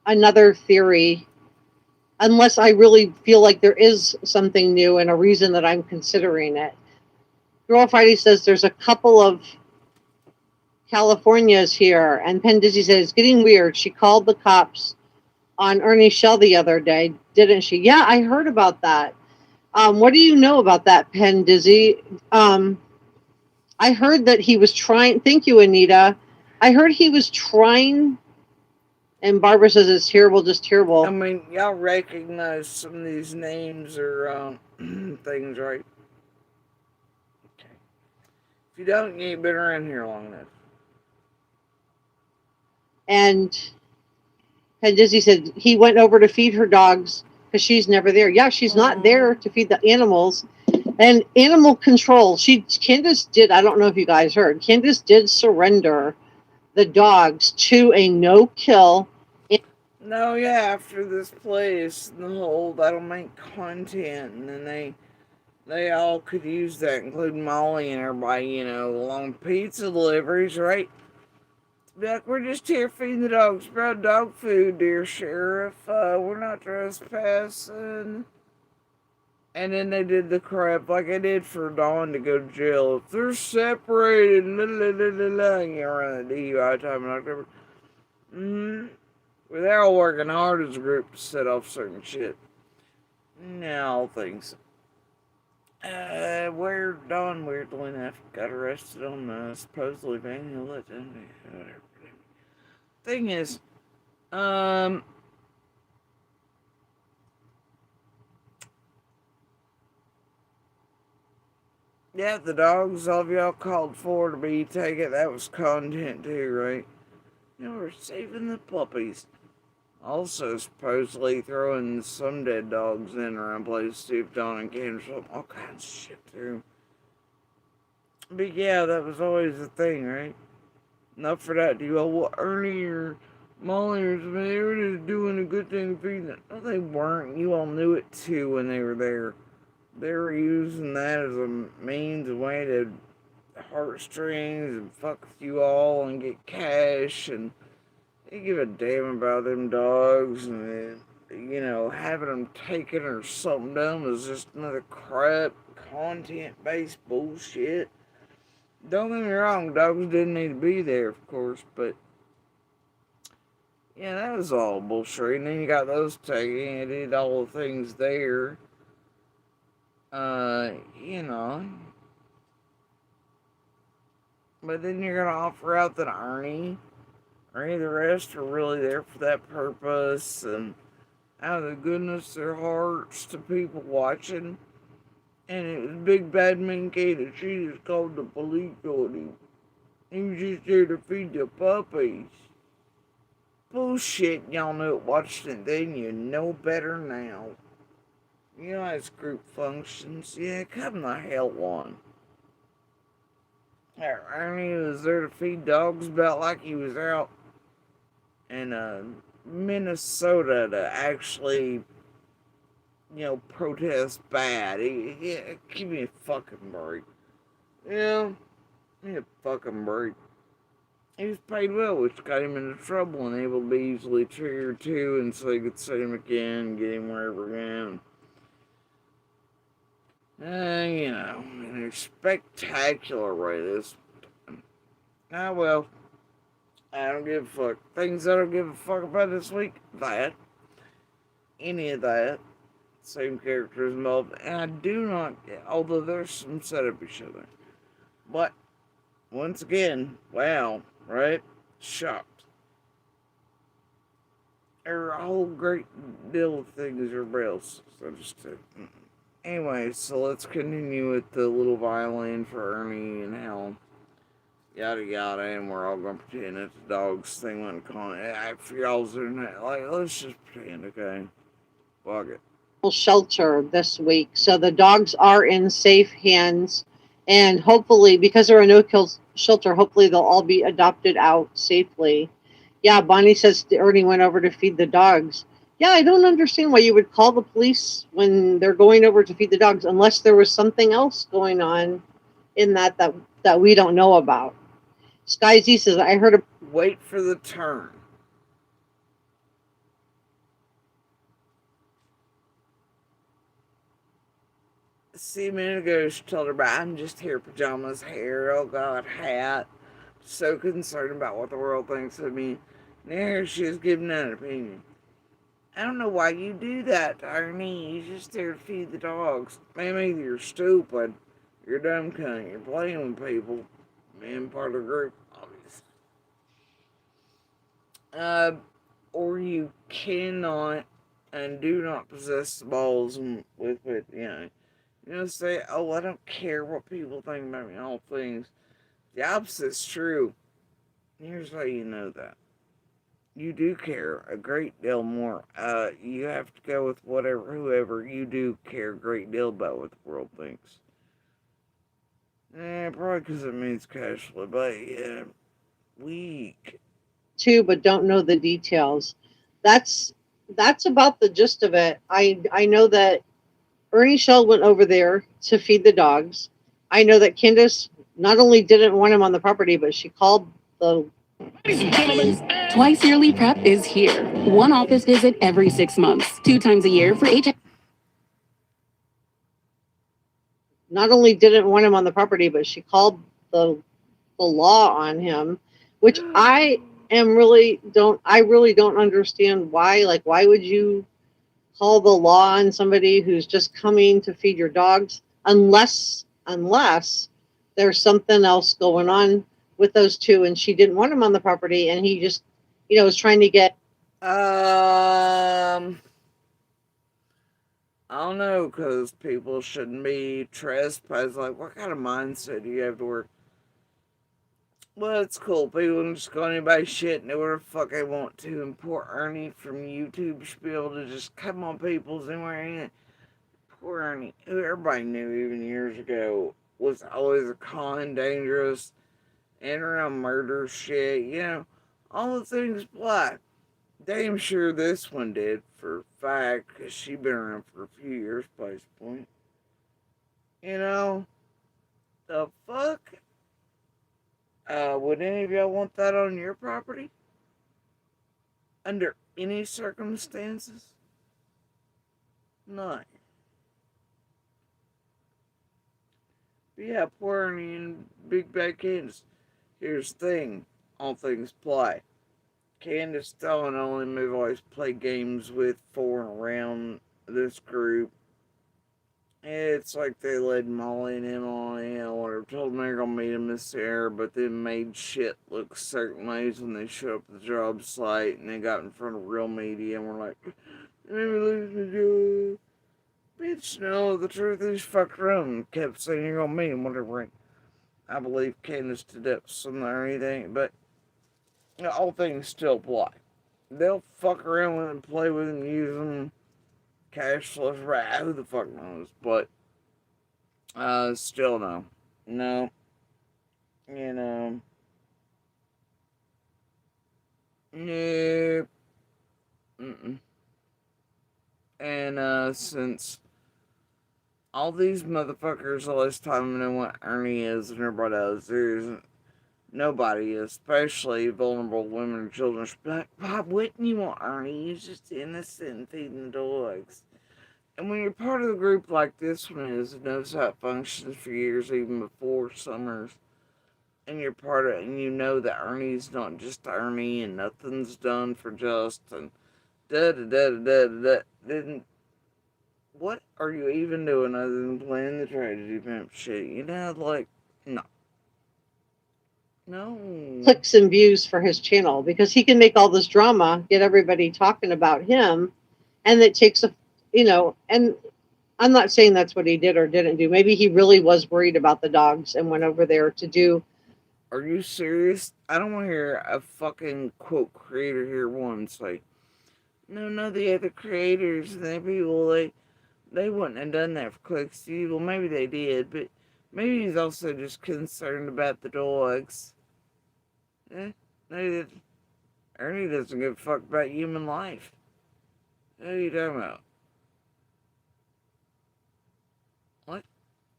another theory unless I really feel like there is something new and a reason that I'm considering it. Girl Friday says there's a couple of Californias here, and Penn Dizzy says it's getting weird. She called the cops on Ernie Shell the other day, didn't she? Yeah, I heard about that. What do you know about that, Penn Dizzy? I heard that he was trying... Thank you, Anita. I heard he was trying... And Barbara says it's terrible, just terrible. I mean, y'all recognize some of these names or things, right? Okay. If you don't, you ain't been around here long enough. And Dizzy said he went over to feed her dogs because she's never there. Yeah, she's not there to feed the animals. And animal control, Candace did, I don't know if you guys heard, Candace did surrender the dogs to a no-kill. No, yeah, after this place, the whole that'll make content, and then they all could use that, including Molly and everybody, along pizza deliveries, right? Be like, we're just here feeding the dogs, bro. Dog food, dear sheriff. We're not trespassing. And then they did the crap like I did for Dawn to go to jail. If they're separated, la la la la la, you around the DUI time in October. Mm-hmm. Well, they're all working hard as a group to set off certain shit. Now, things. Where Dawn weirdly enough got arrested on supposedly vandalism. Whatever. Thing is, yeah, the dogs all of y'all called for to be taken. That was content too, right? We're saving the puppies. Also, supposedly throwing some dead dogs in around places to see if Dawn and Candace all kinds of shit through. But yeah, that was always the thing, right? Enough for that. Do you all want Ernie or Molly or somebody? They were just doing a good thing feeding it. No, they weren't. You all knew it too when they were there. They were using that as a means, a way to heartstrings and fuck with you all and get cash, and they give a damn about them dogs, and having them taken or something done was just another crap content-based bullshit. Don't get me wrong, dogs didn't need to be there, of course, but yeah, that was all bullshit. And then you got those taken, you did all the things there. You know. But then you're gonna offer out that Ernie or any of the rest are really there for that purpose, and out of the goodness of their hearts to people watching. And it was Big Bad Minky that she just called the police on him. He was just there to feed the puppies. Bullshit, y'all knew it watching it then, you know better now. You know it's group functions, yeah, come the hell on. Ernie was there to feed dogs about like he was out in Minnesota to actually, protest bad. Give me a fucking break. Give me a fucking break. He was paid well, which got him into trouble and able to be easily triggered too, and so they could set him again and get him wherever again. In a spectacular way this time. Well, I don't give a fuck. Things I don't give a fuck about this week, any of that, same characters involved, and I do not, although there's some setup each other. But, once again, wow, right? Shocked. There are a whole great deal of things everybody else, so just anyway, so let's continue with the little violin for Ernie and how yada yada, and we're all gonna pretend that the dog's thing wasn't calling. I figure I was doing that. Like, let's just pretend, okay? Fuck it. Shelter this week, so the dogs are in safe hands, and hopefully, because they're a no-kill shelter, hopefully they'll all be adopted out safely. Yeah, Bonnie says Ernie went over to feed the dogs. Yeah, I don't understand why you would call the police when they're going over to feed the dogs, unless there was something else going on in that we don't know about. Sky Z says, I heard a Wait for the turn. See, a minute ago, she told her, I'm just here, pajamas, hair, oh god, hat. So concerned about what the world thinks of me. Now she is giving an opinion. I don't know why you do that, Ernie. You're just there to feed the dogs. Man, either you're stupid, you're a dumb cunt, you're playing with people. Man, part of the group, obviously. Or you cannot and do not possess the balls with say, oh, I don't care what people think about me, all things. The opposite's true. Here's how you know that. You do care a great deal more. You have to go with whoever you do care a great deal about what the world thinks. Probably because it means casually, but yeah, weak. too, but don't know the details. that's about the gist of it. I know that Ernie Shell went over there to feed the dogs. I know that Candace not only didn't want him on the property, but she called the. Ladies and gentlemen, Twice Yearly Prep is here. One office visit every 6 months, 2 times a year for HIV. Not only didn't want him on the property, but she called the law on him, which I really don't understand why. Like, why would you call the law on somebody who's just coming to feed your dogs, unless there's something else going on with those two, and she didn't want him on the property, and he just, was trying to get. I don't know, because people shouldn't be trespassed. Like, what kind of mindset do you have to work? Well, it's cool. People can just go on anybody's shit and do whatever the fuck they want to. And poor Ernie from YouTube should be able to just come on people's anywhere. Poor Ernie, who everybody knew even years ago, was always a con, dangerous, and around murder shit. All the things black. Damn sure this one did for a fact, because she been around for a few years by this point. The fuck? Would any of y'all want that on your property? Under any circumstances? None. But yeah, poor Ernie and Big Bad Candace. Here's the thing. All things play. Candace still and only move always play games with for and around this group. It's like they led Molly and Emily or told them they're gonna meet him this year, but then made shit look certain ways when they showed up at the job site and they got in front of real media and were like, "Maybe lose my job." Bitch, no, the truth is fucked around and kept saying you're gonna meet him, whatever. I believe Candace to depths on there or anything, but all things still apply. They'll fuck around with him, play with him, use him, cash flows, right? Who the fuck knows? But still no. No. Nope. Mm-mm. And since all these motherfuckers all this time know what Ernie is and everybody else, there's nobody, especially vulnerable women and children, should be like, why wouldn't you want Ernie? He's just innocent and feeding the dogs. And when you're part of the group like this one is, and knows how it functions for years, even before Summers, and you're part of it, and you know that Ernie's not just Ernie, and nothing's done for just, and da-da-da-da-da-da, then what are you even doing other than playing the tragedy pimp shit? Like, no. No. Clicks and views for his channel, because he can make all this drama, get everybody talking about him, and it takes and I'm not saying that's what he did or didn't do. Maybe he really was worried about the dogs and went over there to do. Are you serious? I don't want to hear a fucking quote creator here once say, no, the other creators and the people, they wouldn't have done that for clicks. Well, maybe they did, but maybe he's also just concerned about the dogs. No, Ernie doesn't give a fuck about human life. What are you talking about? What?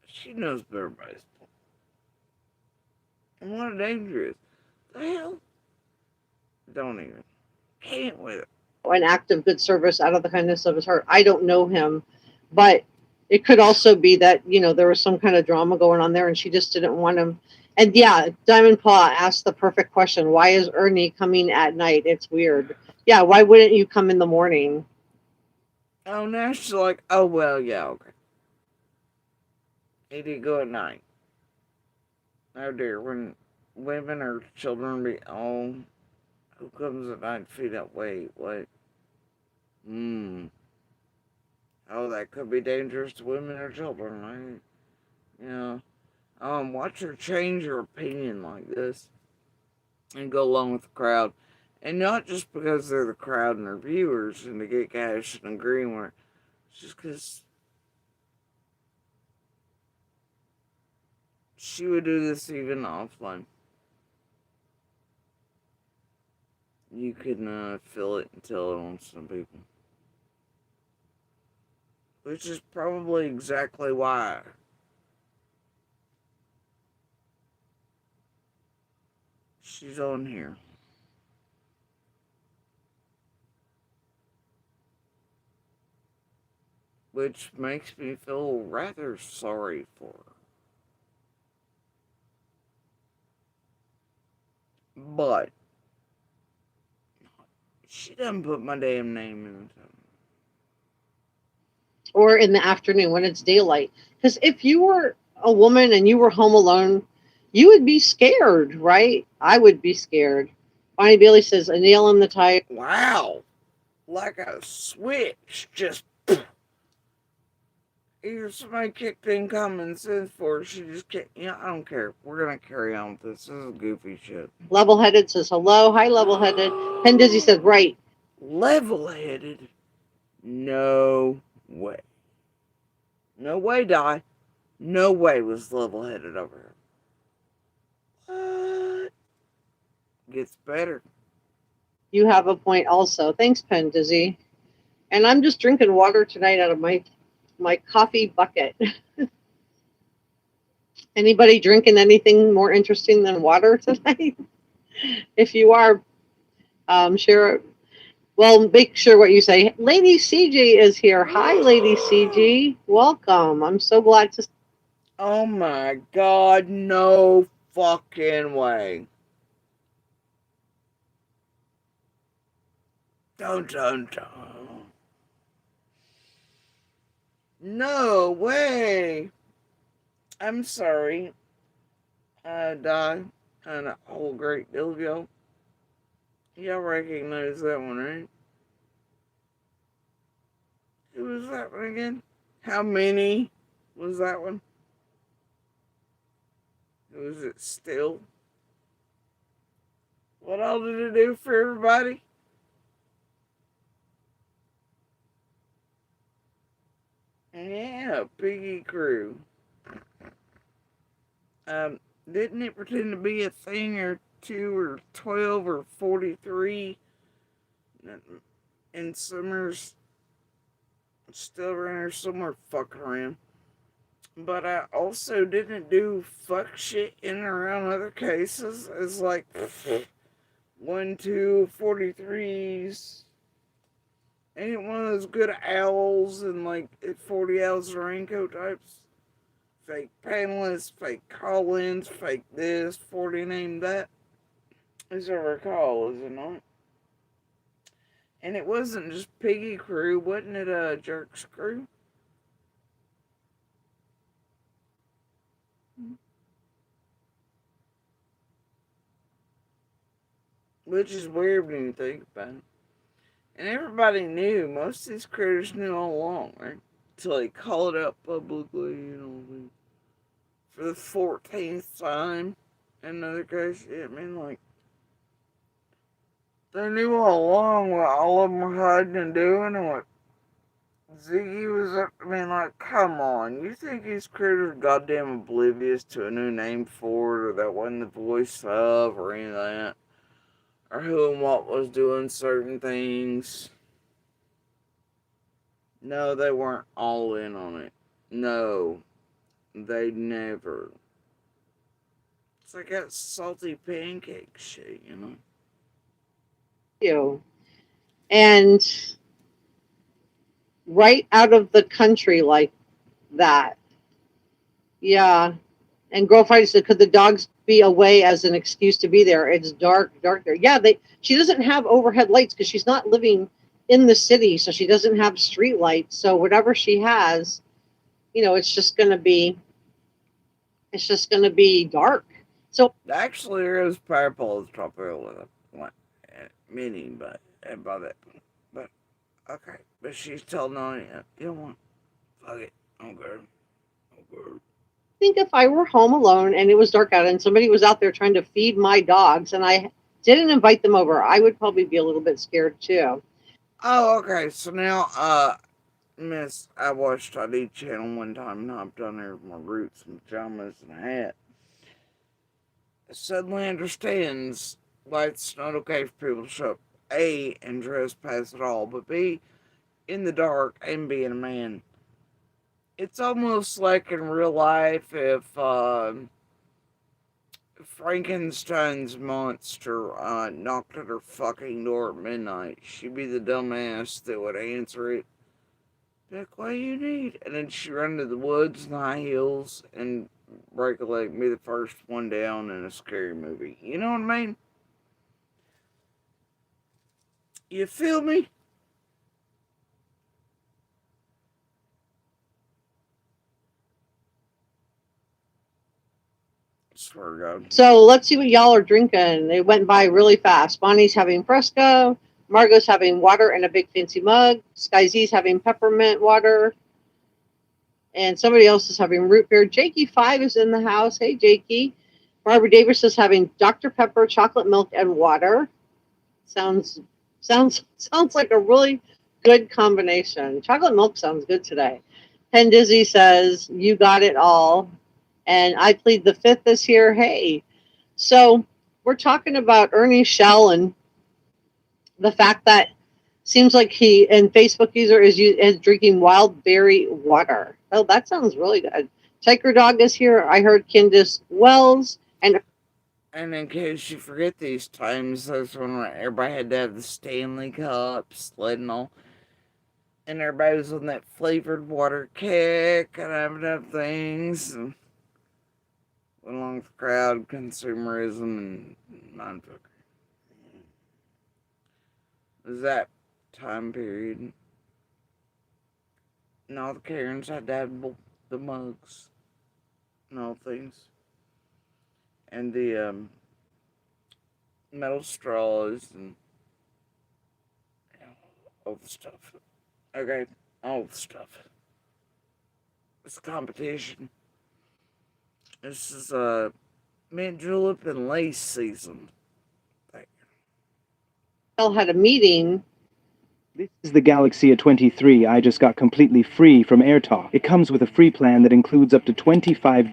She knows better by this point. And what a danger is. The hell? Don't even. Can't with it. An act of good service out of the kindness of his heart. I don't know him, but it could also be that, there was some kind of drama going on there and she just didn't want him. And yeah, Diamond Paw asked the perfect question. Why is Ernie coming at night? It's weird. Yeah, why wouldn't you come in the morning? Oh, now she's like, oh, well, yeah, okay. He did go at night. Oh dear, when women or children be, who comes at night to feed up? Wait, what? Oh, that could be dangerous to women or children, right? Watch her change her opinion like this and go along with the crowd. And not just because they're the crowd and their viewers and to get cash and agree with her. It's just because she would do this even offline. you can feel it and tell it on some people. Which is probably exactly why she's on here. Which makes me feel rather sorry for her. But she doesn't put my damn name in it. Or in the afternoon when it's daylight. Because if you were a woman and you were home alone, you would be scared, right? I would be scared. Bonnie Bailey says, a nail in the tire. Wow. Like a switch. Just. Either somebody kicked in common sense for her. She just can't. You know, I don't care. We're going to carry on with this. This is goofy shit. Level-headed says, hello. Hi, level-headed. Pen Dizzy says, right. Level-headed? No way. No way, Di. No way was level-headed over here. What? Gets better. You have a point also. Thanks, Pen Dizzy. And I'm just drinking water tonight out of my coffee bucket. Anybody drinking anything more interesting than water tonight? If you are, share it. Well, make sure what you say. Lady CG is here. Hi, Lady CG. Welcome. I'm so glad to. Oh my God, no fucking way. Don't. No way. I'm sorry. Di, and a whole great deal of y'all. Y'all recognize that one, right? Who was that one again? How many was that one? Who was it still? What all did it do for everybody? Yeah, Piggy Crew. Didn't it pretend to be a thing or two or 12 or 43? And Summer's still around here somewhere fucking around. But I also didn't do fuck shit in and around other cases. It's like 1, 2, 43s. Ain't one of those good owls and like 40 owls of raincoat types. Fake panelists, fake call-ins, fake this, 40 name that. As I recall, is it not? And it wasn't just Piggy Crew, wasn't it Jerk's Crew? Which is weird when you think about it. And everybody knew, most of these critters knew all along, right? Until they called it out publicly, for the 14th time. In another case, I mean, like, they knew all along what all of them were hiding and doing and what Ziggy was up. I mean, like, come on. You think these critters are goddamn oblivious to a new name for it, or that wasn't the voice of, or any of that? Or who and what was doing certain things? No, they weren't all in on it. No, they never. It's like that salty pancake shit, You. And right out of the country like that. Yeah. And Girl Fighter said, could the dogs be away as an excuse to be there? It's dark there. Yeah, she doesn't have overhead lights because she's not living in the city, so she doesn't have street lights. So whatever she has, it's just gonna be dark. So actually, there is power poles top of mini, but about it. But okay, but she's telling on it. You don't want. Fuck it. I'm good. I think if I were home alone and it was dark out and somebody was out there trying to feed my dogs and I didn't invite them over, I would probably be a little bit scared too. Oh, okay. So now, Miss, I watched ID channel one time and hopped on there with my roots and pajamas and a hat. Suddenly understands why it's not okay for people to show up, A, and trespass at all, but B, in the dark and being a man. It's almost like in real life if Frankenstein's monster knocked at her fucking door at midnight. She'd be the dumbass that would answer it. Like, what do you need? And then she'd run to the woods in high heels and break a leg, be the first one down in a scary movie. You know what I mean? You feel me? Swear to God. So let's see what y'all are drinking. It went by really fast. Bonnie's having Fresca. Margot's having water in a big fancy mug. Sky Z's having peppermint water. And somebody else is having root beer. Jakey5 is in the house. Hey, Jakey. Barbara Davis is having Dr. Pepper, chocolate milk, and water. Sounds like a really good combination. Chocolate milk sounds good today. Penn Dizzy says, you got it all. And I plead the fifth is here. Hey. So we're talking about Ernie Shell and the fact that seems like he and Facebook user is drinking wild berry water. Oh, that sounds really good. Tiger Dog is here. I heard Candace Wells and in case you forget these times, that's when everybody had to have the Stanley Cup, sled and all. And everybody was on that flavored water kick and having up things. And went along with crowd consumerism and non-fuckery. It was that time period. And all the Karens had to have the mugs and all things. And the metal straws and all the stuff. Okay, all the stuff. It's competition. This is mint julep and lace season. had a meeting. This is the Galaxy A23 I just got completely free from AirTalk. It comes with a free plan that includes up to 25...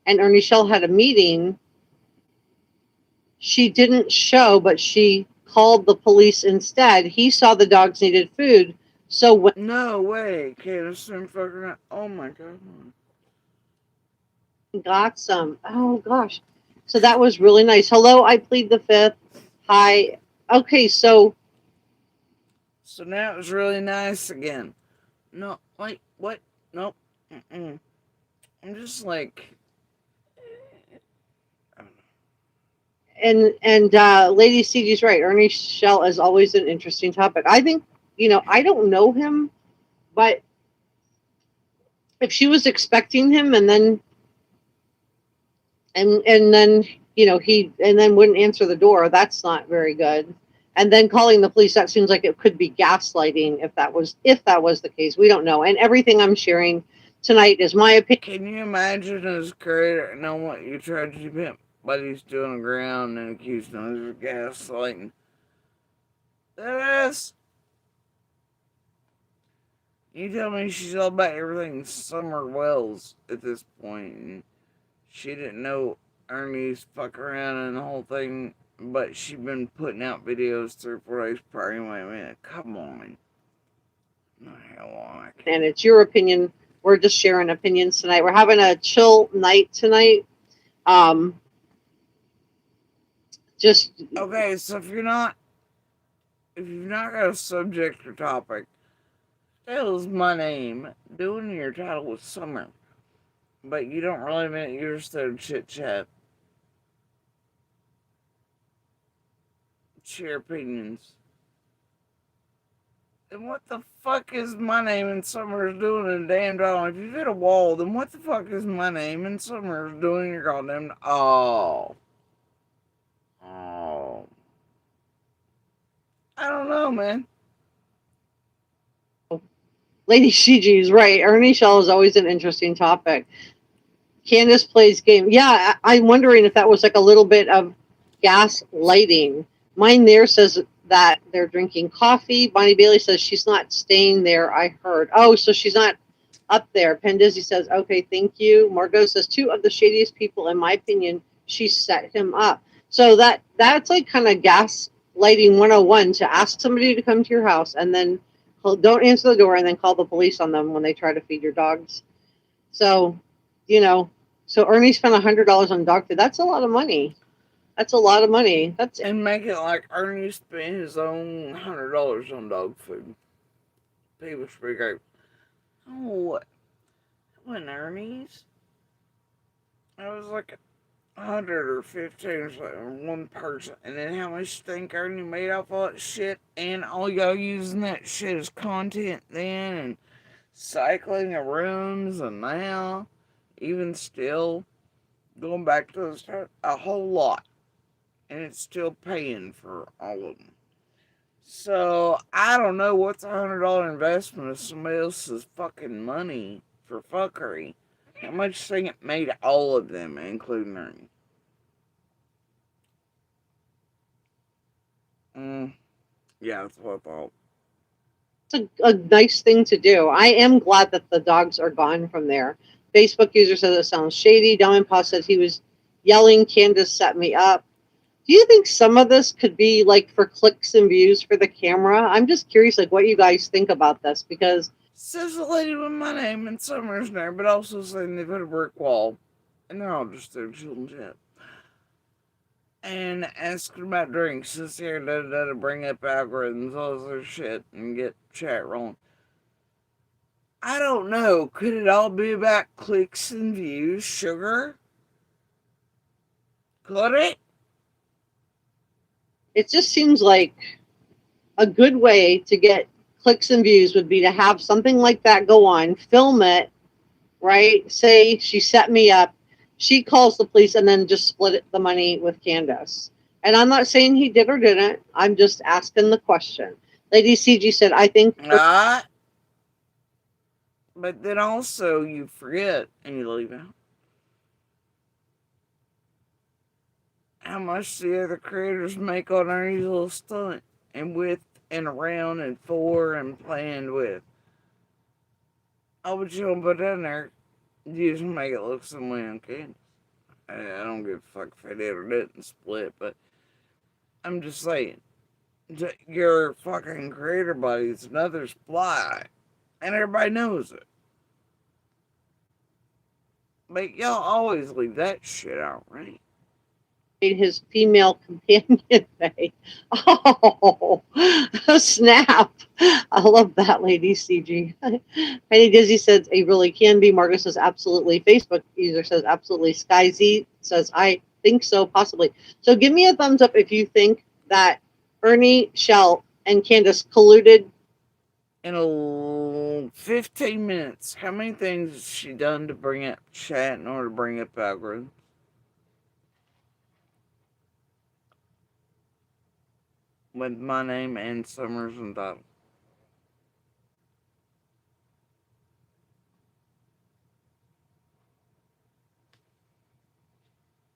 And Ernie Shell had a meeting. She didn't show, but she called the police instead. He saw the dogs needed food. So when... No way. Candace and fucking... Oh my God. Got some. Oh gosh. So that was really nice. Hello, I plead the fifth. Hi. Okay, so now it was really nice again. No, wait, what? Nope. I'm just like... and Lady CG's right. Ernie Shell is always an interesting topic. I think, I don't know him, but if she was expecting him and then he wouldn't answer the door, that's not very good. And then calling the police, that seems like it could be gaslighting if that was the case. We don't know. And everything I'm sharing tonight is my opinion. Can you imagine as a creator knowing what you tried to pimp buddies doing on the ground and accused him of gaslighting? That is. You tell me she's all about everything Summer Wells at this point. And she didn't know Ernie's fuck around and the whole thing, but she'd been putting out videos 3 or 4 days prior. Anyway, man, come on. No, hell on. And it's your opinion. We're just sharing opinions tonight. We're having a chill night tonight. Okay, so if you've not got a subject or topic, tells my name, doing your title with Summer, but you don't really mean you're just there to chit chat. Share opinions. Then what the fuck is my name and Summer's doing in the damn drawing? If you did a wall, then what the fuck is my name and Summer's doing in your goddamn... Oh. I don't know, man. Lady CG is right. Ernie Shell is always an interesting topic. Candace plays game. Yeah, I'm wondering if that was like a little bit of gaslighting. Mine there says that they're drinking coffee. Bonnie Bailey says she's not staying there, I heard. Oh, so she's not up there. Penn Dizzy says, okay, thank you. Margot says 2 of the shadiest people, in my opinion, she set him up. So that's like kind of gaslighting 101 to ask somebody to come to your house and then don't answer the door and then call the police on them when they try to feed your dogs. So, so Ernie spent $100 on dog food. That's a lot of money. That's a lot of money. And make it like Ernie spent his own $100 on dog food. People should be great. Oh, it wasn't Ernie's. It was like 100 or 15 or something, one person. And then how much you think Ernie made off all that shit? And all y'all using that shit as content then, and cycling the rooms, and now, even still, going back to the start, a whole lot. And it's still paying for all of them. So, I don't know what's a $100 investment of somebody else's fucking money for fuckery. How much do you think it made all of them, including Ernie? Yeah, that's what I thought. It's a nice thing to do. I am glad that the dogs are gone from there. Facebook user says it sounds shady. Diamond says he was yelling, Candace set me up. Do you think some of this could be like for clicks and views for the camera? I'm just curious, like, what you guys think about this, because says a lady with my name and Summer's name, but also saying they put a brick wall, and they're all just their children's shit. And asking about drinks, this here, to bring up algorithms, all this other shit, and get chat rolling. I don't know. Could it all be about clicks and views, sugar? Could it? It just seems like a good way to get clicks and views would be to have something like that go on, film it, right? Say she set me up, she calls the police, and then just split the money with Candace. And I'm not saying he did or didn't. I'm just asking the question. Lady CG said, I think... But then also you forget and you leave out how much the other creators make on Ernie's little stunt, and with and around and for and planned with. Oh, but you don't put that in there. You just make it look some way on Candace. I don't give a fuck if I did or didn't split, but I'm just saying, your fucking creator buddy's another supply, and everybody knows it. But y'all always leave that shit out, right? His female companion bay. Oh, snap. I love that, Lady CG. Penny Dizzy says it really can be. Margaret says absolutely. Facebook user says absolutely. Sky Z says I think so, possibly. So give me a thumbs up if you think that Ernie, Shell, and Candace colluded. In 15 minutes, how many things has she done to bring up chat in order to bring up algorithms? With my name and Summers and title.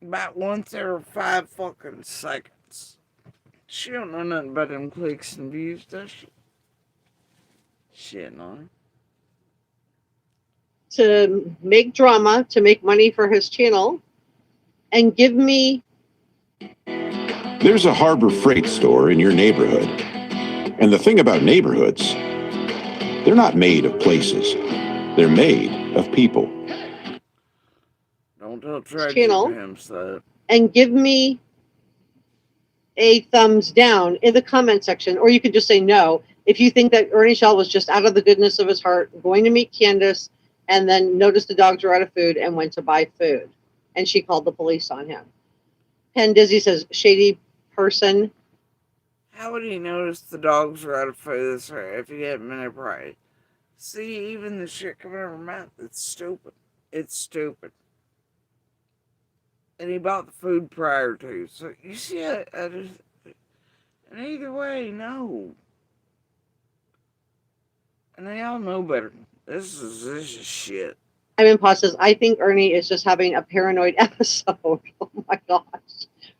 About once every 5 fucking seconds. She don't know nothing about them clicks and views, does she? Shit, no. To make drama, to make money for his channel, and give me... There's a Harbor Freight store in your neighborhood. And the thing about neighborhoods, they're not made of places. They're made of people. Don't tell Tragic channel him so. And give me a thumbs down in the comment section, or you could just say no if you think that Ernie Shell was just out of the goodness of his heart going to meet Candace and then noticed the dogs were out of food and went to buy food, and she called the police on him. Penn Dizzy says shady person. How would he notice the dogs were out of food this way if he hadn't been a prey? See, even the shit coming out of her mouth, it's stupid. It's stupid. And he bought the food prior to. So, you see, I just... And either way, no. And they all know better. This is shit. Simon Paul says, I think Ernie is just having a paranoid episode. Oh my gosh.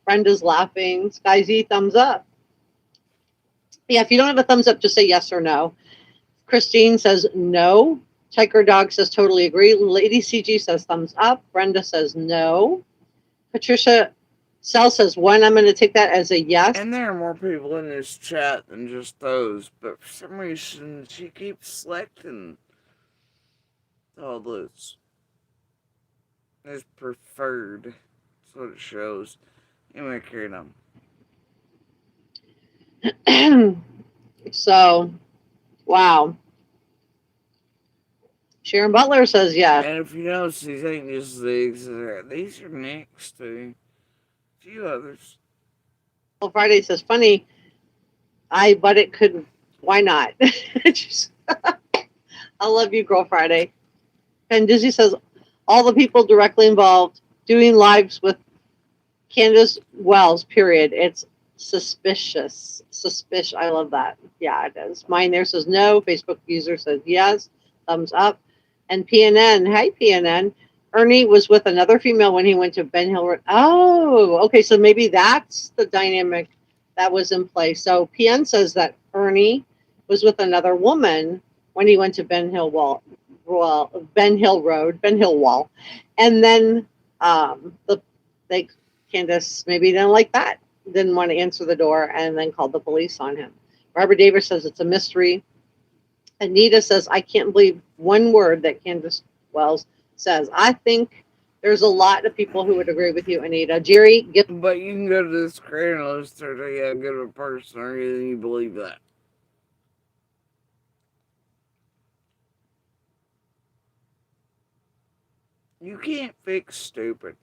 Brenda's laughing. Sky Z, thumbs up. Yeah, if you don't have a thumbs up, just say yes or no. Christine says no. Tiger Dog says totally agree. Lady CG says thumbs up. Brenda says no. Patricia Sal says, one, I'm going to take that as a yes. And there are more people in this chat than just those, but for some reason she keeps selecting all those as preferred. That's what it shows. Anyway, carry on. So, wow. Sharon Butler says yes. And if you notice, these ain't just these. These are next to a few others. Well, Friday says, funny, but it could, why not? I love you, Girl Friday. And Dizzy says, all the people directly involved doing lives with Candace Wells, period. It's suspicious. I love that. Yeah, it is. Mine there says no. Facebook user says yes. Thumbs up. And PNN, hey, PNN. Ernie was with another female when he went to Ben Hill Road. Oh, okay. So maybe that's the dynamic that was in place. So PN says that Ernie was with another woman when he went to Ben Hill Wall. Ben Hill Road, Ben Hill Wall. And then Candace maybe didn't like that, didn't want to answer the door, and then called the police on him. Barbara Davis says it's a mystery. Anita says, I can't believe one word that Candace Wells says. I think there's a lot of people who would agree with you, Anita. Jerry, but you can go to this creator list to tell you how good of a person are you, and you believe that. You can't fix stupid.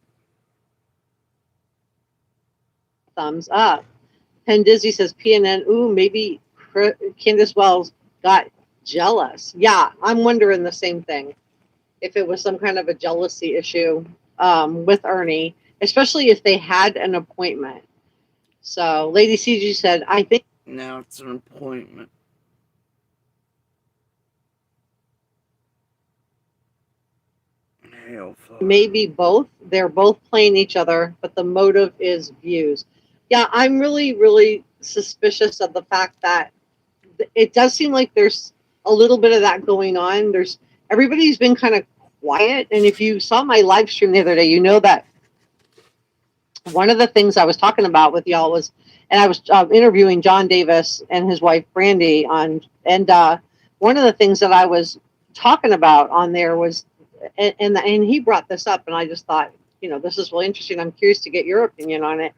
Thumbs up. Penn Dizzy says PNN, ooh, maybe Candace Wells got jealous. Yeah, I'm wondering the same thing. If it was some kind of a jealousy issue with Ernie, especially if they had an appointment. So Lady CG said, I think now it's an appointment. Maybe both. They're both playing each other, but the motive is views. Yeah, I'm really, really suspicious of the fact that it does seem like there's a little bit of that going on. Everybody's been kind of quiet, and if you saw my live stream the other day, you know that one of the things I was talking about with y'all was, and I was interviewing John Davis and his wife Brandy and one of the things that I was talking about on there was, and he brought this up, and I just thought, this is really interesting. I'm curious to get your opinion on it.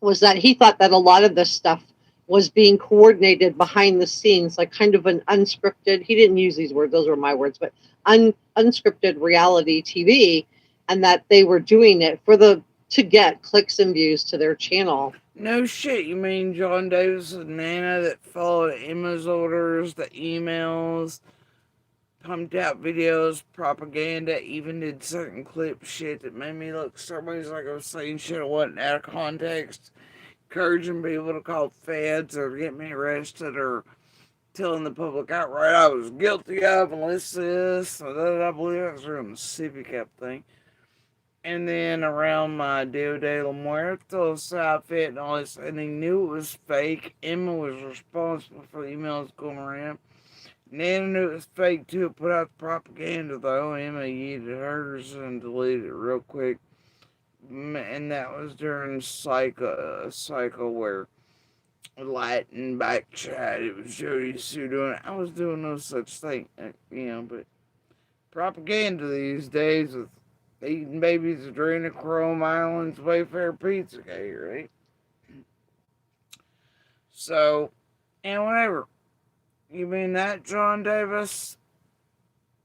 Was that he thought that a lot of this stuff was being coordinated behind the scenes, like kind of an unscripted, he didn't use these words, those were my words, but unscripted reality TV, and that they were doing it to get clicks and views to their channel. No shit, you mean John Davis and Nana that followed Emma's orders, the emails, pumped out videos, propaganda, even did certain clip shit that made me look somebody's like I was saying shit that wasn't out of context, encouraging people to call feds or get me arrested or telling the public outright I was guilty of unless this or that. I believe I was doing the Sippy Cup thing. And then around my Dia de la Muertos outfit and all this, and they knew it was fake. Emma was responsible for the emails going around. Nana knew it was fake too. Put out the propaganda though. Emma yeeted hers and deleted it real quick. And that was during cycle where Light and back chat. It was Jody Sue doing it. I was doing no such thing, but propaganda these days with eating babies adrenochrome islands, Wayfair Pizza Gate, right? So, and whatever. You mean that John Davis?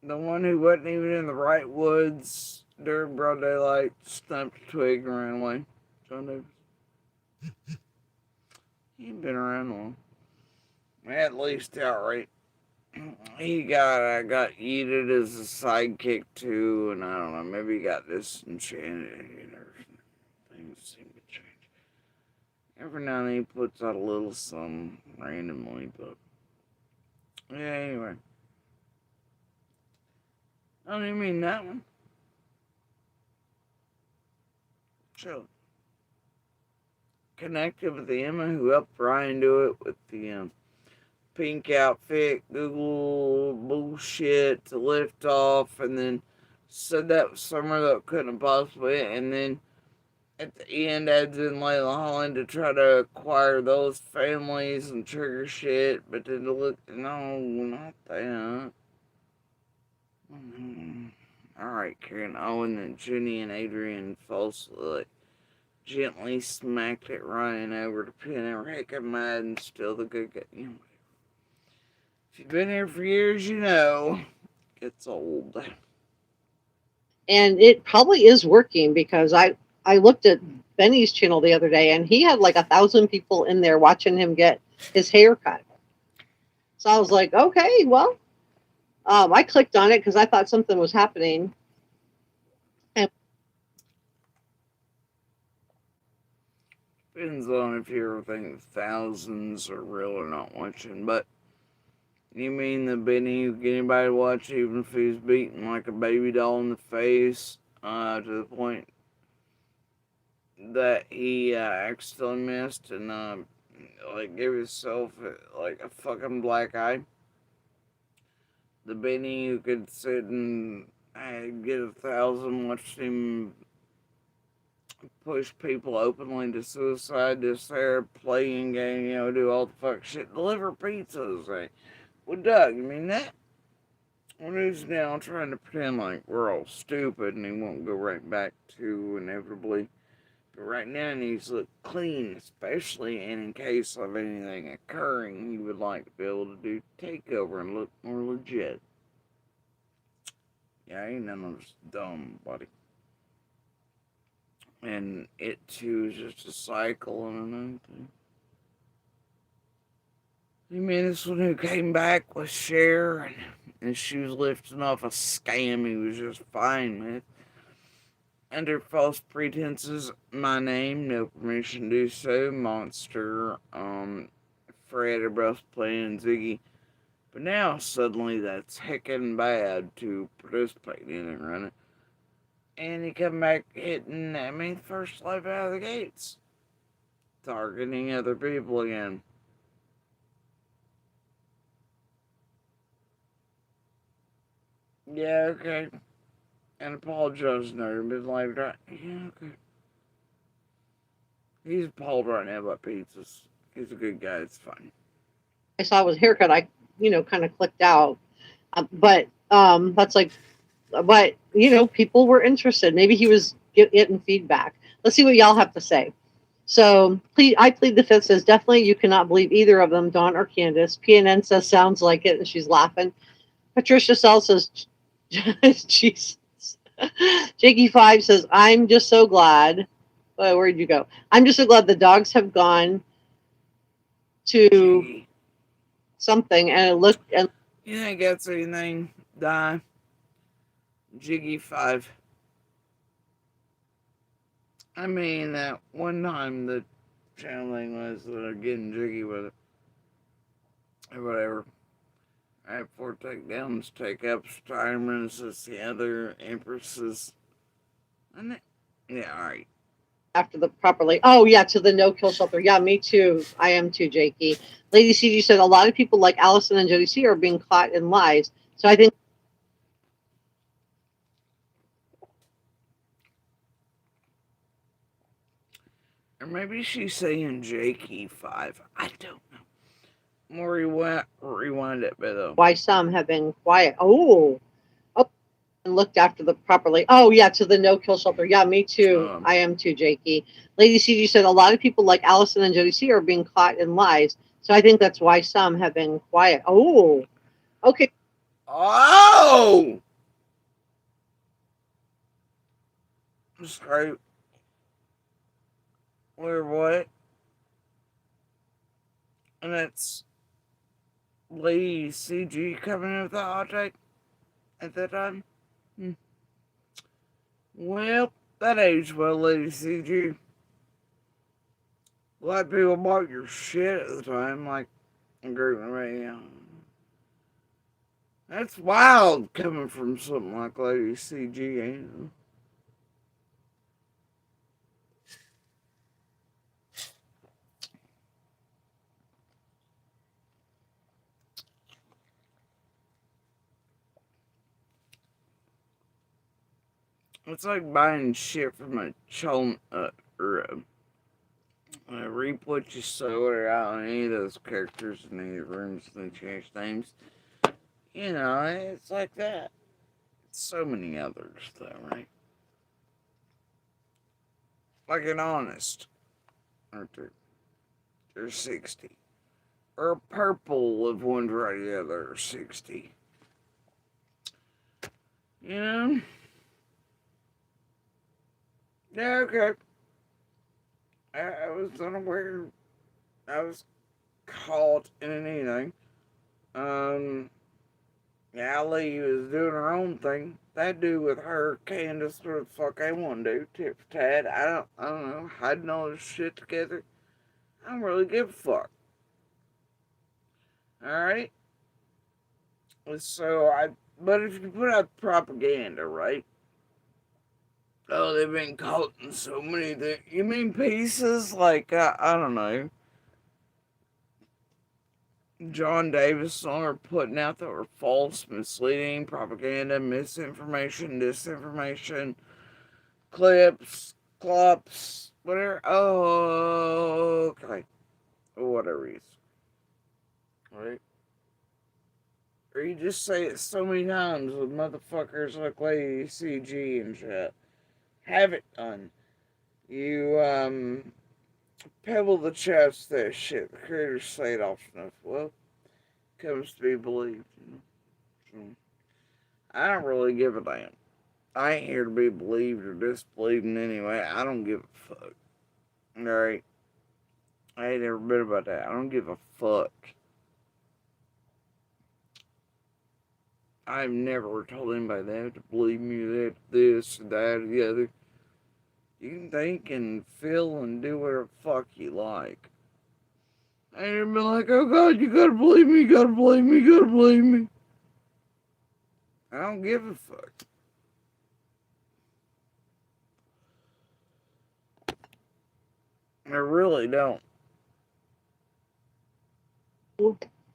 The one who wasn't even in the right woods during broad daylight, stumped a twig and ran away? John Davis? He ain't been around long. At least outright. He got yeeted as a sidekick too, and I don't know, maybe he got disenchanted or things seem to change. Every now and then he puts out a little something randomly, but yeah, anyway. I don't even mean that one. Chill. Connected with the Emma who helped Ryan do it with the pink outfit, Google bullshit to lift off, and then said that was summer that couldn't possibly, and then at the end adds in Layla Holland to try to acquire those families and trigger shit, but then to look, no, not that. Alright, Karen Owen and Junie and Adrian falsely gently smacked it Ryan over to pin her heck of mad and still the good guy. You know, if you've been here for years, you know it's old. And it probably is working because I looked at Benny's channel the other day and he had like 1,000 people in there watching him get his hair cut. So I was like, okay, well, I clicked on it because I thought something was happening. And depends on if you ever think thousands are real or not watching, but you mean the Benny who get anybody to watch even if he's beaten like a baby doll in the face, to the point that he accidentally missed and like gave himself like a fucking black eye? The Benny who could sit and get 1,000 watch him push people openly to suicide, just there playing game, you know, do all the fuck shit, deliver pizzas, right? Well, Doug, I mean that. Well, he's now trying to pretend like we're all stupid and he won't go right back to inevitably. But right now he needs to look clean, especially and in case of anything occurring, he would like to be able to do takeover and look more legit. Yeah, ain't none of this dumb, buddy. And it too is just a cycle and another thing. You mean this one who came back with Cher and she was lifting off a scam he was just fine with? Under false pretenses, my name, no permission to do so, Monster, Fred, Abrupt Play, and Ziggy. But now, suddenly, that's heckin' bad to participate in it, right? And he come back hitting, first life out of the gates. Targeting other people again. Yeah, okay. And apologize to her, but like, right? Yeah, okay. He's appalled right now about pizzas. He's a good guy, it's fine. I saw his haircut. I, kind of clicked out. But that's like, but, people were interested. Maybe he was getting feedback. Let's see what y'all have to say. So I plead the fifth says, definitely you cannot believe either of them, Dawn or Candace. PNN says, sounds like it, and she's laughing. Patricia Sell says, Jesus. Jakey5 says, I'm just so glad. Where'd you go? I'm just so glad the dogs have gone to something and it looked. And you think that's anything? Die. Jiggy5. I mean, that one time the channel thing was getting jiggy with it. Or whatever. I have 4 takedowns, take ups, timers, the other empresses. Yeah, alright. After the properly, oh yeah, to the no kill shelter. Yeah, me too. I am too, Jakey. Lady CG said a lot of people like Allison and Jody C are being caught in lies. So I think. Or maybe she's saying Jakey5. I don't know. More rewind it, though. Why some have been quiet. Oh, and looked after the properly. Oh yeah, to the no kill shelter. Yeah, me too. I am too, Jakey. Lady CG said a lot of people like Allison and Jody C are being caught in lies. So I think that's why some have been quiet. Oh, okay. Oh! I'm sorry. Where what? And that's Lady CG coming in with the hot take at that time? Well, that aged well, Lady CG. A lot of people bought your shit at the time, like agree with me. That's wild coming from something like Lady CG, ain't it? It's like buying shit from a or reap what you sow, or out any of those characters in any rooms they change names. You know, it's like that. So many others, though, right? Like an honest, aren't there? There's 60. Or a purple of one variety or the other, 60. You know? Yeah, okay. I was unaware I was caught in anything. Allie was doing her own thing. They do with her, Candace, what the fuck they want to do, tit for tat. I don't know, hiding all this shit together. I don't really give a fuck. Alright? But if you put out propaganda, right? Oh, they've been caught in so many things. You mean pieces? Like, I don't know. John Davis song are putting out that were false, misleading, propaganda, misinformation, disinformation, clips, clops, whatever. Oh, okay. Whatever it is. Right? Or you just say it so many times with motherfuckers like Lady CG and shit. Have it done. You, pebble the chest that shit. The creators say it often enough. Well, comes to be believed. So, I don't really give a damn. I ain't here to be believed or disbelieved in any way. I don't give a fuck. Alright? I ain't never been about that. I don't give a fuck. I've never told anybody they have to believe me, that this, that, or the other. You can think and feel and do whatever the fuck you like. I ain't been like, oh God, you gotta believe me, you gotta believe me, you gotta believe me. I don't give a fuck. I really don't.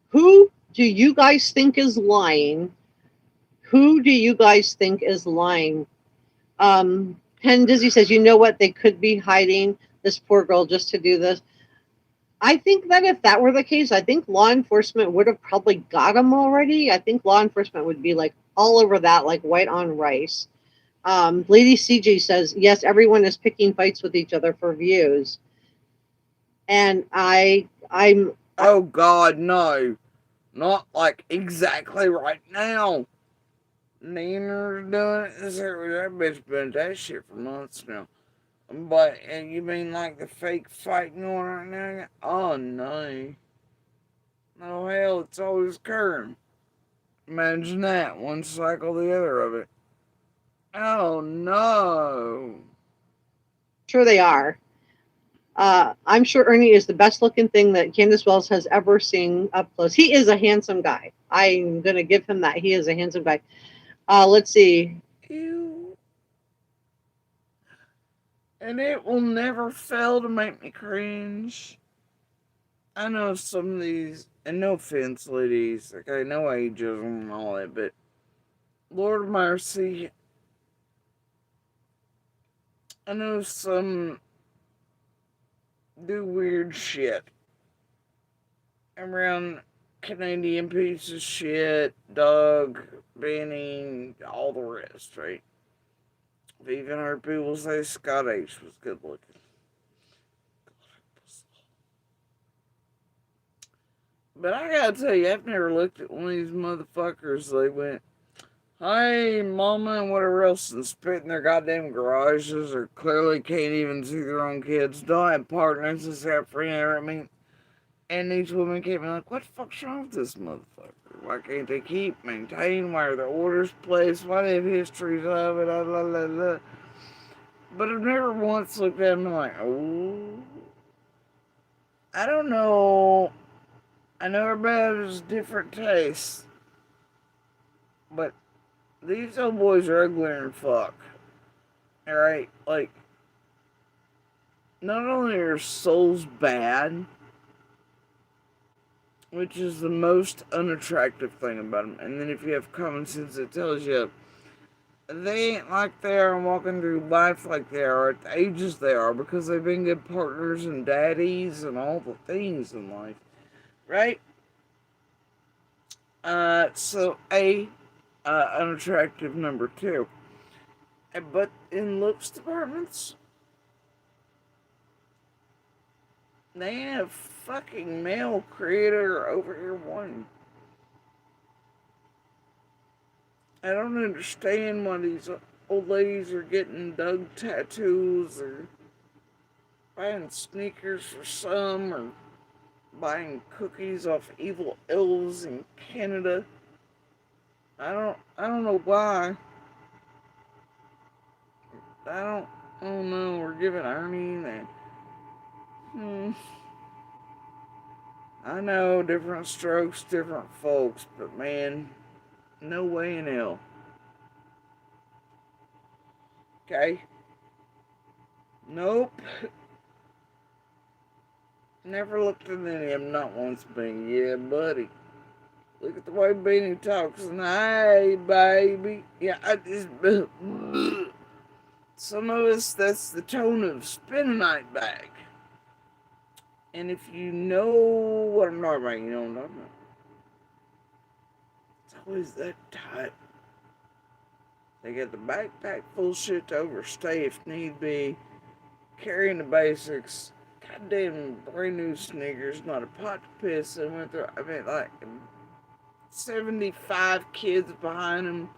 Who do you guys think is lying? Who do you guys think is lying? Pen Dizzy says, you know what? They could be hiding this poor girl just to do this. I think that if that were the case, I think law enforcement would have probably got him already. I think law enforcement would be like all over that, like white on rice. Lady CJ says, yes, everyone is picking fights with each other for views. And I'm. Oh God, no. Not like exactly right now. Neener's doing it. That bitch been that shit for months now. But, and you mean like the fake fighting going on right now? Oh no. No hell, it's always occurring. Imagine that, one cycle the other of it. Oh no. Sure they are. I'm sure Ernie is the best looking thing that Candace Wells has ever seen up close. He is a handsome guy. I'm going to give him that. He is a handsome guy. Let's see. Ew. And it will never fail to make me cringe. I know some of these, and no offense, ladies, okay, no ageism and all that, but Lord of mercy, I know some do weird shit around Canadian piece of shit, Doug, Benny, all the rest, right? I've even heard people say Scott H was good looking. But I gotta tell you, I've never looked at one of these motherfuckers. They went, hey, mama, and whatever else, and spit in their goddamn garages, or clearly can't even see their own kids. Don't have partners except for, you know, I mean, and these women came in like, what the fuck's wrong with this motherfucker? Why can't they keep, maintain? Why are the orders placed? Why do they have histories of it? Blah, blah, blah, blah. But I've never once looked at them like, oh, I don't know. I know everybody has different tastes, but these old boys are uglier than fuck. Alright? Like, not only are souls bad, which is the most unattractive thing about them, and then if you have common sense, it tells you they ain't like they are and walking through life like they are at the ages they are because they've been good partners and daddies and all the things in life, right? So unattractive number two. But in looks departments, they have fucking male creator over here one. I don't understand why these old ladies are getting dug tattoos or buying sneakers for some or buying cookies off evil elves in Canada. I don't know why. I don't know. We're giving Ernie that. I know, different strokes, different folks, but man, no way in hell. Okay? Nope. Never looked at any of them, not once being, yeah, buddy. Look at the way Beanie talks, and hey, baby. Yeah, I just. Some of us, that's the tone of Spinonite bag. And if you know what I'm talking about, you know what I'm talking about. It's always that type. They got the backpack full of shit to overstay if need be. Carrying the basics. Goddamn brand new sneakers, not a pot to piss. And went through, I mean, like 75 kids behind them.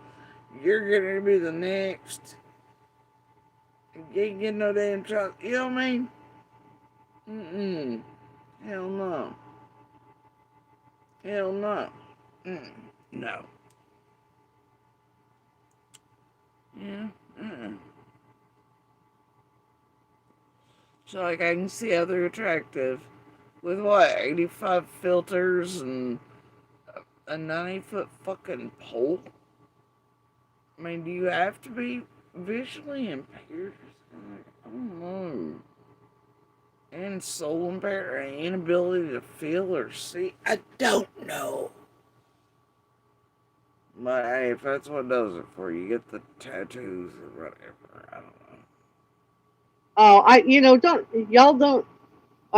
You're gonna be the next. You ain't getting no damn child. You know what I mean? Hell no. Hell no. No. Yeah. So like I can see how they're attractive. With what, 85 filters and a 90-foot fucking pole? I mean, do you have to be visually impaired? I don't know. And soul impaired or inability to feel or see? I don't know. But hey, if that's what does it for you, get the tattoos or whatever. I don't know. Oh, I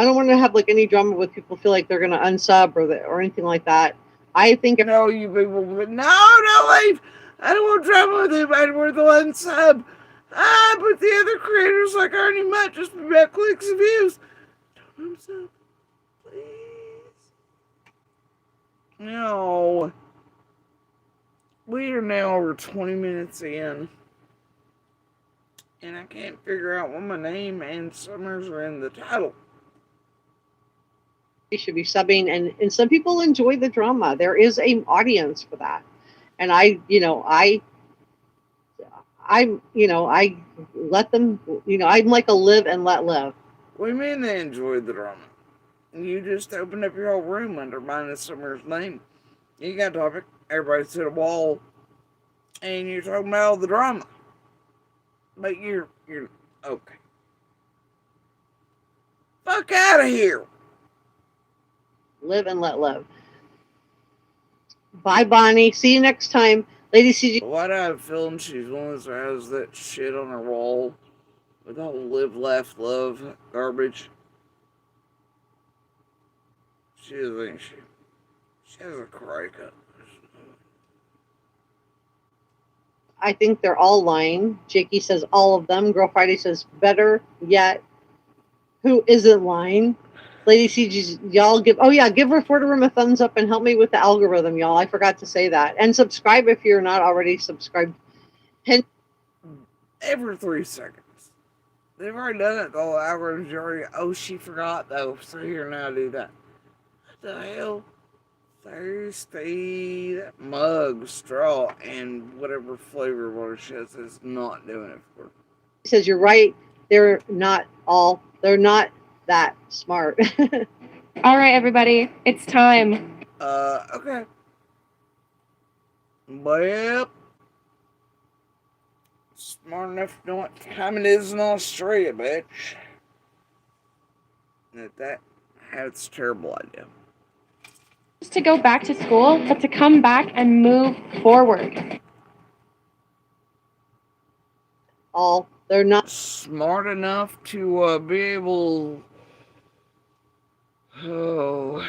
don't want to have like any drama with people feel like they're gonna unsub or anything like that. I think no, you people, but no, leave. I don't want drama with anybody. We're the unsub. But the other creators like Ernie might just be about clicks and views. Don't unsub, please. No. We are now over 20 minutes in. And I can't figure out when my name and Summers are in the title. You should be subbing, and some people enjoy the drama. There is an audience for that. And I let them, I'm like a live and let live. What do you mean they enjoyed the drama? You just opened up your whole room under mine and Summer's name. You got a topic, everybody's at a wall, and you're talking about all the drama. But you're okay. Fuck out of here. Live and let live. Bye, Bonnie. See you next time. Lady CG. Why do I have a feeling she's one of those who has that shit on her wall with all live, laugh, love garbage? She is, ain't she? She has a crack up. I think they're all lying. Jakey says all of them. Girl Friday says better yet. Who isn't lying? Lady CG's, y'all give Reporter Room a thumbs up and help me with the algorithm, y'all. I forgot to say that. And subscribe if you're not already subscribed. Every 3 seconds. They've already done it. The whole algorithm's already, oh, she forgot though. So here, now do that. What the hell? Thirsty. That mug, straw, and whatever flavor water she has is not doing it for her. He says, you're right. They're not that smart. All right, everybody. It's time. Okay. Well, smart enough to know what time it is in Australia, bitch. That's a terrible idea. To go back to school, but to come back and move forward. all. They're not smart enough to be able. Oh,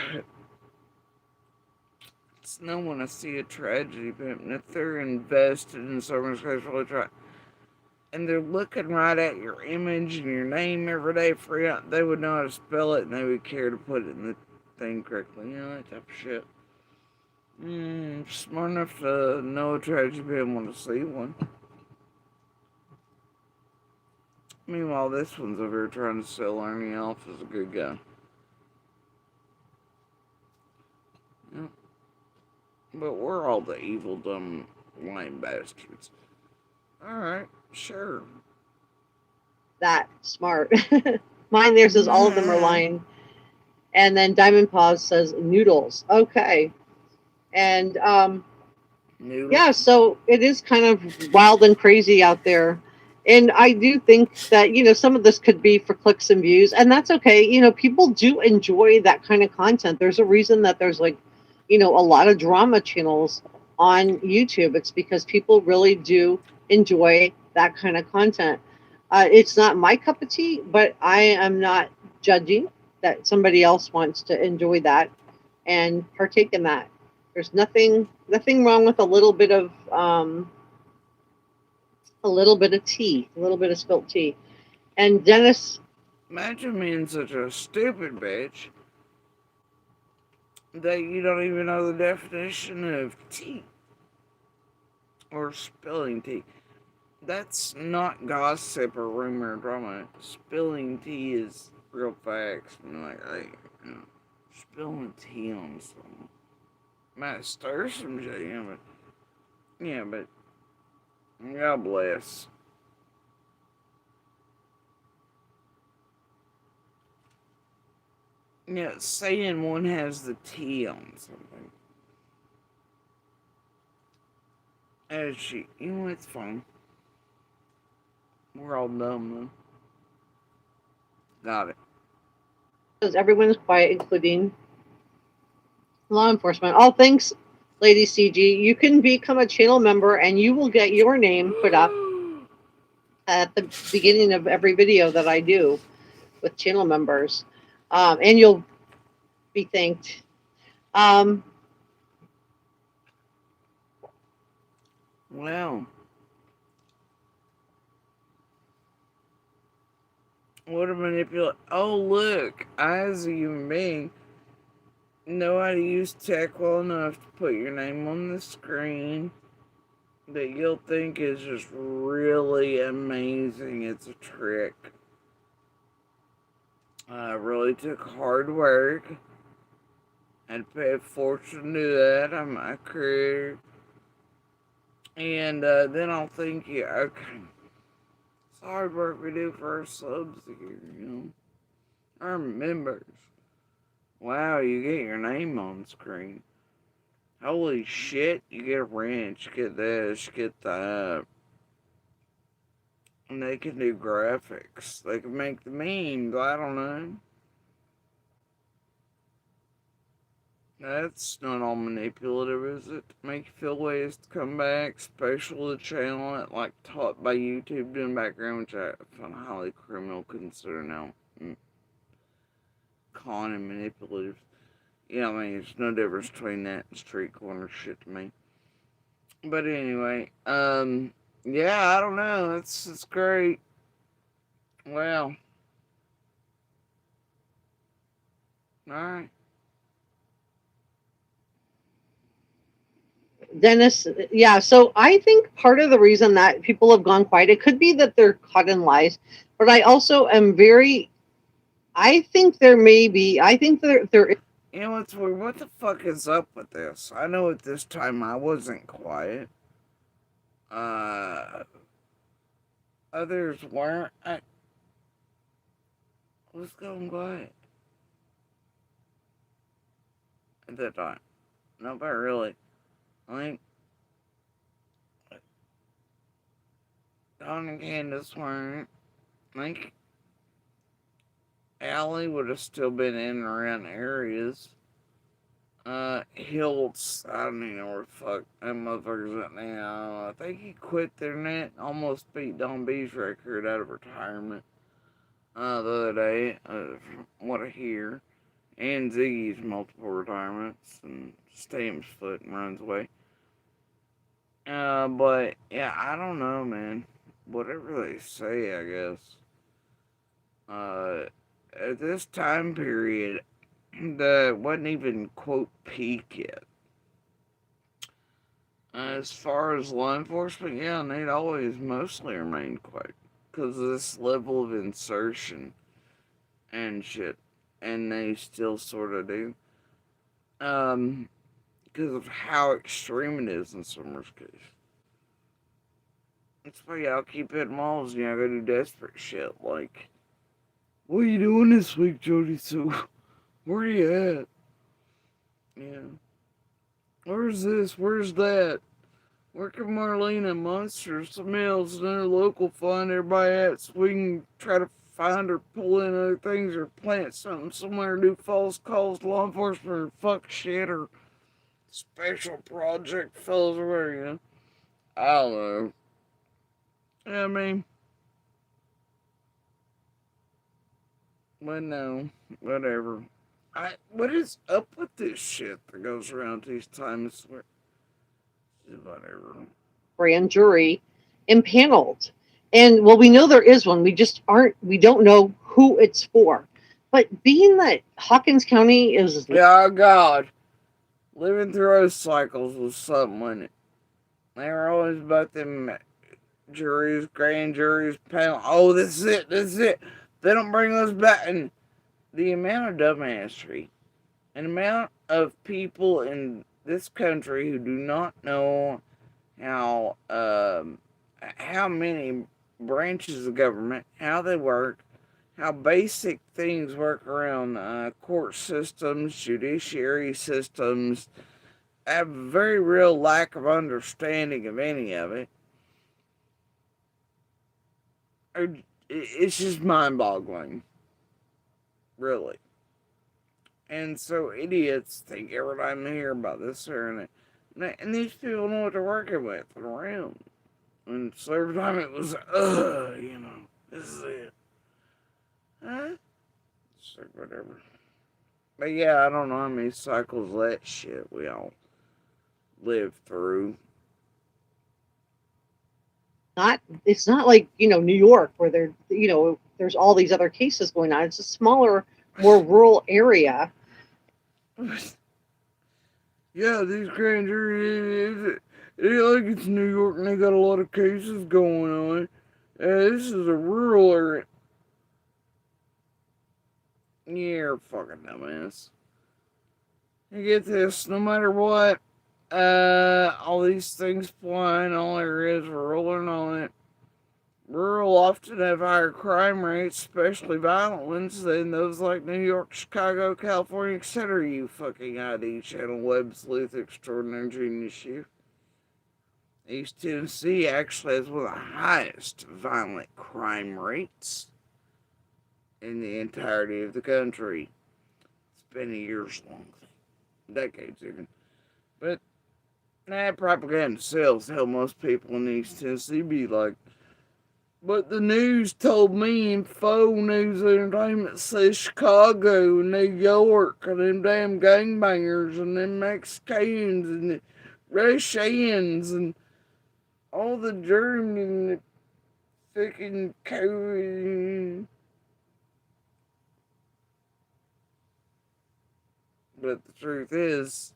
it's no one to see a tragedy, but if they're invested in someone's case, really try, and they're looking right at your image and your name every day for you, they would know how to spell it and they would care to put it in the thing correctly. You know, that type of shit. Smart enough to know a tragedy, but want to see one. Meanwhile, this one's over here trying to sell Ernie off as a good guy. Yep. But we're all the evil, dumb, lame bastards. Alright, sure. that smart. Mine there says all of them are lying. And then Diamond Paws says noodles. Okay. And Noodles. yeah, so it is kind of wild and crazy out there. And I do think that, some of this could be for clicks and views, and that's okay. People do enjoy that kind of content. There's a reason that there's a lot of drama channels on YouTube. It's because people really do enjoy that kind of content. It's not my cup of tea, but I am not judging that somebody else wants to enjoy that and partake in that. There's nothing wrong with a little bit of tea, a little bit of spilt tea. And Dennis, imagine being such a stupid bitch that you don't even know the definition of tea or spilling tea. That's not gossip or rumor or drama. Spilling tea is real facts. Hey, spilling tea on someone might stir some shit, but God bless. Saying one has the tea on something. It's fine. We're all dumb, though. Got it. because everyone's quiet, including law enforcement. All thanks, Lady CG. You can become a channel member and you will get your name put up at the beginning of every video that I do with channel members. And you'll be thanked. Wow. What a manipulate. Oh, look. I, as a human being, know how to use tech well enough to put your name on the screen that you'll think is just really amazing. It's a trick. I really took hard work. I'd pay a fortune to do that. I'm a career. And then I'll think, okay. It's hard work we do for our subs here, Our members. Wow, you get your name on screen. Holy shit, you get a wrench, you get this, you get that. And they can do graphics. They can make the memes, I don't know. That's not all manipulative, is it? To make you feel ways to come back, special the channel, like taught by YouTube doing background, which I find highly criminal consider now. Con and manipulative. Yeah, there's no difference between that and street corner shit to me. But anyway, yeah, I don't know. It's great. Well, alright. Dennis, yeah, so I think part of the reason that people have gone quiet, it could be that they're caught in lies, but I also am I think there is. What's weird? What the fuck is up with this? I know at this time I wasn't quiet. Others weren't. What's going quiet? At that time. No, but really. I think Don and Candace weren't. I think Allie would have still been in and around areas. Hiltz, I don't even know where the fuck that motherfucker's at now. I think he quit the internet, almost beat Don B's record out of retirement the other day, from what I hear. And Ziggy's multiple retirements, and stamps foot and runs away. But yeah, I don't know, man. Whatever they say, I guess. At this time period, the wasn't even quote peak yet. As far as law enforcement, yeah, and they'd always mostly remained quiet because of this level of insertion and shit, and they still sort of do. Because of how extreme it is in Summer's case. That's why y'all keep hitting malls and y'all go do desperate shit. Like, what are you doing this week, Jody Sue? Where are you at? Yeah. Where's this? Where's that? Where can Marlena, Monster, Smells, and their local find everybody at so we can try to find or pull in other things or plant something somewhere, do false calls to law enforcement or fuck shit or special project fellas or whatever, you know? I don't know. I mean, but no, whatever. What is up with this shit that goes around these times? Whatever. Grand jury impaneled. And well, we know there is one. We don't know who it's for. But being that Hawkins County is. Yeah, oh God. Living through those cycles was something, wasn't it? They were always about them juries, grand juries, panel. Oh, this is it, this is it. They don't bring those back. And the amount of dumbassery and amount of people in this country who do not know how many branches of government, how they work, how basic things work around court systems, judiciary systems, have a very real lack of understanding of any of it. It's just mind-boggling, really. And so idiots think every time they hear about this or and these people know what they're working with and around. And so every time it was, this is it. Huh? So whatever. But yeah, I don't know how many cycles of that shit we all live through. It's not like, New York where there's all these other cases going on. It's a smaller, more rural area. Yeah, these grand juries, it ain't like it's New York and they got a lot of cases going on. This is a rural area. You're a fucking dumbass. You get this, no matter what, all these things flying, all there is rolling on it. Rural often have higher crime rates, especially violent ones, than those like New York, Chicago, California, etc. You fucking ID channel web sleuth extraordinary genius, you. East Tennessee actually has one of the highest violent crime rates in the entirety of the country. It's been a years-long thing, decades even. But that propaganda sells. Hell, most people in East Tennessee be like, but the news told me in faux news entertainment says Chicago and New York and them damn gangbangers and them Mexicans and the Russians and all the German and the fucking COVID. But the truth is,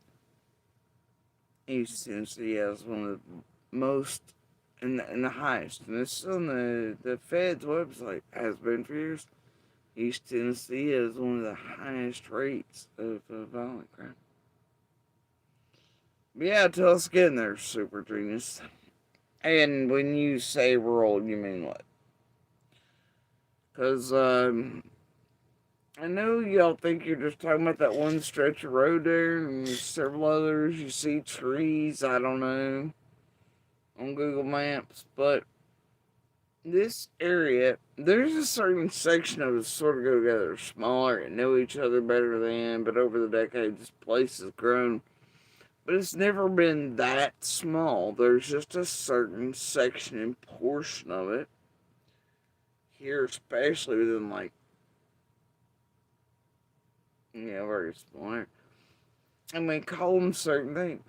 East Tennessee has one of the most and the highest, and this is on the Fed's website, has been for years. East Tennessee has one of the highest rates of violent crime. But yeah, tell us again there, super genius. And when you say rural, you mean what? Because, I know y'all think you're just talking about that one stretch of road there, and there's several others. You see trees, I don't know, on Google Maps, but this area, there's a certain section of us sort of go together smaller and know each other better than, but over the decades, this place has grown. But it's never been that small. There's just a certain section and portion of it here, especially within, like, very small. And we call them certain things.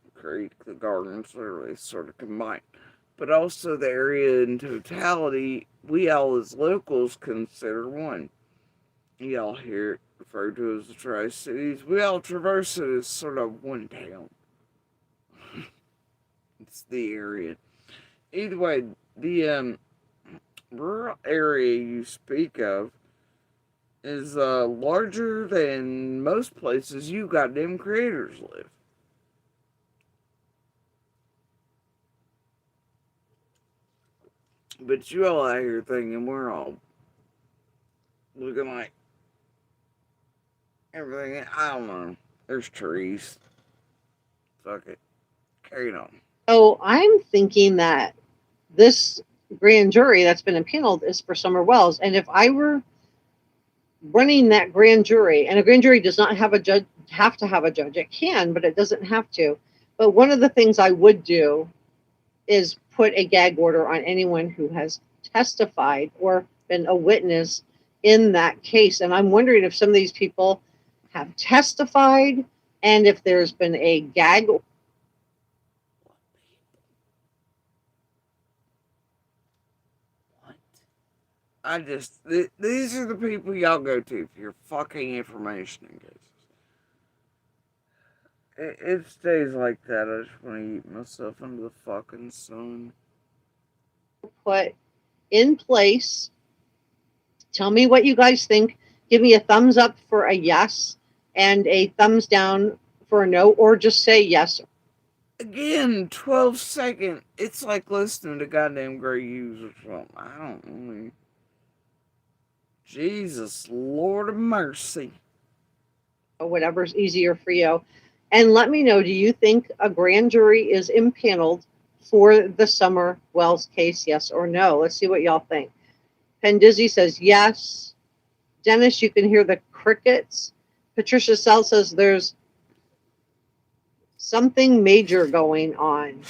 The creek, the gardens, literally sort of combined. But also the area in totality, we all as locals consider one. Y'all hear it referred to as the Tri-Cities. We all traverse it as sort of one town. It's the area. Either way, the rural area you speak of is larger than most places you goddamn creators live. But you all out here thinking we're all looking like everything. I don't know. There's trees. Fuck it. Carry on. So I'm thinking that this grand jury that's been impaneled is for Summer Wells. And if I were running that grand jury, and a grand jury does not have a judge, have to have a judge. It can, but it doesn't have to. But one of the things I would do is put a gag order on anyone who has testified or been a witness in that case. And I'm wondering if some of these people have testified and if there's been a gag. These are the people y'all go to for your fucking information in cases. It stays like that. I just want to eat myself into the fucking sun. Put in place. Tell me what you guys think. Give me a thumbs up for a yes and a thumbs down for a no, or just say yes. Again, 12 second. It's like listening to goddamn Grey Hughes or something. I don't know. Jesus, Lord of mercy. Or whatever's easier for you. And let me know, do you think a grand jury is impaneled for the Summer Wells case, yes or no? Let's see what y'all think. Pendizzi says yes. Dennis, you can hear the crickets. Patricia Sell says there's something major going on.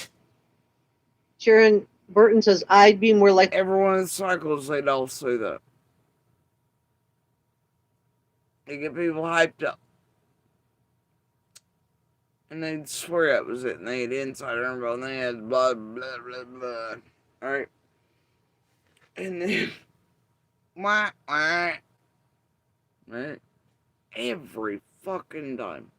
Sharon Burton says I'd be more like... Everyone in cycles, they'd all say that. They get people hyped up. And they'd swear it was it. And they had insider info. And they had blah, blah, blah, blah. Alright? And then... Wah, wah. Right? Every fucking time.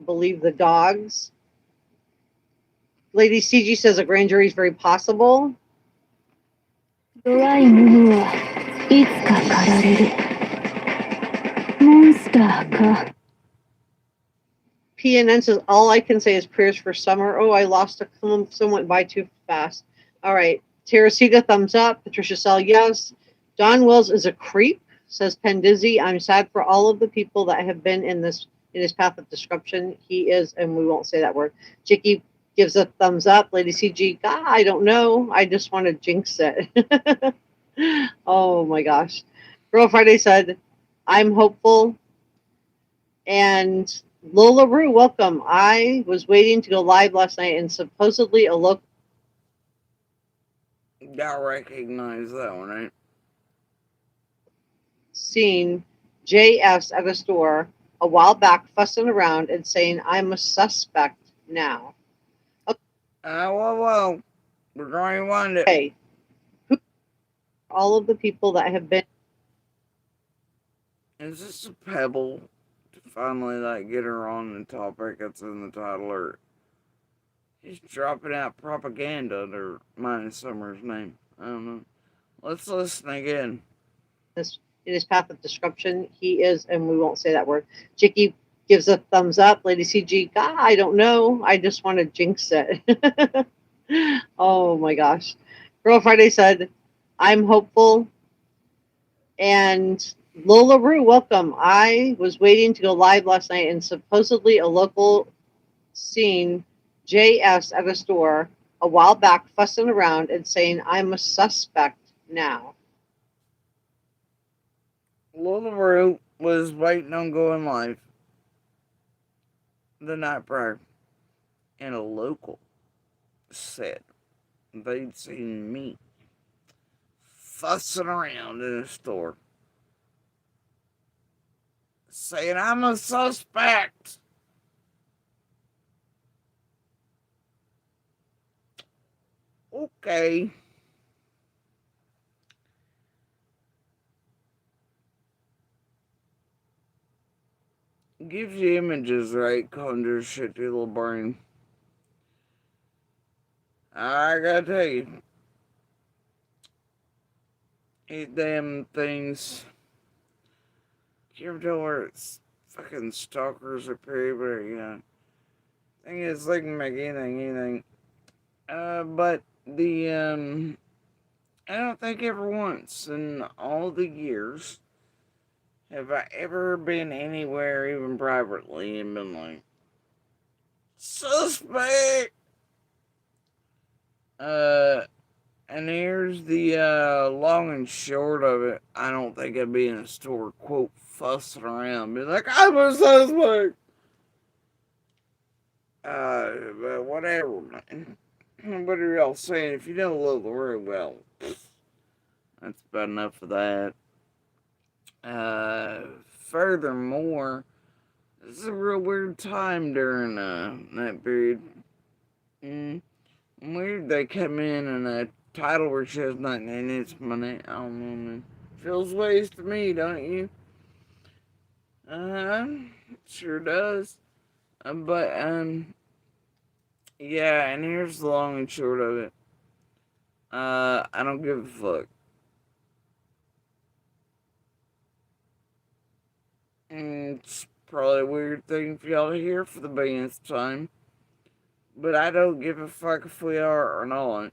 Believe the dogs. Lady CG says a grand jury is very possible. PNN says all I can say is prayers for Summer. Oh, I lost a some went by too fast. All right. Teresita, thumbs up. Patricia Sell, yes. Don Wells is a creep, says Pendizzi. I'm sad for all of the people that have been in his path of destruction. He is, and we won't say that word. Chicky gives a thumbs up. Lady CG, God, I don't know. I just want to jinx it. Oh my gosh. Girl Friday said, I'm hopeful. And Lola Rue, welcome. I was waiting to go live last night and supposedly a local... Y'all recognize that one, right? Seen JS at a store a while back fussing around and saying, I'm a suspect now. Okay. Whoa. We're going to wind it. Okay. All of the people that have been... Is this a pebble to finally get her on the topic that's in the title, or he's dropping out propaganda under Minus Summer's name? I don't know. Let's listen again. In his path of destruction, he is, and we won't say that word. Chicky gives a thumbs up. Lady CG, God, I don't know. I just want to jinx it. Oh my gosh. Girl Friday said, I'm hopeful. And Lola Rue, welcome. I was waiting to go live last night and supposedly a local seen JS at a store a while back fussing around and saying, I'm a suspect now. Little Rue was waiting on going live the night prior, and a local said they'd seen me fussing around in a store saying I'm a suspect. Okay. Gives you images, right? Conjures shit to your little brain. I gotta tell you, these damn things. You ever tell where it's fucking stalkers or period, yeah. Thing is, they can make anything. But I don't think ever once in all the years have I ever been anywhere, even privately, and been like, suspect! And here's the long and short of it. I don't think I'd be in a store, quote, fussing around, be like, I'm a suspect! But whatever, man. What are y'all saying? If you don't love the word, well, that's about enough of that. Furthermore, this is a real weird time during that period. Weird they come in and a title where she has nothing in it's my name. I don't know, man. Feels ways to me, don't you? Sure does. Yeah, and here's the long and short of it. I don't give a fuck. It's probably a weird thing for y'all to hear for the billionth time. But I don't give a fuck if we are or not.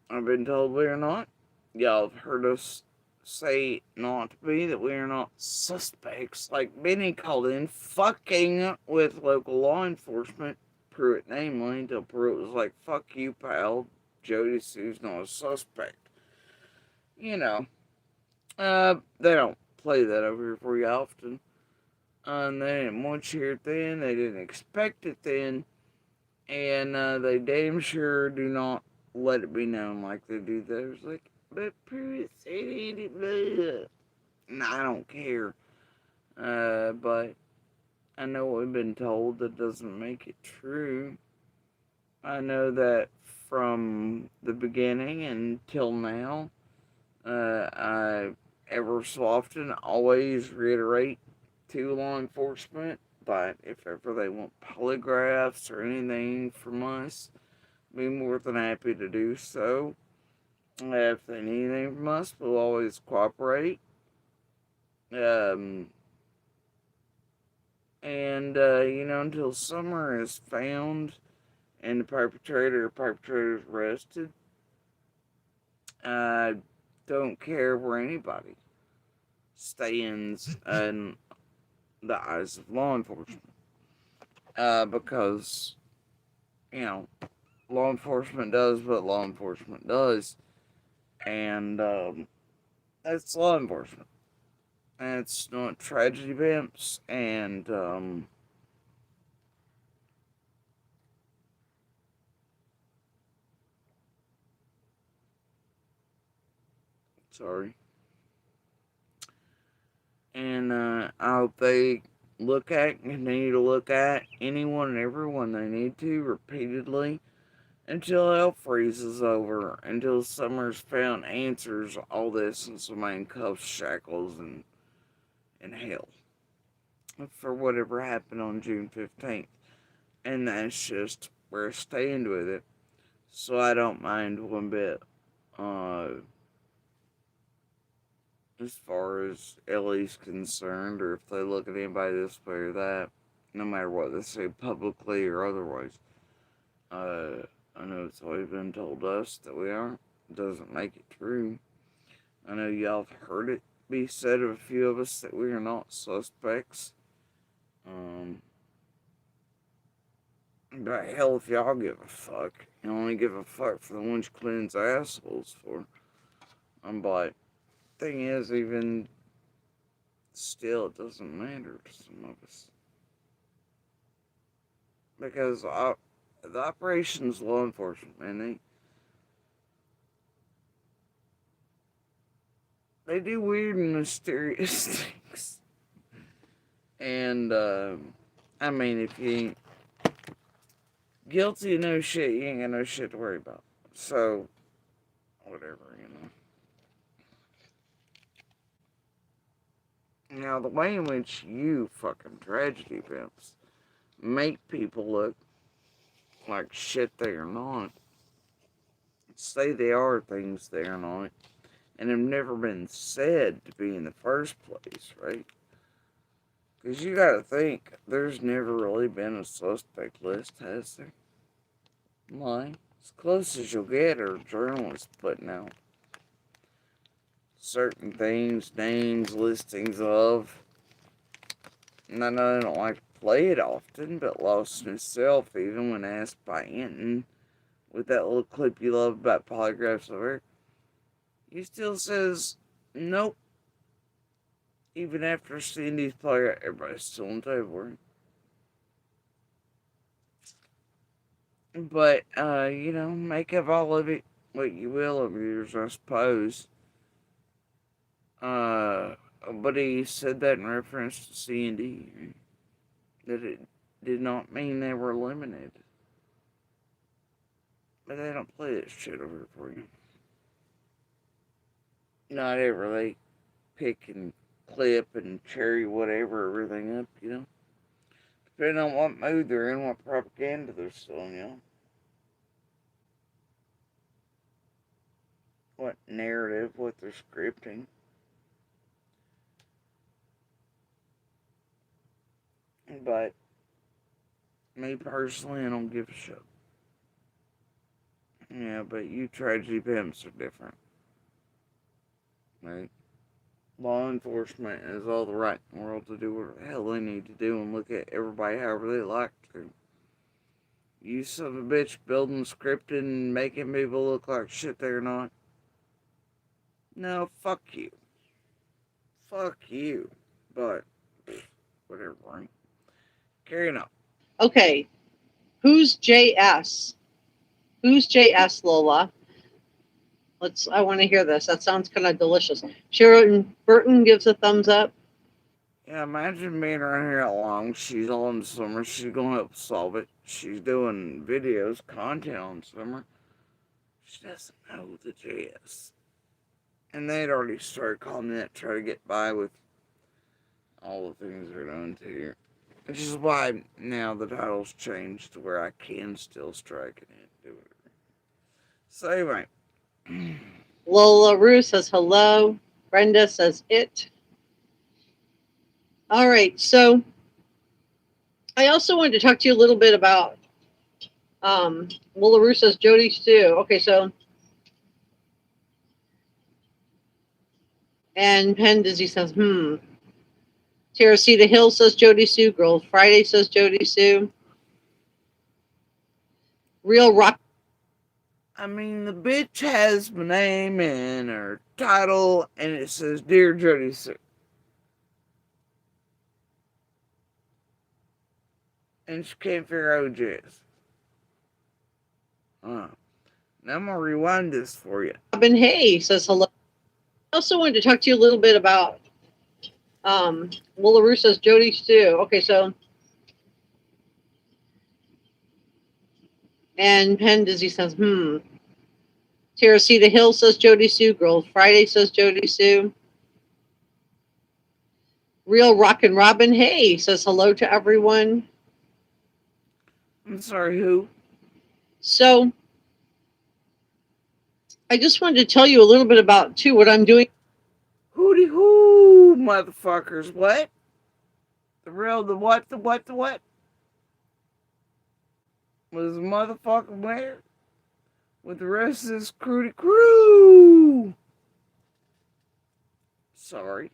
I've been told we are not. Y'all have heard us say not to be, that we are not suspects. Like Benny called in fucking with local law enforcement, Pruitt namely, until Pruitt was like, fuck you, pal. Jody Sue's not a suspect. You know. They don't play that over here for you often. And they didn't want you here then, they didn't expect it then, and they damn sure do not let it be known like they do theirs. Like, but Pruitt said it, and I don't care. But I know what we've been told. That doesn't make it true. I know that from the beginning until now, I ever so often always reiterate to law enforcement, but if ever they want polygraphs or anything from us, be more than happy to do so. If they need anything from us, we'll always cooperate. Until Summer is found and the perpetrator or perpetrators arrested, I don't care where anybody stands in the eyes of law enforcement. Because, law enforcement does what law enforcement does. And, that's law enforcement. And it's not tragedy pimps. And, sorry. And, I hope they continue to look at anyone and everyone they need to repeatedly until hell freezes over, until Summer's found answers all this in some handcuffs, shackles, and hell for whatever happened on June 15th. And that's just where I stand with it. So I don't mind one bit. As far as Ellie's concerned, or if they look at anybody this way or that, no matter what they say publicly or otherwise. I know it's always been told us that we aren't. It doesn't make it true. I know y'all have heard it be said of a few of us that we are not suspects. But hell, if y'all give a fuck, you only give a fuck for the ones you cleanse assholes for. I'm like, thing is, even still, it doesn't matter to some of us. Because the operations law enforcement, man, they do weird and mysterious things. And, I mean, if you ain't guilty of no shit, you ain't got no shit to worry about. So, whatever, you know. Now, the way in which you fucking tragedy pimps make people look like shit they are not, say they are things they are not, and have never been said to be in the first place, right? Because you gotta think, there's never really been a suspect list, has there? Like, as close as you'll get are journalists putting out certain things, names, listings of. And I know they don't like to play it often, but Lawson himself, even when asked by Anton, with that little clip you love about polygraphs of her, he still says, nope. Even after seeing these polygraphs, everybody's still on the table. But, you know, make of all of it what you will of yours, I suppose. But he said that in reference to C&D, that it did not mean they were eliminated. But they don't play that shit over for you. Not ever. They pick and clip and cherry whatever, everything up, you know. Depending on what mood they're in, what propaganda they're selling, you know. What narrative, what they're scripting. But, me personally, I don't give a shit. Yeah, but you tragedy pimps are different. Right? Law enforcement has all the right in the world to do what the hell they need to do and look at everybody however they like to. You son of a bitch building scripted and making people look like shit they're not. No, fuck you. Fuck you. But, whatever, right? Carrying on. Okay, who's JS? Who's JS, Lola? I want to hear this. That sounds kind of delicious. Sharon Burton gives a thumbs up. Yeah, imagine being around here that long. She's on Summer. She's going to help solve it. She's doing videos, content on Summer. She doesn't know the JS. And they'd already started calling that, try to get by with all the things they're doing to here. Which is why now the title's changed to where I can still strike it and do it. So anyway. Lola Rue says hello. Brenda says it. All right, so I also wanted to talk to you a little bit about Lola Rue says Jody Stu. Okay, so and Penn Dizzy says, Tara C. The Hill says Jody Sue. Girl Friday says Jody Sue. Real Rock. I mean, the bitch has my name and her title, and it says Dear Jody Sue. And she can't figure out who J is. Now I'm going to rewind this for you. Robin Hay says hello. I also wanted to talk to you a little bit about Lola Rue says Jody Stu. Okay, so and Penn Dizzy says, Tara C. The Hill says Jody Sue. Girl Friday says Jody Sue. Real Rockin' Robin Hay says hello to everyone. I'm sorry, who? So I just wanted to tell you a little bit about, too, what I'm doing. Hooty hoo, motherfuckers. What? The what? Was the motherfucker where? With the rest of this crew. Sorry.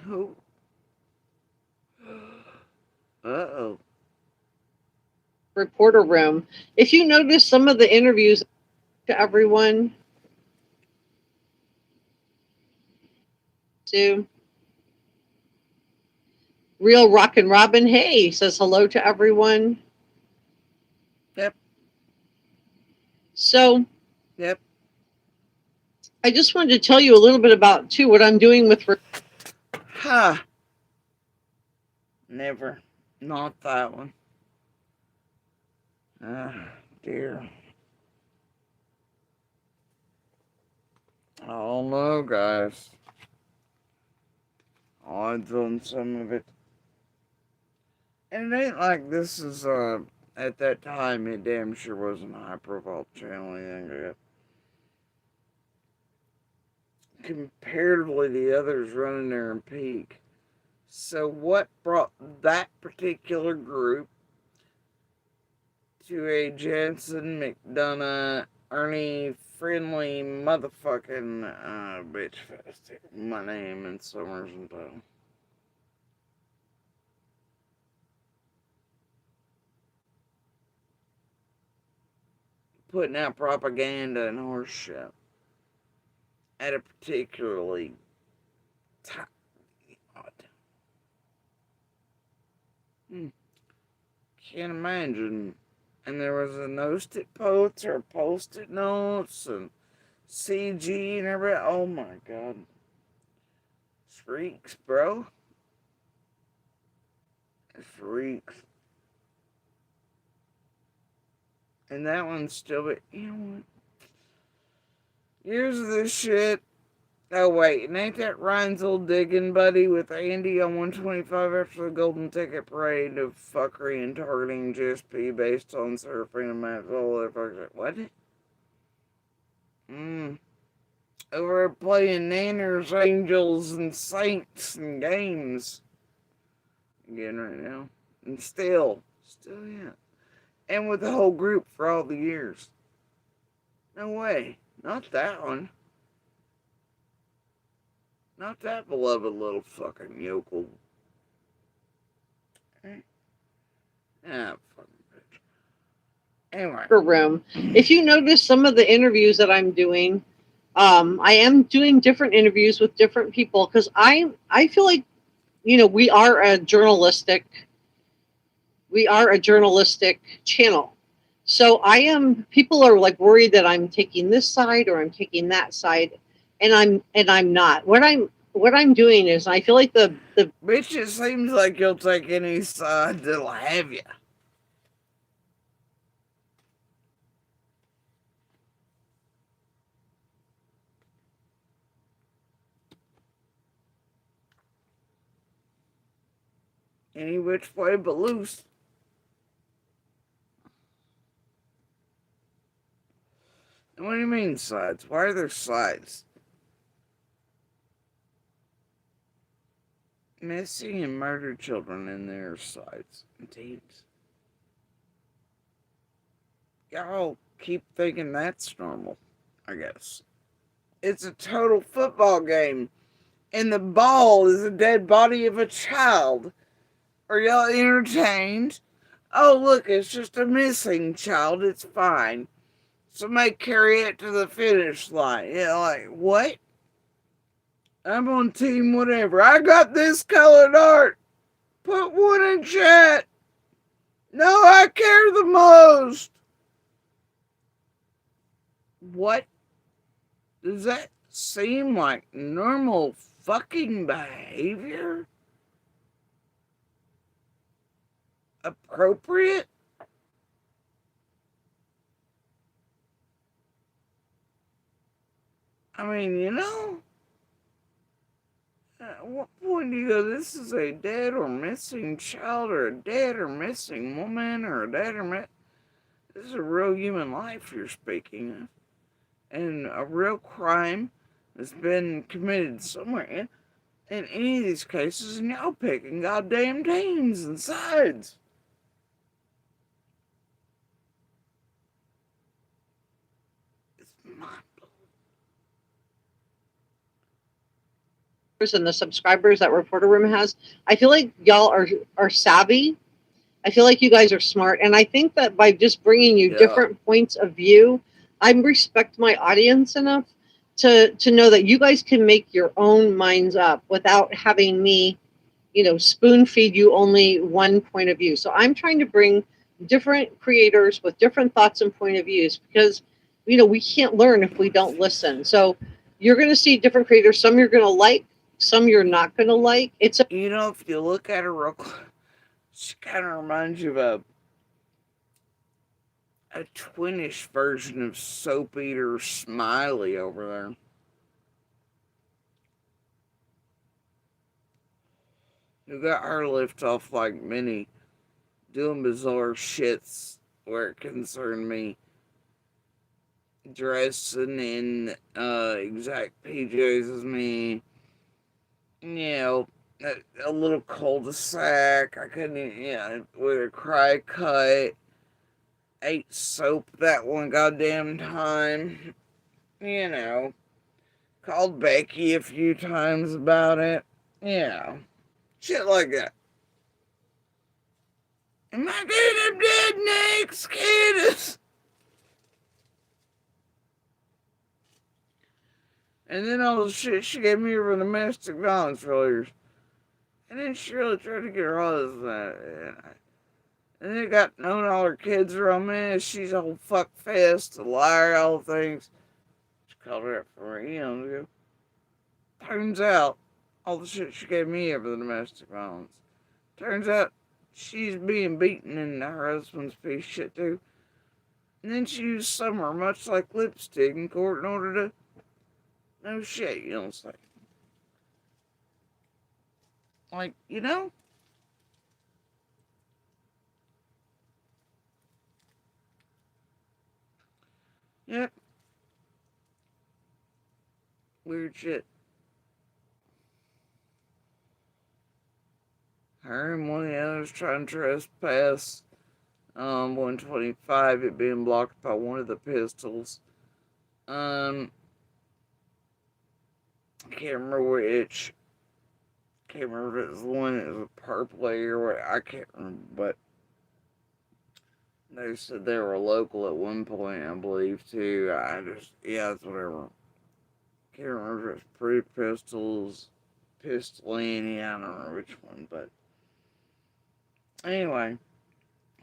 Who? Uh-oh. Reporter room. If you notice some of the interviews to everyone, to Real Rockin' Robin, hey, says hello to everyone. Yep. So, yep. I just wanted to tell you a little bit about, too, what I'm doing with... Huh. Never. Not that one. Ah, dear. I don't know, guys. Odds on some of it. And it ain't like this is, at that time, it damn sure wasn't a high-profile channel or anything like that. Comparatively, the others running there in peak. So what brought that particular group to a Jensen McDonough, Ernie friendly motherfucking bitch fest? My name in Summers and Town. Putting out propaganda and horse shit at a particularly can't imagine. And there was a post-it notes or post-it notes and CG and everything. Oh my god. Freaks, bro. Freaks. And that one's still, you know what? Years of this shit. Oh wait, and ain't that Ryan's old digging buddy with Andy on 125 after the Golden Ticket Parade of fuckery and targeting GSP based on surfing and maps, all that fucking what? Over playing Nanners, Angels, and Saints and games. Again right now. And still, yeah. And with the whole group for all the years. No way. Not that one. Not that beloved little fucking yokel. Ah, fucking bitch. Anyway. Room. If you notice some of the interviews that I'm doing, I am doing different interviews with different people because I feel like, you know, we are a journalistic channel. So people are like worried that I'm taking this side or I'm taking that side, and I'm not. What I'm doing is I feel like the bitch, it seems like you'll take any side that'll have you. Any which way but loose. What do you mean sides? Why are there sides? Missing and murdered children in their sides and teams. Y'all keep thinking that's normal, I guess. It's a total football game, and the ball is a dead body of a child. Are y'all entertained? Oh, look, it's just a missing child. It's fine. Somebody carry it to the finish line. Yeah, like, what? I'm on team whatever. I got this colored art. Put one in chat. No, I care the most. What? Does that seem like normal fucking behavior? Appropriate? I mean, you know? At what point do you go, this is a dead or missing child, or a dead or missing woman, or a dead or this is a real human life you're speaking of. And a real crime has been committed somewhere in any of these cases, and y'all picking goddamn teams and sides. It's and the subscribers that Reporter Room has, I feel like y'all are savvy I feel like you guys are smart, and I think that by just bringing you Yeah. different points of view, I respect my audience enough to know that you guys can make your own minds up without having me, spoon feed you only one point of view. So I'm trying to bring different creators with different thoughts and point of views because, we can't learn if we don't listen. So you're going to see different creators. Some you're going to like, some you're not going to like. It's a if you look at her real close, she kind of reminds you of a twinish version of Soap Eater Smiley over there. You got her lift off like Minnie, doing bizarre shits where it concerned me, dressing in exact PJs as me, a little cul-de-sac. I couldn't, with a cry cut. Ate soap that one goddamn time. Called Becky a few times about it. Shit like that. Am I getting dead next, kiddos? And then all the shit she gave me over domestic violence failures. And then she really tried to get her husband. And then it got known all her kids are on me. She's a whole fuck fest, a liar, all the things. She called her up for me, ago. Turns out, all the shit she gave me over the domestic violence. Turns out, she's being beaten and her husband's piece of shit too. And then she used Summer much like lipstick in court in order to... No shit, it's like... Yep. Weird shit. Her and one of the others trying to trespass 125, it being blocked by one of the pistols. I can't remember which. Can't remember if it was the one that was a purple or what. I can't remember, but they said they were local at one point, I believe, too. It's whatever. Can't remember if it was Pretty Pistols, Pistolini, I don't remember which one, but anyway.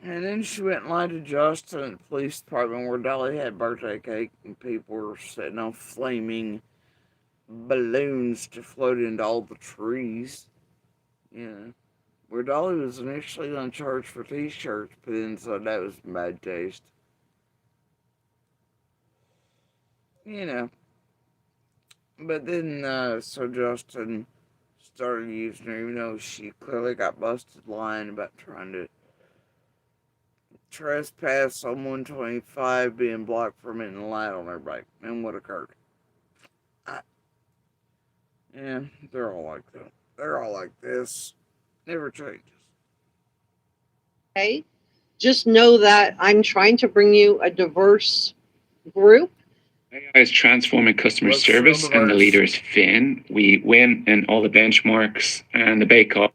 And then she went and lied to Justin at the police department where Dolly had birthday cake and people were setting off flaming balloons to float into all the trees. Where Dolly was initially on charge for t-shirts, but then so that was bad taste. But then, so Justin started using her, even though she clearly got busted lying about trying to trespass on 125, being blocked from it and lied on everybody. And what occurred? They're all like that. They're all like this. Never changes. Okay. Just know that I'm trying to bring you a diverse group. AI is transforming customer service, and the leader is Finn. We win in all the benchmarks and the bake-off.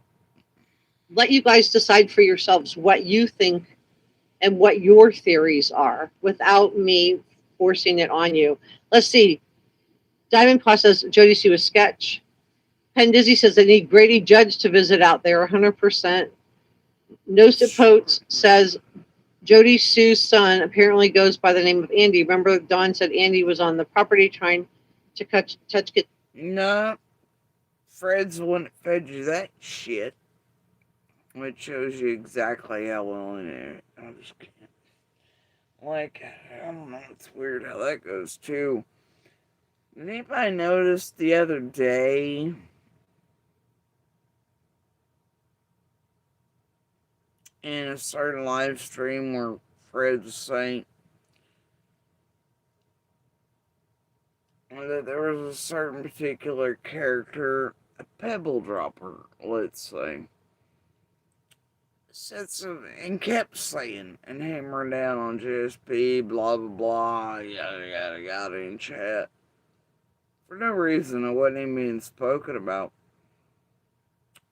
Let you guys decide for yourselves what you think and what your theories are without me forcing it on you. Let's see. Diamond Paw says Jody Sue a sketch. Penn Dizzy says they need Grady Judge to visit out there 100%. Nosed Potes says Jody Sue's son apparently goes by the name of Andy. Remember, Dawn said Andy was on the property trying to touch it. No. Fred's the one that fed you that shit. Which shows you exactly how well in it. I just can't. I don't know. It's weird how that goes, too. Did anybody notice the other day in a certain live stream where Fred was saying that there was a certain particular character, a pebble dropper, let's say, and kept saying and hammering down on GSP, blah blah blah, yada yada yada in chat. For no reason, it wasn't even being spoken about.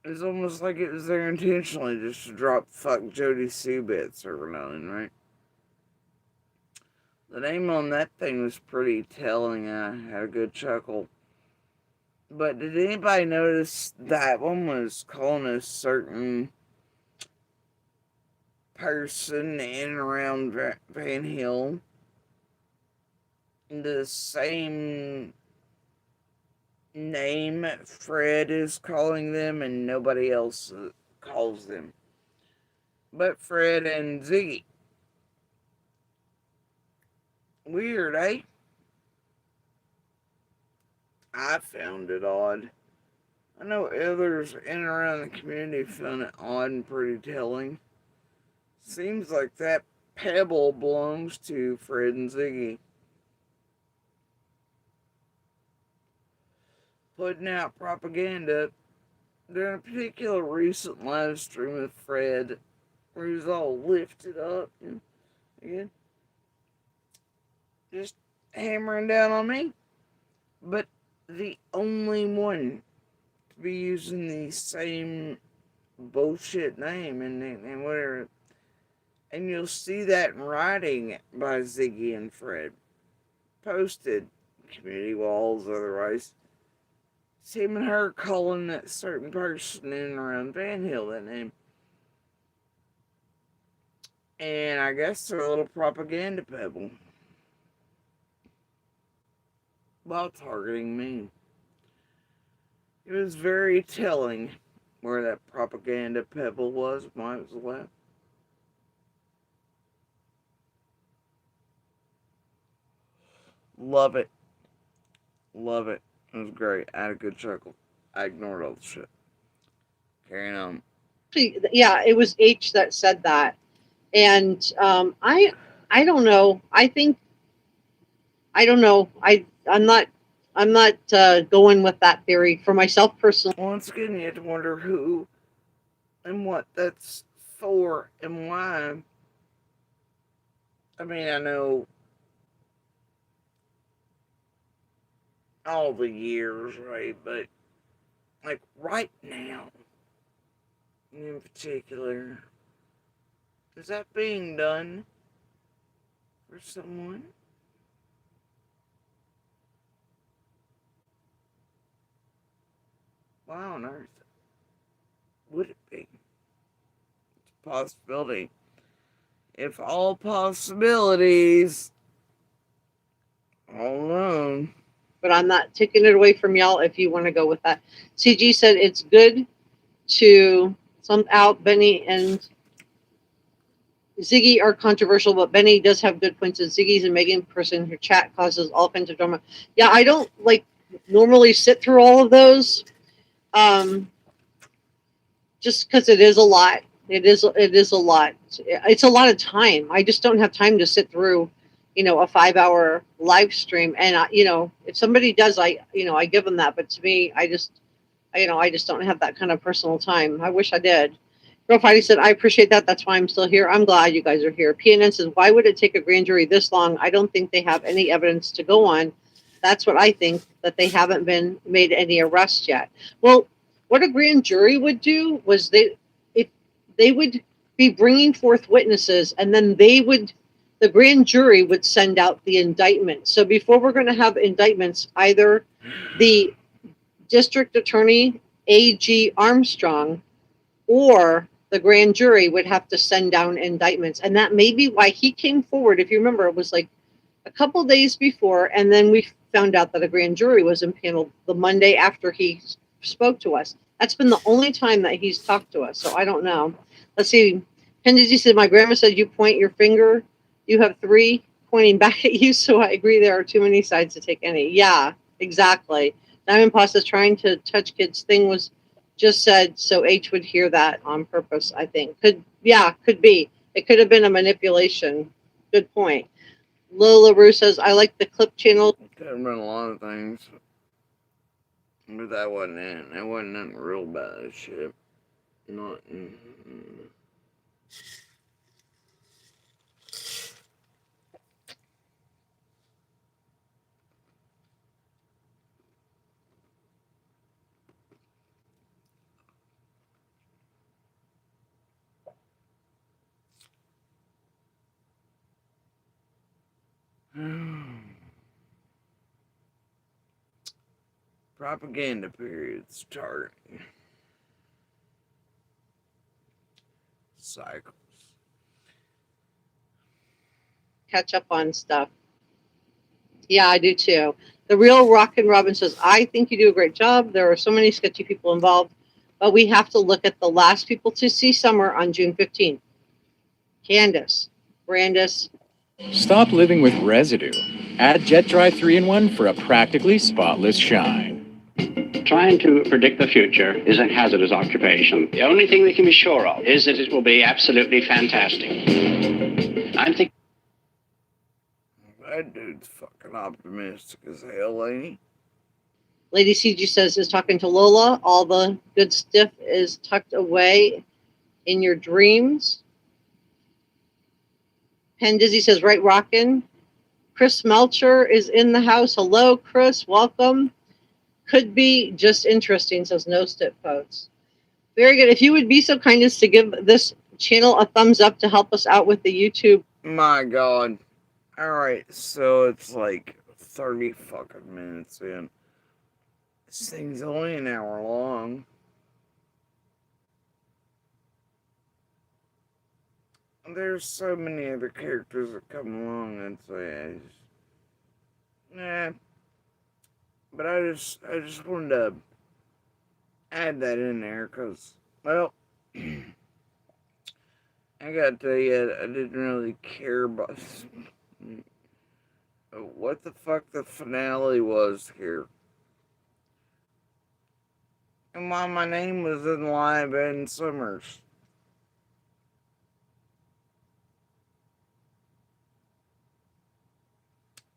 It's almost like it was there intentionally just to drop fuck Jody Sue bits every now and then, right? The name on that thing was pretty telling. I had a good chuckle. But did anybody notice that one was calling a certain person in and around Van Hill the same name Fred is calling them and nobody else calls them but Fred and Ziggy? Weird, eh? I found it odd. I know others in and around the community found it odd and pretty telling. Seems like that pebble belongs to Fred and Ziggy. Putting out propaganda during a particular recent live stream with Fred, where he was all lifted up and again, just hammering down on me. But the only one to be using the same bullshit name and whatever. And you'll see that in writing by Ziggy and Fred. Posted, community walls, otherwise. It's him and her calling that certain person in and around Van Hill that name. And I guess they're a little propaganda pebble. While targeting me. It was very telling where that propaganda pebble was when I was left. Love it. Love it. It was great. I had a good chuckle. I ignored all the shit. Carrying on. Yeah, it was H that said that. And I don't know. I think I don't know. I'm not going with that theory for myself personally. Once again, you have to wonder who and what that's for and why. I mean, I know all the years, right? But like right now, in particular, is that being done for someone? Why on earth would it be? It's a possibility. If all possibilities all alone. But I'm not taking it away from y'all if you want to go with that. CG said it's good to sum out Benny and Ziggy are controversial, but Benny does have good points. And Ziggy's a Megan person. Her chat causes all kinds of drama. Yeah, I don't like normally sit through all of those, just because it is a lot. It is a lot. It's a lot of time. I just don't have time to sit through, a 5-hour live stream. And if somebody does, I give them that. But to me, I just don't have that kind of personal time. I wish I did. Girl Fighty said, I appreciate that. That's why I'm still here. I'm glad you guys are here. PNN says, why would it take a grand jury this long? I don't think they have any evidence to go on. That's what I think, that they haven't been made any arrests yet. Well, what a grand jury would do was they would be bringing forth witnesses, and then the grand jury would send out the indictment. So before we're going to have indictments, either the district attorney, A.G. Armstrong, or the grand jury would have to send down indictments. And that may be why he came forward. If you remember, it was like a couple days before, and then we found out that a grand jury was impaneled the Monday after he spoke to us. That's been the only time that he's talked to us, so I don't know. Let's see. Kenzie said, my grandma said you point your finger, you have 3 pointing back at you, so I agree there are too many sides to take any. Yeah, exactly. Diamond Pasta's trying to touch kids thing was just said so H would hear that on purpose, I think. Could be. It could have been a manipulation. Good point. Lola Rue says, I like the clip channel. Could have been a lot of things. But that wasn't it. That wasn't nothing real bad shit. Not. Propaganda period starting. Cycles. Catch up on stuff. Yeah, I do too. The real Rockin' Robin says, I think you do a great job. There are so many sketchy people involved, but we have to look at the last people to see Summer on June 15th. Candace, Brandis. Stop living with residue. Add Jet Dry 3-in-1 for a practically spotless shine. Trying to predict the future is a hazardous occupation. The only thing we can be sure of is that it will be absolutely fantastic. I'm thinking. That dude's fucking optimistic as hell, ain't he? Lady CG says, is talking to Lola. All the good stuff is tucked away in your dreams. Penn Dizzy says, right, Rockin'. Chris Melcher is in the house. Hello, Chris. Welcome. Could be just interesting, says No Stip Posts. Very good. If you would be so kind as to give this channel a thumbs up to help us out with the YouTube. My God. Alright, so it's like 30 fucking minutes in. This thing's only an hour long. There's so many other characters that come along and say, nah. But I just wanted to add that in there because, well, I gotta tell you, I didn't really care about what the fuck the finale was here. And why my name was in Live and Summers.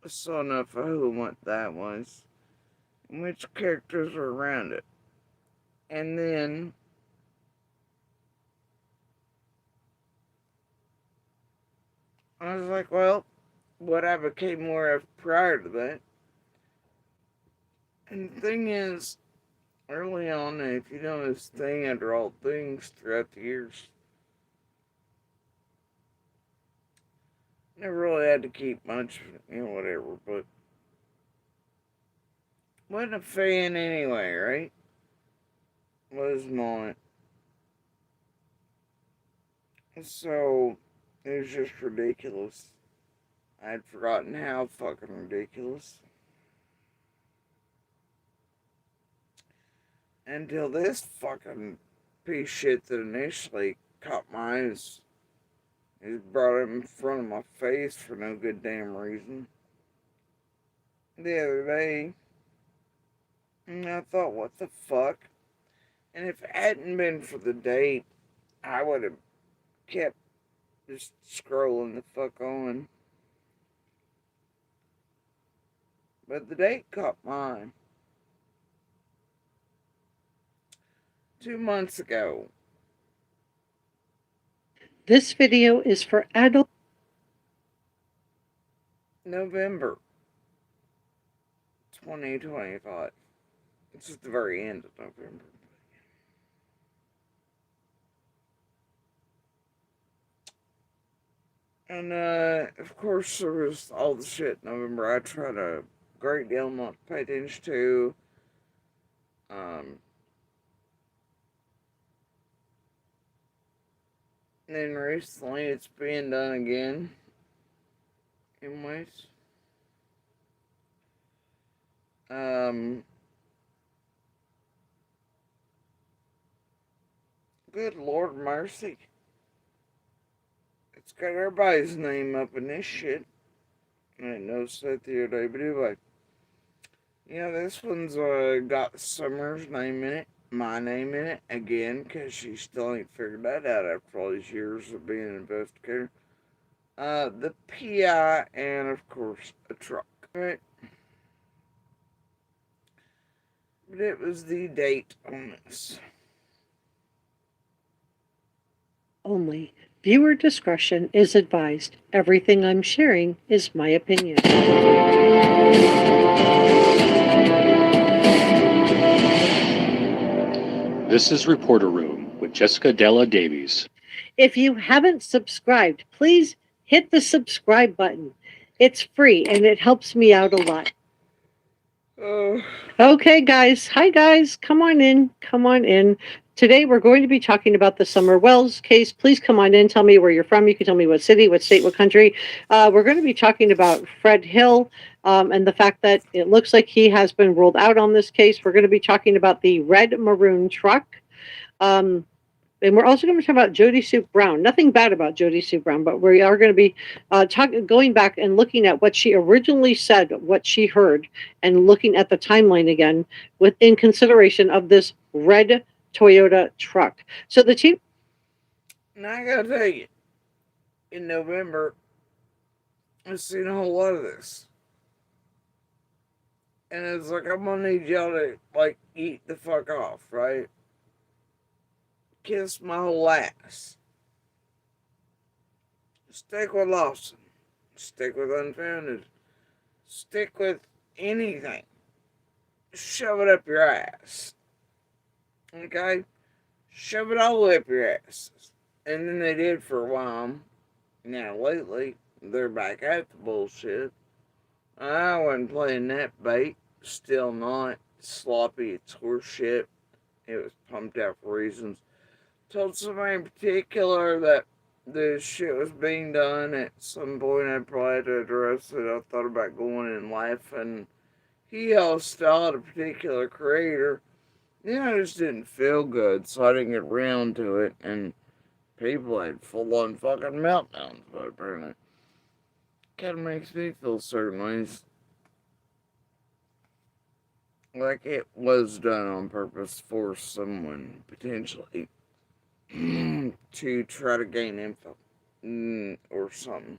I saw enough of who and what that was. And which characters were around it. And then I was like, well, what I became more of prior to that. And the thing is, early on, if you know this thing under all things throughout the years, never really had to keep much, whatever, but wasn't a fan anyway, right? Was not. So, it was just ridiculous. I had forgotten how fucking ridiculous. Until this fucking piece of shit that initially caught my eyes is brought up in front of my face for no good damn reason. The other day, and I thought, what the fuck? And if it hadn't been for the date, I would have kept just scrolling the fuck on. But the date caught mine. 2 months ago. This video is for adults. November 2025. It's at the very end of November. And, of course, there was all the shit in November I tried a great deal not to pay attention to. Then recently it's being done again. Anyways. Good Lord mercy. It's got everybody's name up in this shit. I didn't notice that the other day, but anyway. Yeah, this one's got Summer's name in it, my name in it, again, because she still ain't figured that out after all these years of being an investigator. The PI, and of course, a truck. Right? But it was the date on this. Only. Viewer discretion is advised. Everything I'm sharing is my opinion. This is Reporter Room with Jessica Della Davies. If you haven't subscribed, please hit the subscribe button. It's free and it helps me out a lot. Oh. Okay, guys. Hi, guys. Come on in. Come on in. Today we're going to be talking about the Summer Wells case. Please come on in. Tell me where you're from. You can tell me what city, what state, what country. We're going to be talking about Fred Hill and the fact that it looks like he has been ruled out on this case. We're going to be talking about the red maroon truck. And we're also going to talk about Jody Soup Brown. Nothing bad about Jody Soup Brown, but we are going to be going back and looking at what she originally said, what she heard, and looking at the timeline again in consideration of this red Toyota truck. So the team. Now I gotta tell you, in November, I've seen a whole lot of this. And it's like, I'm gonna need y'all to, like, eat the fuck off, right? Kiss my whole ass. Stick with Lawson. Stick with Unfounded. Stick with anything. Shove it up your ass. Okay? Shove it all up your asses. And then they did for a while. Now lately, they're back at the bullshit. I wasn't playing that bait. Still not. Sloppy. It's horseshit. It was pumped out for reasons. Told somebody in particular that this shit was being done. At some point I probably had to address it. I thought about going and laughing. He housed out a particular creator. I just didn't feel good, so I didn't get around to it. And people had full-on fucking meltdowns, but apparently. Kind of makes me feel certain ways. Like it was done on purpose for someone, potentially, to try to gain info. Or something.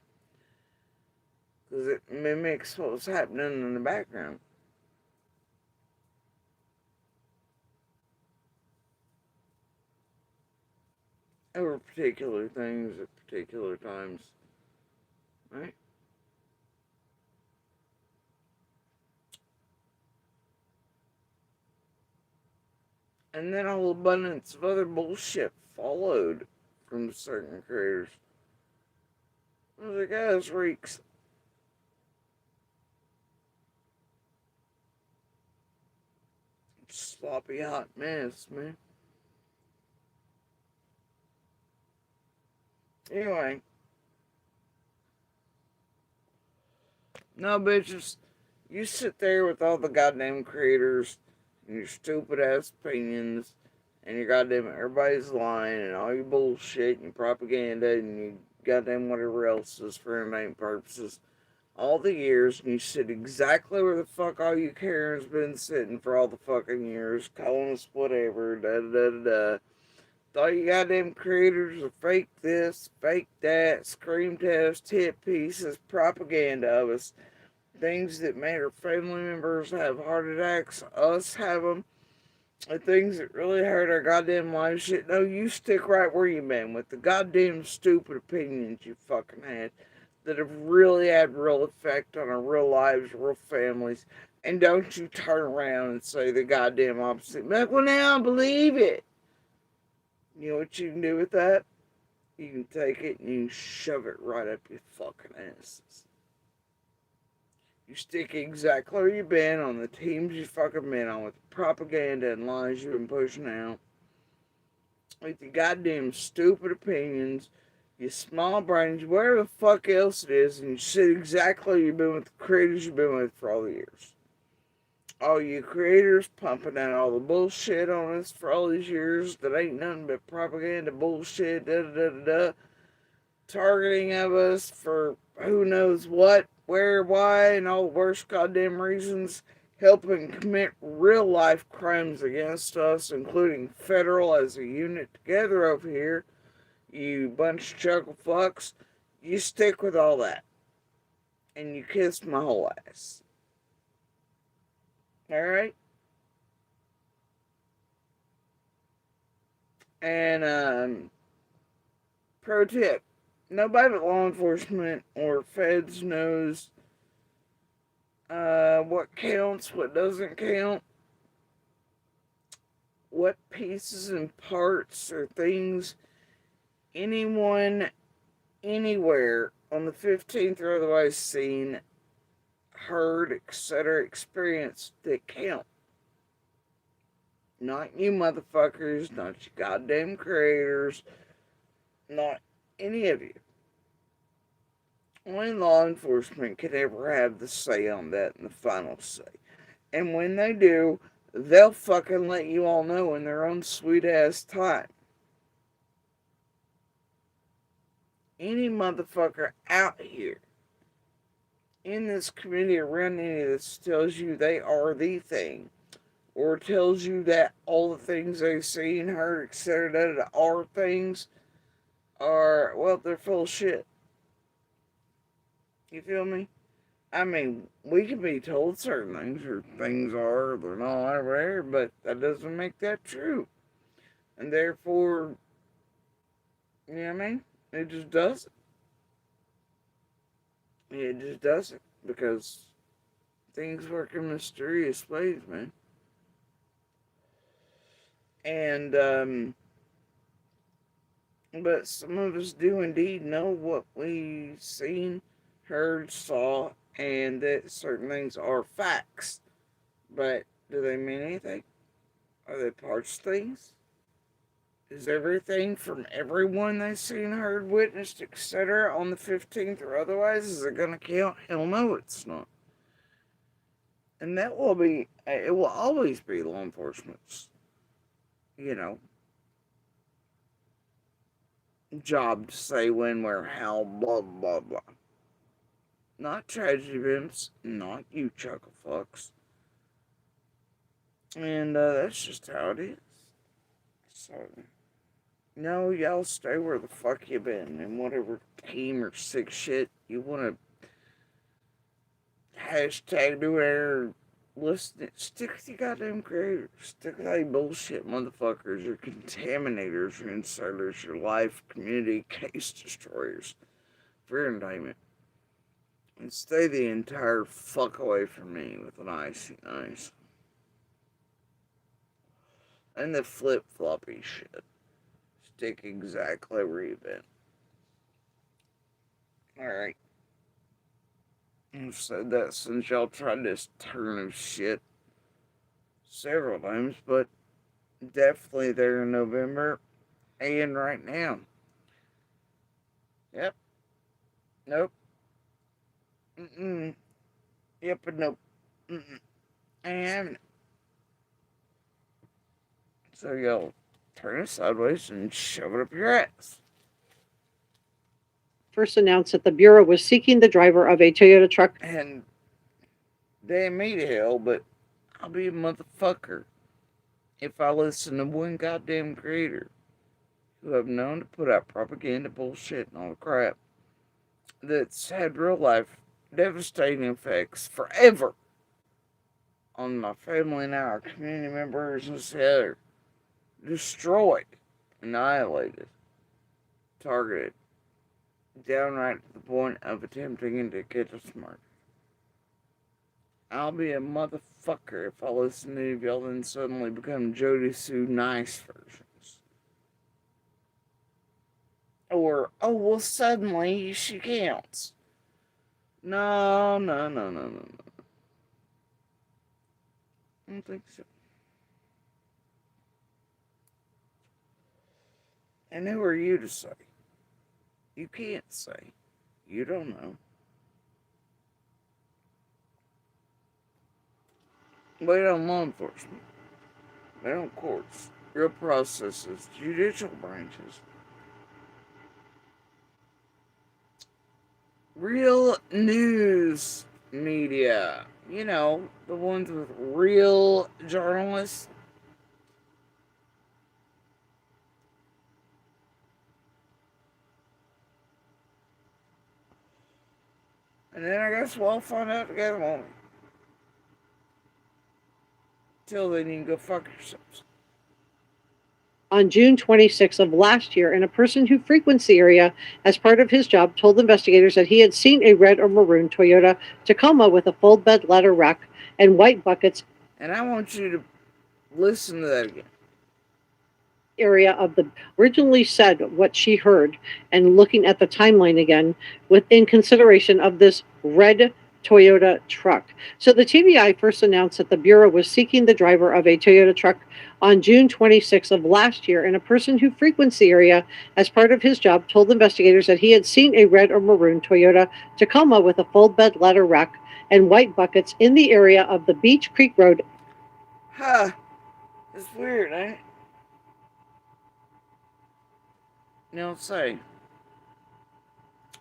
Because it mimics what was happening in the background. Over particular things at particular times. Right? And then a whole abundance of other bullshit followed from certain creators. I was like, oh, this reeks. Sloppy hot mess, man. Anyway. No, bitches. You sit there with all the goddamn creators and your stupid ass opinions and your goddamn everybody's lying and all your bullshit and your propaganda and your goddamn whatever else is for entertainment purposes. All the years, and you sit exactly where the fuck all you Karen's been sitting for all the fucking years, calling us whatever, da-da-da-da-da. All you goddamn creators are fake this, fake that, scream test, hit pieces, propaganda of us. Things that made our family members have heart attacks, us have them. The things that really hurt our goddamn lives. Shit, no, you stick right where you been with the goddamn stupid opinions you fucking had that have really had real effect on our real lives, real families. And don't you turn around and say the goddamn opposite. Like, well, now I believe it. You know what you can do with that? You can take it and you can shove it right up your fucking asses. You stick exactly where you've been on the teams you fucking been on with the propaganda and lies you've been pushing out. With your goddamn stupid opinions, your small brains, whatever the fuck else it is, and you sit exactly where you've been with the creators you've been with for all the years. All you creators pumping out all the bullshit on us for all these years that ain't nothing but propaganda bullshit, da-da-da-da-da. Targeting of us for who knows what, where, why, and all the worst goddamn reasons, helping commit real life crimes against us, including federal as a unit together over here, you bunch of chuckle fucks. You stick with all that. And you kiss my whole ass. Alright? And, pro tip. Nobody but law enforcement or feds knows what counts, what doesn't count, what pieces and parts or things anyone anywhere on the 15th or otherwise seen, heard, etc., experienced that count. Not you motherfuckers, not you goddamn creators, not any of you. Only law enforcement can ever have the say on that and the final say. And when they do, they'll fucking let you all know in their own sweet ass time. Any motherfucker out here in this community around any of this tells you they are the thing, or tells you that all the things they've seen, heard, etc., are things, are, well, they're full of shit. You feel me? I mean, we can be told certain things, or things are, or they're not, or whatever, but that doesn't make that true. And therefore, you know what I mean? It just doesn't. It just doesn't. Because things work in mysterious ways, man. And, but some of us do indeed know what we've seen, heard, saw, and that certain things are facts. But do they mean anything? Are they parts of things? Is everything from everyone they've seen, heard, witnessed, etc. on the 15th or otherwise, is it going to count? Hell no, it's not. And that will be, it will always be law enforcement's, job to say when, where, how, blah, blah, blah. Not tragedy pimps, not you chuckle fucks. And that's just how it is. So, no, y'all stay where the fuck you been, and whatever team or sick shit you want to hashtag do whatever, listen, stick with your goddamn creators. Stick with that bullshit motherfuckers, your contaminators, your insiders, your life, community, case destroyers for your entertainment. And stay the entire fuck away from me with an icy eyes. And the flip-floppy shit. Stick exactly where you've been. Alright. I've said that since y'all tried this turn of shit several times, but definitely there in November and right now. Yep. Nope. Mm-mm. Yep and nope. Mm-mm. I ain't having it. So y'all turn it sideways and shove it up your ass. First announced that the Bureau was seeking the driver of a Toyota truck. And damn me to hell, but I'll be a motherfucker if I listen to one goddamn creator who I've known to put out propaganda bullshit and all the crap that's had real life devastating effects forever on my family and our community members and etc. Destroyed, annihilated, targeted, downright to the point of attempting to get us murdered. I'll be a motherfucker if I listen to any of y'all then suddenly become Jody Sue Nice versions. Or, oh, well, suddenly she counts. No. I don't think so. And who are you to say? You can't say. You don't know. Wait on law enforcement. Wait on courts, real processes, judicial branches. Real news media. You know, the ones with real journalists. And then I guess we'll all find out together, won't we? Till then, you can go fuck yourselves. On June 26th of last year, and a person who frequents the area as part of his job told investigators that he had seen a red or maroon Toyota Tacoma with a full bed ladder rack and white buckets. And I want you to listen to that again. area of the originally said what she heard, and looking at the timeline again within consideration of this red Toyota truck. So the TBI first announced that the Bureau was seeking the driver of a Toyota truck on June 26th of last year, and a person who frequents the area as part of his job told investigators that he had seen a red or maroon Toyota Tacoma with a full bed ladder rack and white buckets in the area of the Beach Creek Road. Huh. It's weird, ain't it? You don't say.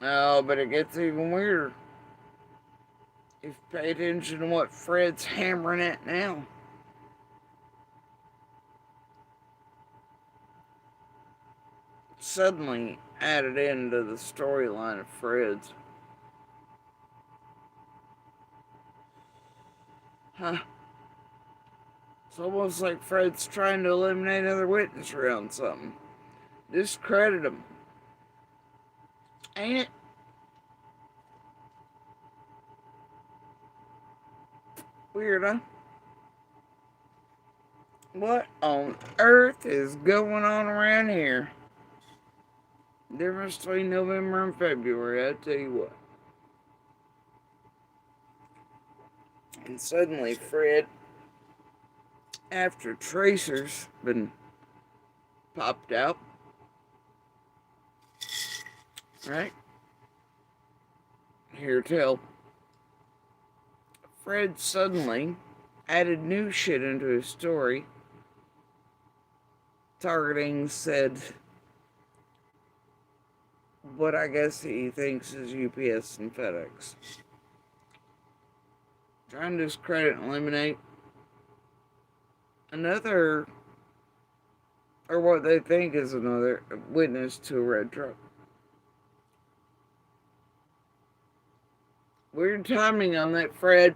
Oh, but it gets even weirder. If you pay attention to what Fred's hammering at now. Suddenly added into the storyline of Fred's. Huh. It's almost like Fred's trying to eliminate other witnesses around something. Discredit him. Ain't it? Weird, huh? What on earth is going on around here? Difference between November and February, I tell you what. And suddenly Fred, after tracers been popped out, right? Here tell. Fred suddenly added new shit into his story, targeting said what I guess he thinks is UPS and FedEx. Trying to discredit and eliminate another, or what they think is another, witness to a red truck. Weird timing on that, Fred.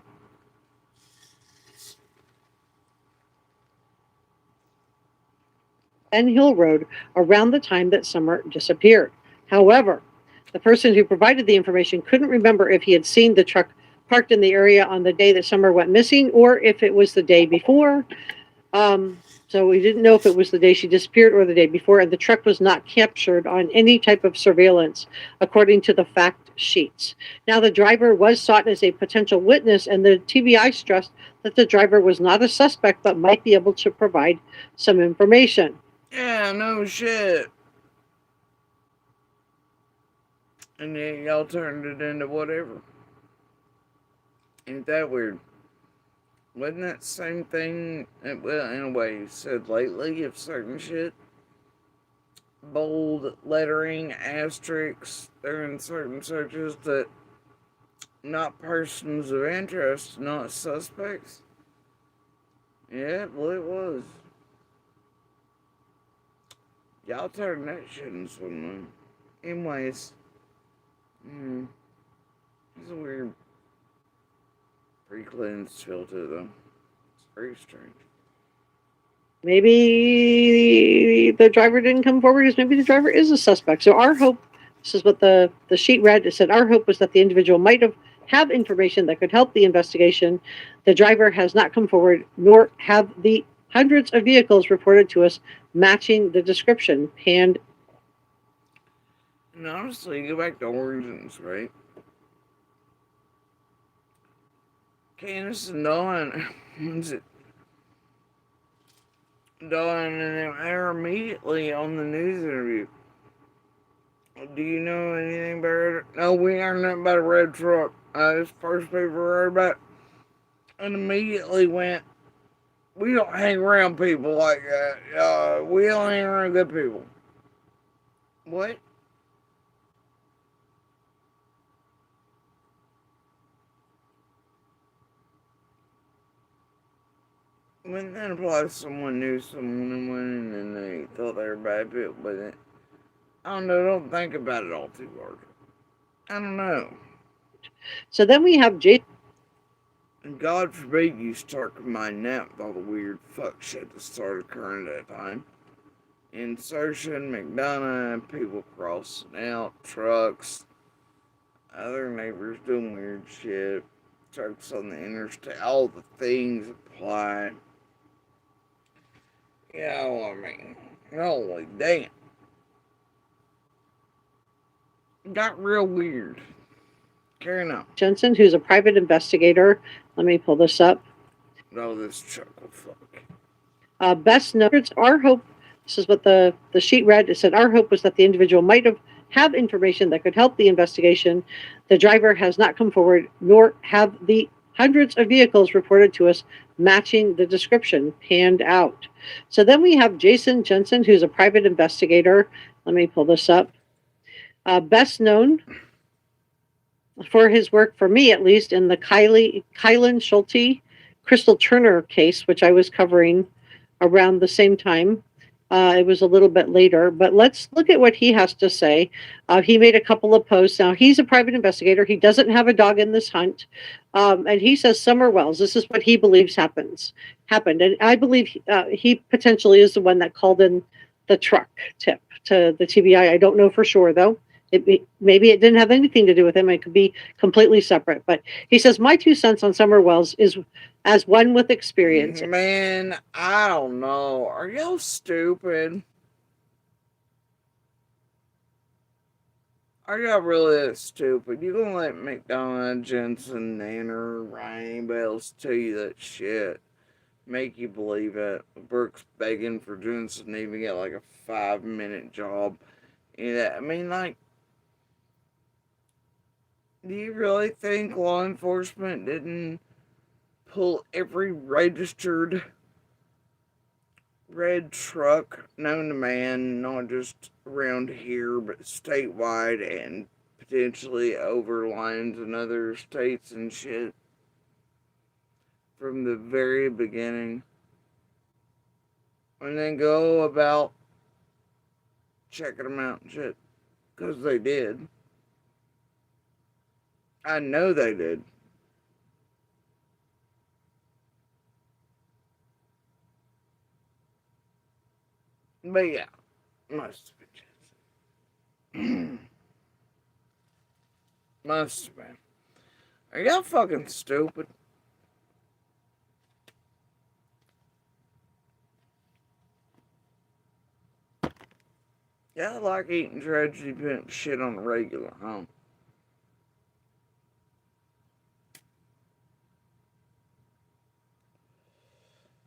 Ben Hill Road around the time that Summer disappeared. However, the person who provided the information couldn't remember if he had seen the truck parked in the area on the day that Summer went missing or if it was the day before. So we didn't know if it was the day she disappeared or the day before, and the truck was not captured on any type of surveillance, according to the fact sheets. Now, the driver was sought as a potential witness, and the TBI stressed that the driver was not a suspect but might be able to provide some information. Yeah, no shit. And then y'all turned it into whatever. Ain't that weird? Wasn't that same thing, well, in a way, you said lately of certain shit? Bold lettering, asterisks, they're in certain searches that not persons of interest, not suspects. Yeah, well, it was. Y'all turned that shit into something. Anyways, it's a weird pre-cleansed filter, though. It's very strange. Maybe the driver didn't come forward because maybe the driver is a suspect. So our hope, this is what the sheet read, it said our hope was that the individual might have information that could help the investigation. The driver has not come forward, nor have the hundreds of vehicles reported to us matching the description panned. And honestly, go back to origins, right? Candace and Dawn, Dawn and they're immediately on the news interview. Do you know anything about it? No, we ain't nothing about a red truck. It's the first people heard about it. And immediately went, we don't hang around people like that. We don't hang around good people. What? When that applies to someone knew someone and went in and they thought they were bad people, but I don't know, don't think about it all too hard. I don't know. So then we have Jason. And God forbid you start combining that with all the weird fuck shit that started occurring at that time. Insertion, McDonough, people crossing out, trucks, other neighbors doing weird shit, trucks on the interstate, all the things apply. You know what I mean? Holy damn. Got real weird. Carrying on. Jensen, who's a private investigator. Let me pull this up. Oh, this chuckle fuck. Best notes, our hope, this is what the sheet read. It said, our hope was that the individual might have information that could help the investigation. The driver has not come forward, nor have the hundreds of vehicles reported to us matching the description panned out. So then we have Jason Jensen, who's a private investigator. Let me pull this up. Best known for his work, for me at least, in the Kylan Schulte Crystal Turner case, which I was covering around the same time. It was a little bit later, but let's look at what he has to say. He made a couple of posts. Now, he's a private investigator. He doesn't have a dog in this hunt. And he says Summer Wells, this is what he believes happened. And I believe he potentially is the one that called in the truck tip to the TBI. I don't know for sure, though. Maybe it didn't have anything to do with him. It could be completely separate. But he says, my 2 cents on Summer Wells is as one with experience. Man, I don't know. Are y'all stupid? Are y'all really that stupid? You gonna let McDonough, Jensen, Nanner, Ryan, anybody else tell you that shit? Make you believe it. Brooks begging for Jensen to even get like a 5-minute job. I mean, like, do you really think law enforcement didn't pull every registered red truck known to man, not just around here, but statewide and potentially over lines in other states and shit from the very beginning? And then go about checking them out and shit. Because they did. I know they did. But yeah, must have been. Must have been. Are y'all fucking stupid? Y'all like eating tragedy pimp shit on the regular, huh?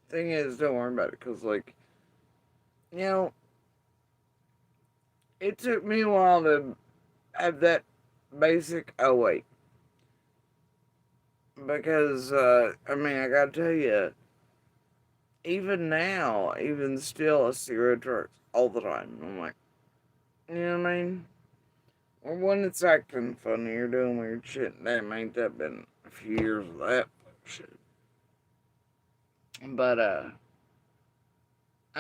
Thing is, don't worry about it, because, like, you know, it took me a while to have that basic, oh wait. Because, I mean, I gotta tell you, even now, even still, I see red trucks all the time. I'm like, you know what I mean? Or when it's acting funny or doing weird shit, damn, ain't that been a few years of that shit. But, I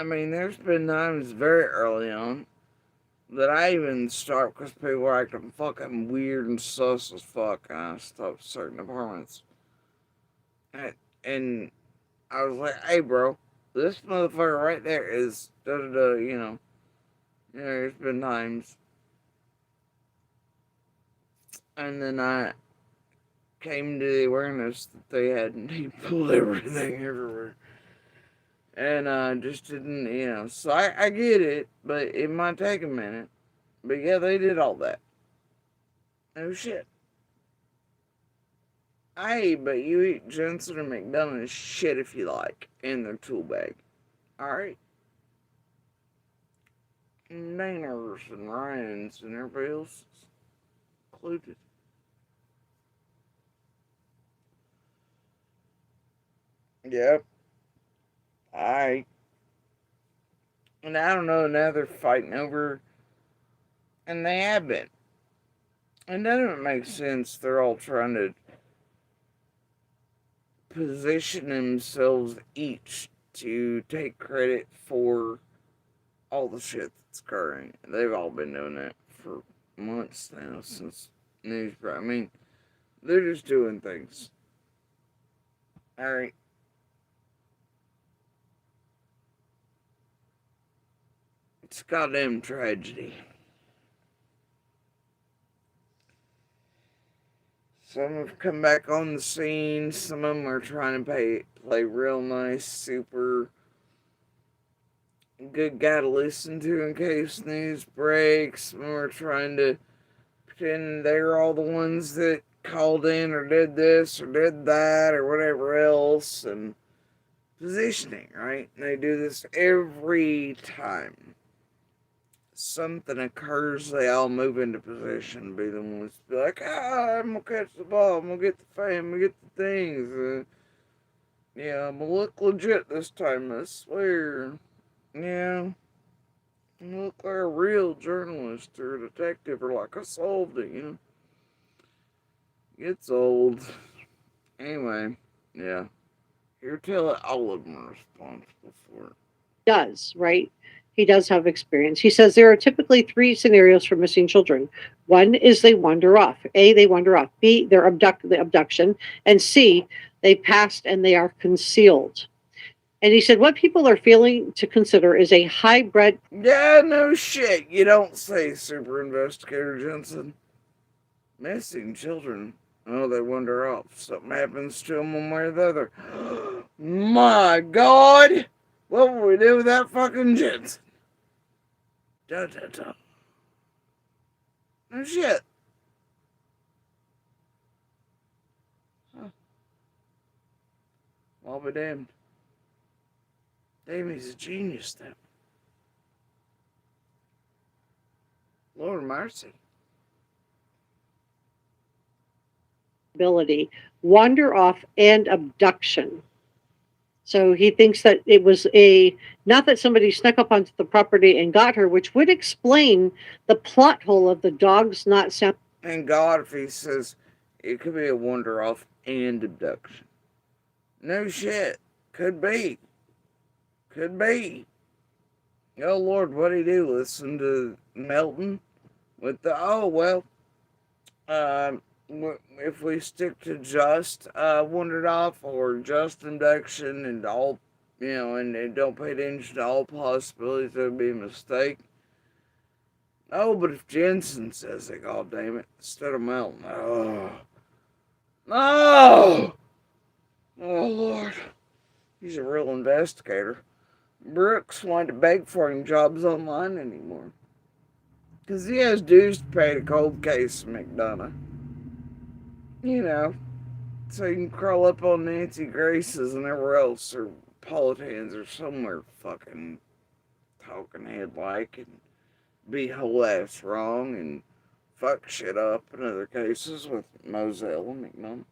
mean, there's been times very early on that I even stopped because people were acting fucking weird and sus as fuck, and I stopped certain apartments. And I was like, hey, bro, this motherfucker right there is da-da-da, you know. You know, there's been times. And then I came to the awareness that they hadn't pulled everything everywhere. And I just didn't, you know. So I get it, but it might take a minute. But yeah, they did all that. No shit. Hey, but you eat Jensen or McDonald's shit if you like in their tool bag. Alright? Naners and Ryans and everybody else is included. Yep. Alright. And I don't know, now they're fighting over, and they have been. And doesn't it make sense they're all trying to position themselves each to take credit for all the shit that's occurring? They've all been doing that for months now, since news. I mean, they're just doing things. Alright. It's a goddamn tragedy. Some have come back on the scene. Some of them are trying to play real nice, super good guy to listen to in case news breaks when we're trying to pretend they're all the ones that called in or did this or did that or whatever else, and positioning, right? And they do this every time something occurs, they all move into position, be the ones to be like, I'm gonna catch the ball, I'm gonna get the fame, I'm gonna get the things. Yeah, I'm gonna look legit this time, I swear. Yeah. I'm gonna look like a real journalist or a detective or like I solved it, you know? It's old. Anyway, yeah. You're telling all of them are responsible for it. Does, right? He does have experience. He says there are typically three scenarios for missing children. One is they wander off. A, they wander off. B, they're the abduction. And C, they passed and they are concealed. And he said what people are failing to consider is a hybrid. Yeah, no shit. You don't say, Super Investigator Jensen. Missing children. Oh, they wander off. Something happens to them one way or the other. My God! What would we do with that fucking Jensen? Da da da. No shit. Huh. I'll be damned. Damn, he's a genius, though. Lord mercy. Ability, wander off, and abduction. So he thinks that it was not that somebody snuck up onto the property and got her, which would explain the plot hole of the dogs not sound. And God, if he says it could be a wander off and abduction. No shit. Could be. Could be. Oh Lord, what'd he do? Listen to Melton with the, if we stick to just wandered off or just induction and all, and don't pay attention to all possibilities, that would be a mistake. Oh, but if Jensen says it, god damn it, instead of Melton, oh Lord, he's a real investigator. Brooks wanted to beg for him jobs online anymore. Because he has dues to pay to cold case McDonough. So you can crawl up on Nancy Grace's and everywhere else, or Politians, or somewhere fucking talking head like, and be whole ass wrong, and fuck shit up in other cases with Moselle and McDonough.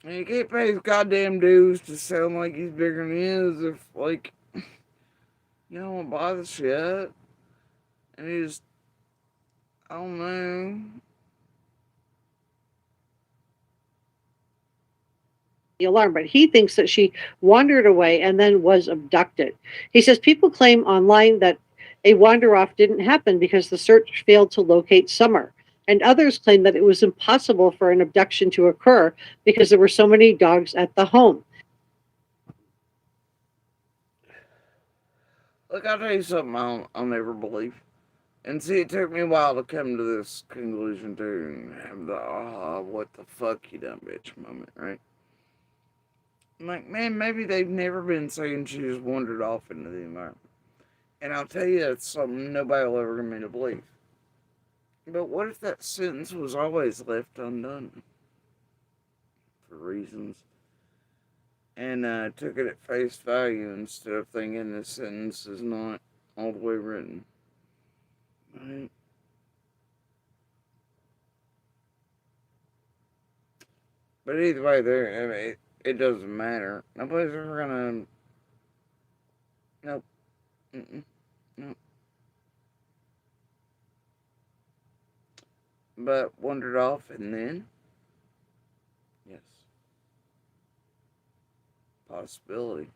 And you can't pay his goddamn dues to sound like he's bigger than he is if, like, you don't want to buy the shit. And he's, I don't know. The alarm, but he thinks that she wandered away and then was abducted. He says people claim online that a wander off didn't happen because the search failed to locate Summer. And others claim that it was impossible for an abduction to occur because there were so many dogs at the home. Look, I'll tell you something I'll never believe. And see, it took me a while to come to this conclusion too, and have the, what the fuck you done, bitch moment, right? I'm like, man, maybe they've never been saying she just wandered off into the environment. And I'll tell you, that's something nobody will ever get me to believe. But what if that sentence was always left undone? For reasons. And took it at face value instead of thinking this sentence is not all the way written. Right? But either way, it doesn't matter. Nobody's ever gonna. Nope. Nope. But wandered off and then? Yes. Possibility.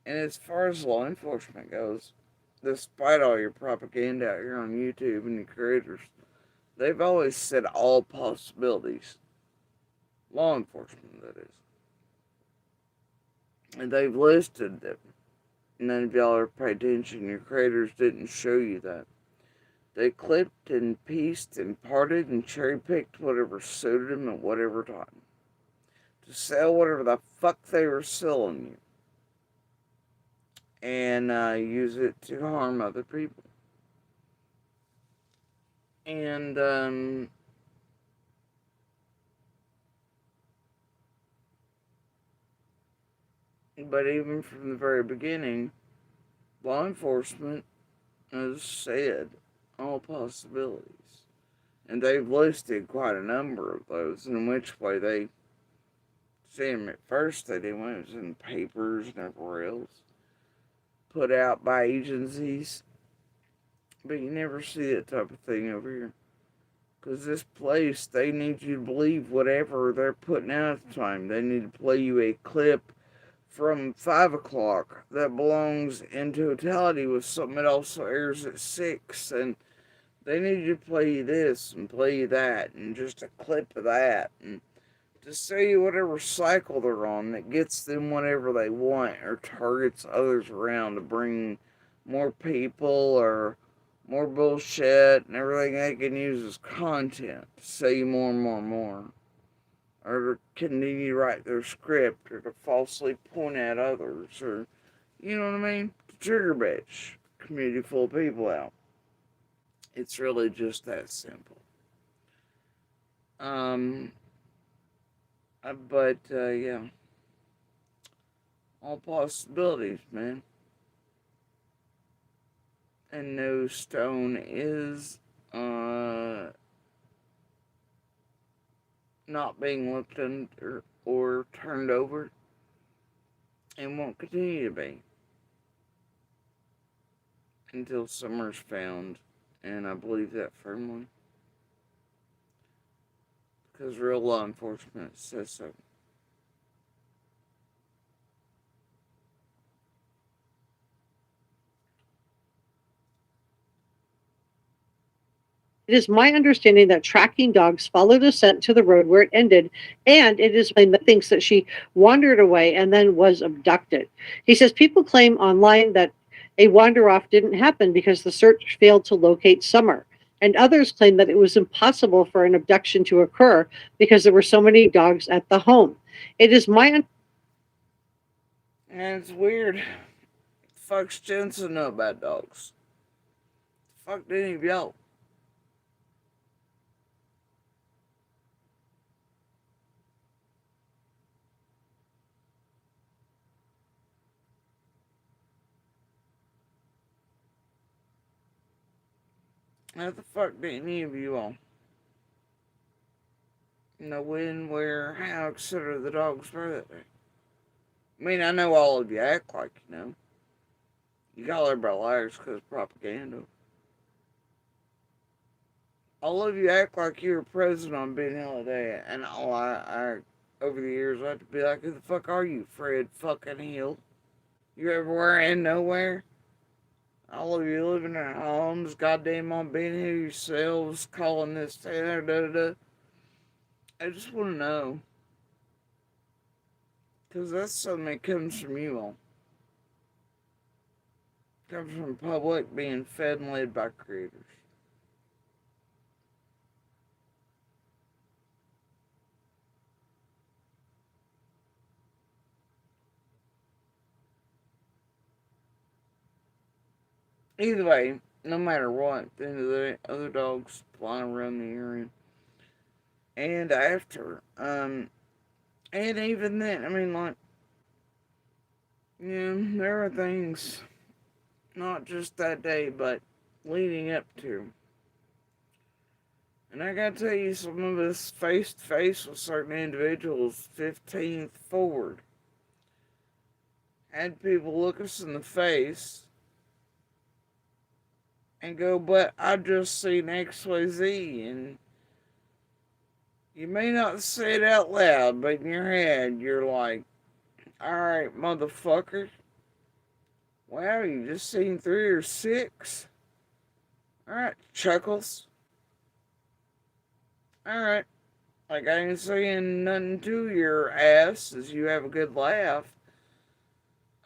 And as far as law enforcement goes, despite all your propaganda out here on YouTube and your creators, they've always said all possibilities. Law enforcement, that is. And they've listed them. None of y'all are paying attention. Your creators didn't show you that. They clipped and pieced and parted and cherry-picked whatever suited them at whatever time. To sell whatever the fuck they were selling you. and use it to harm other people. And but even from the very beginning, law enforcement has said all possibilities. And they've listed quite a number of those, in which way they see them at first. They did when it was in papers and everywhere else, put out by agencies. But you never see that type of thing over here. Because this place, they need you to believe whatever they're putting out at the time. They need to play you a clip from 5 o'clock that belongs in totality with something that also airs at 6. And they need you to play you this and play you that and just a clip of that. And to say whatever cycle they're on that gets them whatever they want or targets others around to bring more people or more bullshit and everything they can use as content to say more and more and more. Or to continue to write their script or to falsely point at others or, you know what I mean? To trigger bitch community full of people out. It's really just that simple. Yeah. All possibilities, man. And no stone is not being looked under or turned over and won't continue to be until summer's found, and I believe that firmly because real law enforcement says so. It is my understanding that tracking dogs followed a scent to the road where it ended, and it is plain that thinks that she wandered away and then was abducted. He says people claim online that a wander off didn't happen because the search failed to locate Summer, and others claim that it was impossible for an abduction to occur because there were so many dogs at the home. It is my And it's weird. Fuck's Jensen know about dogs? Fuck did any of y'all? How the fuck did any of you all know when, where, how, etc. the dogs were that day? I mean, I know all of you act like you know. You call everybody liars because of propaganda. All of you act like you were present on Ben Hill Day, and all I over the years, I have to be like, who the fuck are you, Fred fucking Hill? You everywhere and nowhere? All of you living in homes, goddamn on Ben Hill yourselves, calling this, da da da. I just want to know. Because that's something that comes from you all. Comes from public being fed and led by creators. Either way, no matter what, at the end of the day, other dogs flying around the area. And after, and even then, I mean, like, yeah, there are things, not just that day, but leading up to. And I gotta tell you, some of us face to face with certain individuals, 15th forward, had people look us in the face and go, but I just seen XYZ, and you may not say it out loud, but in your head, you're like, alright, motherfucker. Wow, you just seen 3 or 6? Alright, chuckles. Alright. Like, I ain't saying nothing to your ass as you have a good laugh.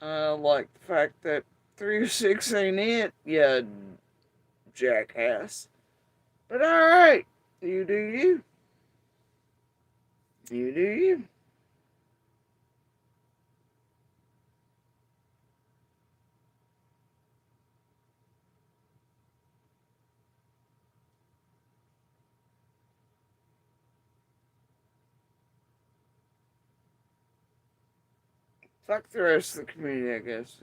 Like the fact that 3 or 6 ain't it, you jackass. But alright, you do you. You do you. Fuck the rest of the community, I guess.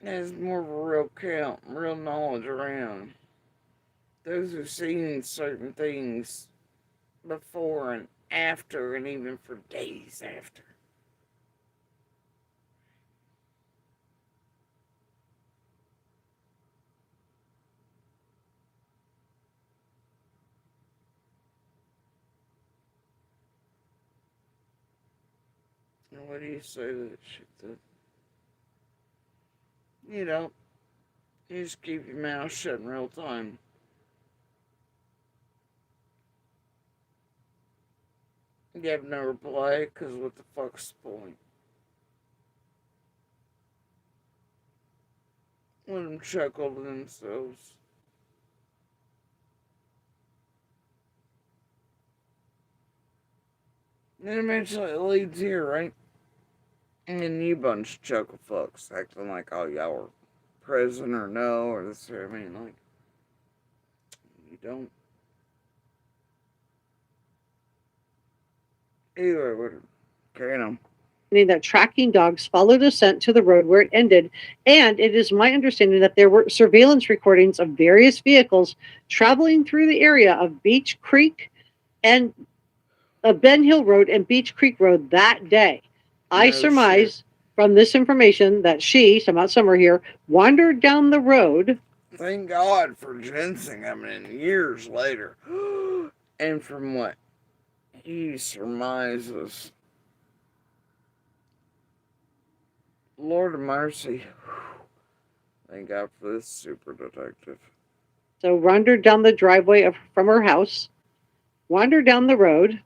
There's more of a real count, real knowledge around. Those who've seen certain things before and after, and even for days after. And what do you say to that shit? You know, you just keep your mouth shut in real time. You have no reply, because what the fuck's the point? Let them chuckle to themselves. And eventually it leads here, right? And you bunch of chuckle fucks acting like, oh, y'all were present or no, or this, or I mean, like, you don't. Either would carry on. That tracking dogs followed a scent to the road where it ended, and it is my understanding that there were surveillance recordings of various vehicles traveling through the area of Beach Creek and Ben Hill Road and Beach Creek Road that day. I surmise from this information that she, about Summer here, wandered down the road. Thank God for ginseng coming in years later. And from what he surmises, Lord of mercy. Thank God for this super detective. So wandered down the driveway from her house, wandered down the road,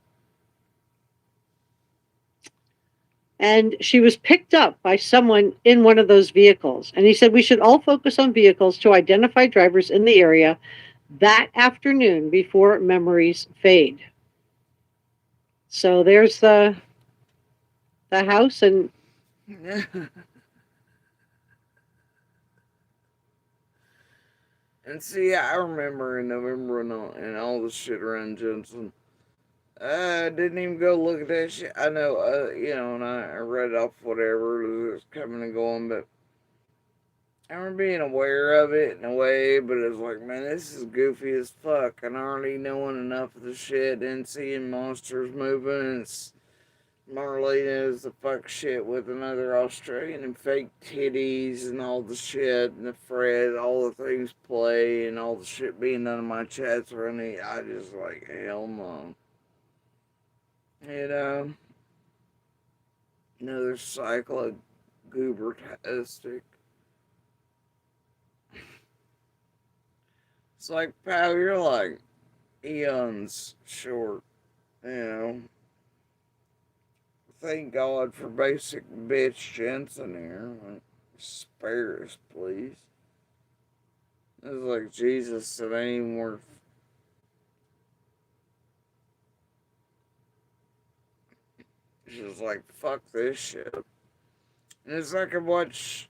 and she was picked up by someone in one of those vehicles. And he said we should all focus on vehicles to identify drivers in the area that afternoon before memories fade. So there's the house and And see, I remember in November and all the shit around Jensen. I didn't even go look at that shit. I know, you know, and I read off whatever was coming and going, but I remember being aware of it in a way, but it was like, man, this is goofy as fuck. And already knowing enough of the shit and seeing monsters moving and Marlena is the fuck shit with another Australian and fake titties and all the shit and the Fred, all the things play and all the shit being done in my chats running. I just like, hell no. You know, another cycle of goobertastic. It's like, pal, you're like eons short, you know. Thank God for basic bitch Jensen here. Like, spare us, please. It's like, Jesus, it ain't even worth. She's like, fuck this shit. And it's like I watch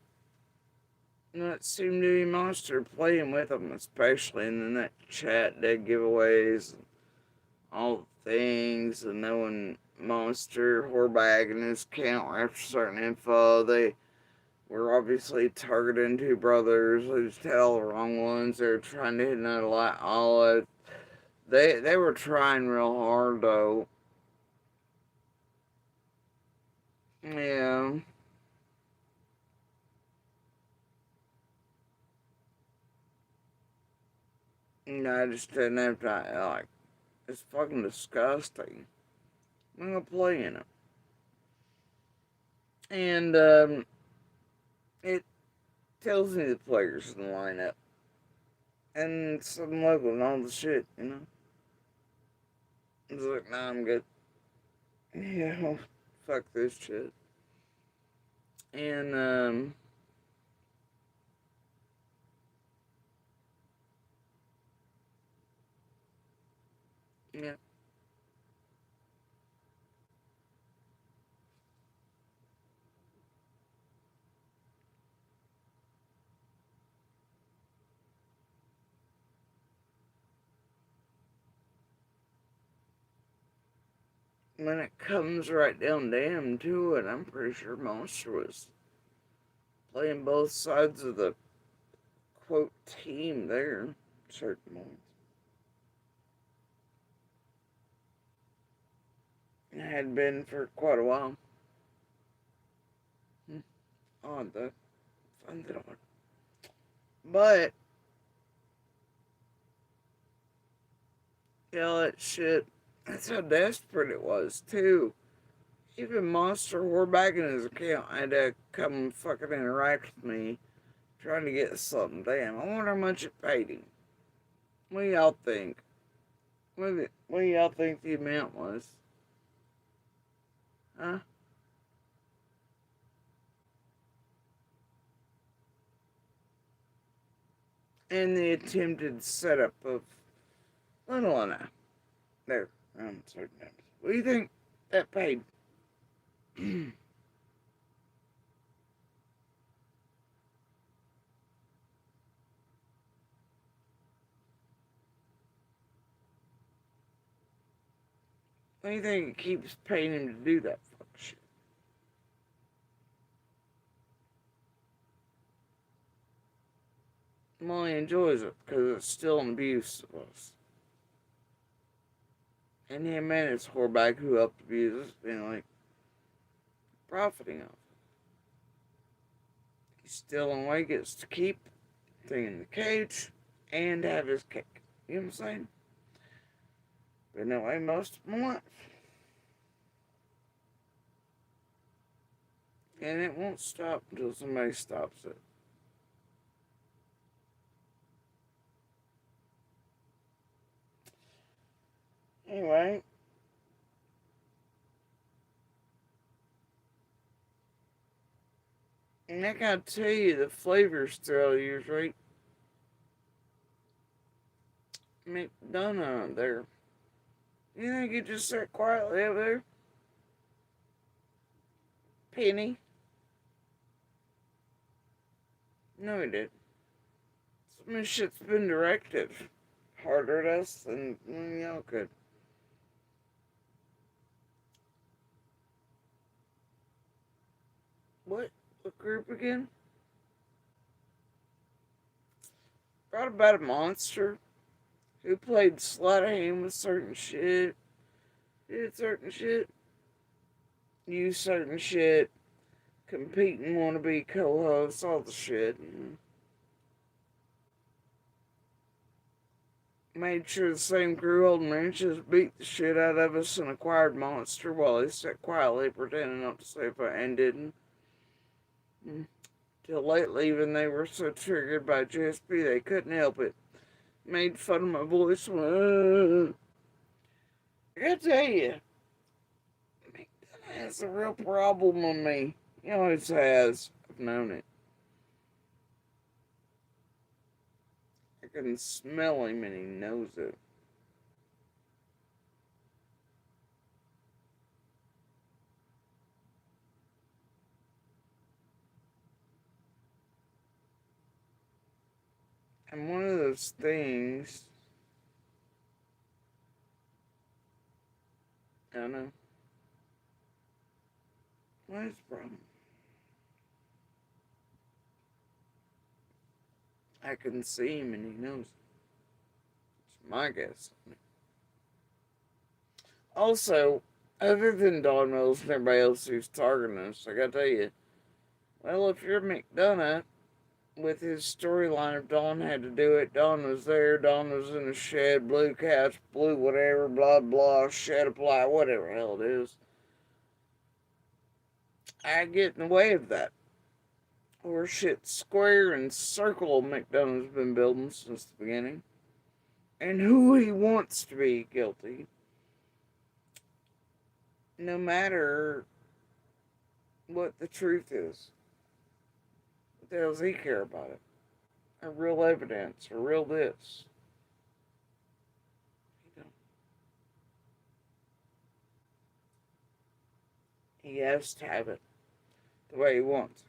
that seem to be monster playing with them, especially in that chat, dead giveaways, and all the things, and knowing monster whorebagging his account after certain info. They were obviously targeting two brothers who tell the wrong ones. They were trying to hit another light olive. They were trying real hard though. Yeah. No, I just didn't have time. Like, it's fucking disgusting. I'm gonna play in it. And, it tells me the players in the lineup. And some local and all the shit, you know? It's like, nah, I'm good. Yeah, fuck this shit. And, yeah. when it comes right down damn to it, I'm pretty sure Monster was playing both sides of the quote team there, certain moments. It had been for quite a while. Odd though. Find it odd. But that shit, that's how desperate it was too. Even Monster Whoreback in his account had to come fucking interact with me trying to get something. Damn, I wonder how much it paid him. What do y'all think? What do y'all think the amount was? Huh? And the attempted setup of Little Anna. There, I'm certain names. What do you think that paid? What do you think it keeps paying him to do that fuck shit? Well, he enjoys it because it's still an abuse of us. And him and his whoreback who helped abuse us, like, profiting off it. He's still in a way gets to keep the thing in the cage and have his cake. You know what I'm saying? Been that way most of my life. And it won't stop until somebody stops it. Anyway. And I gotta tell you, the flavors throughout the years, right? McDonough there. You think he just sat quietly over there? Penny? No, he didn't. Some of this shit's been directed harder at us than y'all could. What group again? Brought about a monster who played sleight of hand with certain shit, did certain shit, used certain shit, competing wannabe co-hosts, all the shit. Made sure the same crew holding wrenches beat the shit out of us and acquired monster while he sat quietly pretending not to say if I and didn't. Till lately, even they were so triggered by GSP they couldn't help it. Made fun of my voice. I gotta tell you, that's a real problem with me. He always has. I've known it. I can smell him and he knows it. And one of those things, I don't know. What is the problem? I can see him and he knows it. It's my guess. Also, other than Don Mills and everybody else who's targeting us, I gotta tell you, well, if you're McDonough, with his storyline of Don had to do it, Don was there, Don was in a shed, blue couch, blue whatever, blah blah, shed apply, whatever the hell it is. I get in the way of that. Or shit square and circle McDonough's been building since the beginning. And who he wants to be guilty. No matter what the truth is. What the hell does he care about it? Or real evidence, or real this. He has to have it the way he wants.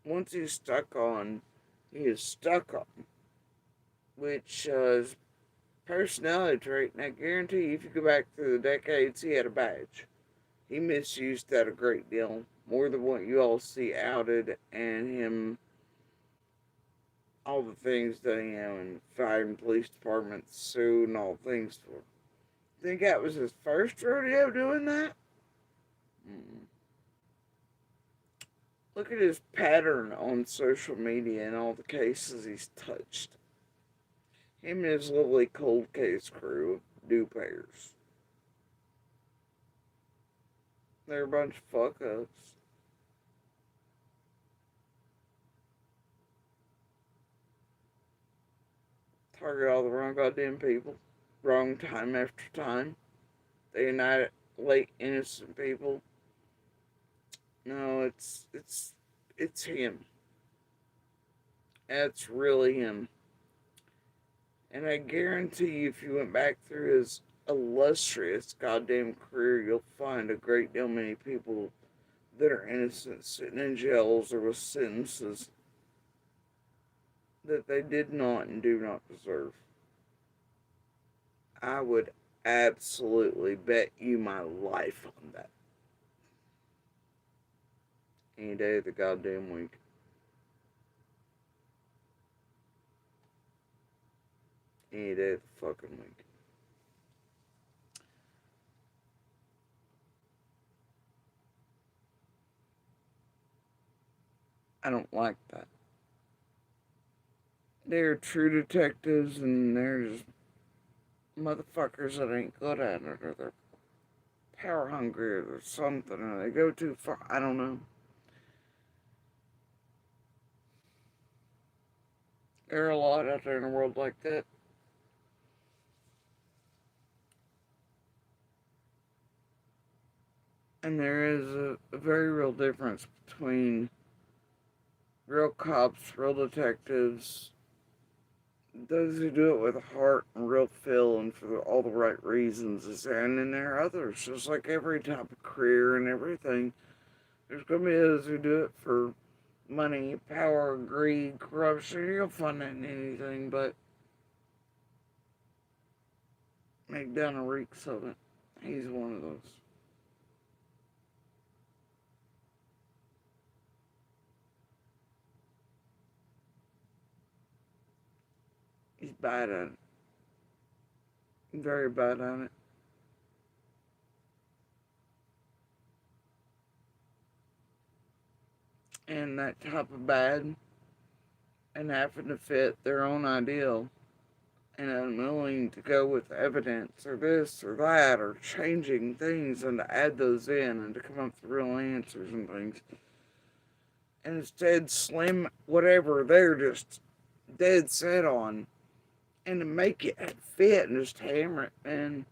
Once he's stuck on, he is stuck on. Which is personality trait, and I guarantee you, if you go back through the decades, he had a badge. He misused that a great deal, more than what you all see outed, and him, all the things that, and firing police departments, sued, and all things for. Think that was his first rodeo doing that? Mm-mm. Look at his pattern on social media and all the cases he's touched. Him and his lovely cold case crew do pairs. They're a bunch of fuck ups. Target all the wrong goddamn people. Wrong time after time. They annihilate innocent people. No, it's him. That's really him. And I guarantee you, if you went back through his illustrious goddamn career, you'll find a great deal many people that are innocent sitting in jails or with sentences that they did not and do not deserve. I would absolutely bet you my life on that. Any day of the goddamn week. Any day of the fucking week. I don't like that. They're true detectives and there's motherfuckers that ain't good at it, or they're power hungry or something, or they go too far. I don't know. There are a lot out there in the world like that. And there is a very real difference between real cops, real detectives, those who do it with a heart and real feel and for all the right reasons. And then there are others, just like every type of career and everything. There's going to be those who do it for money, power, greed, corruption. You'll find that in anything, but McDonough reeks of it. He's one of those. He's bad at it. Very bad at it. And that type of bad and having to fit their own ideal and unwilling to go with evidence or this or that or changing things and to add those in and to come up with real answers and things. And instead slim whatever they're just dead set on and to make it fit and just hammer it, and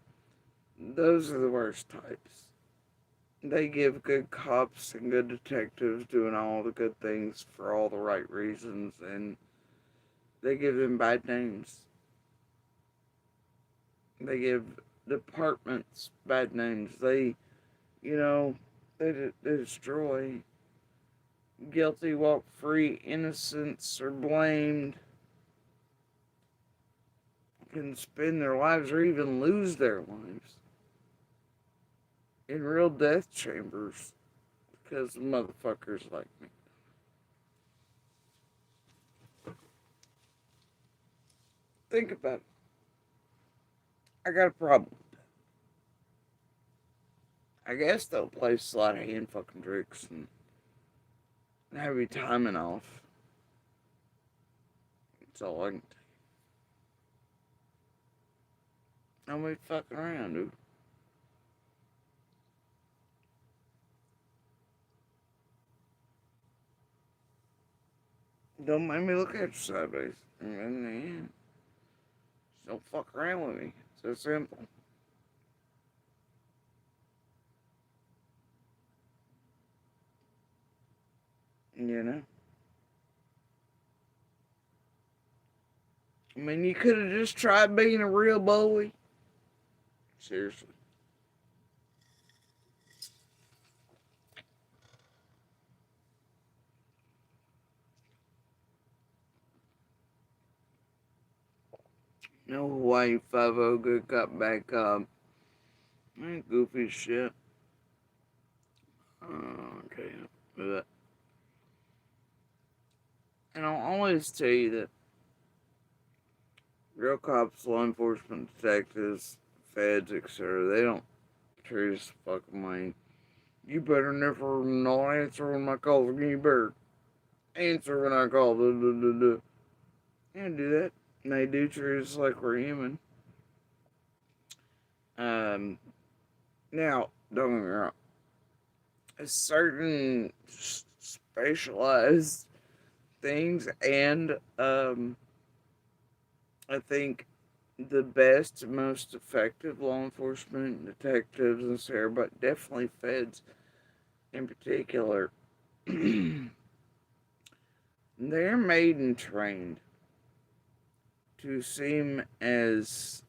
those are the worst types. They give good cops and good detectives doing all the good things for all the right reasons, and they give them bad names. They give departments bad names. They, they destroy. Guilty walk free, innocents are blamed, can spend their lives or even lose their lives in real death chambers because of motherfuckers like me. Think about it. I got a problem. I guess they'll place a lot of hand fucking tricks and have you timing off. That's all I can tell you. Nobody fucking around, dude. Don't make me look at you sideways. Just don't fuck around with me. It's so simple. You know? I mean, you could have just tried being a real bully. Seriously. No Hawaii 5-0 good cop, bad cop. Ain't goofy shit. Okay. But, and I'll always tell you that real cops, law enforcement, detectives, feds, etc., they don't treat us fucking like, you better never not answer when I call again. You better answer when I call. Duh, duh, duh, duh. They don't do that. And they do treat us like we're human. Now, don't get me wrong. Certain specialized things, and I think the best, most effective law enforcement, detectives, and so, but definitely feds in particular, they're made and trained to seem as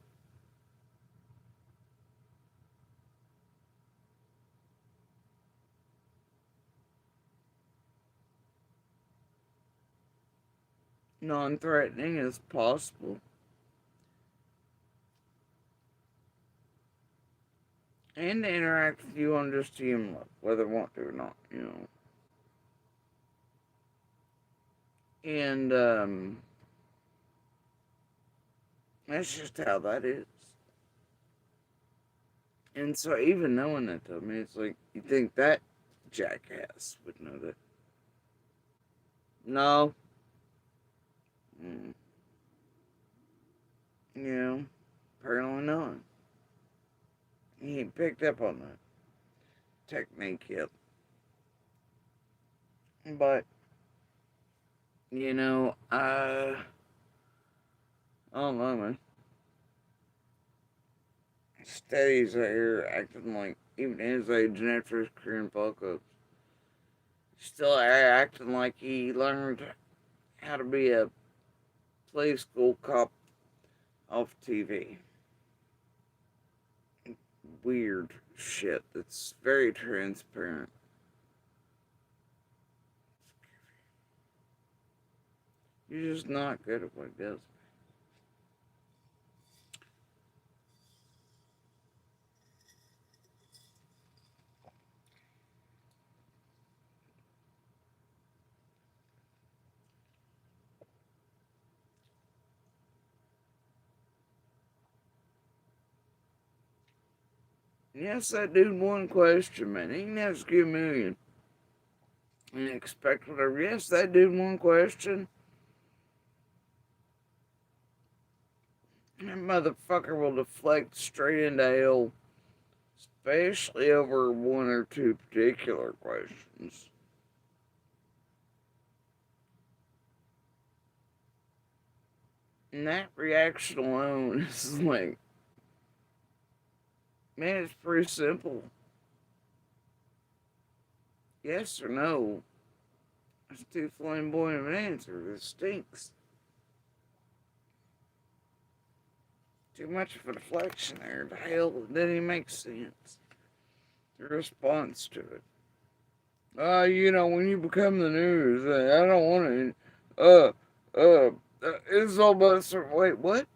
non-threatening as possible. And to interact with you on just human level, whether they want to or not, you know. And, that's just how that is. And so even knowing that to me, it's like, you think that jackass would know that? No. You know, apparently not. He ain't picked up on that technique yet. But, you know, I don't know, man. Steady's out here acting like, even his age and after his career in fuck-ups, still acting like he learned how to be a play school cop off TV. Weird shit that's very transparent. You're just not good at what he does. Yes, that dude one question, man. He can ask you a million. And expect whatever. Yes, that dude one question. That motherfucker will deflect straight into hell. Especially over one or two particular questions. And that reaction alone is like, man, it's pretty simple. Yes or no. It's too flamboyant of an answer. It stinks. Too much of a deflection there. The hell, it doesn't even make sense. The response to it. You know, when you become the news, I don't want to, it's all about, wait, what?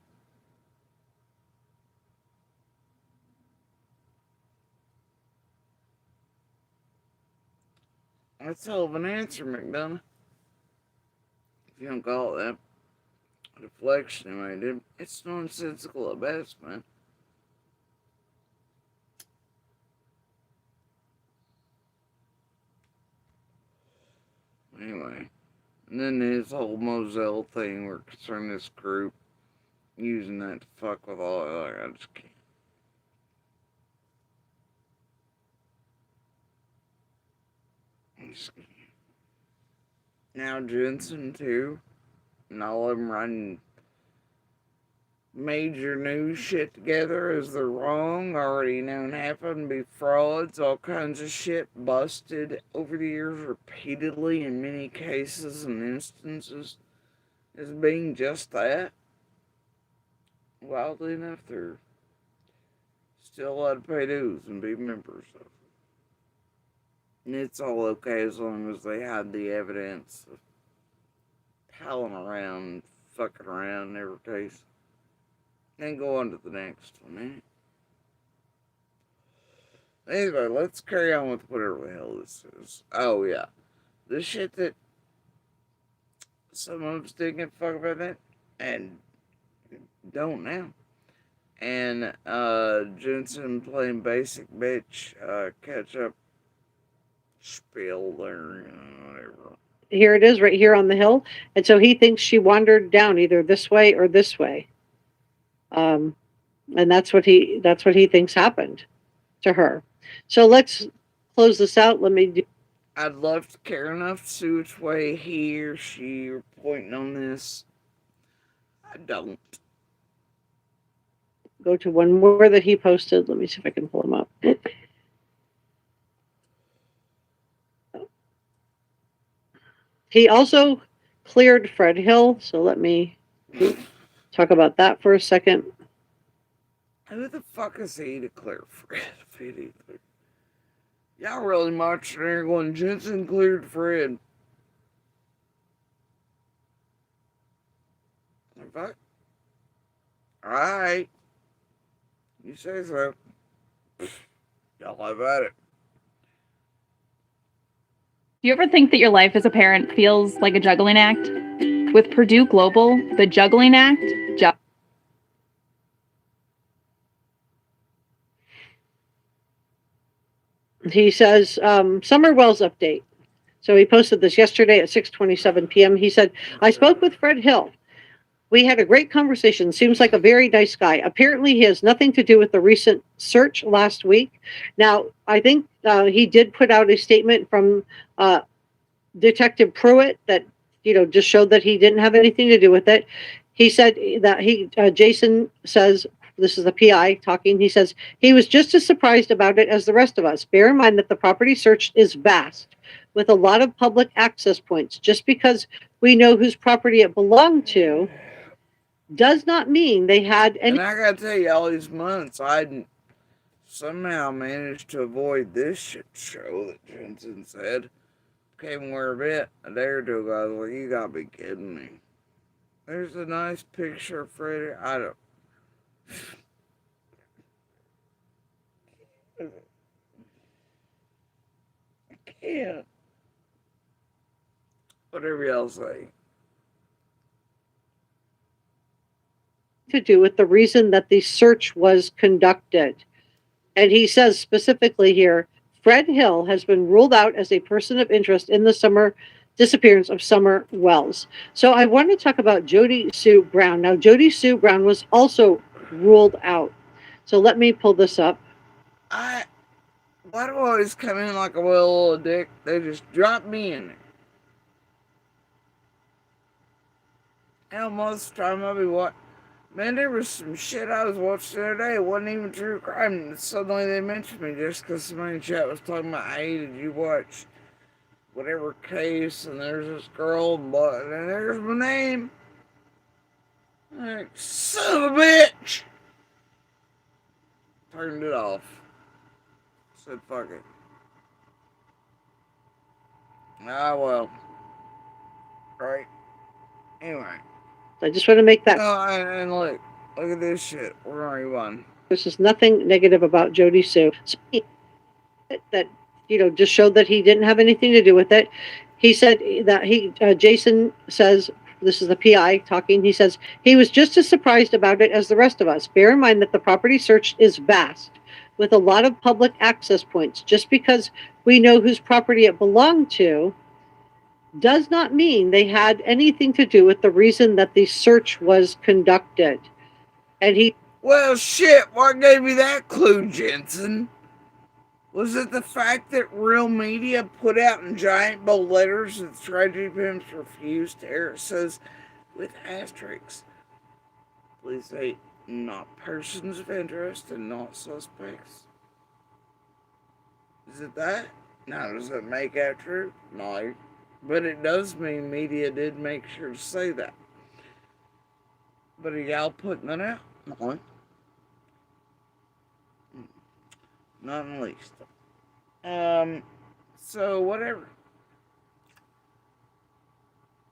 That's hell of an answer, McDonough. If you don't call it that. Deflection, right, dude? It's nonsensical at best, man. Anyway. And then this whole Moselle thing where concerning this group using that to fuck with all, like, I just can't. Now Jensen too, and all of them writing major news shit together as they're wrong, already known half of them be frauds, all kinds of shit busted over the years repeatedly in many cases and instances as being just that. Wildly enough, they're still allowed to pay dues and be members of it. And it's all okay as long as they hide the evidence of palling around, fucking around in every case. And go on to the next one, eh? Anyway, let's carry on with whatever the hell this is. Oh, yeah. The shit that some of us didn't give a fuck about that and don't now. And Jensen playing basic bitch, catch up spiel there, whatever. Here it is, right here on the hill. And so he thinks she wandered down either this way or this way. And that's what he thinks happened to her. So let's close this out. Let me do. I'd love to care enough to see which way he or she are pointing on this. I don't. Go to one more that he posted. Let me see if I can pull him up. He also cleared Fred Hill, so let me talk about that for a second. Who the fuck is he to clear Fred? Y'all really marching there going, Jensen cleared Fred. Fuck. Alright. You say so. Y'all have at it. Do you ever think that your life as a parent feels like a juggling act? With Purdue Global, the juggling act, he says, Summer Wells update. So he posted this yesterday at 6:27 p.m. He said, I spoke with Fred Hill. We had a great conversation. Seems like a very nice guy. Apparently, he has nothing to do with the recent search last week. Now, I think he did put out a statement from Detective Pruitt that, just showed that he didn't have anything to do with it. He said that Jason says, this is the PI talking, he says, he was just as surprised about it as the rest of us. Bear in mind that the property search is vast with a lot of public access points. Just because we know whose property it belonged to does not mean they had any. And I gotta tell you, all these months, I somehow managed to avoid this shit show that Jensen said. Came where a bit a day or two ago. I was like, you gotta be kidding me. There's a nice picture of Freddie. I don't. I can't. Whatever y'all say. To do with the reason that the search was conducted. And he says specifically here, Fred Hill has been ruled out as a person of interest in the disappearance of Summer Wells. So I want to talk about Jody Sue Brown. Now, Jody Sue Brown was also ruled out. So let me pull this up. Why do I always come in like a little dick? They just drop me in there. Hell, most of the time I'll be watching. Man, there was some shit I was watching the other day. It wasn't even true crime. And suddenly they mentioned me just because somebody in chat was talking about, hey, did you watch whatever case? And there's this girl, and there's my name. Like, son of a bitch! Turned it off. Said, fuck it. Ah, well. Right. Anyway. I just want to make that. No, and look at this shit. We're already won. This is nothing negative about Jody Sue. So that, just showed that he didn't have anything to do with it. He said that Jason says, this is the PI talking, he says, he was just as surprised about it as the rest of us. Bear in mind that the property search is vast with a lot of public access points. Just because we know whose property it belonged to does not mean they had anything to do with the reason that the search was conducted. And he... Well, shit, what gave you that clue, Jensen? Was it the fact that real media put out in giant bold letters that tragedy pimps refused to air? It says, with asterisks, please say, not persons of interest and not suspects. Is it that? Now, does it make that true? No. But it does mean media did make sure to say that. But are y'all putting it out? No. Not in the least. So whatever.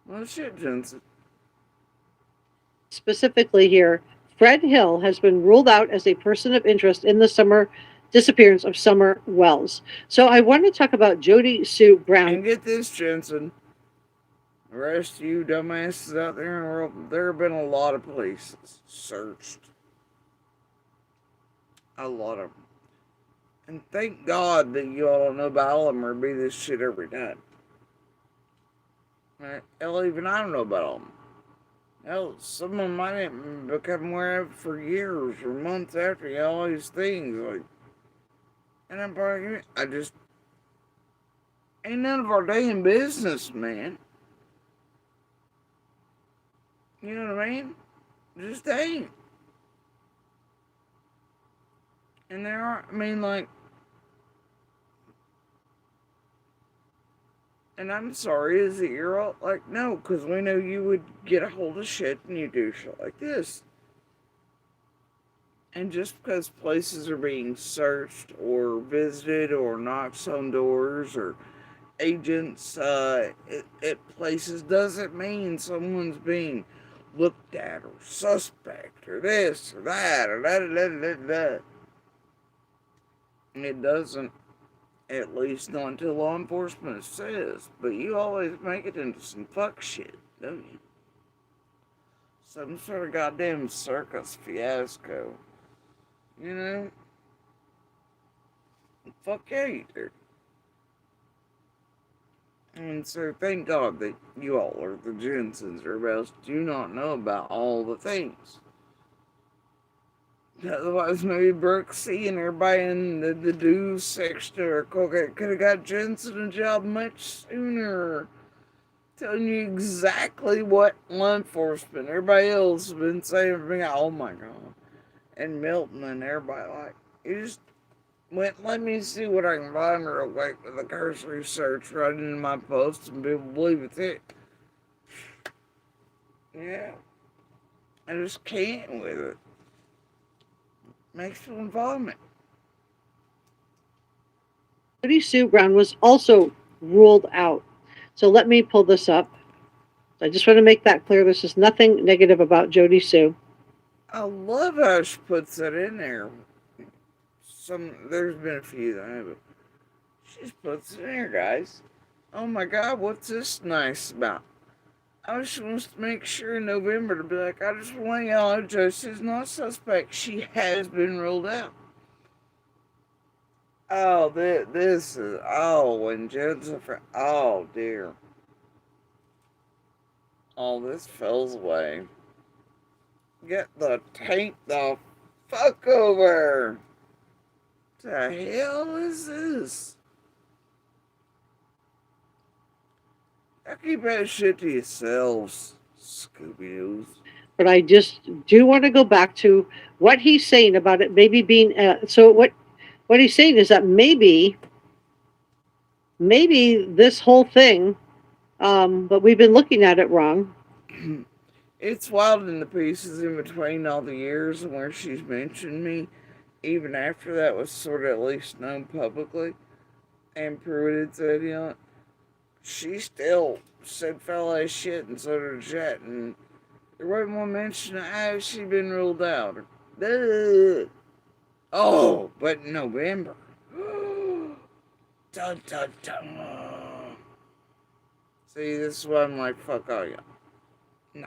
Well, shit, Jensen. Specifically here, Fred Hill has been ruled out as a person of interest in the summer disappearance of Summer Wells. So I want to talk about Jody Sue Brown. And get this, Jensen. The rest of you dumbasses out there in the world, there have been a lot of places searched. A lot of them. And thank God that you all don't know about all of them or be this shit every time. Right? Hell, even I don't know about all of them. Hell, some of them I didn't become aware of for years or months after all these things. Like, and I'm probably, I just, ain't none of our damn business, man. You know what I mean? Just ain't. And there are, I mean, like, and I'm sorry, is it your fault? Like, no, because we know you would get a hold of shit and you do shit like this. And just because places are being searched or visited or knocks on doors or agents at places doesn't mean someone's being looked at or suspect or this or that or that. It doesn't, at least not until law enforcement says. But you always make it into some fuck shit, don't you? Some sort of goddamn circus fiasco. You know? Fuck yeah, you do. And so thank God that you all or the Jensens or else do not know about all the things. Otherwise, maybe Brooksy and everybody in the dues section or could have got Jensen a job much sooner. Telling you exactly what law enforcement, everybody else has been saying for me. Oh my God. And Milton and everybody, like, you just went, let me see what I can find real quick with a cursory search right into my post and people believe it's it. Yeah. I just can't with it. Makes me vomit. Jody Sue Brown was also ruled out. So let me pull this up. I just want to make that clear. This is nothing negative about Jody Sue. I love how she puts that in there. There's been a few that I haven't. She just puts it in there, guys. Oh my God, what's this nice about? I just wants to make sure in November to be like, I just want y'all to know she's not suspect. She has been ruled out. Oh, this is, when Jennifer, oh dear. Oh, this falls away. Get the taint the fuck over. The hell is this? I keep that shit to yourselves, Scooby-Doos. But I just do want to go back to what he's saying about it maybe being, so what he's saying is that maybe this whole thing, but we've been looking at it wrong. It's wild in the pieces in between all the years and where she's mentioned me, even after that was sort of at least known publicly, and Pruitt said, you know, she still said foul ass shit and so did Jet, and there wasn't one mention of how she'd been ruled out. Oh, but in November. Dun, dun, dun. See, this is why I'm like, fuck all y'all. No.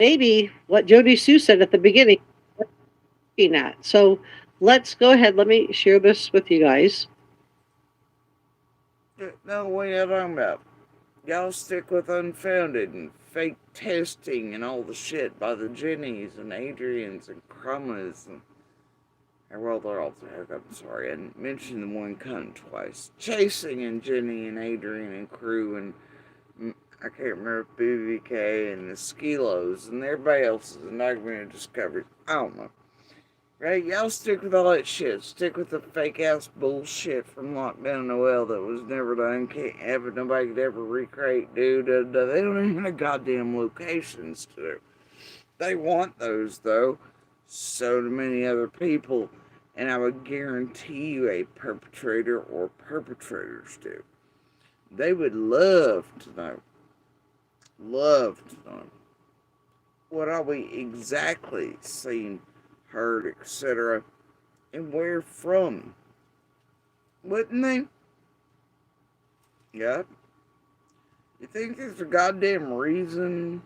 Maybe what Jody Sue said at the beginning, looking at. So let's go ahead. Let me share this with you guys. No, what are you talking about? Y'all stick with unfounded and fake testing and all the shit by the Jennies and Adrians and Crummas and well, they're all dead, I'm sorry. I mentioned the one cunt twice. Chasing and Jenny and Adrian and crew and I can't remember BBK and the Skilos and everybody else's documented discoveries. I don't know. Right? Y'all stick with all that shit. Stick with the fake ass bullshit from Lockdown Noel that was never done. Can't have it. Nobody could ever recreate, dude. They don't even have goddamn locations to do. They want those though. So do many other people. And I would guarantee you a perpetrator or perpetrators do. They would love to know. Love to know. what all we exactly seen, heard, etc., and where from. Wouldn't they? Yeah. You think there's a goddamn reason?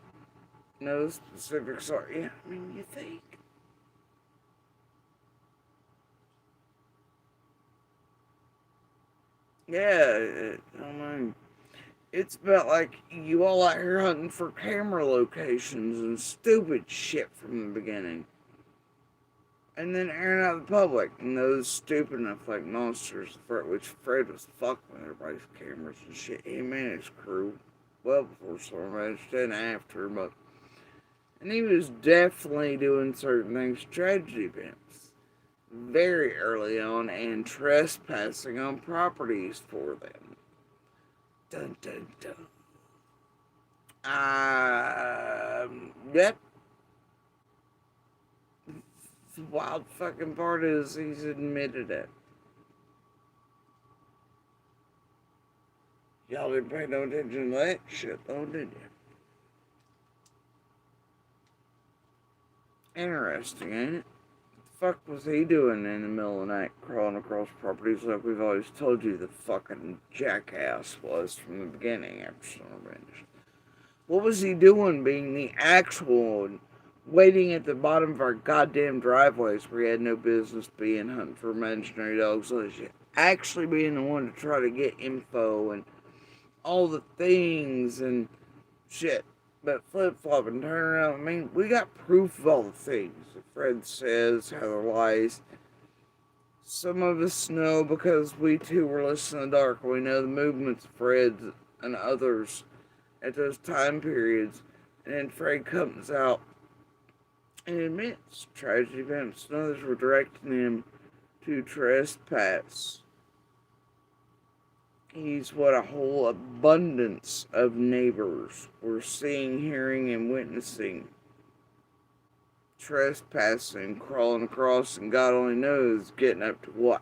No specifics are. Yeah, I mean, you think. Yeah, I mean, it's about like you all out here hunting for camera locations and stupid shit from the beginning. And then airing out the public and those stupid enough like monsters, which Fred was fucking with everybody's cameras and shit. He managed crew well before Storm managed and after, but and he was definitely doing certain things, tragedy events, very early on and trespassing on properties for them. Dun dun dun. Yep. The wild fucking part is he's admitted it. Y'all didn't pay no attention to that shit though, did you? Interesting, ain't it? What the fuck was he doing in the middle of the night crawling across properties like we've always told you the fucking jackass was from the beginning after Storm Revenge? What was he doing being the actual waiting at the bottom of our goddamn driveways where he had no business being hunting for imaginary dogs unless you actually being the one to try to get info and all the things and shit. But flip-flop and turn around, I mean, we got proof of all the things that Fred says, Heather lies. Some of us know because we too were listening in the dark. We know the movements of Fred and others at those time periods. And then Fred comes out and admits tragedy events and others were directing him to trespass. He's what a whole abundance of neighbors were seeing, hearing, and witnessing. Trespassing, crawling across, and God only knows getting up to what.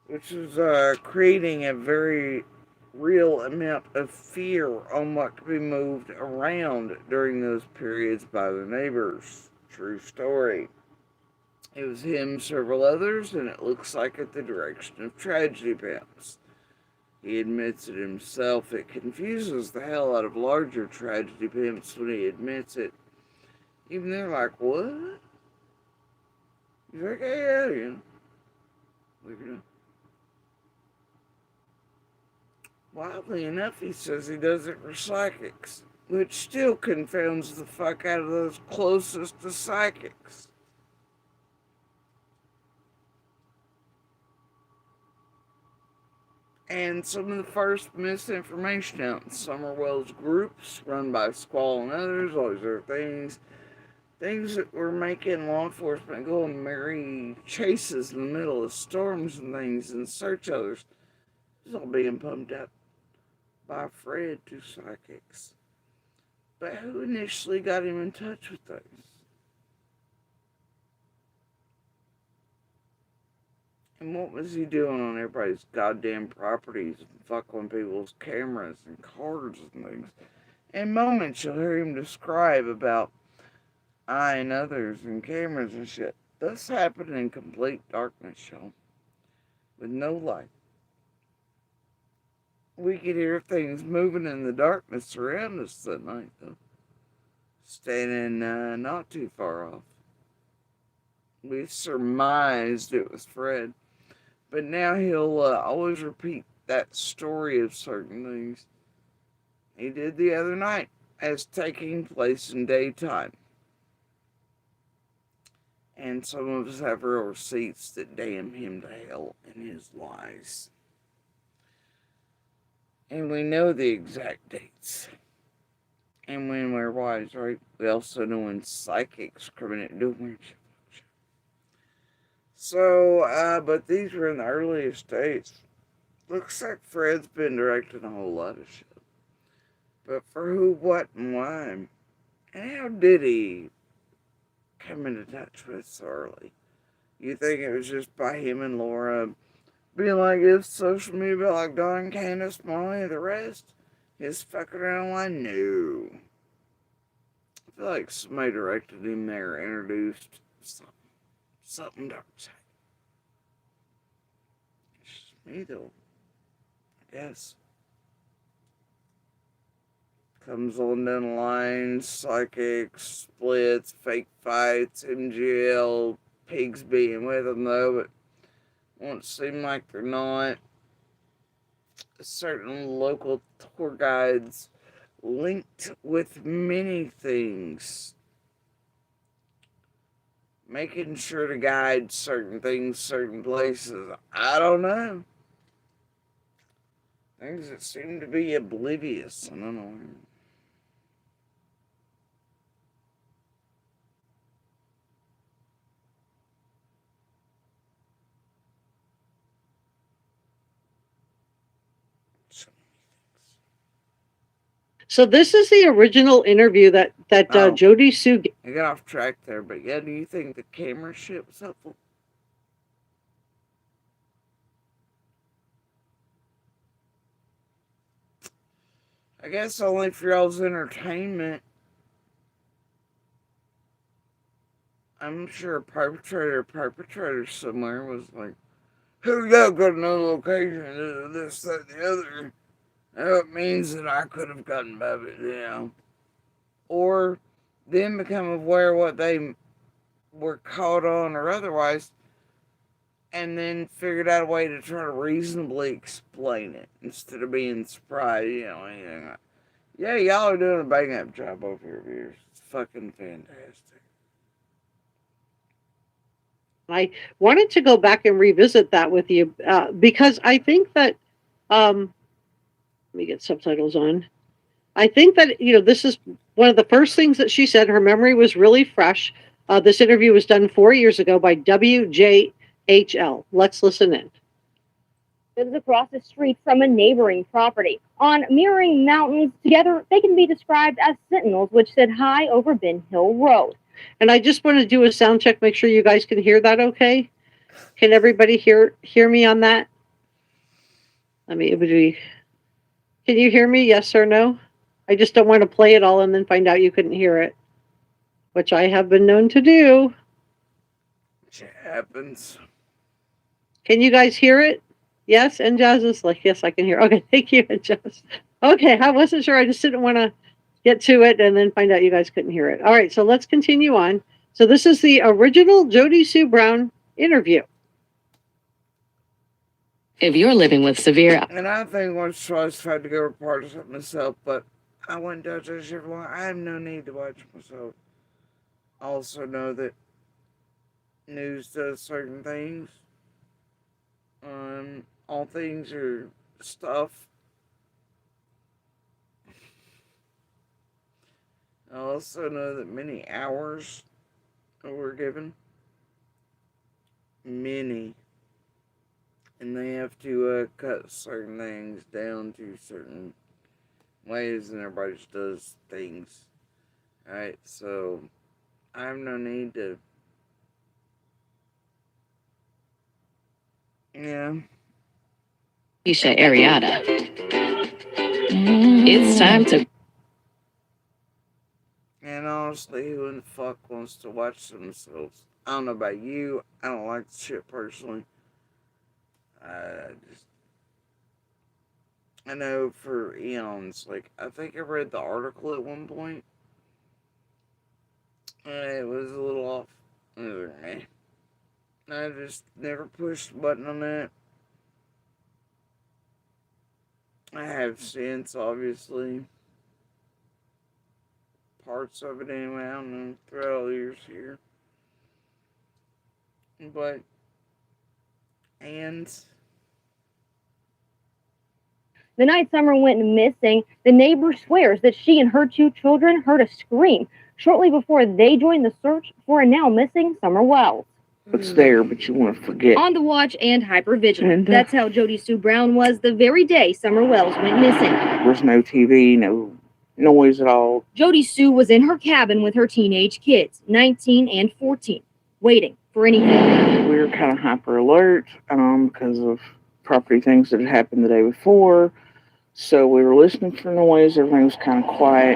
Which was creating a very real amount of fear on what could be moved around during those periods by the neighbors. True story. It was him, several others, and it looks like at the direction of tragedy pimps. He admits it himself. It confuses the hell out of larger tragedy pimps when he admits it. Even they're like, what? He's like, yeah, you know. Look at him. Wildly enough, he says he does it for psychics, which still confounds the fuck out of those closest to psychics. And some of the first misinformation out in Summerwell's groups, run by Squall and others, all these other things that were making law enforcement go on merry chases in the middle of storms and things and search others. It's all being pumped up by Fred to psychics. But who initially got him in touch with those? And what was he doing on everybody's goddamn properties and fucking people's cameras and cars and things? In moments you'll hear him describe about I and others and cameras and shit. This happened in complete darkness, y'all. With no light. We could hear things moving in the darkness around us that night, though. Standing not too far off. We surmised it was Fred. But now he'll always repeat that story of certain things he did the other night as taking place in daytime. And some of us have real receipts that damn him to hell in his lies. And we know the exact dates. And when we're wise, right? We also know when psychics criminate doing shit. So, but these were in the earliest days. Looks like Fred's been directing a whole lot of shit. But for who, what, and why? And how did he come into touch with so early? You think it was just by him and Laura being like his social media, like Don, Candace, Molly, and the rest? His fucking around line? No. feel like somebody directed him there, introduced something dark side. It's just me though, I guess. Comes on down the line, psychics, splits, fake fights, MGL, pigs being with them though, but won't seem like they're not. Certain local tour guides linked with many things. Making sure to guide certain things, certain places. I don't know. Things that seem to be oblivious. I don't know. So this is the original interview that Jody Sue. I got off track there, but yeah, do you think the camera shit was helpful? I guess only for y'all's entertainment. I'm sure a perpetrator somewhere was like, who y'all got another location, this, that, the other. Now it means that I could have gotten by it, you know. Or then become aware of what they were caught on or otherwise, and then figured out a way to try to reasonably explain it instead of being surprised, you know, anything like. Yeah, y'all are doing a bang up job over here, viewers. It's fucking fantastic. I wanted to go back and revisit that with you because I think that, let me get subtitles on. I think that, this is one of the first things that she said. Her memory was really fresh. This interview was done 4 years ago by WJHL. Let's listen in. Lives across the street from a neighboring property. On mirroring mountains, together they can be described as sentinels, which sit high over Ben Hill Road. And I just want to do a sound check, make sure you guys can hear that okay? Can everybody hear me on that? Can you hear me, yes or no? I just don't want to play it all and then find out you couldn't hear it, which I have been known to do. Which happens. Can you guys hear it? Yes, and Jazz is like, yes, I can hear. Okay, thank you, Jazz. Okay, I wasn't sure. I just didn't want to get to it and then find out you guys couldn't hear it. All right, so let's continue on. So this is the original Jody Sue Brown interview. If you're living with severe... And I think once or twice I tried to go report to something myself, but I wouldn't touch that shit for long. I have no need to watch myself. I also know that news does certain things. All things are stuff. I also know that many hours were given. Many. And they have to cut certain things down to certain ways, and everybody just does things. Alright, so I have no need to. Yeah. Isha Ariada. It's time to... And honestly, who in the fuck wants to watch themselves? I don't know about you. I don't like the shit personally. I know for eons, like, I think I read the article at one point. It was a little off. It was like, meh. I just never pushed the button on that. I have since, obviously. Parts of it anyway, I don't know, throughout all the years here. But, and... The night Summer went missing, the neighbor swears that she and her 2 children heard a scream shortly before they joined the search for a now missing Summer Wells. It's there, but you want to forget. On the watch and hypervigilant. That's how Jody Sue Brown was the very day Summer Wells went missing. There's no TV, no noise at all. Jody Sue was in her cabin with her teenage kids, 19 and 14, waiting for anything. We were kind of hyper alert because of property things that had happened the day before. So we were listening for noise. Everything was kind of quiet.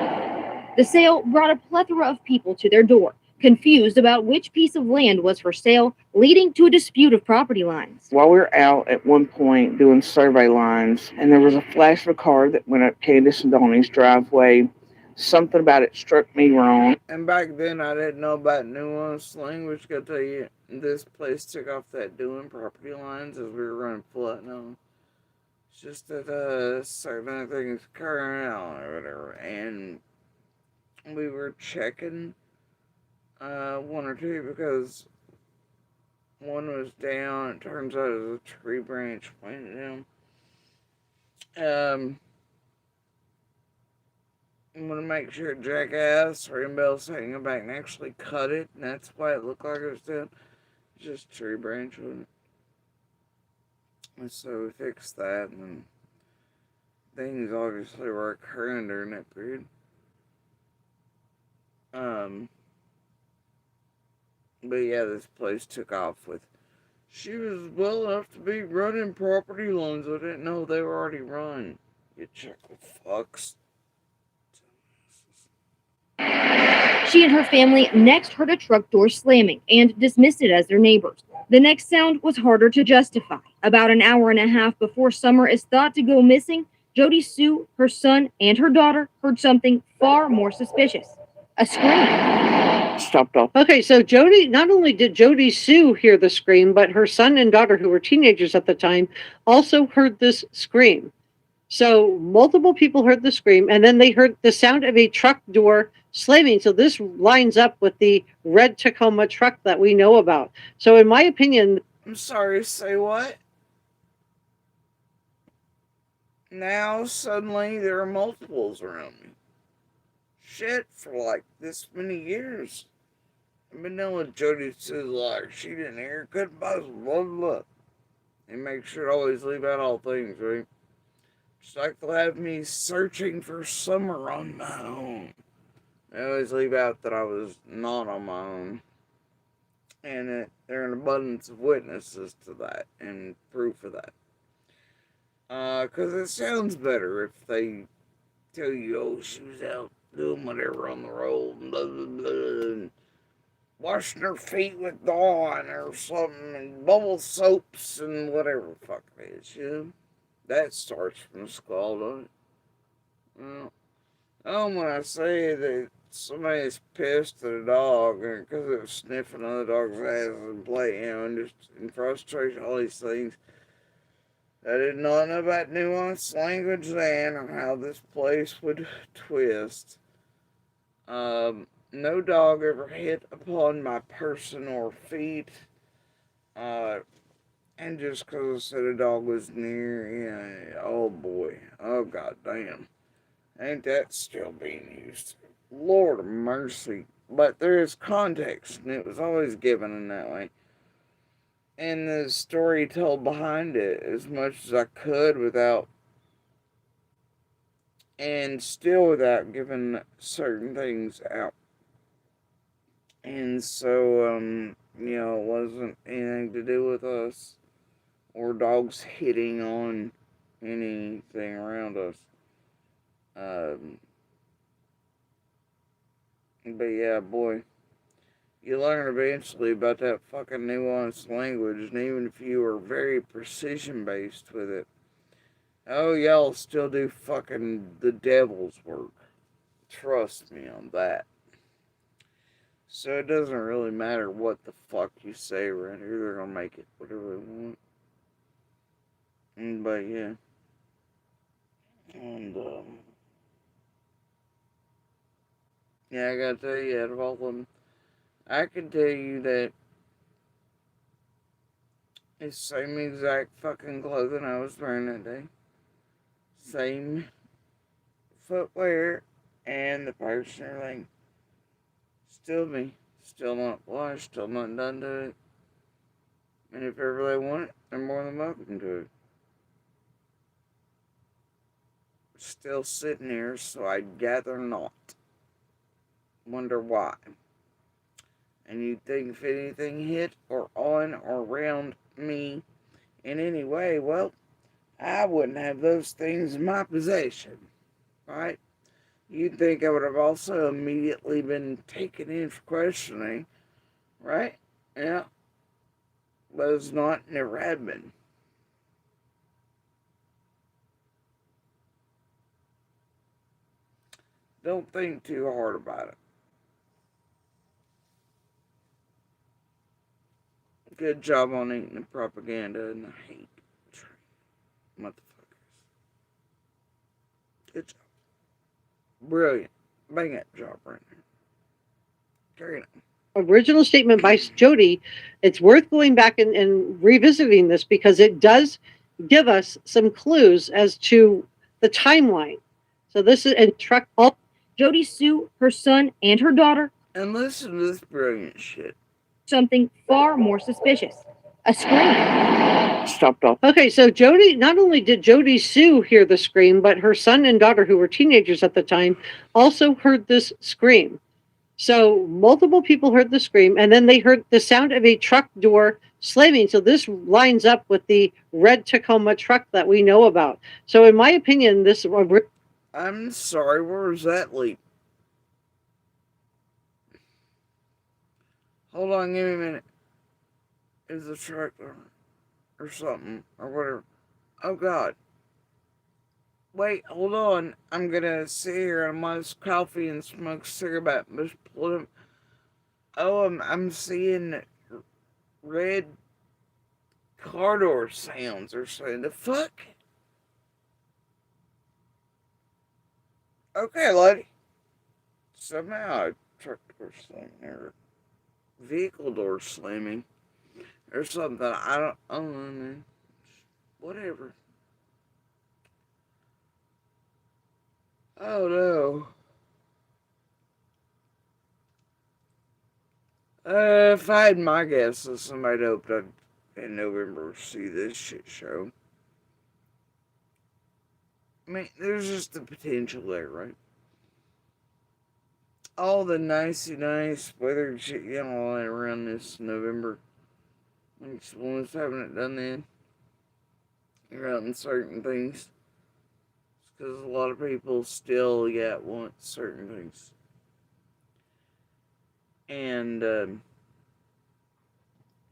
The sale brought a plethora of people to their door, confused about which piece of land was for sale, leading to a dispute of property lines. While we were out at one point doing survey lines, and there was a flash of a car that went up Candace and Donnie's driveway, something about it struck me wrong. And back then, I didn't know about nuanced language. Gotta tell you, this place took off that doing property lines as we were running flat now. It's just that certain things occurring out or whatever, and we were checking one or two because one was down. It turns out it was a tree branch pointed down. I'm gonna make sure jackass or anybody else hanging back and actually cut it, and that's why it looked like it was down. Just a tree branch with it. And so we fixed that, and things obviously were occurring during that period. But yeah, this place took off with. She was well enough to be running property loans. I didn't know they were already run. You chocolate fucks. She and her family next heard a truck door slamming and dismissed it as their neighbors. The next sound was harder to justify. About an hour and a half before Summer is thought to go missing, Jody Sue, her son, and her daughter heard something far more suspicious. A scream. Stopped off. Okay, so Jody, not only did Jody Sue hear the scream, but her son and daughter, who were teenagers at the time, also heard this scream. So multiple people heard the scream, and then they heard the sound of a truck door slamming. So this lines up with the red Tacoma truck that we know about. So in my opinion... I'm sorry, say what? Now suddenly there are multiples around me. Shit, for like this many years. I've been knowing Jody Sue like she didn't hear, couldn't possibly, blah, blah, blah. And make sure to always leave out all things, right? Just like they'll have me searching for Summer on my own. I always leave out that I was not on my own. And there are an abundance of witnesses to that and proof of that. Because it sounds better if they tell you, oh, she was out doing whatever on the road, and blah, blah, blah, and washing her feet with Dawn or something, and bubble soaps and whatever the fuck it is, you know? That starts from Squall, doesn't it? Well, when I say that somebody's pissed at a dog because it was sniffing other dog's ass and playing, and just in frustration, all these things. I did not know about nuanced language then or how this place would twist. No dog ever hit upon my person or feet. And just because I said a dog was near, yeah, oh boy, oh goddamn. Ain't that still being used? Lord of mercy. But there is context, and it was always given in that way. And the story told behind it as much as I could without, and still without giving certain things out. And so, it wasn't anything to do with us or dogs hitting on anything around us. But yeah, boy, you learn eventually about that fucking nuanced language, and even if you are very precision-based with it, oh, y'all still do fucking the devil's work. Trust me on that. So it doesn't really matter what the fuck you say around here, they're gonna make it whatever they want. But yeah. And, yeah, I gotta tell you, out of all of them, I can tell you that it's the same exact fucking clothing I was wearing that day. Same footwear and the purse and everything. Still me. Still not washed, still not done to it. And if ever they want it, they're more than welcome to it. Still sitting here, so I gather not. Wonder why. And you'd think if anything hit or on or around me in any way, well, I wouldn't have those things in my possession, right? You'd think I would have also immediately been taken in for questioning, right? Yeah. But it's not, never had been. Don't think too hard about it. Good job on eating the propaganda and the hate. Motherfuckers. Good job. Brilliant. Bang that job right now. Carry on. Original statement by Jody, it's worth going back and revisiting this because it does give us some clues as to the timeline. So this is and truck up. Jody Sue, her son, and her daughter. And listen to this brilliant shit. Something far more suspicious. A scream. Stopped off. Okay, so Jody, not only did Jody Sue hear the scream, but her son and daughter, who were teenagers at the time, also heard this scream. So multiple people heard the scream, and then they heard the sound of a truck door slamming. So this lines up with the red Tacoma truck that we know about. So in my opinion, this... I'm sorry, where was that leak? Hold on, give me a minute. Is a truck or something, or whatever. Oh, God. Wait, hold on. I'm gonna sit here and must coffee and smoke cigarette. Oh, I'm seeing red car door sounds or something. The fuck? Okay, lady. Somehow a truck door slamming or vehicle door slamming or something. I don't know. Whatever. Oh no. If I had my guesses, somebody hoped I'd in November see this shit show. I mean, there's just the potential there, right? All the nice weather shit, you know, around this November. I just almost having it done then. You're out in certain things. Because a lot of people still, want certain things. And,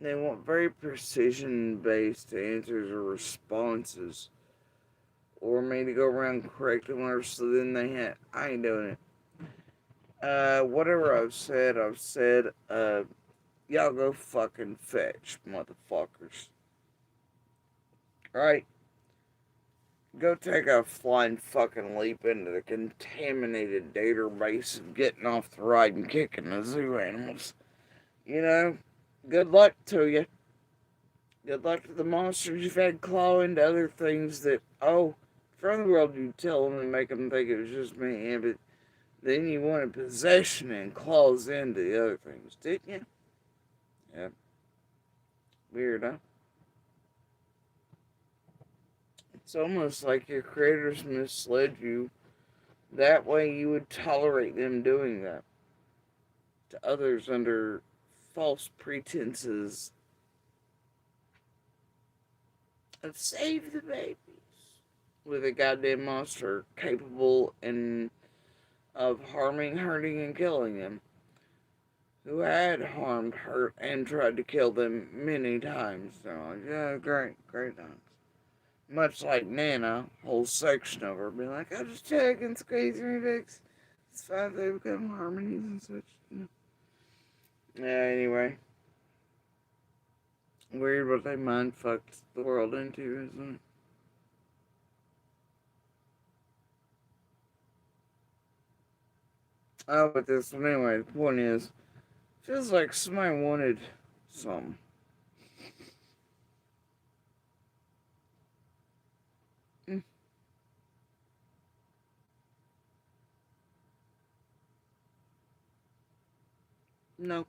they want very precision-based answers or responses. Or me to go around correcting whatever, so then I ain't doing it. Whatever I've said, y'all go fucking fetch, motherfuckers. Right? Go take a flying fucking leap into the contaminated database of getting off the ride and kicking the zoo animals. You know, good luck to you. Good luck to the monsters you've had claw into other things that, from the world you tell them and make them think it was just me, but then you wanted possession and claws into the other things, didn't you? Yeah. Weird, huh? It's almost like your creators misled you. That way you would tolerate them doing that to others under false pretenses of save the babies with a goddamn monster capable of harming, hurting, and killing them, who had harmed, hurt, and tried to kill them many times. So, yeah, great times. Much like Nana, whole section of her being like, I'll just check and squeeze and fix. It's fine, they become harmonies and such. Yeah, anyway. Weird what they mind fucked the world into, isn't it? Oh, but this one, anyway, the point is, feels like somebody wanted something. No.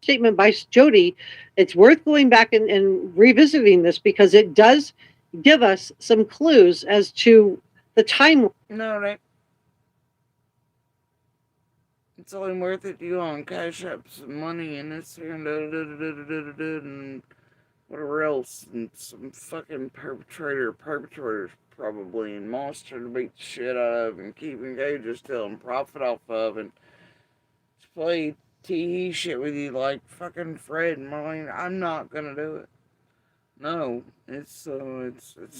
Statement by Jody, it's worth going back and revisiting this because it does give us some clues as to the time. No, right. It's only worth it to you on Cash App some money and it's here and whatever else, and some fucking perpetrators probably, and monster to beat the shit out of, and keep in cages till and profit off of, and play tee shit with you like fucking Fred and Marlene. I'm not gonna do it. No, it's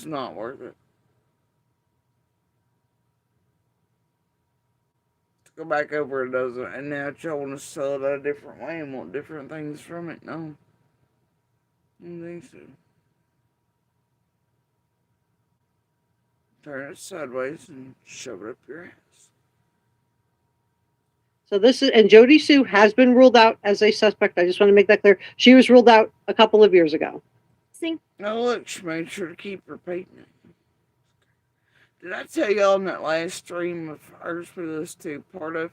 not worth it. To go back over a dozen, and now y'all want to sell it a different way and want different things from it. No, I don't think so. Turn it sideways and shove it up your ass. So this is, and Jody Sue has been ruled out as a suspect. I just want to make that clear. She was ruled out a couple of years ago. Now look, she made sure to keep repeating it. Did I tell y'all in that last stream of ours we listened to part of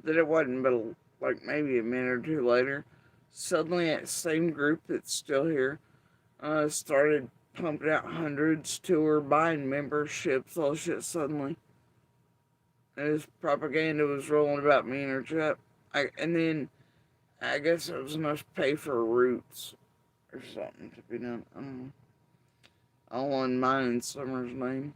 that it wasn't but like maybe a minute or two later, suddenly that same group that's still here started pumping out hundreds to her, buying memberships, all shit suddenly. And his propaganda was rolling about me and her chat. And then I guess it was enough to pay for roots or something to be done. I don't know. All in mine and Summer's name.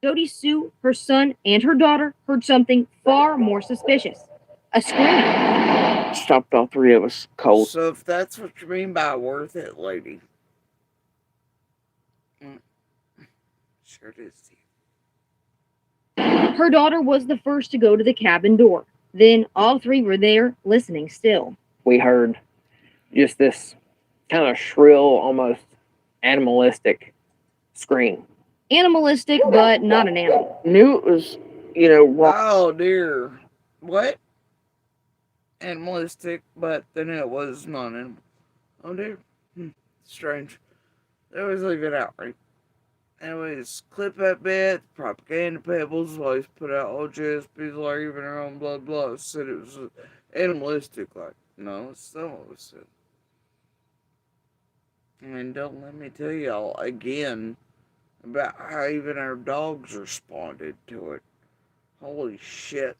Jody Sue, her son, and her daughter heard something far more suspicious. A scream. Stopped all three of us cold. So if that's what you mean by worth it, lady. Sure it is. Her daughter was the first to go to the cabin door. Then all three were there, listening still. We heard just this kind of shrill, almost animalistic scream. Animalistic, but not an animal. Knew it was, oh dear. What? Animalistic, but then it was non-animal. Oh dear. Strange. They always leave it out, right? Anyways, clip that bit. Propaganda Pebbles always put out all JSP's like even her own blood blah. Said it was animalistic, like, no, it's not what it said. And don't let me tell y'all again about how even our dogs responded to it. Holy shit.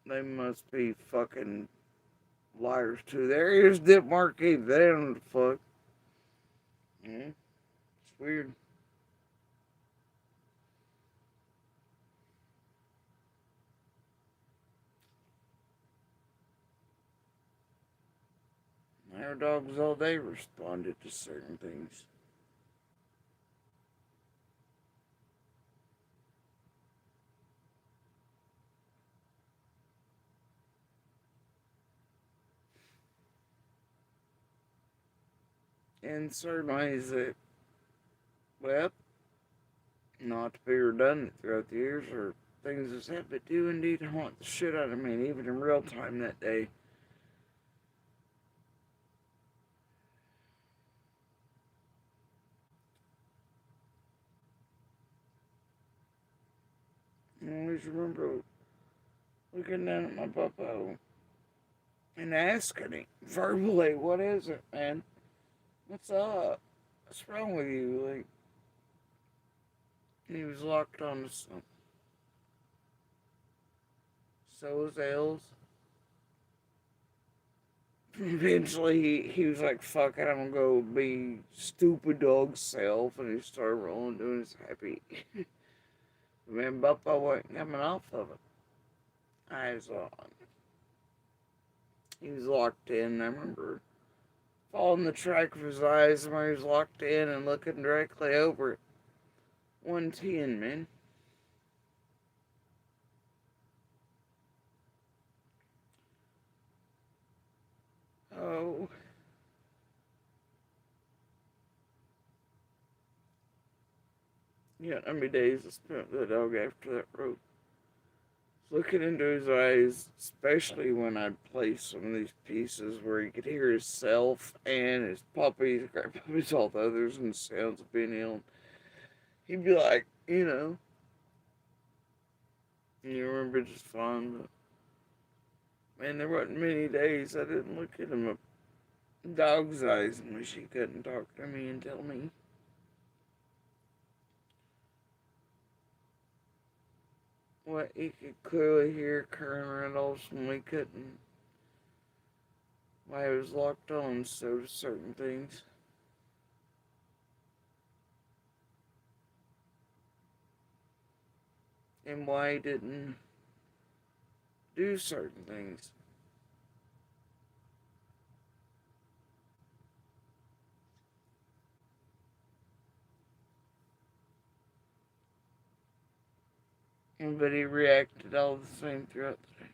They must be fucking liars too. There's Dip Marquee. They don't know the fuck. Yeah. It's weird. Our dogs all day responded to certain things. In certain ways that, well, not to be redundant throughout the years or things that's happened, but do indeed haunt the shit out of me, and even in real time that day. I always remember looking down at my puppo and asking him verbally, what is it, man? What's up? What's wrong with you? Like, he was locked onto something. So was Els. Eventually, he was like, fuck it, I'm gonna go be stupid dog self, and he started rolling, doing his happy. Man, Bubba wasn't coming off of it. Eyes on. He was locked in. I remember following the track of his eyes when he was locked in and looking directly over it. 110, man. Oh. Yeah, how many days I spent with the dog after that rope. Looking into his eyes, especially when I'd play some of these pieces where he could hear himself and his puppies, grandpuppies, all the others, and the sounds of being ill. He'd be like, you remember just fine, but man, there wasn't many days I didn't look at him a dog's eyes and wish he couldn't talk to me and tell me. what he could clearly hear Karen Reynolds when we couldn't. Why he was locked on so to certain things. And why he didn't do certain things. But he reacted all the same throughout the day.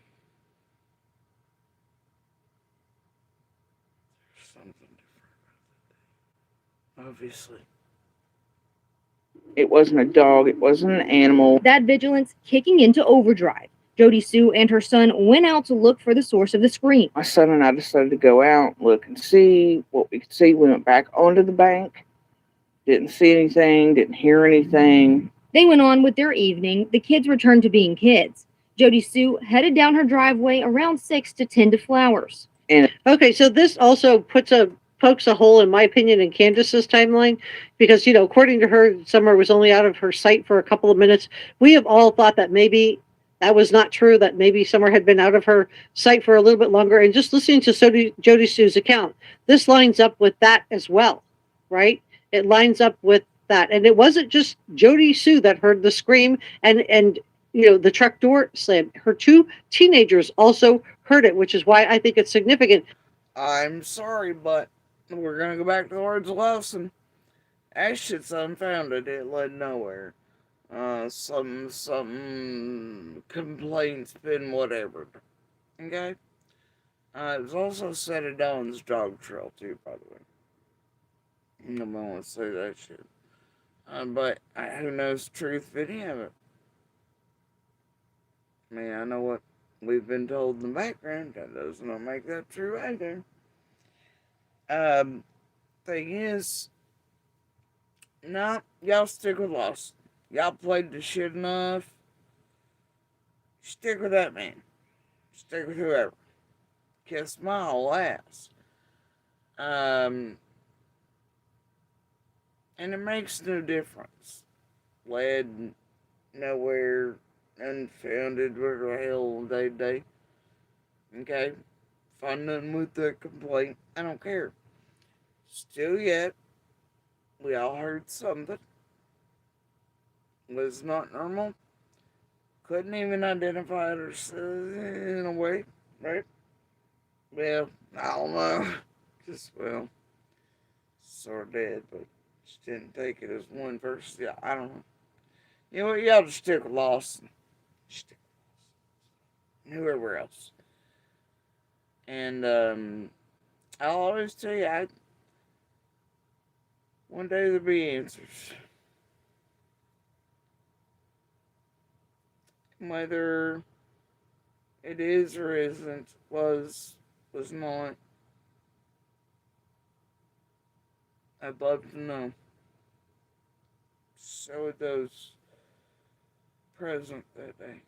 There's something different about that day. Obviously. It wasn't a dog, it wasn't an animal. That vigilance kicking into overdrive. Jody Sue and her son went out to look for the source of the scream. My son and I decided to go out, look and see what we could see. We went back onto the bank. Didn't see anything, didn't hear anything. They went on with their evening. The kids returned to being kids. Jody Sue headed down her driveway around 6 to tend to flowers. Okay, so this also pokes a hole, in my opinion, in Candace's timeline, because, according to her, Summer was only out of her sight for a couple of minutes. We have all thought that maybe that was not true, that maybe Summer had been out of her sight for a little bit longer. And just listening to Jody Sue's account, this lines up with that as well, right? It lines up with that. And it wasn't just Jody Sue that heard the scream and the truck door slam. Her two teenagers also heard it, which is why I think it's significant. I'm sorry, but we're gonna go back to the words of lesson. That shit's unfounded. It led nowhere. Some complaints been whatever. Okay? It was also said at Dawn's dog trail, too, by the way. Nobody wants to say that shit. But who knows the truth of any of it? I mean, I know what we've been told in the background. That does not make that true either. Thing is, nah, y'all stick with Lost. Y'all played the shit enough. Stick with that man. Stick with whoever. Kiss my whole ass. And it makes no difference. Led nowhere, unfounded, whatever the hell day to day. Okay? Find nothing with the complaint. I don't care. Still yet, we all heard something. Was not normal. Couldn't even identify it in a way, right? Well, I don't know. Just, sort of did, but just didn't take it as one versus the I don't know. You know what? Y'all just stick with Lawson. Stick with Lawson. Whoever else. And, I'll always tell you, one day there'll be answers. Whether it is or isn't, was not. I'd love to know. So would those present that day.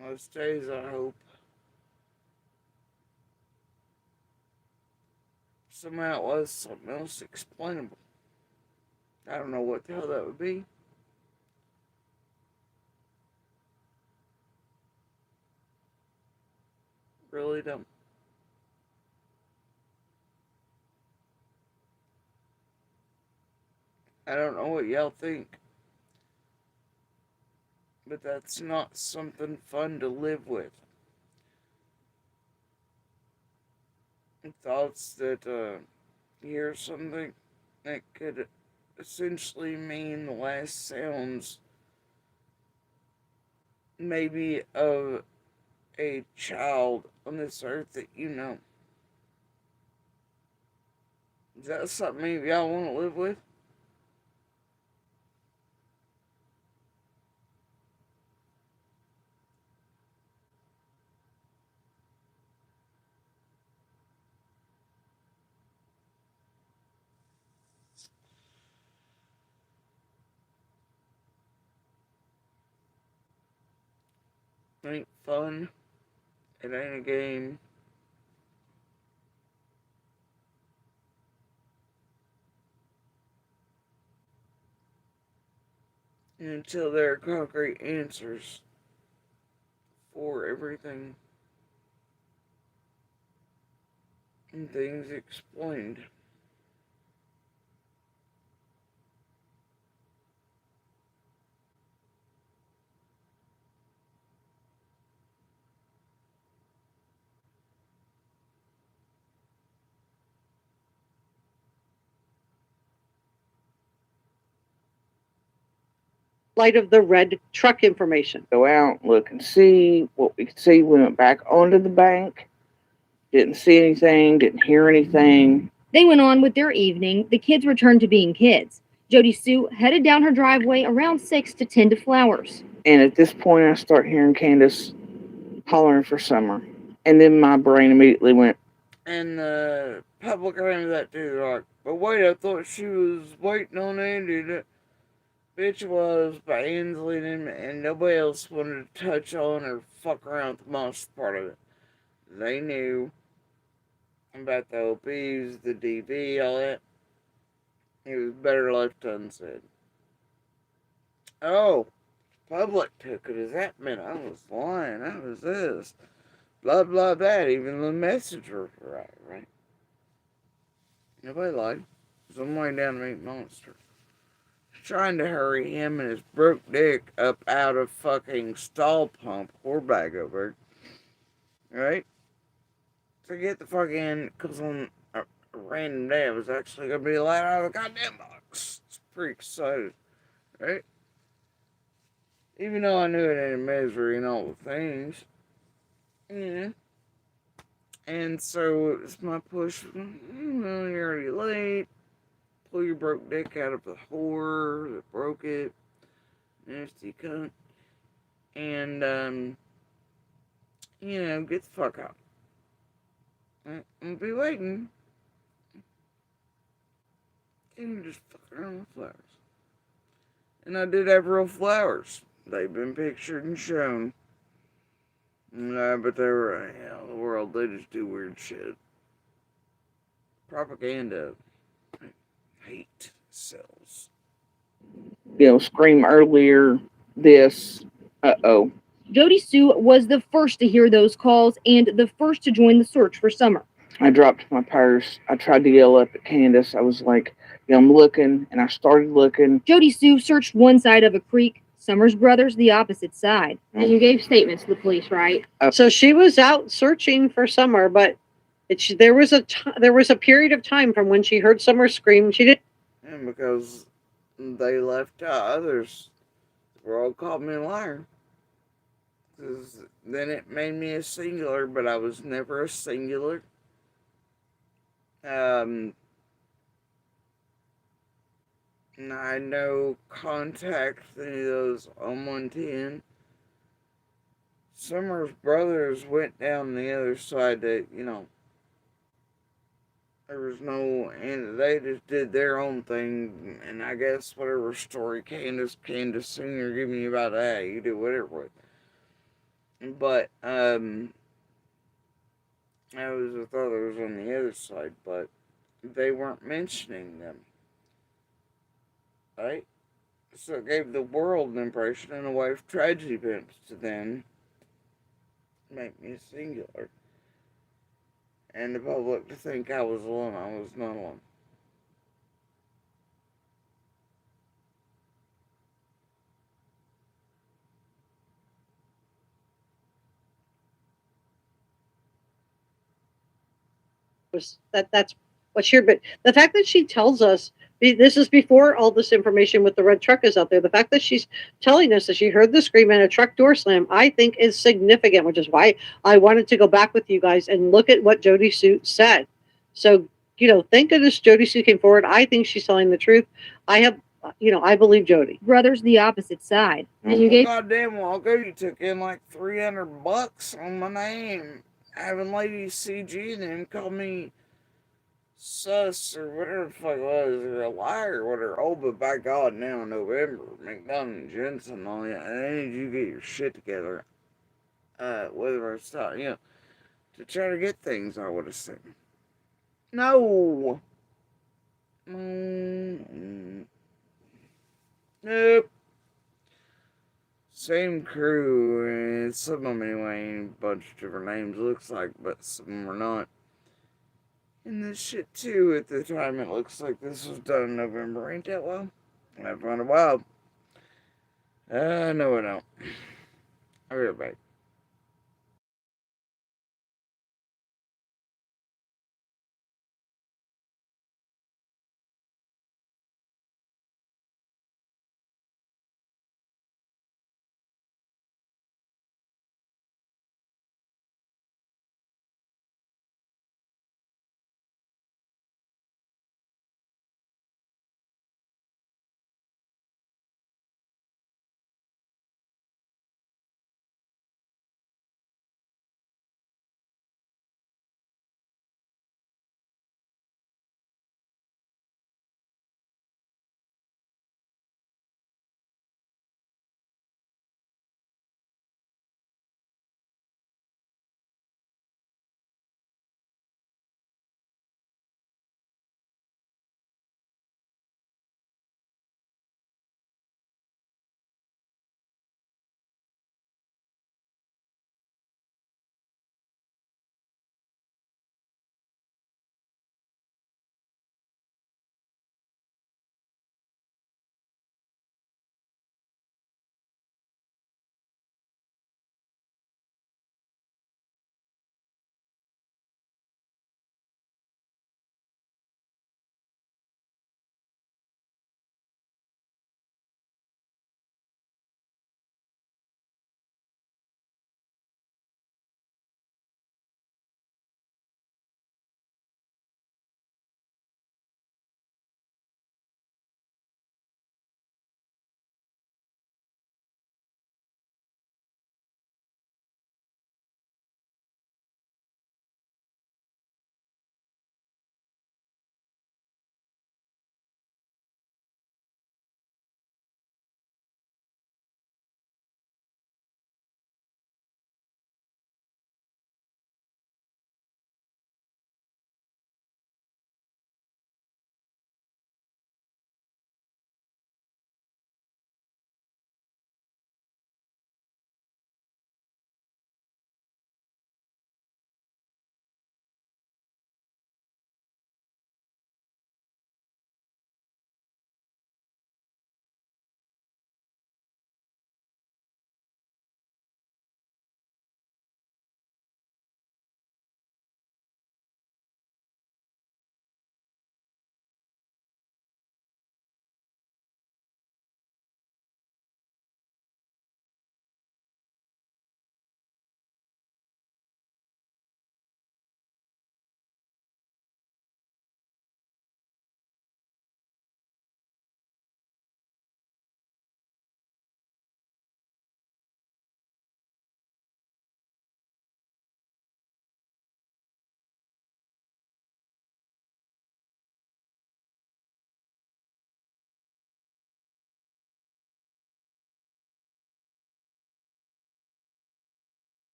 Most days, I hope. Somehow it was something else explainable. I don't know what the hell that would be. Really don't. I don't know what y'all think. But that's not something fun to live with. Thoughts that, you hear something that could essentially mean the last sounds maybe of a child on this earth that you know. Is that something maybe y'all want to live with? It ain't fun. It ain't a game. until there are concrete answers for everything and things explained. Light of the red truck information. Go out, look and see what we could see. We went back onto the bank. Didn't see anything, didn't hear anything. They went on with their evening. The kids returned to being kids. Jody Sue headed down her driveway around 6 to tend to flowers. And at this point, I start hearing Candace hollering for Summer. And then my brain immediately went. And the public around that too, like, but wait, I thought she was waiting on Andy. That bitch was by Ainsley and nobody else wanted to touch on or fuck around with the monster part of it. They knew about the OPs, the DV, all that. It was better left unsaid. Oh, public took it as that meant I was lying. I was this. Blah, blah, that. Even the messenger was right? Nobody lied. I'm laying down to meet monster. Trying to hurry him and his broke dick up out of fucking stall pump whore bag over. Right? So get the fuck in, because on a random day I was actually going to be let out of the goddamn box. It's pretty excited. Right? Even though I knew it ain't misery and all the things. Yeah. And so it was my push. Well, you're already late. Pull your broke dick out of the whore that broke it. Nasty cunt. And, get the fuck out. I'll be waiting. And just fuck around with flowers. And I did have real flowers. They've been pictured and shown. But they were, the world, they just do weird shit. Propaganda. Hate sells. Scream earlier, this, uh-oh. Jody Sue was the first to hear those calls and the first to join the search for Summer. I dropped my purse. I tried to yell up at Candace. I was like, I'm looking, and I started looking. Jody Sue searched one side of a creek, Summer's brothers the opposite side. And you gave statements to the police, right? So she was out searching for Summer, but there was a period of time from when she heard Summer scream. She did. And because they left out others, the world called me a liar. Because then it made me a singular, but I was never a singular. And I had no contact with any of those on 110. Summer's brothers went down the other side that, there was no, and they just did their own thing, and I guess whatever story Candace Senior give me about that, you do whatever with. But, I was with others on the other side, but they weren't mentioning them. Right? So it gave the world an impression and a way of tragedy events to then make me a singular. And the public to think I was alone. I was not alone. That's what's here, but the fact that she tells us this is before all this information with the red truck is out there. The fact that she's telling us that she heard the scream and a truck door slam, I think is significant, which is why I wanted to go back with you guys and look at what Jody Sue said. So, thank goodness Jody Sue came forward. I think she's telling the truth. I believe Jody. Brothers the opposite side. And you gave. Goddamn, Walker, you took in like $300 on my name. Having ladies CG and then call me sus or whatever the fuck it was, or a liar or whatever. Oh, but by God, now in November, McDonald and Jensen, all that, I need you to get your shit together. Whether it's not, to try to get things, I would have said. No. Nope. Same crew, and some of them anyway, a bunch of different names looks like, but some of them are not. And this shit too, at the time, it looks like this was done in November. Ain't that wild? I found it wild. No, I don't. I'll be right back.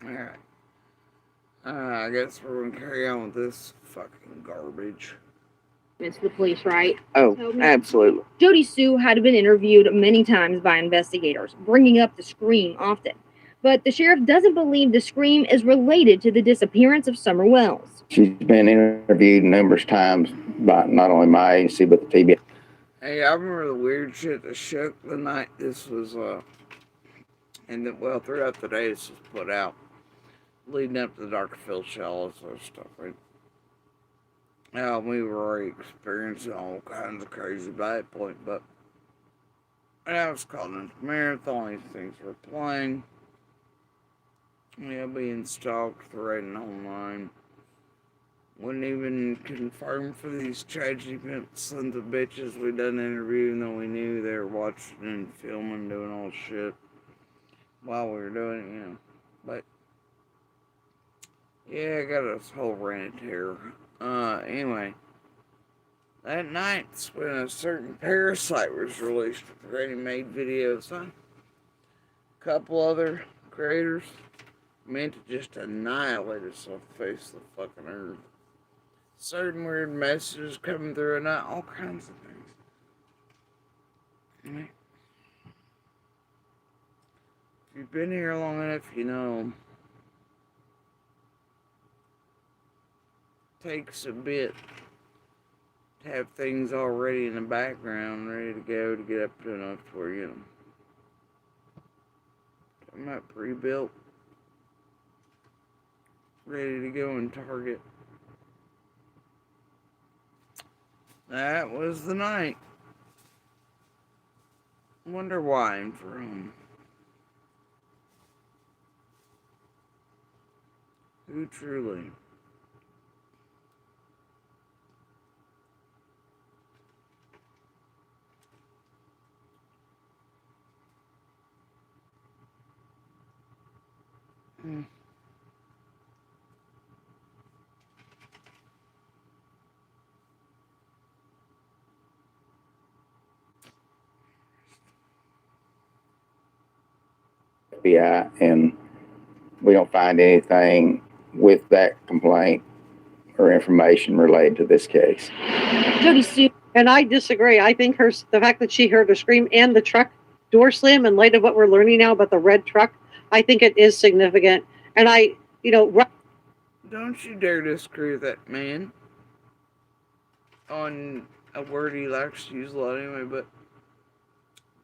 Alright. I guess we're gonna carry on with this fucking garbage. It's the police, right? Oh, absolutely. Jody Sue had been interviewed many times by investigators, bringing up the scream often. But the sheriff doesn't believe the scream is related to the disappearance of Summer Wells. She's been interviewed numerous times by not only my agency, but the TBI. Hey, I remember the weird shit that shook the night this was, well, throughout the day this was put out. Leading up to the Dr. Phil show, all this sort of stuff, right? We were already experiencing all kinds of crazy by that point, but I was calling it marathon, these things were playing. Yeah, being stalked, threatened online. Wouldn't even confirm for these tragedy sons of bitches we done interviewing, though we knew they were watching and filming, doing all shit while we were doing it, you know. But yeah, I got this whole rant here. Anyway, that night's when a certain Parasite was released. Granny made videos, huh? A couple other creators meant to just annihilate us off the face of the fucking earth. Certain weird messages coming through at night, all kinds of things. If you've been here long enough, you know it takes a bit to have things already in the background, ready to go to get up to enough to where, you know, I'm not pre-built, ready to go and target. That was the night. Wonder why and from. Who truly? FBI, and we don't find anything with that complaint or information related to this case. Jody Sue. And I disagree. I think the fact that she heard her scream and the truck door slam, in light of what we're learning now about the red truck, I think it is significant. And don't you dare disagree with that man on a word he likes to use a lot anyway, but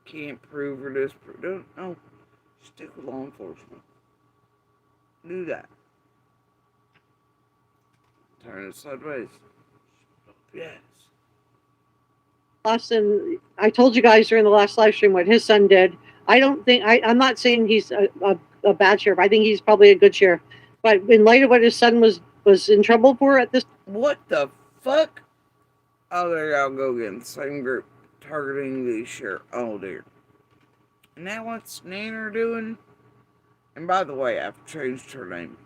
can't prove or disprove. Don't stick with law enforcement. Do that. Turn it sideways. Yes. Austin, I told you guys during the last live stream what his son did. I'm not saying he's a bad sheriff. I think he's probably a good sheriff. But in light of what his son was in trouble for at this. What the fuck? Oh, there y'all go again. Same group targeting the sheriff. Oh dear. And now what's Nanner doing? And by the way, I've changed her name.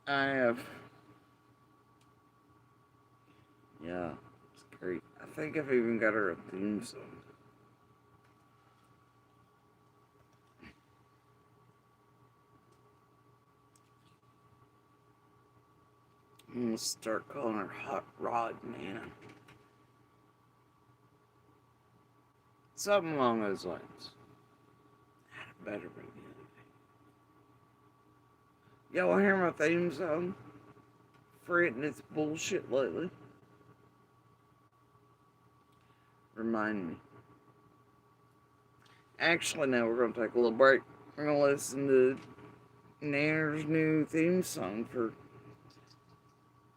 I have. Yeah, it's great. I think I've even got her a theme song. I'm gonna start calling her Hot Rod Nana. Something along those lines. Better bring the other day. Y'all hear my theme song? Fretting its bullshit lately. Remind me. Actually, now we're gonna take a little break. We're gonna listen to Nanner's new theme song for,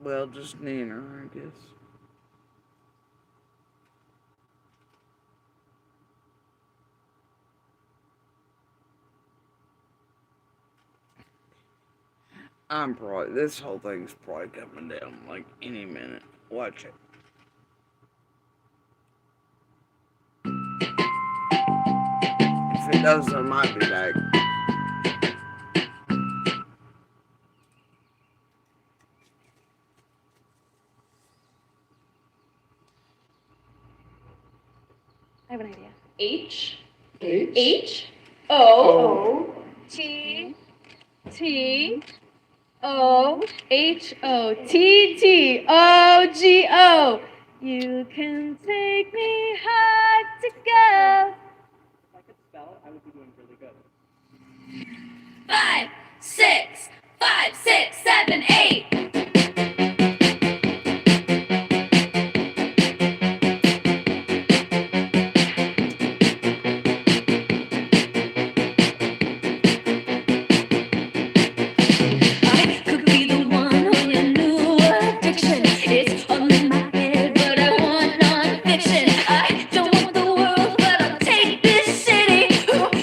well, just Nanner, I guess. This whole thing's probably coming down like any minute. Watch it. If it does, I might be back. I have an idea. H-O-T-T-O-H-O-T-T-O-G-O. You can take me hard to go. If I could spell it, I would be doing really good. 5, 6, 5, 6, 7, 8.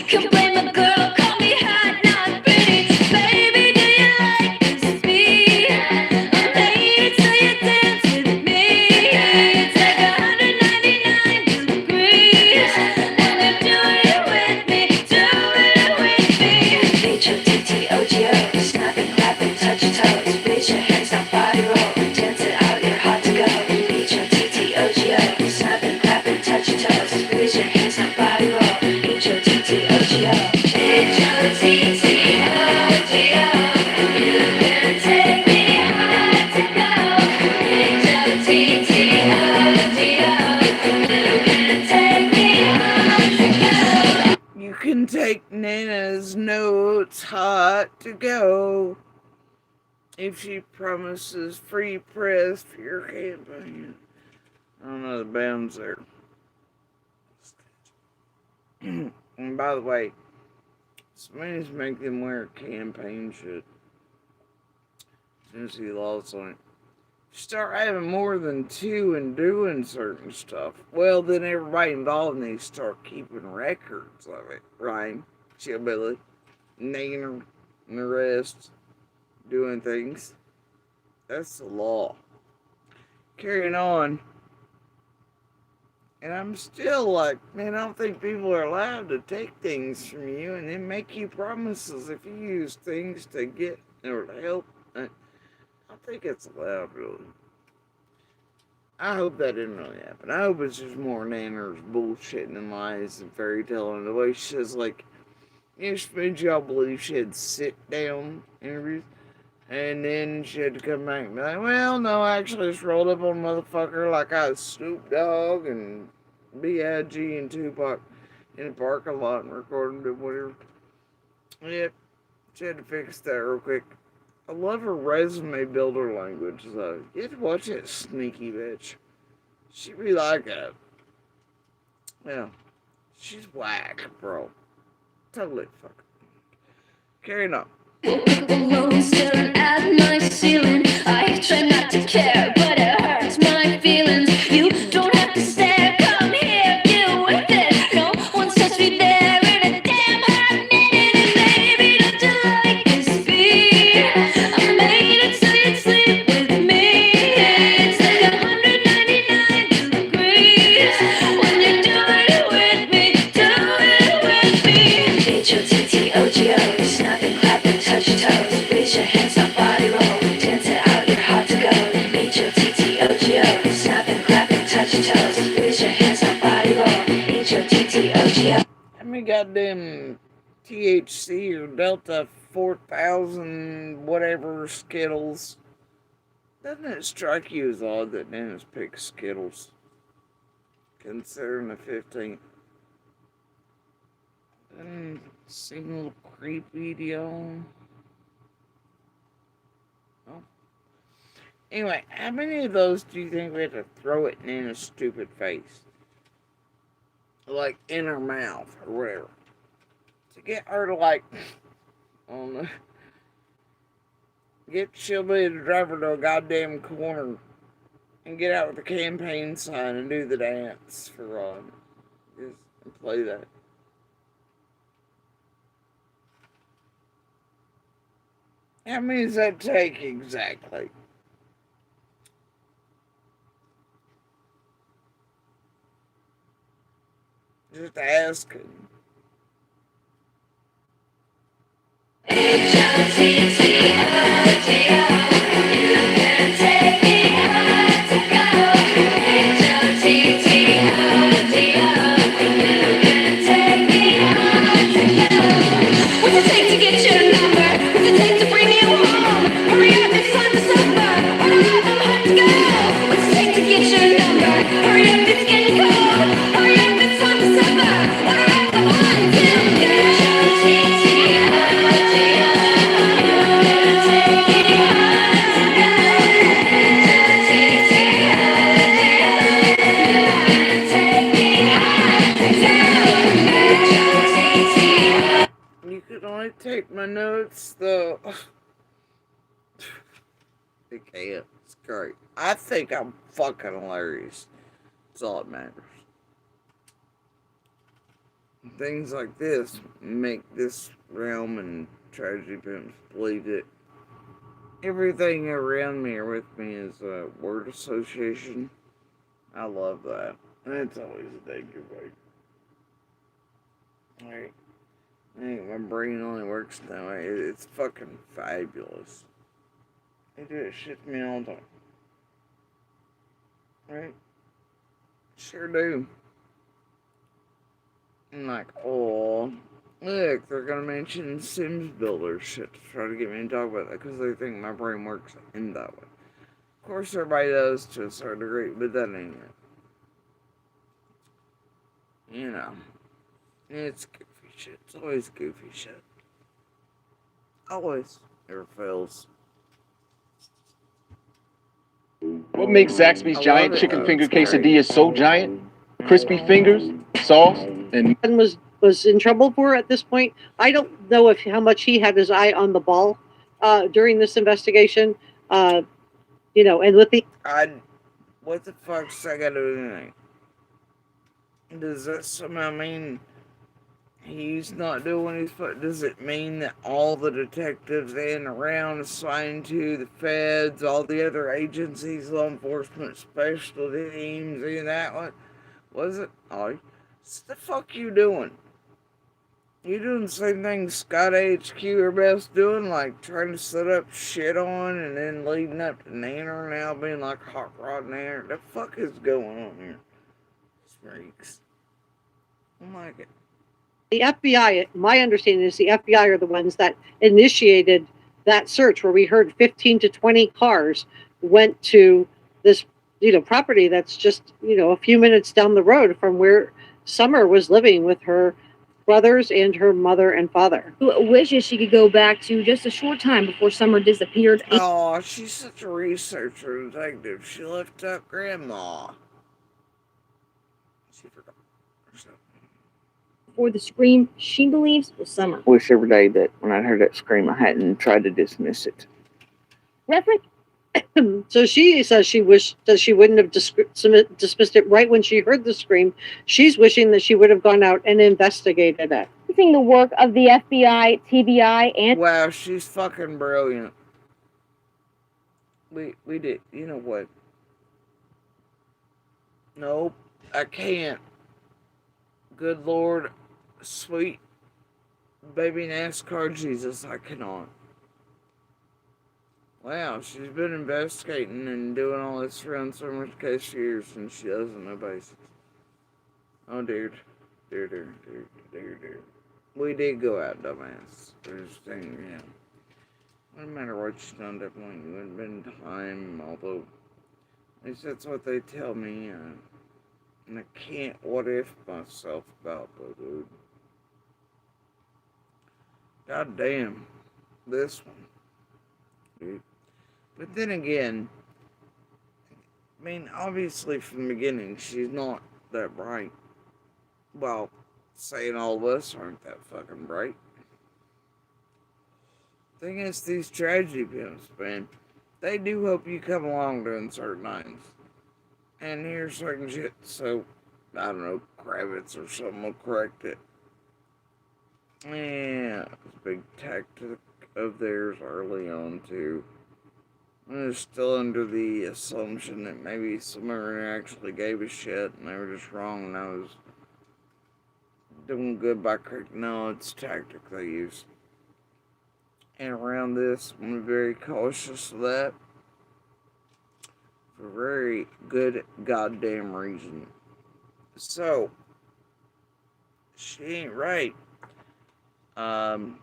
Can blame a girl, call me hot, not pretty. Baby, do you like this? You can take Nana's notes hot to go if she promises free press for your campaign. I don't know the bounds there. And by the way, somebody needs to make them wear campaign shit. Tennessee laws on it. Start having more than two and doing certain stuff. Well, then everybody involved needs to start keeping records of it, right? Chillbilly, Nainer, and the rest doing things. That's the law. Carrying on. And I'm still like, man, I don't think people are allowed to take things from you and then make you promises if you use things to get or to help. I don't think it's allowed, really. I hope that didn't really happen. I hope it's just more Nanner's bullshitting and lies and fairy telling. The way she says, like, you know, she made y'all believe she had sit-down interviews. And then she had to come back and be like, well, no, I actually just rolled up on a motherfucker like I was Snoop Dogg and B.I.G. and Tupac in a parking lot and recorded it, whatever. Yep, she had to fix that real quick. I love her resume builder language, though. You have to watch that sneaky bitch. She be like a... Yeah, she's whack, bro. Totally fucking... Carrying on. Alone, staring at my ceiling. I try not to care, but it hurts my feelings. You don't have to stare, come here, deal with it. No one sets me there in a damn hot minute. And baby, don't you like this beat? I made it so you'd sleep with me. It's like 199 degrees when you're doing it with me. Do it with me. H-O-T-T-O-G-O, snapping, clapping, touch your toes, raise your hands up, body roll, dance it out, you're hot to go. H-O-T-T-O-G-O, snapping, clapping, touch your toes, raise your hands up, body roll, H-O-T-T-O-G-O. How many goddamn THC or Delta 4000 whatever Skittles? Doesn't it strike you as odd that Dennis picked Skittles? Considering the 15th. Doesn't seem a little creepy to y'all? Oh. Anyway, how many of those do you think we have to throw it in a stupid face? Like in her mouth or whatever. To get her to like, I don't know, get Shelby to drive her to a goddamn corner and get out with the campaign sign and do the dance for Ron. Just play that. How many does that take exactly? Just asking. What's it take to get your number? What's it take to bring you home? Hurry up, it's time for supper. Order up, I'm hot to go. What's it take to get your number? Hurry up, it's getting cold. Hurry up, it's time for supper. Order up, I'm hot to go. You could only take my notes, though. They can't. It's great. I think I'm fucking hilarious. That's all that matters. Things like this make this realm and tragedy pimps believe that everything around me or with me is a word association. I love that. And it's always a day giveaway. Alright. I think my brain only works that way. It's fucking fabulous. They do that shit to me all the time. Right? Sure do. I'm like, oh, Look, they're gonna mention Sims Builder shit to try to get me to talk about that because they think my brain works in that way. Of course, everybody does to a certain degree, but that ain't it. You know, it's goofy shit. It's always goofy shit. Always. Never fails. What makes Zaxby's I giant love it, chicken though. finger It's great. quesadilla so giant? Crispy fingers, sauce, and was in trouble for at this point. I don't know if how much he had his eye on the ball during this investigation. You know, and with the What the fuck's that got to do with anything? Does that somehow mean he's not doing his foot? Does it mean that all the detectives in around assigned to the feds, all the other agencies, law enforcement, special teams, any of that? What was it? Oh, what the fuck you doing? You doing the same thing Scott HQ are best doing, like trying to set up shit on and then leading up to Nanner now being like Hot Rod Nanner. The fuck is going on here? Freaks. I don't like it. The FBI, my understanding is the FBI are the ones that initiated that search where we heard 15 to 20 cars went to this, you know, property that's just, you know, a few minutes down the road from where Summer was living with her brothers and her mother and father. Who wishes she could go back to just a short time before Summer disappeared. Oh, she's such a researcher detective. She left out Grandma. She forgot herself. Before the scream she believes was Summer. Wish every day that when I heard that scream, I hadn't tried to dismiss it. Reference. So she says she wished that she wouldn't have dismissed it right when she heard the scream. She's wishing that she would have gone out and investigated it. Seeing the work of the FBI, TBI, and Wow, she's fucking brilliant. We did. You know what? Nope, I can't. Good Lord, sweet baby NASCAR Jesus, I cannot. Wow, she's been investigating and doing all this around so much case years and she doesn't know basics. Oh, dear. Dear. We did go out, dumbass. There's a thing, yeah. No matter what you've done, definitely you wouldn't been time, although at least that's what they tell me, and I can't what if myself about that, dude. God damn, this one, dude. But then again, I mean, obviously from the beginning, she's not that bright. Well, saying all of us aren't that fucking bright. Thing is, these tragedy pimps, man, they do help you come along during certain nights. And here's certain shit, so, I don't know, Kravitz or something will correct it. Yeah, it's a big tactic of theirs early on, too. I was still under the assumption that maybe someone actually gave a shit and they were just wrong and I was doing good by correcting. No, it's a tactic they use. And around this, I'm very cautious of that. For very good goddamn reason. So, she ain't right. In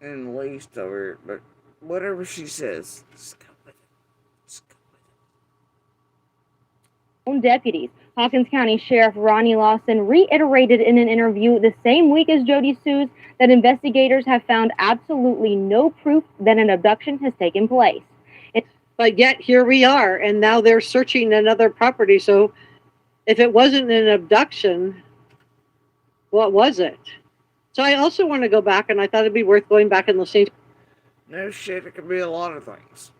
the least over it, but whatever she says, just go with it. own deputies. Hawkins County Sheriff Ronnie Lawson reiterated in an interview the same week as Jody Sue's that investigators have found absolutely no proof that an abduction has taken place. But yet here we are, and now they're searching another property. So if it wasn't an abduction, what was it? So I also want to go back, and I thought it'd be worth going back and listening to. No shit, it could be a lot of things.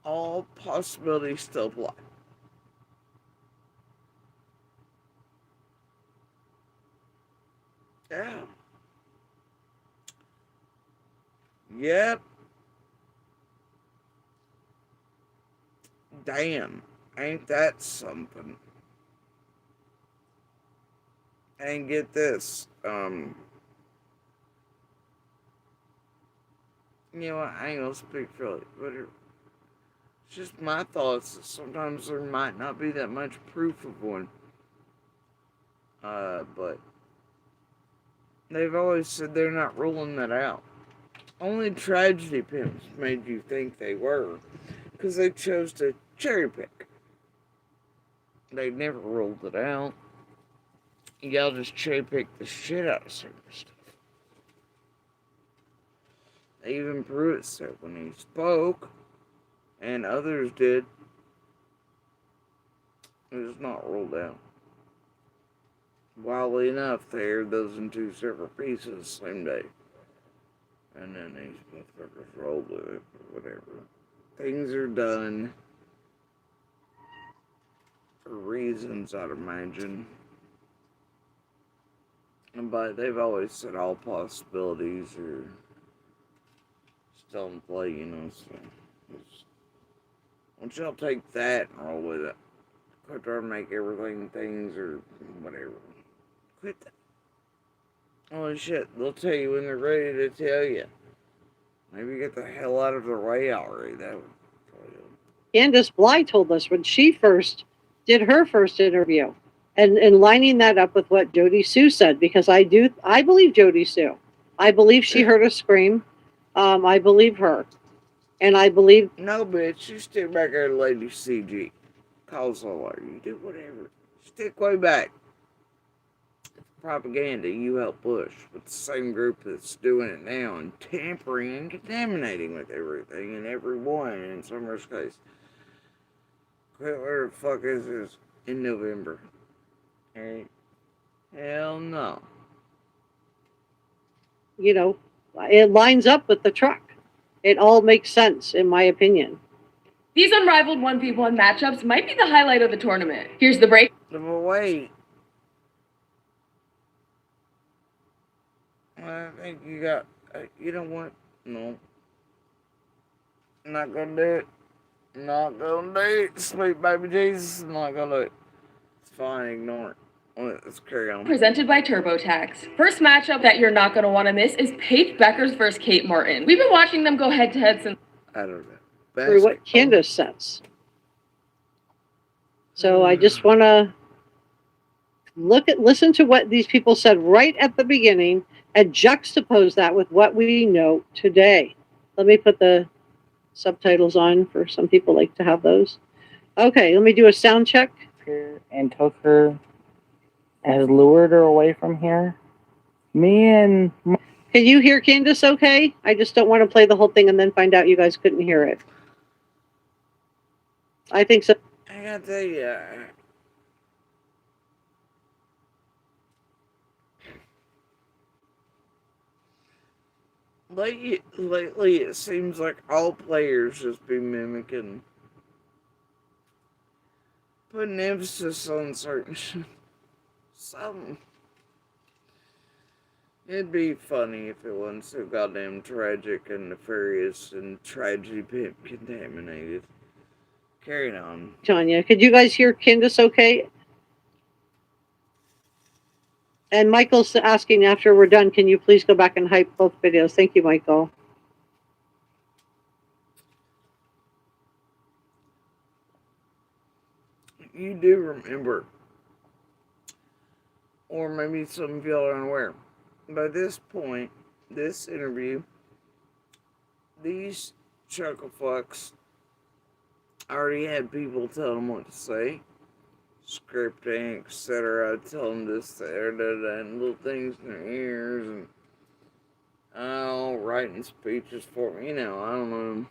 All possibilities still apply. Yeah. Yep. Damn. Ain't that something? And get this. You know what? I ain't gonna speak for it, but it's just my thoughts that sometimes there might not be that much proof of one. But they've always said they're not ruling that out. Only tragedy pimps made you think they were, because they chose to cherry pick. They never ruled it out. Y'all just cherry pick the shit out of certain stuff. Even Pruitt said when he spoke, and others did, it was not ruled out. Wildly enough, they aired those in two separate pieces the same day. And then these motherfuckers rolled with it, or whatever. Things are done for reasons, I'd imagine. But they've always said all possibilities are still in play, you know, so once y'all take that and roll with it, quit trying to make everything things or whatever. Quit that. Holy shit, they'll tell you when they're ready to tell you. Maybe get the hell out of their way already. That would probably. Candace Bly told us when she first did her first interview, and lining that up with what Jody Sue said, because I believe Jody Sue. I believe she heard a scream. I believe her. And I believe... No, bitch, you stick back there, Lady CG. Call solar, you do whatever. Stick way back. Propaganda you help push with the same group that's doing it now and tampering and contaminating with everything and everyone in Summer's case. Quit where the fuck is this in November? Hey, hell no. You know, it lines up with the truck. It all makes sense, in my opinion. These unrivaled 1v1 matchups might be the highlight of the tournament. Here's the break. But wait. I think you got, you don't want, no. Not gonna do it. Not gonna do it. Sweet baby Jesus, not gonna do it. It's fine, ignore it. Let's carry on. Presented by TurboTax. First matchup that you're not going to want to miss is Paige Beckers versus Kate Martin. We've been watching them go head to head since... I don't know. Through what Candace says. So I just want to listen to what these people said right at the beginning and juxtapose that with what we know today. Let me put the subtitles on for some people like to have those. Okay, let me do a sound check. And took her, has lured her away from here. Can you hear Candace okay? I just don't want to play the whole thing and then find out you guys couldn't hear it. I think so. I gotta tell you, lately it seems like all players just be mimicking, putting emphasis on certain shit. Something. It'd be funny if it wasn't so goddamn tragic and nefarious and tragedy contaminated. Carrying on. Tanya, could you guys hear Candace okay? And Michael's asking after we're done, can you please go back and hype both videos? Thank you, Michael. You do remember, or maybe some of y'all are unaware, by this point, this interview, these chuckle fucks already had people tell them what to say, scripting, etc. Tell them this, there, and little things in their ears, and writing speeches for me, you know, I don't know.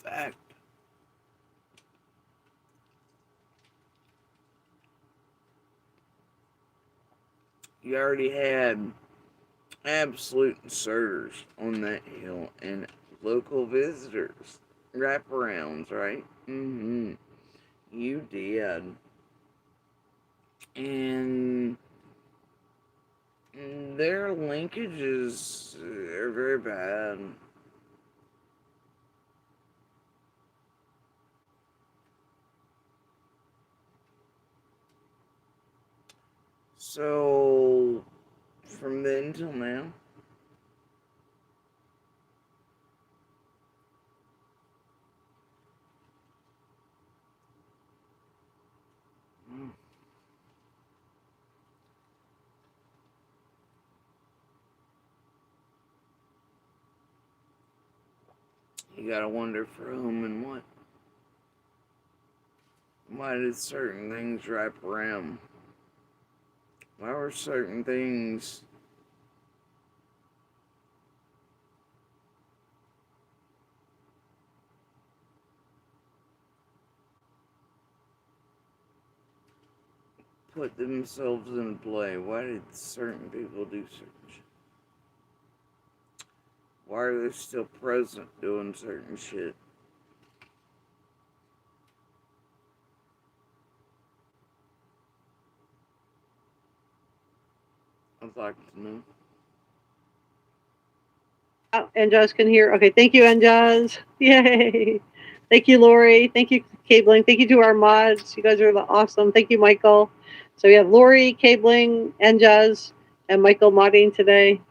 Fact. You already had absolute inserters on that hill and local visitors, wraparounds, right? Mm-hmm. You did. And their linkages are very bad. So, from then till now, You gotta wonder for whom and what. Why did certain things wrap around? Why were certain things put themselves in play? Why did certain people do certain shit? Why are they still present doing certain shit? I'd like to know. Oh, Anjaz can hear. Okay, thank you, Anjaz. Yay. Thank you, Lori. Thank you, Cabling. Thank you to our mods. You guys are awesome. Thank you, Michael. So we have Lori, Cabling, Anjaz, and Michael modding today.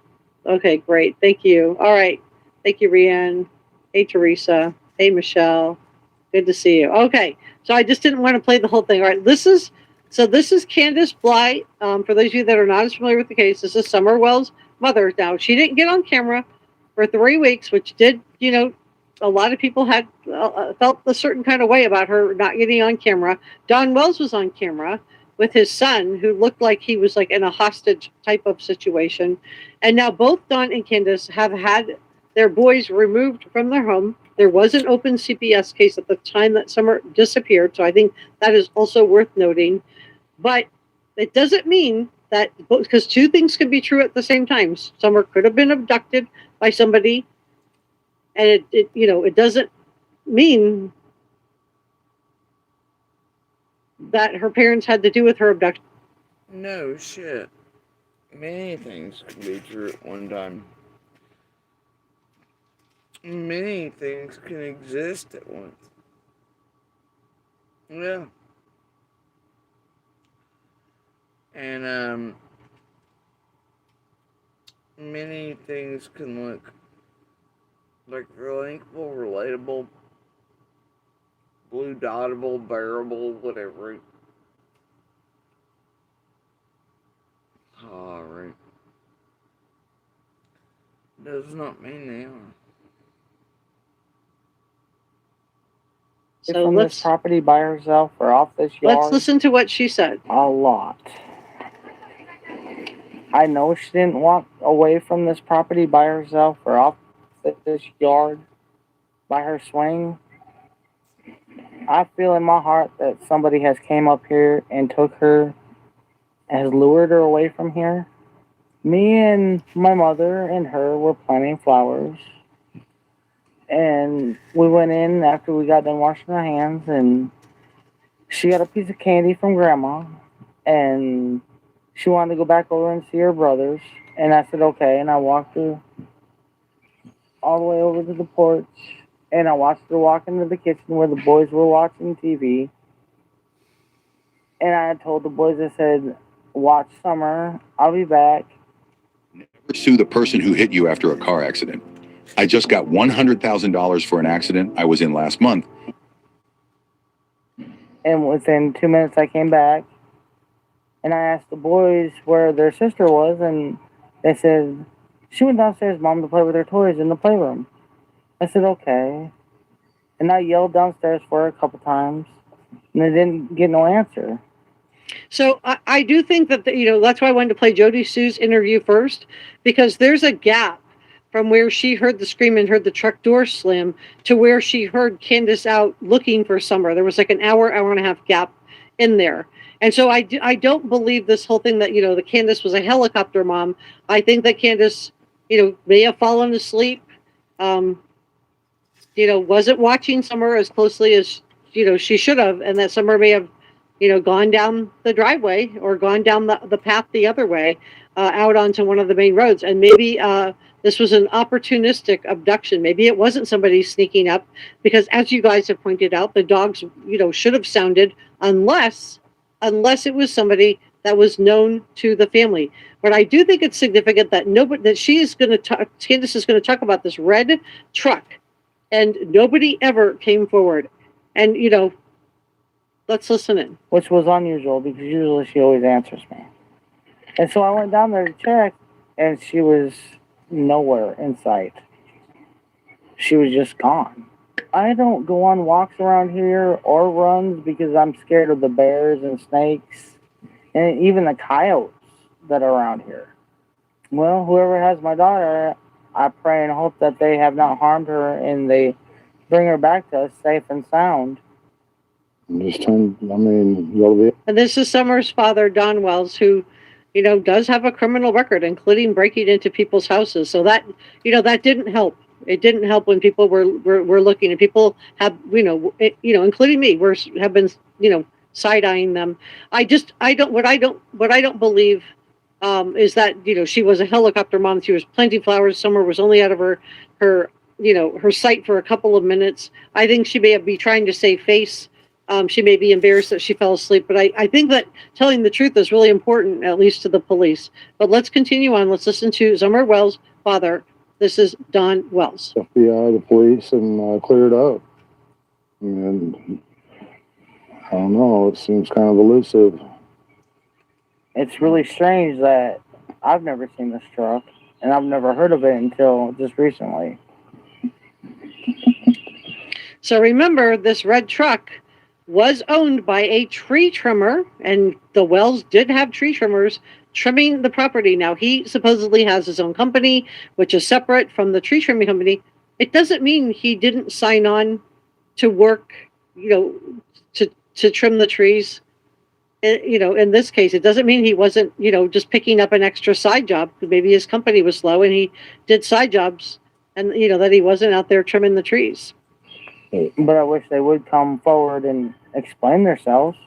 Okay, great. Thank you. All right. Thank you, Rianne. Hey, Teresa. Hey, Michelle. Good to see you. Okay, so I just didn't want to play the whole thing. All right, this is Candace Blight. For those of you that are not as familiar with the case, this is Summer Wells' mother. Now, she didn't get on camera for 3 weeks, which did, a lot of people had felt a certain kind of way about her not getting on camera. Don Wells was on camera with his son, who looked like he was like in a hostage type of situation. And now both Don and Candace have had their boys removed from their home. There was an open CPS case at the time that Summer disappeared, so I think that is also worth noting. But it doesn't mean that, because two things can be true at the same time. Summer could have been abducted by somebody, and it doesn't mean that her parents had to do with her abduction. No shit. Many things can be true at one time. Many things can exist at once. Yeah. And many things can look like linkable, relatable, blue dotable, bearable, whatever. Alright. Does not mean they are. So from this property by herself or off this yard? Let's listen to what she said. A lot. I know she didn't walk away from this property by herself or off this yard by her swing. I feel in my heart that somebody has came up here and took her, has lured her away from here. Me and my mother and her were planting flowers. And we went in after we got done washing our hands, and she got a piece of candy from Grandma, and she wanted to go back over and see her brothers. And I said, okay, and I walked her all the way over to the porch, and I watched her walk into the kitchen where the boys were watching TV. And I told the boys, I said, watch Summer, I'll be back. Never sue the person who hit you after a car accident. I just got $100,000 for an accident I was in last month. And within 2 minutes, I came back, and I asked the boys where their sister was, and they said, she went downstairs, Mom, to play with her toys in the playroom. I said, okay. And I yelled downstairs for her a couple times, and I didn't get no answer. So I do think that, that's why I wanted to play Jody Sue's interview first, because there's a gap from where she heard the scream and heard the truck door slam to where she heard Candace out looking for Summer. There was like an hour and a half gap in there. And so I don't believe this whole thing that, the Candace was a helicopter mom. I think that Candace, may have fallen asleep, wasn't watching Summer as closely as, she should have, and that Summer may have, gone down the driveway or gone down the path the other way, out onto one of the main roads. And maybe this was an opportunistic abduction. Maybe it wasn't somebody sneaking up, because as you guys have pointed out, the dogs, should have sounded unless it was somebody that was known to the family. But I do think it's significant that Candace is going to talk about this red truck, and nobody ever came forward. And, let's listen in. Which was unusual, because usually she always answers me. And so I went down there to check, and she was nowhere in sight. she was just gone. I don't go on walks around here or runs because I'm scared of the bears and snakes and even the coyotes that are around here. Well, whoever has my daughter, I pray and hope that they have not harmed her and they bring her back to us safe and sound. Just turn, I mean, go to And this is Summer's father, Don Wells, who, does have a criminal record, including breaking into people's houses. So that, that didn't help. It didn't help when people were looking, and people have, including me, have been, side eyeing them. What I don't believe is that she was a helicopter mom. She was planting flowers. Summer was only out of her her sight for a couple of minutes. I think she may be trying to save face. She may be embarrassed that she fell asleep, but I think that telling the truth is really important, at least to the police. But let's continue on. Let's listen to Summer Wells' father. This is Don Wells. FBI, the police, and clear it up. And I don't know, it seems kind of elusive. It's really strange that I've never seen this truck and I've never heard of it until just recently. So remember, this red truck was owned by a tree trimmer, and the Wells did have tree trimmers trimming the property. Now, he supposedly has his own company, which is separate from the tree trimming company. It doesn't mean he didn't sign on to work, to trim the trees. In this case, it doesn't mean he wasn't, just picking up an extra side job. Maybe his company was slow and he did side jobs, and, that he wasn't out there trimming the trees. But I wish they would come forward and explain themselves.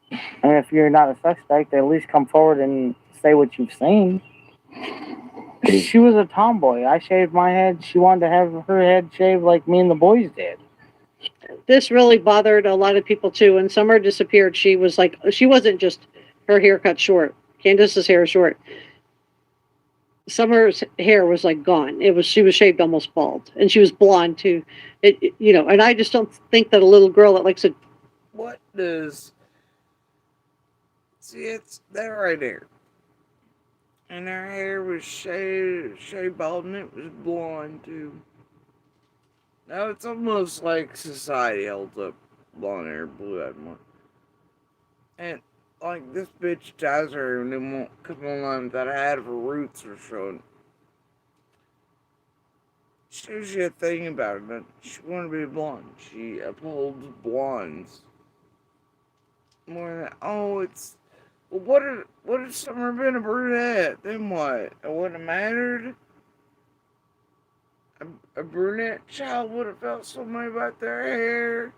And if you're not a suspect, at least come forward and say what you've seen. She was a tomboy. I shaved my head. She wanted to have her head shaved like me and the boys did. This really bothered a lot of people too. When Summer disappeared, she wasn't just her hair cut short. Candace's hair is short. Summer's hair was like gone. She was shaved almost bald, and she was blonde too. And I just don't think that a little girl that likes it. What does? See, it's that right there. And her hair was shaved bald, and it was blonde too. Now it's almost like society holds up blonde hair, blue-eyed one. And like this bitch ties her hair and it won't come online without half of her roots are showing. Shows you a thing about it. She wanted to be blonde. She upholds blondes. More than it's. Well, what if Summer been a brunette? Then what? It wouldn't have mattered. A brunette child would have felt so much about their hair.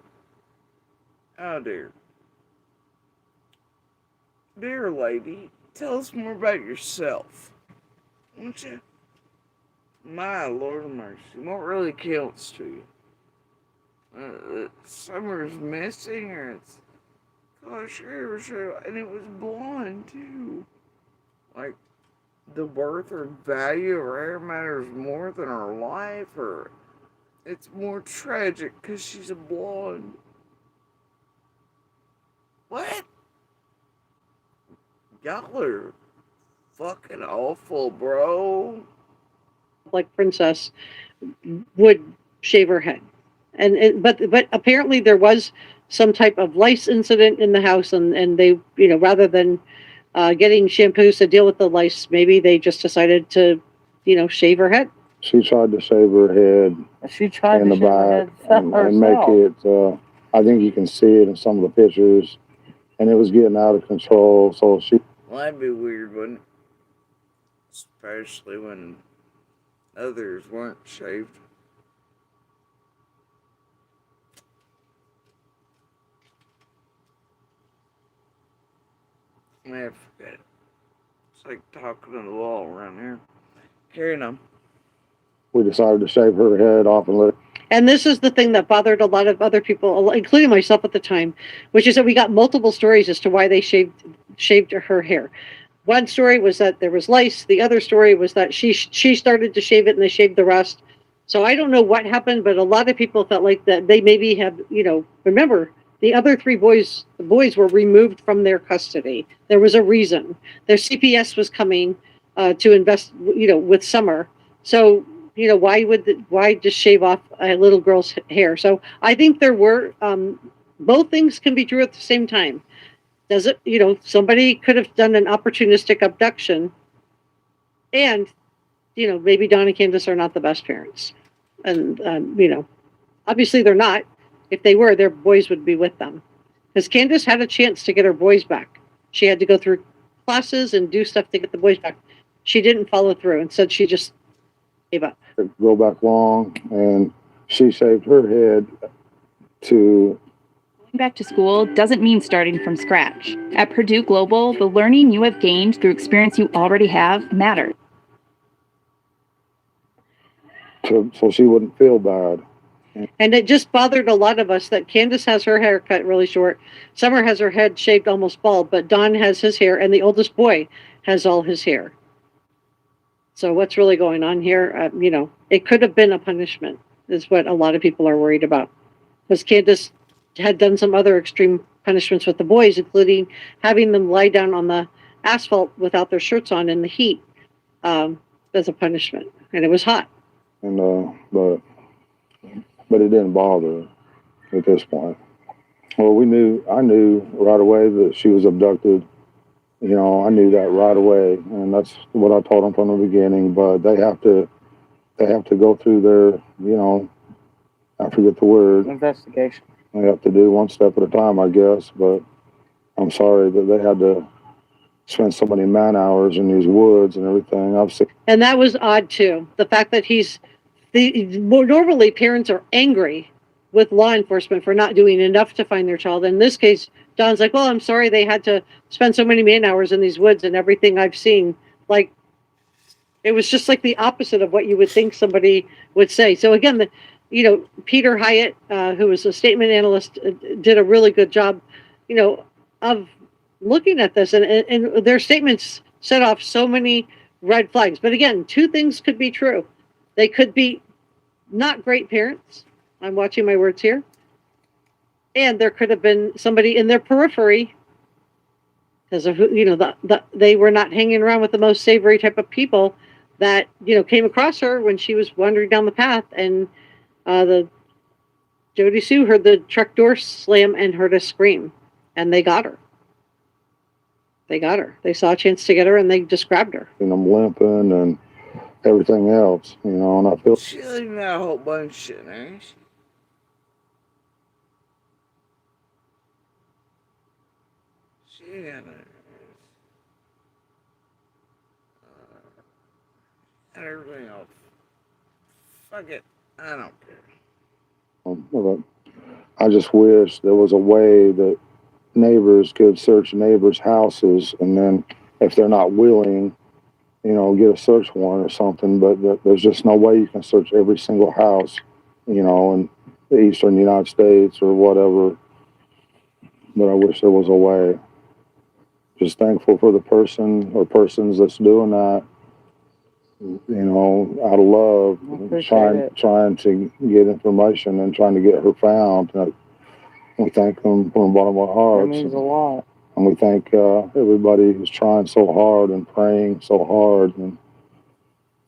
Oh dear. Dear lady, tell us more about yourself, won't you? My Lord of mercy, what really counts to you? Summer's missing, or it's gosh, her hair was so, and it was blonde too. Like the worth or value of her hair matters more than her life, or it's more tragic because she's a blonde. What? Y'all are fucking awful, bro. Like Princess would shave her head, but apparently there was some type of lice incident in the house, and they rather than getting shampoos to deal with the lice, maybe they just decided to shave her head. She tried to shave her head. She tried in to the shave her back head and make it. I think you can see it in some of the pictures, and it was getting out of control. So she. Well, that'd be weird, wouldn't it? Especially when others weren't shaved. Man, forget it. It's like talking to the wall around here. Carrying on. We decided to shave her head off and let it. And this is the thing that bothered a lot of other people, including myself at the time, which is that we got multiple stories as to why they shaved her hair. One story was that there was lice. The other story was that she started to shave it and they shaved the rest. So I don't know what happened, but a lot of people felt like that they maybe have, remember, the other three boys, the boys were removed from their custody. There was a reason. Their CPS was coming to invest, with Summer. So, why just shave off a little girl's hair? So I think there were both things can be true at the same time. Does it? Somebody could have done an opportunistic abduction, and maybe Don and Candace are not the best parents, and obviously they're not. If they were, their boys would be with them, because Candace had a chance to get her boys back. She had to go through classes and do stuff to get the boys back. She didn't follow through. Instead, she just gave up. Go back long, and she shaved her head to. Going back to school doesn't mean starting from scratch. At Purdue Global, the learning you have gained through experience you already have matters. So she wouldn't feel bad. And it just bothered a lot of us that Candace has her hair cut really short. Summer has her head shaved almost bald, but Don has his hair, and the oldest boy has all his hair. So what's really going on here? It could have been a punishment, is what a lot of people are worried about. Because Candace had done some other extreme punishments with the boys, including having them lie down on the asphalt without their shirts on in the heat as a punishment. And it was hot. And but it didn't bother her at this point. Well, I knew right away that she was abducted. I knew that right away, and that's what I told them from the beginning. But they have to go through their, I forget the word. Investigation. They have to do one step at a time, I guess. But I'm sorry that they had to spend so many man hours in these woods and everything. I've seen. And that was odd too. The fact that normally parents are angry with law enforcement for not doing enough to find their child. In this case, Don's like, well, I'm sorry they had to spend so many man hours in these woods, and everything I've seen, like, it was just like the opposite of what you would think somebody would say. So again, Peter Hyatt, who was a statement analyst, did a really good job, of looking at this, and their statements set off so many red flags. But again, two things could be true. They could be not great parents. I'm watching my words here. And there could have been somebody in their periphery, because of they were not hanging around with the most savory type of people, that came across her when she was wandering down the path, and the Jody Sue heard the truck door slam and heard a scream, and they got her. They saw a chance to get her, and they just grabbed her. And I'm limping and everything else, and I feel. She's leaving out a whole bunch of shit, ain't she? She got everything else. Fuck it. I don't care. I just wish there was a way that neighbors could search neighbors' houses, and then if they're not willing, get a search warrant or something. But there's just no way you can search every single house, in the eastern United States or whatever. But I wish there was a way. Just thankful for the person or persons that's doing that, out of love, trying to get information and trying to get her found. We thank them from the bottom of our hearts. That means a lot. And we thank everybody who's trying so hard and praying so hard. And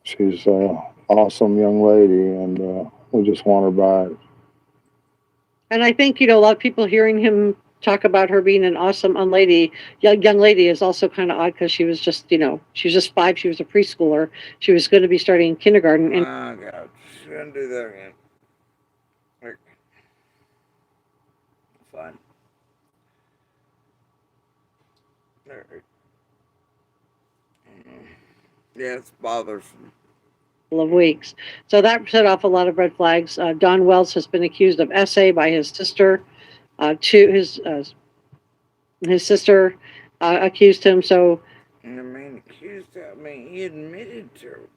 she's an awesome young lady, and we just want her back. And I think, a lot of people hearing him talk about her being an awesome young lady is also kind of odd, because she was just, she was just 5. She was a preschooler. She was going to be starting kindergarten. And oh, God. She's going to do that again. Fine. Alright. Yeah, it's bothersome. Of weeks. So that set off a lot of red flags. Don Wells has been accused of SA by his sister. His sister accused him. So, He admitted to it.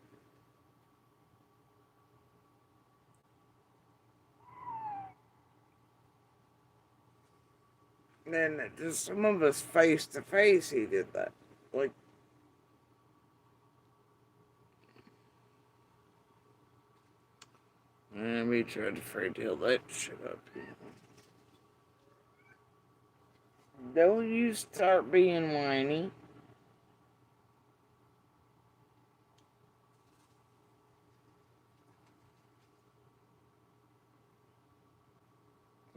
And to some of us face to face, he did that. Like, and we tried to fairy tale that shit up. Don't you start being whiny.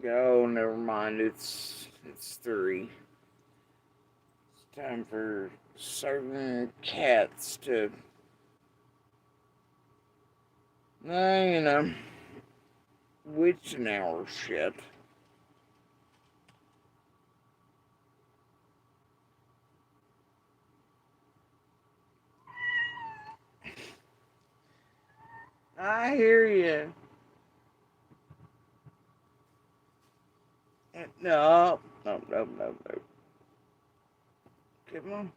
oh, never mind. It's 3. It's time for certain cats to, witching hour shit. I hear you. No, no, no, no, no. Come on.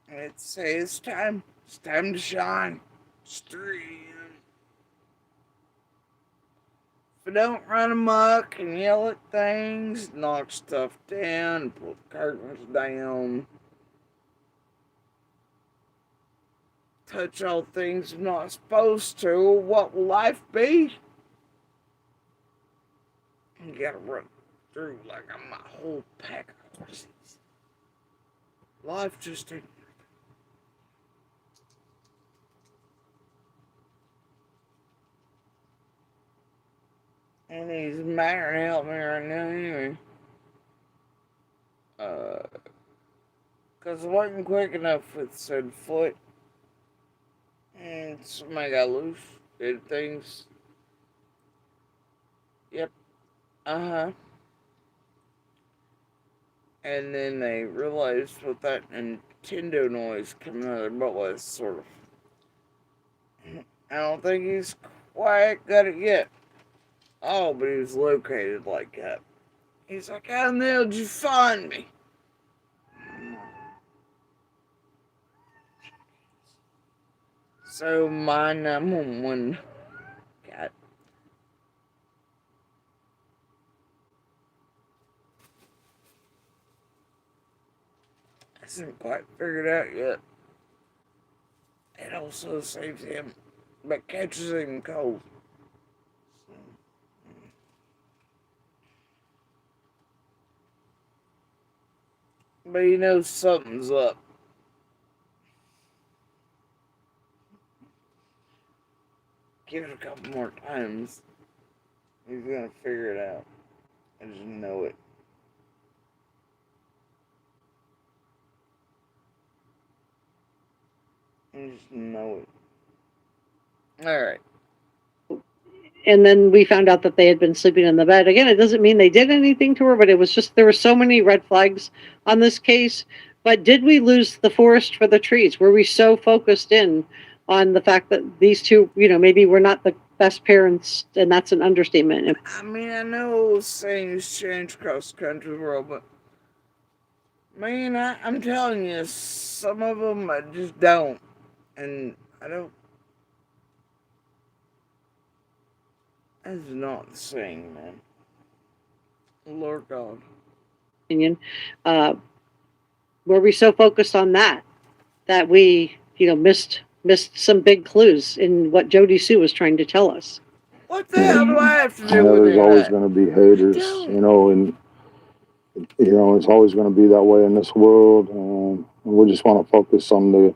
It's time. It's time to shine. Stream. If I don't run amok and yell at things, knock stuff down, pull curtains down, touch all things I'm not supposed to, what will life be? You gotta run through like I'm a whole pack of horses. Life just ain't. And he's mad to help me right now anyway. Cause I wasn't quick enough with said foot. And somebody got loose. Did things. Yep. Uh-huh. And then they realized what that Nintendo noise coming out of their butt was, sort of. I don't think he's quite got it yet. Oh, but he was located like that. He's like, how in the hell did you find me? So my number one cat. Hasn't quite figured out yet. It also saves him, but catches him cold. But he knows something's up. Give it a couple more times. He's gonna figure it out. I just know it. I just know it. Alright. And then we found out that they had been sleeping in the bed. Again, it doesn't mean they did anything to her, but it was just, there were so many red flags on this case. But did we lose the forest for the trees? Were we so focused in on the fact that these two, maybe we're not the best parents, and that's an understatement. I mean, I know things change across the country world, but man, I'm telling you, some of them I just don't. And I don't. That's not the same, man. Lord God. Opinion. Were we so focused on that we, missed some big clues in what Jody Sue was trying to tell us? What the hell do I have to do Yeah, with there's that? always going to be haters, and it's always going to be that way in this world. And we just want to focus on the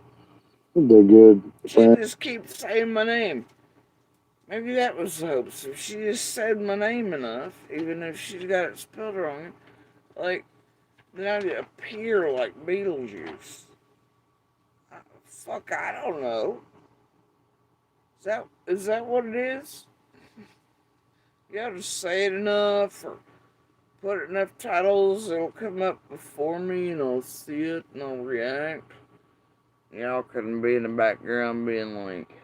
good She friends. just keeps saying my name. Maybe that was the hope. So she just said my name enough, even if she's got it spelled wrong, like, then I'd appear like Beetlejuice. Fuck, I don't know. Is that what it is? You gotta say it enough, or put enough titles, it'll come up before me, and I'll see it, and I'll react. Y'all couldn't be in the background being like, did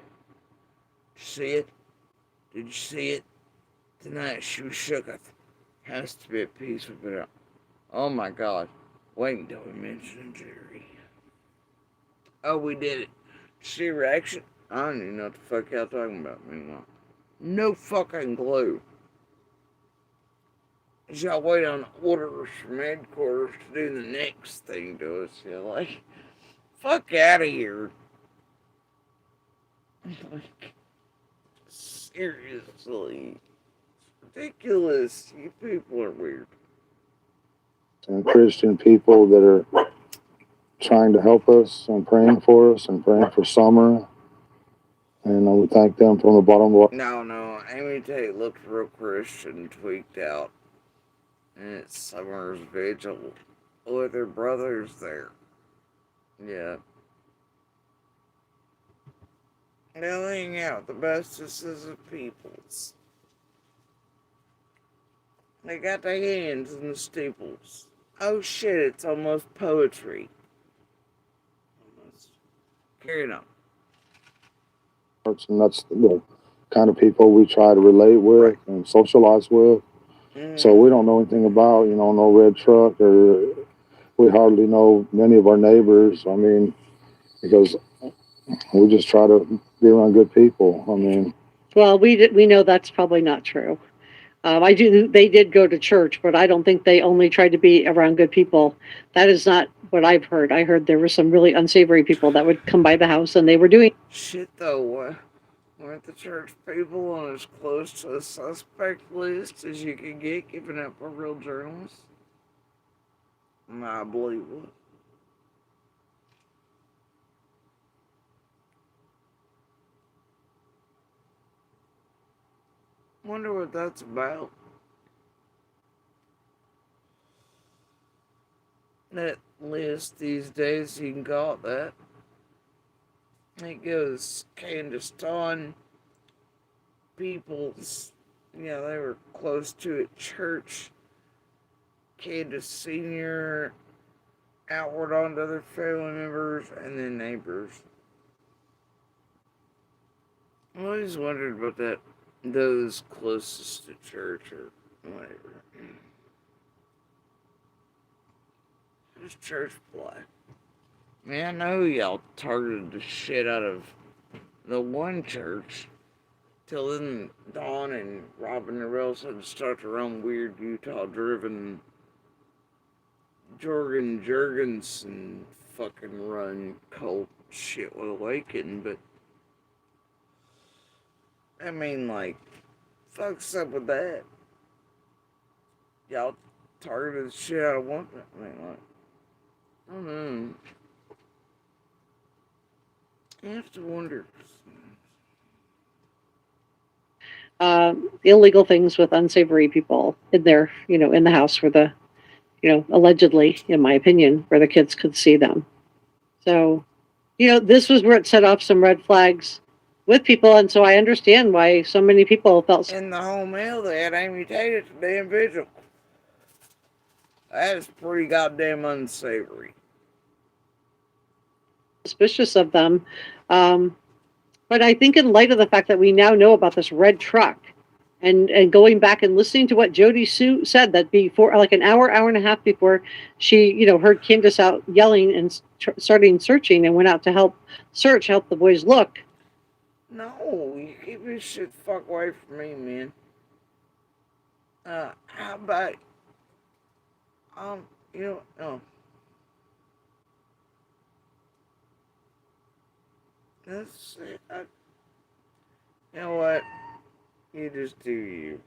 you see it? Did you see it? Tonight she was shooketh. Has to be at peace with it. Oh my God. Wait until we mention Jerry. Oh, we did it. See reaction? I don't even know what the fuck y'all talking about meanwhile. No fucking clue. Y'all wait on orders from headquarters to do the next thing to us. You're like, fuck out of here. Like, seriously. It's ridiculous. You people are weird. And Christian people that are trying to help us and praying for us and praying for Summer. And I would thank them from the bottom of No, Amy Tate looked real Christian, tweaked out. And it's Summer's vigil with her brothers there. Yeah. They'll hang out the bestesses of peoples. They got their hands in the steeples. Oh shit, it's almost poetry. Almost. Carry on. arts, and that's the kind of people we try to relate with and socialize with. So we don't know anything about, no red truck, or we hardly know many of our neighbors. I mean, because we just try to be around good people. I mean, Well, we know that's probably not true. They did go to church, but I don't think they only tried to be around good people. That is not what I've heard. I heard there were some really unsavory people that would come by the house and they were doing. Shit though, weren't the church people on as close to the suspect list as you could get giving up a real journalist? I believe it. Wonder what that's about. That list these days, you can call it that. It goes Candace Dawn, Peoples, they were close to at church. Candace Sr., outward on to other family members, and then neighbors. I always wondered about those closest to church or whatever. Who's church play? Man, I know y'all targeted the shit out of the one church. Till then, Dawn and Robin and Rels had to start their own weird Utah-driven Jorgen Jurgensen fucking run cult shit with Awaken, but I mean, fuck's up with that? Y'all targeted the shit out of one. I mean, I don't know. You have to wonder. Illegal things with unsavory people in there, in the house where the, allegedly, in my opinion, where the kids could see them. So, this was where it set off some red flags with people, and so I understand why so many people felt. In the whole meal, they had Amy Tate at the damn vigil. That is pretty goddamn unsavory. Suspicious of them. But I think in light of the fact that we now know about this red truck and going back and listening to what Jody Sue said, that before, like an hour and a half before she, heard Candace out yelling and starting searching and went out to help the boys look. No, you keep this shit the fuck away from me, man. How about, That's it. You know what? You just do you.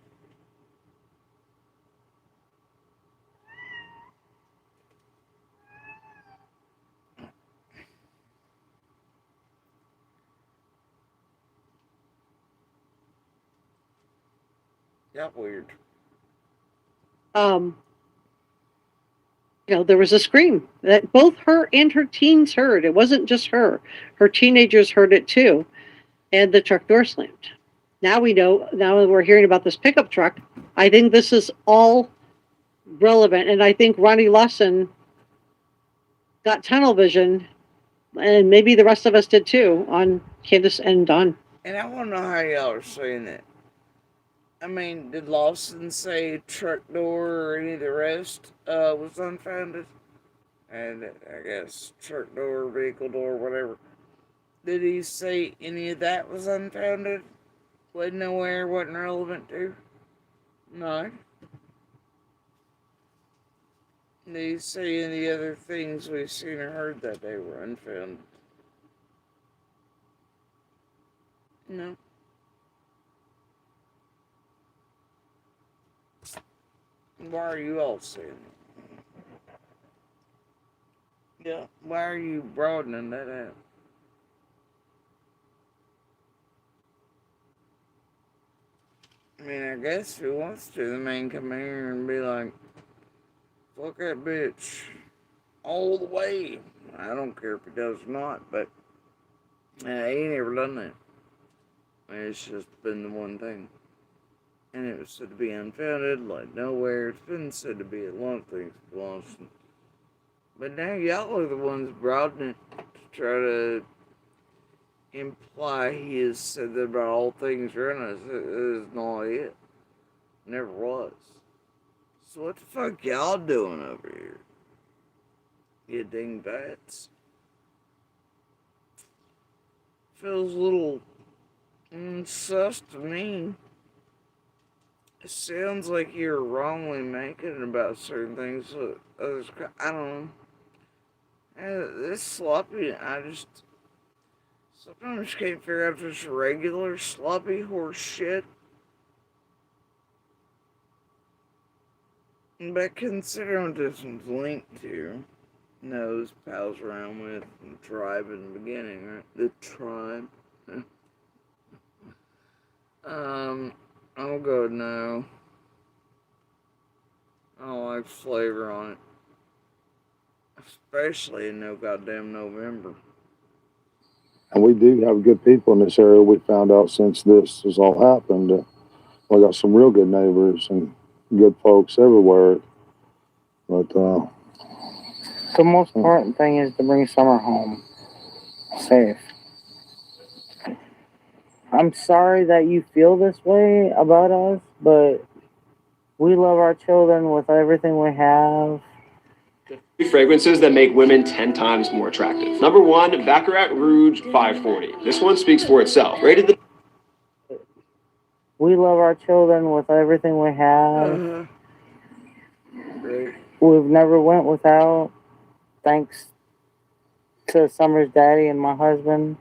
Got weird. There was a scream that both her and her teens heard. It wasn't just her. Her teenagers heard it too. And the truck door slammed. Now we know, now that we're hearing about this pickup truck, I think this is all relevant. And I think Ronnie Lawson got tunnel vision, and maybe the rest of us did too, on Candace and Dawn. And I want to know how y'all are saying that. I mean, did Lawson say truck door or any of the rest was unfounded? And I guess truck door, vehicle door, whatever. Did he say any of that was unfounded? Wasn't nowhere, wasn't relevant to? No. Did he say any other things we've seen or heard that day were unfounded? No. Why are you all saying that? Yeah, why are you broadening that out? I mean, I guess if he wants to, the man come in here and be like, fuck that bitch all the way. I don't care if he does or not, but he ain't ever done that. It's just been the one thing. And it was said to be unfounded, like nowhere. It's been said to be a lot of things, Lawson. But now y'all are the ones broadening it to try to imply he has said that about all things around us. It is not it. Never was. So what the fuck y'all doing over here? You dingbats. Feels a little sus to me. It sounds like you're wrongly making about certain things. So others, I don't know. This sloppy, I just sometimes can't figure out if it's regular sloppy horse shit. But considering what this one's linked to, knows, pals around with, the tribe in the beginning, right? The tribe. I'll go no. I don't like flavor on it. Especially in no goddamn November. And we do have good people in this area. We found out since this has all happened. We got some real good neighbors and good folks everywhere. But the most important thing is to bring Summer home safe. I'm sorry that you feel this way about us, but we love our children with everything we have. Fragrances that make women 10 times more attractive. Number 1, Baccarat Rouge 540. This one speaks for itself. Rated the We love our children with everything we have. Great. We've never went without. Thanks to Summer's daddy and my husband.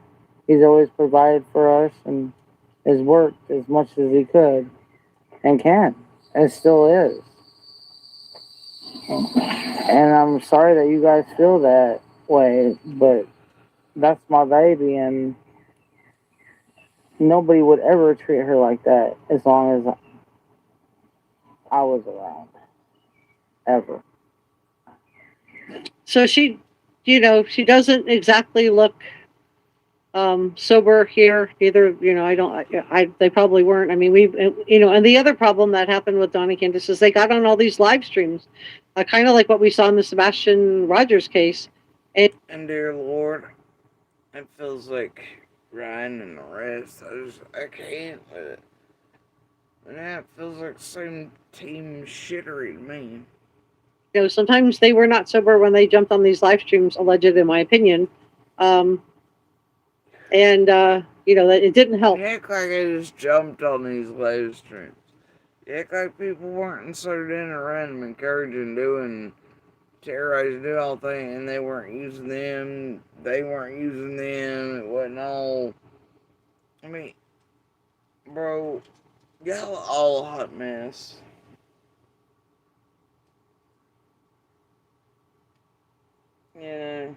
He's always provided for us and has worked as much as he could and can and still is. And I'm sorry that you guys feel that way, but that's my baby, and nobody would ever treat her like that as long as I was around. Ever. So she, she doesn't exactly look sober here either. They probably weren't. I mean, and the other problem that happened with Donnie Candace is they got on all these live streams, kind of like what we saw in the Sebastian Rogers case. And dear Lord, it feels like Ryan and the rest. I can't with it. And that feels like the same team shittery to me. Sometimes they were not sober when they jumped on these live streams, alleged, in my opinion. That it didn't help. You act like I just jumped on these live streams. You act like people weren't inserted in around them, encouraging, doing, terrorizing, do all things, and they weren't using them. They weren't using them. It wasn't all. I mean, bro, y'all all a hot mess. Yeah.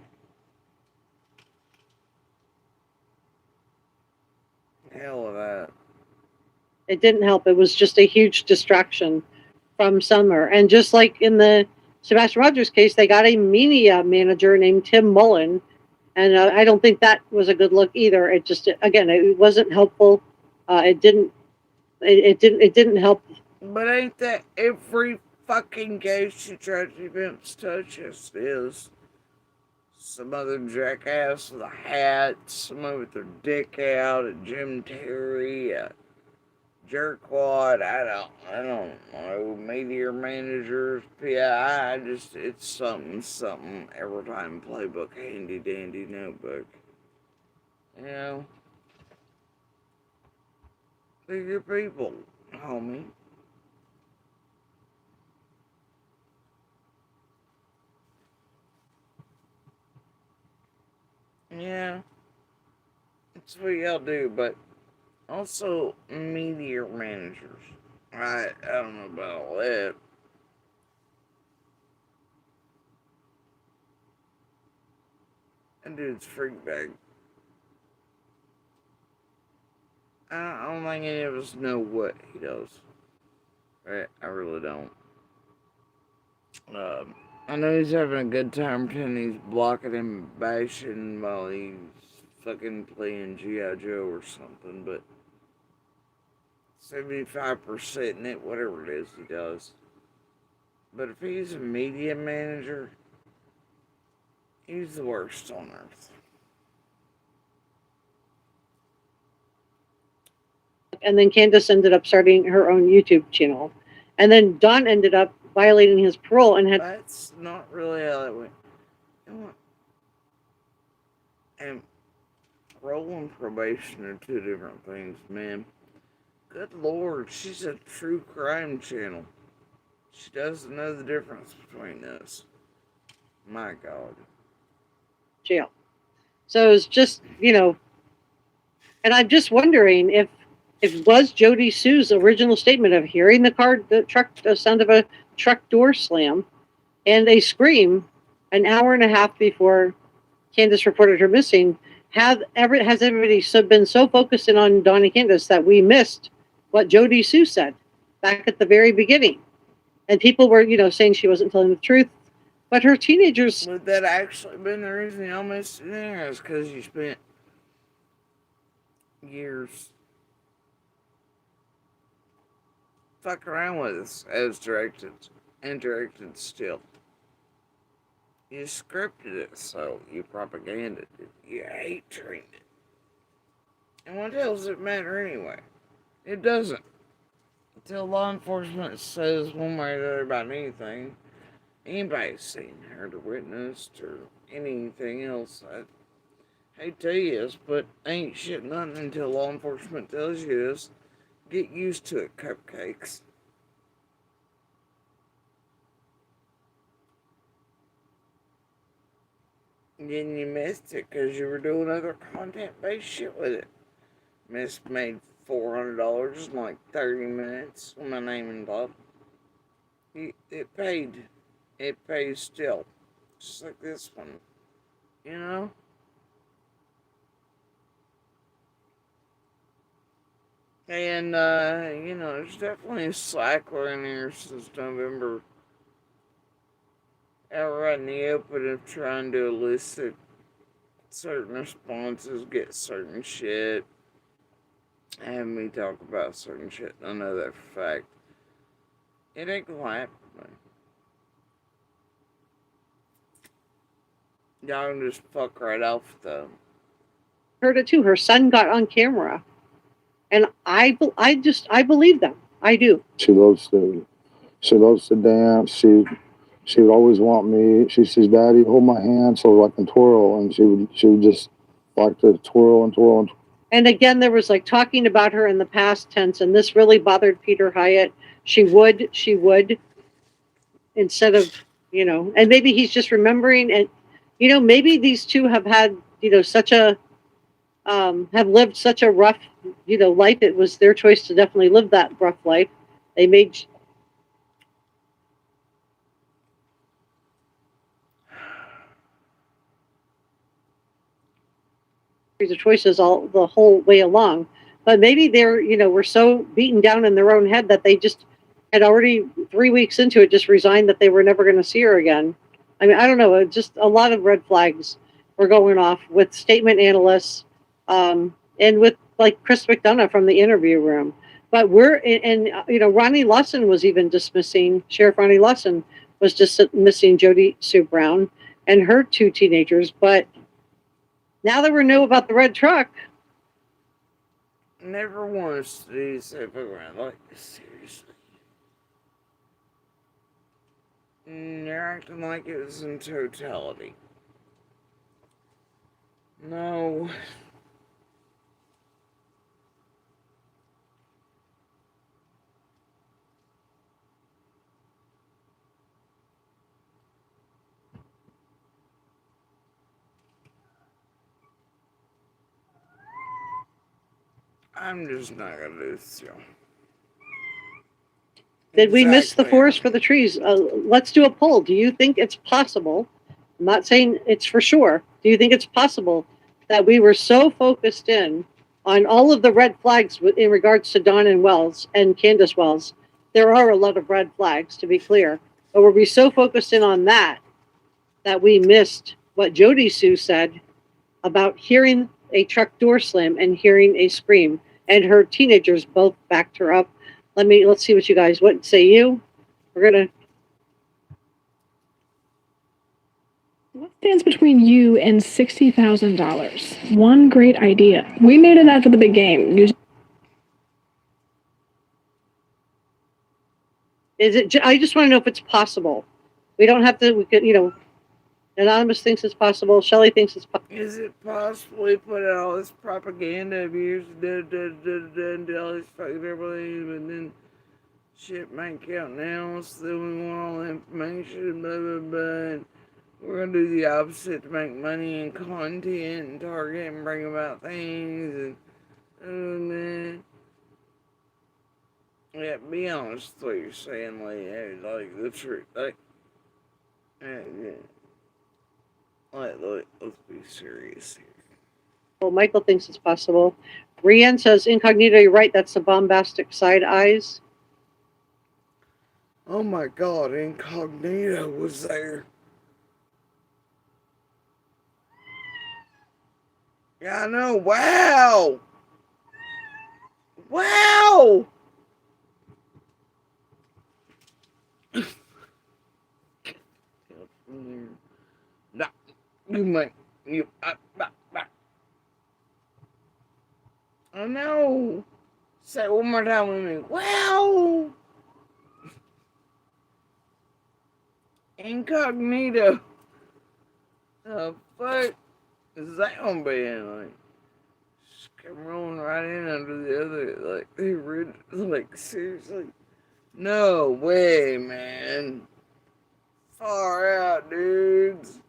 Hell of that. It didn't help. It was just a huge distraction from Summer. And just like in the Sebastian Rogers case, they got a media manager named Tim Mullen. And I don't think that was a good look either. It just, again, it wasn't helpful. It didn't help. But ain't that every fucking case you tragedy events touches is some other jackass with a hat, somebody with their dick out, a Jim Terry, a jerkwad, I don't know, media managers, PI, it's something every time playbook, handy dandy notebook. They're your people, homie. Yeah, that's what y'all do, but also media managers. I don't know about all that. That dude's freak bag. I don't think any of us know what he does. I really don't. I know he's having a good time pretending he's blocking and bashing while he's fucking playing G.I. Joe or something, but 75% in it, whatever it is he does. But if he's a media manager, he's the worst on earth. And then Candace ended up starting her own YouTube channel. And then Don ended up violating his parole and had. That's not really how that went. You know what? And parole and probation are two different things, man. Good Lord, she's a true crime channel. She doesn't know the difference between us. My God. Jail. So it's just, and I'm just wondering if was Jody Sue's original statement of hearing the sound of a truck door slam and a scream an hour and a half before Candace reported her missing, has everybody been so focused in on Dawn and Candace that we missed what Jody Sue said back at the very beginning? And people were, saying she wasn't telling the truth, but her teenagers. Would that actually been the reason y'all missed it there? Is because you spent years fuck around with us as directed and directed still. You scripted it, so you propaganded it. You hate trained it. And what else does it matter anyway? It doesn't. Until law enforcement says one way or the other about anything, anybody's seen, heard, or witnessed, or anything else. I hate to tell you this, but ain't shit nothing until law enforcement tells you this. Get used to it, cupcakes. Then you missed it because you were doing other content-based shit with it. Made $400 in like 30 minutes with my name involved. It paid. It pays still. Just like this one. And, there's definitely a slacker in here since November. Outright in the open of trying to elicit certain responses, get certain shit, have me talk about certain shit. I know that for a fact. It ain't gonna happen, man. Y'all can just fuck right off, though. Heard it too. Her son got on camera. And I believe them. I do. She loves to dance. She would always want me. She says, "Daddy, hold my hand so I can twirl." And she would just like to twirl and twirl and twirl. And again, there was like talking about her in the past tense, and this really bothered Peter Hyatt. She would, instead of, and maybe he's just remembering, and, maybe these two have had, such a, have lived such a rough, life. It was their choice to definitely live that rough life. They made of choices the whole way along, but maybe they're were so beaten down in their own head that they just had already 3 weeks into it just resigned that they were never going to see her again. I mean, I don't know, just a lot of red flags were going off with statement analysts, and with like Chris McDonough from the interview room. But Ronnie Lawson was even dismissing, Sheriff Ronnie Lawson was dismissing Jody Sue Brown and her 2 teenagers, but now that we know about the red truck. Never once did he say, like, seriously. You're acting like it was in totality. No. I'm just not going to do this, Joe. Did we miss the forest for the trees? Let's do a poll. Do you think it's possible? I'm not saying it's for sure. Do you think it's possible that we were so focused in on all of the red flags in regards to Don and Wells and Candace Wells. There are a lot of red flags, to be clear, but we'll be so focused in on that we missed what Jody Sue said about hearing a truck door slam and hearing a scream, and her teenagers both backed her up. Let's see what say you. We're gonna. What stands between you and $60,000? One great idea. We made it after the big game. Is it? I just want to know if it's possible. We don't have to. We could, Anonymous thinks it's possible. Shelley thinks it's possible. Is it possible we put out all this propaganda of years and all this fucking everything, and then shit might count now, so we want all the information, blah, blah, blah. And we're gonna do the opposite to make money and content and target and bring about things and yeah, be honest with what you're saying, like the truth, let's be serious here. Well, Michael thinks it's possible. Rianne says, Incognito, you're right, that's the bombastic side eyes. Oh my God, Incognito was there. Yeah, I know, wow! Wow! No, you might, I know. Say it one more time with me. Wow! Incognito. The fuck is that gonna be in? Like, just come rolling right in under the other. Like, they read, like, seriously? No way, man. Far out, dudes.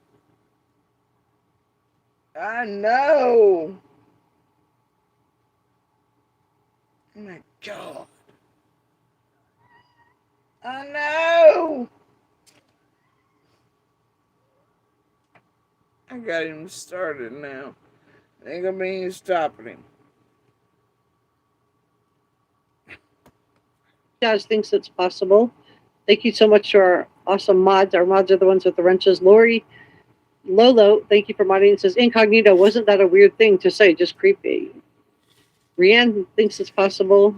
I know. Oh my God. I know. I got him started now. Ain't gonna be any stopping him. Jazz thinks it's possible. Thank you so much to our awesome mods. Our mods are the ones with the wrenches. Lolo, thank you for modding. It says, Incognito, wasn't that a weird thing to say? Just creepy. Rianne thinks it's possible.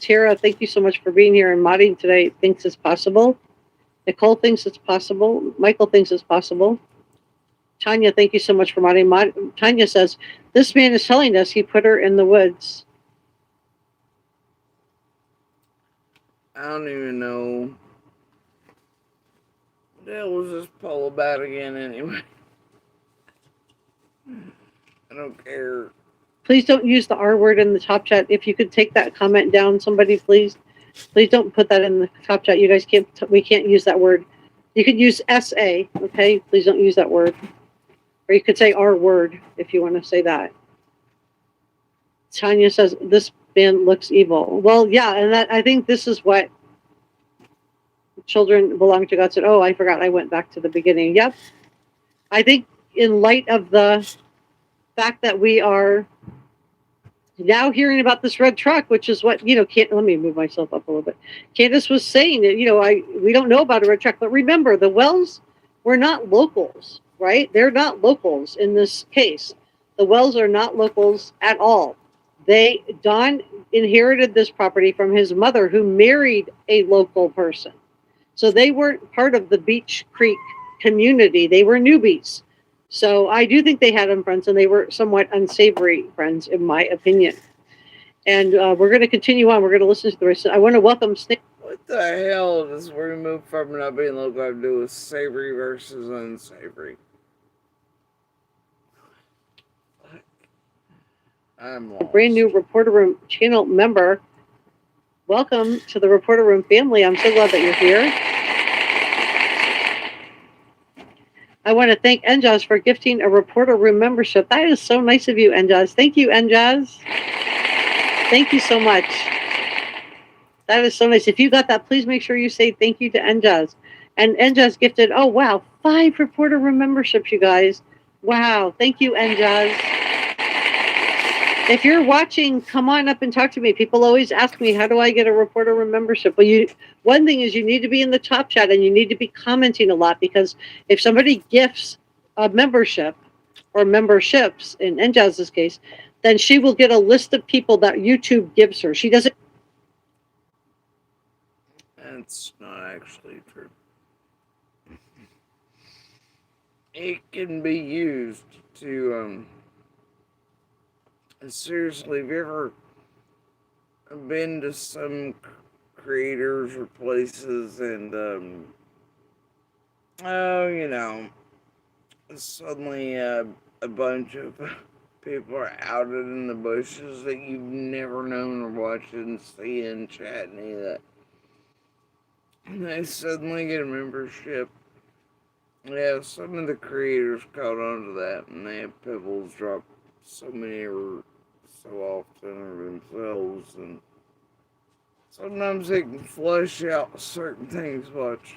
Tara, thank you so much for being here and modding today. Thinks it's possible. Nicole thinks it's possible. Michael thinks it's possible. Tanya, thank you so much for modding. Tanya says, this man is telling us he put her in the woods. I don't even know. What the hell was this poll about again anyway? I don't care. Please don't use the R word in the top chat. If you could take that comment down, somebody, please. Please don't put that in the top chat. You guys can't, we can't use that word. You could use SA, okay? Please don't use that word. Or you could say R word if you want to say that. Tanya says, this band looks evil. Well, yeah, and that I think this is what children belong to God said. Oh, I forgot. I went back to the beginning. Yep. I think in light of the fact that we are now hearing about this red truck, which is what, let me move myself up a little bit. Candace was saying that, we don't know about a red truck, but remember, the Wells were not locals, right? They're not locals in this case. The Wells are not locals at all. Don inherited this property from his mother, who married a local person. So they weren't part of the Beach Creek community. They were newbies. So I do think they had them friends, and they were somewhat unsavory friends, in my opinion. And we're going to continue on. We're going to listen to the rest. I want to welcome Snake. What the hell does we move from not being local have to do with savory versus unsavory? I'm lost. A brand new Reporter Room channel member. Welcome to the Reporter Room family. I'm so glad that you're here. I want to thank Enjaz for gifting a Reporter Room membership. That is so nice of you, Enjaz. Thank you, Enjaz. Thank you so much. That is so nice. If you got that, please make sure you say thank you to Enjaz. And Enjaz gifted, 5 Reporter Room memberships, you guys. Wow. Thank you, Enjaz. If you're watching, come on up and talk to me. People always ask me, how do I get a reporter room membership? Well, one thing is you need to be in the top chat and you need to be commenting a lot, because if somebody gifts a membership or memberships, in Njaz's case, then she will get a list of people that YouTube gives her. She doesn't. That's not actually true. It can be used to, seriously, have you ever been to some creators or places and, suddenly a bunch of people are outed in the bushes that you've never known or watched and see in chat and any of that. And they suddenly get a membership. Yeah, some of the creators caught on to that, and they have pebbles drop so many or so often or themselves, and sometimes they can flush out certain things. Watch.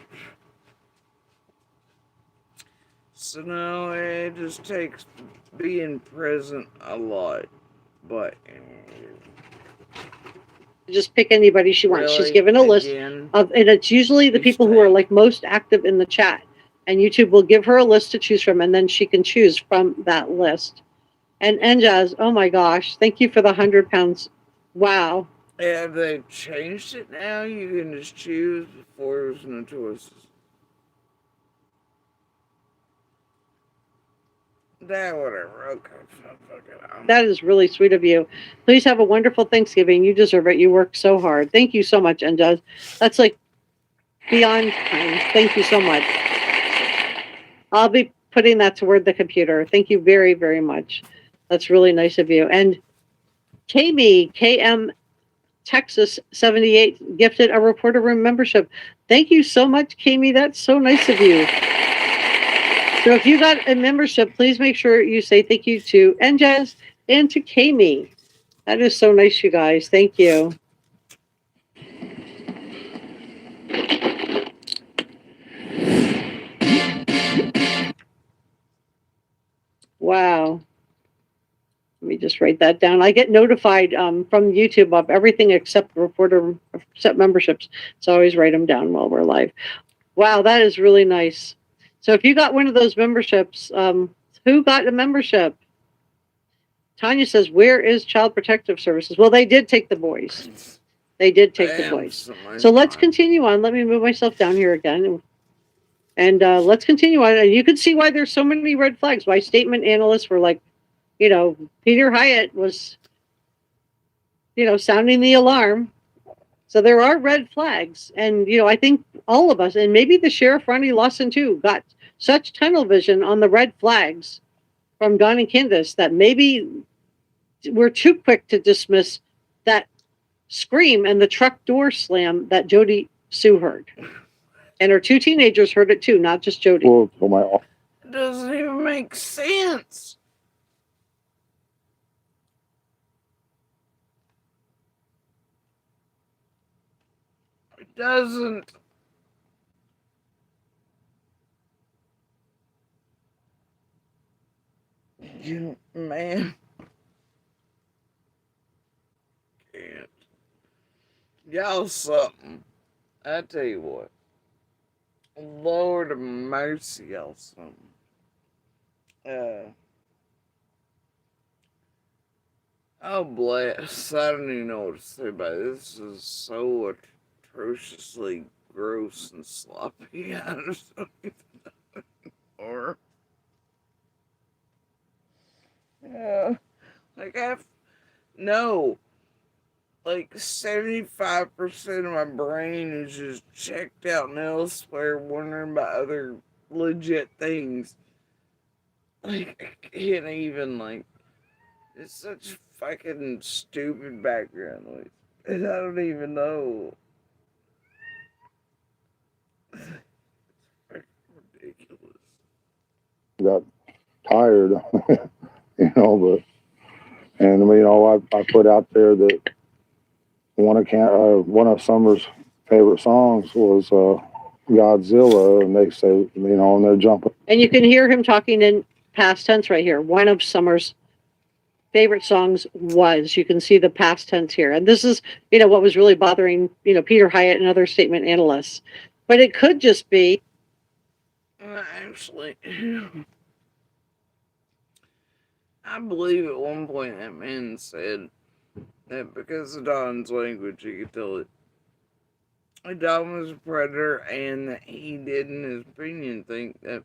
So no, it just takes being present a lot, but just pick anybody she wants. Really? She's given a list of, and it's usually the people who are like most active in the chat. And YouTube will give her a list to choose from, and then she can choose from that list. And Njaz, oh my gosh, thank you for the £100. Wow. Have they changed it now? You can just choose before there's no choices. Whatever. Okay. Fuck it. That is really sweet of you. Please have a wonderful Thanksgiving. You deserve it. You work so hard. Thank you so much, Njaz. That's like beyond kind. Thank you so much. I'll be putting that toward the computer. Thank you very, very much. That's really nice of you. And Kami, KM Texas 78, gifted a reporter room membership. Thank you so much, Kami. That's so nice of you. So if you got a membership, please make sure you say thank you to Njaz and to Kami. That is so nice, you guys. Thank you. Wow. Let me just write that down. I get notified from YouTube of everything except memberships. So I always write them down while we're live. Wow, that is really nice. So if you got one of those memberships, who got a membership? Tanya says, where is Child Protective Services? Well, they did take the boys. They did take the boys. So let's continue on. Let me move myself down here again. And let's continue on. And you can see why there's so many red flags, why statement analysts were like, Peter Hyatt was, sounding the alarm. So there are red flags. And, I think all of us, and maybe the Sheriff Ronnie Lawson too, got such tunnel vision on the red flags from Don and Candace that maybe we're too quick to dismiss that scream and the truck door slam that Jody Sue heard. And her two teenagers heard it too, not just Jody. It doesn't even make sense. It doesn't. Man. Can't. Y'all something. I tell you what. Lord of mercy, y'all something. Oh bless. I don't even know what to say about it. This is so atrociously gross and sloppy. I just don't even know anymore. Yeah. Like 75% of my brain is just checked out and elsewhere, wondering about other legit things. I can't even, it's such fucking stupid background noise. And I don't even know. It's ridiculous. Got tired, but, and I put out there that one of Summer's favorite songs was Godzilla, and they say, and they're jumping. And you can hear him talking in past tense right here. One of Summer's favorite songs was. You can see the past tense here. And this is, what was really bothering, Peter Hyatt and other statement analysts. But it could just be. Actually, I believe at one point that man said that because of Don's language, you could tell that Don was a predator, and that he did, in his opinion, think that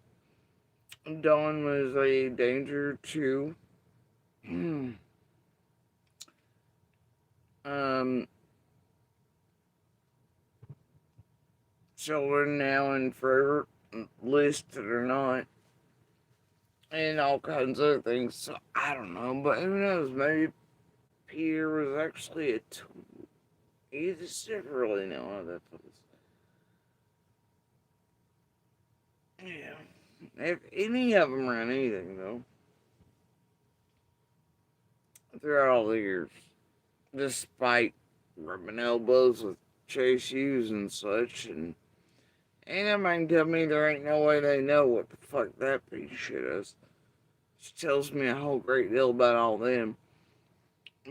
Don was a danger to children now and forever, listed or not, and all kinds of other things. So I don't know, but who knows? Maybe Peter was actually a tool. You just never really know how that was. Yeah. If any of them ran anything, though, throughout all the years, despite rubbing elbows with Chase Hughes and such, and I might tell me there ain't no way they know what the fuck that piece of shit is. Which tells me a whole great deal about all them.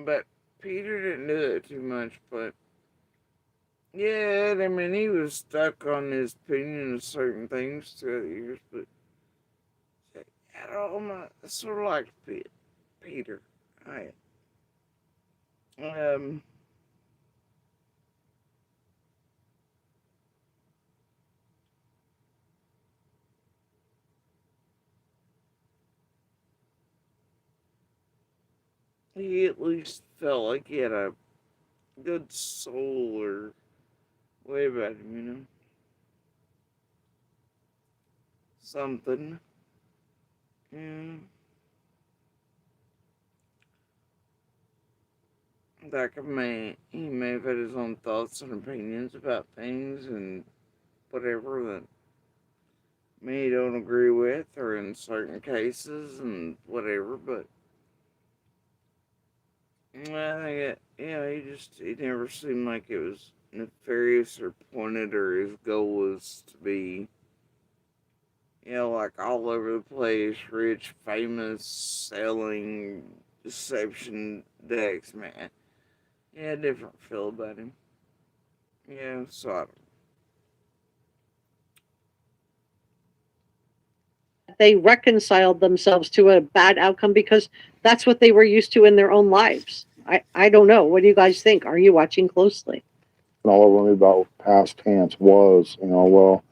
But Peter didn't do it too much, but yeah, I mean, he was stuck on his opinion of certain things throughout the years, but I don't know, I sort of like Peter. He at least felt like he had a good soul or way about him, Something. Yeah. Like he may have had his own thoughts and opinions about things and whatever that me don't agree with, or in certain cases and whatever, but I think he never seemed like it was nefarious or pointed, or his goal was to be, like all over the place, rich, famous, selling, deception decks, man. Yeah, different feel about him. Yeah, so I don't. They reconciled themselves to a bad outcome because that's what they were used to in their own lives. I don't know. What do you guys think? Are you watching closely? And all over me about past tense was, well,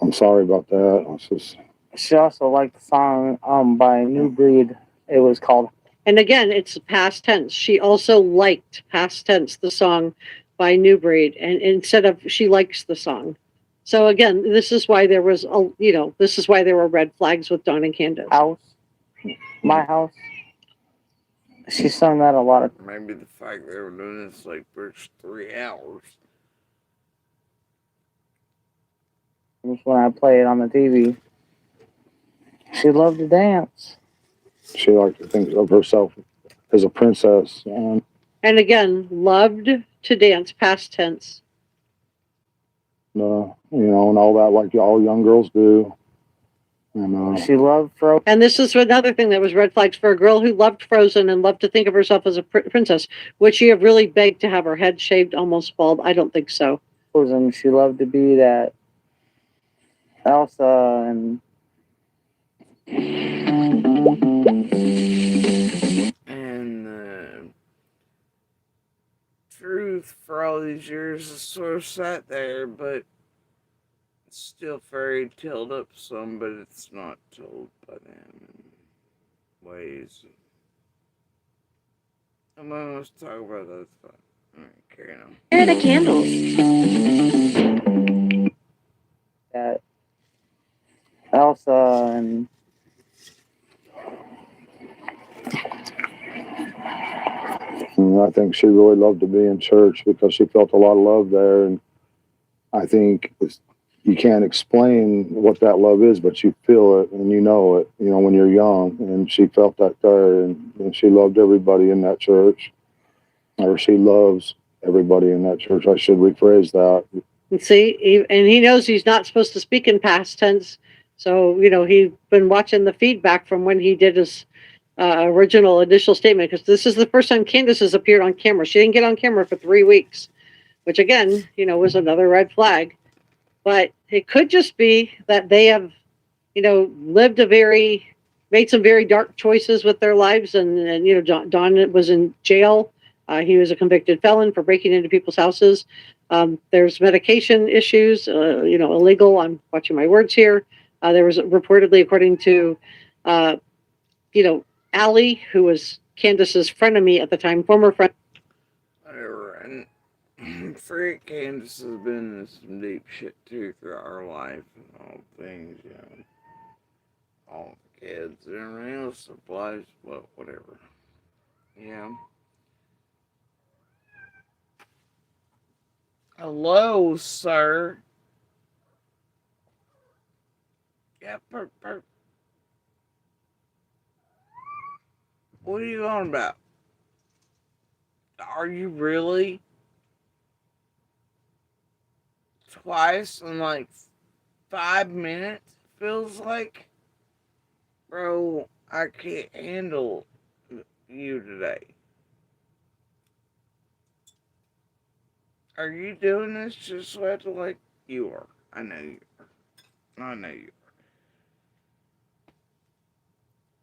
I'm sorry about that. It's just. She also liked the song by New Breed. It was called. And again, it's past tense. She also liked past tense, the song by New Breed, and instead of she likes the song. So again, this is why there was this is why there were red flags with Dawn and Candace. House, my house. She sung that a lot of. Maybe the fact they were doing this like for 3 hours. When I play it on the TV, she loved to dance. She liked to think of herself as a princess. And again, loved to dance, past tense. And all that, like all young girls do. And she loved Frozen. And this is another thing that was red flags for a girl who loved Frozen and loved to think of herself as a princess. Would she have really begged to have her head shaved almost bald? I don't think so. Frozen, she loved to be that Elsa and truth for all these years has sort of sat there, but it's still fairy taled up some, but it's not told by them in ways. And then let's talk about that stuff. Alright, carry on. Where are the candles? that Elsa and I think she really loved to be in church because she felt a lot of love there. And I think you can't explain what that love is, but you feel it and you know it, when you're young. And she felt that there, and she loved everybody in that church. Or she loves everybody in that church. I should rephrase that. And see, and he knows he's not supposed to speak in past tense. So, he's been watching the feedback from when he did his original initial statement, because this is the first time Candace has appeared on camera. She didn't get on camera for 3 weeks, which again, was another red flag. But it could just be that they have, made some very dark choices with their lives. And Don was in jail. He was a convicted felon for breaking into people's houses. There's medication issues, illegal. I'm watching my words here. There was reportedly, according to, Allie, who was Candace's frenemy at the time, former friend. Whatever. And Freak Candace has been in some deep shit too throughout her life and all things, all the kids and everything else applies, well, whatever. Yeah. Hello, sir. Yeah, What are you on about? Are you really? Twice in like 5 minutes? Feels like? Bro, I can't handle you today. Are you doing this just so I have to like you are? I know you are. I know you are.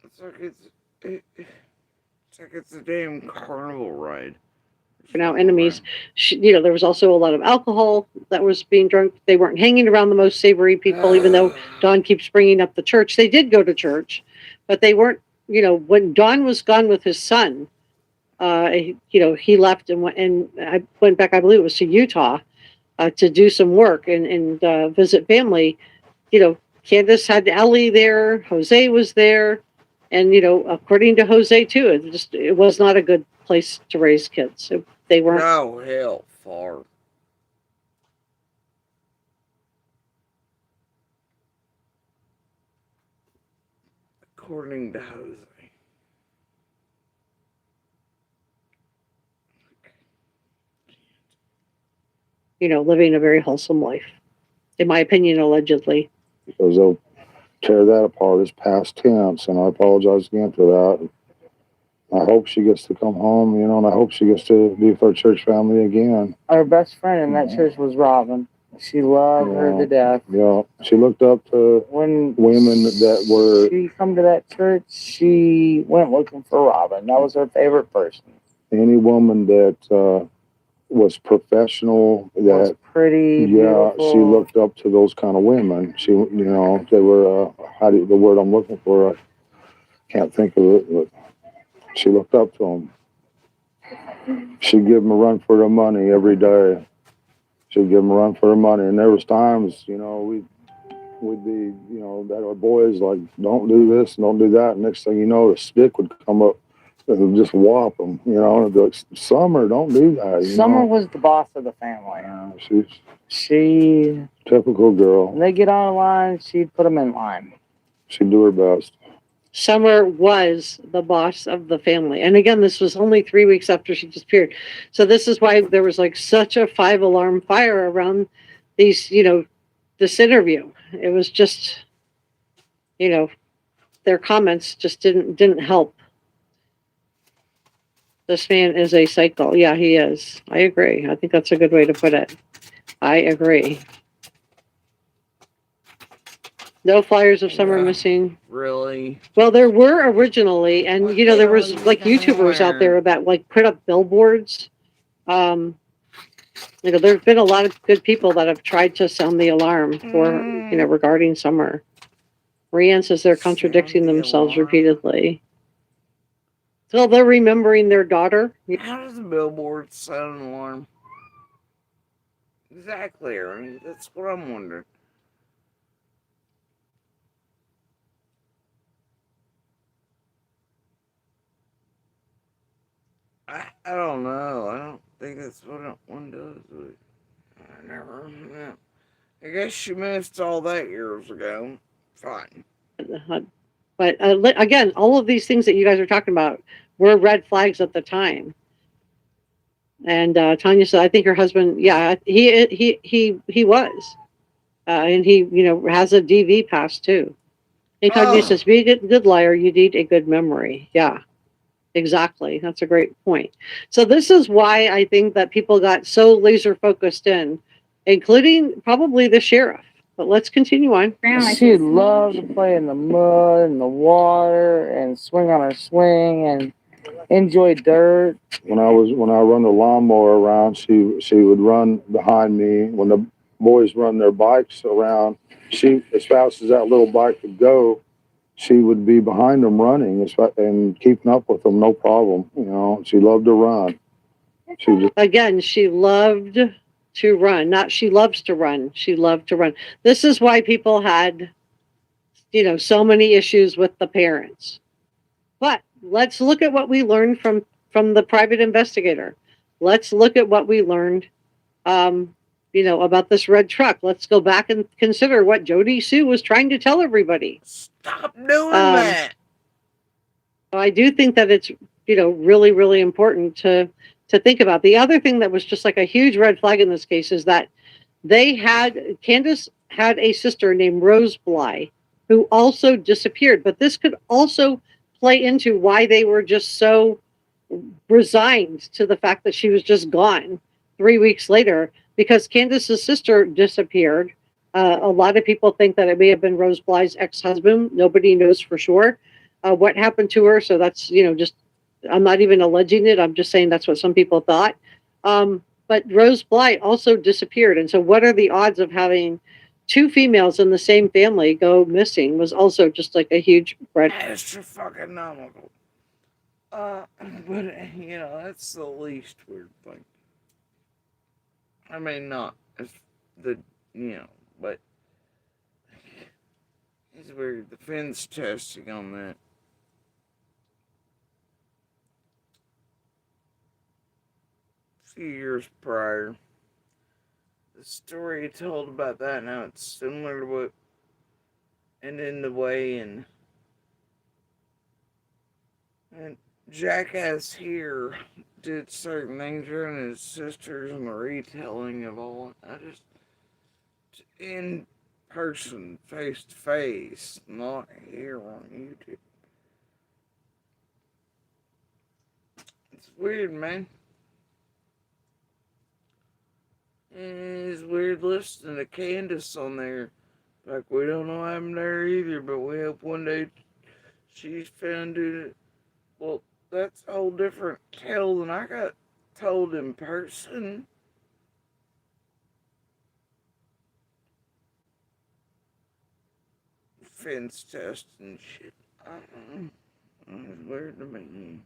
It's like it's a damn carnival ride. For now enemies. There was also a lot of alcohol that was being drunk. They weren't hanging around the most savory people, even though Don keeps bringing up the church. They did go to church, but they weren't. When Don was gone with his son, he left and I went back. I believe it was to Utah to do some work and visit family. Candace had Ellie there. Jose was there, and according to Jose too, it was not a good place to raise kids. They weren't. No, hell, far. According to Jose. Living a very wholesome life, in my opinion, allegedly. Because they'll tear that apart as past tense, and I apologize again for that. I hope she gets to come home, and I hope she gets to be with her church family again. Our best friend in that church was Robin. She loved her to death. Yeah, she looked up to women that were. She come to that church, she went looking for Robin. That was her favorite person. Any woman that was professional, that was pretty. Yeah, beautiful. She looked up to those kind of women. She, they were. The word I'm looking for? I can't think of it, but she looked up to them. She'd give them a run for their money every day. She'd give them a run for their money, and there was times, we'd be, that our boys like, don't do this, and don't do that. And next thing you know, the stick would come up and would just whop them, and be like, Summer, don't do that. Summer was the boss of the family. She typical girl. When they get on a line, she'd put them in line. She'd do her best. Summer was the boss of the family. And again, this was only 3 weeks after she disappeared. So this is why there was like such a 5-alarm fire around these, this interview. It was just, their comments just didn't help. This man is a psycho. Yeah, he is. I agree. I think that's a good way to put it. I agree. No flyers of Summer missing. Really? Well, there were originally, and there was like YouTubers out there that like put up billboards. There've been a lot of good people that have tried to sound the alarm for regarding Summer. Rianne says they're contradicting themselves repeatedly. So they're remembering their daughter. How does a billboard sound an alarm? Exactly, Ernie. That's what I'm wondering. I don't know. I don't think that's what one does. I never know. I guess she missed all that years ago. Fine. But again, all of these things that you guys are talking about were red flags at the time. And Tanya said, I think her husband, yeah, he was. And he, has a DV pass too. Incognito says, be a good liar, you need a good memory. Yeah, exactly. That's a great point. So this is why I think that people got so laser focused in, including probably the sheriff. But let's continue on. She loved to play in the mud and the water and swing on her swing and enjoy dirt. When I run the lawnmower around, she would run behind me. When the boys run their bikes around, she, as fast as that little bike could go, she would be behind them running and keeping up with them, no problem. You know, she loved to run. Again, she loved to run. Not she loves to run. She loved to run. This is why people had, so many issues with the parents. But let's look at what we learned from the private investigator. Let's look at what we learned, about this red truck. Let's go back and consider what Jody Sue was trying to tell everybody. Stop doing that. I do think that it's, really, really important to think about. The other thing that was just like a huge red flag in this case is that Candace had a sister named Rose Bly who also disappeared. But this could also play into why they were just so resigned to the fact that she was just gone 3 weeks later, because Candace's sister disappeared. A lot of people think that it may have been Rose Bly's ex-husband. Nobody knows for sure what happened to her. So that's, just, I'm not even alleging it. I'm just saying that's what some people thought. But Rose Bly also disappeared. And so what are the odds of having two females in the same family go missing was also just like a huge red. Astrofucking-nomical. But, that's the least weird thing. I mean, not as but it's weird. The fence testing on that. A few years prior, the story he told about that, now it's similar to what, and in the way, and Jackass here did certain things during his sisters and the retelling of all. I just, in person, face to face, not here on YouTube. It's weird, man. And it's weird listening to Candace on there. Like, we don't know what happened there either, but we hope one day she's found it. Well, that's a whole different tale than I got told in person. Fence test and shit. It's weird to me.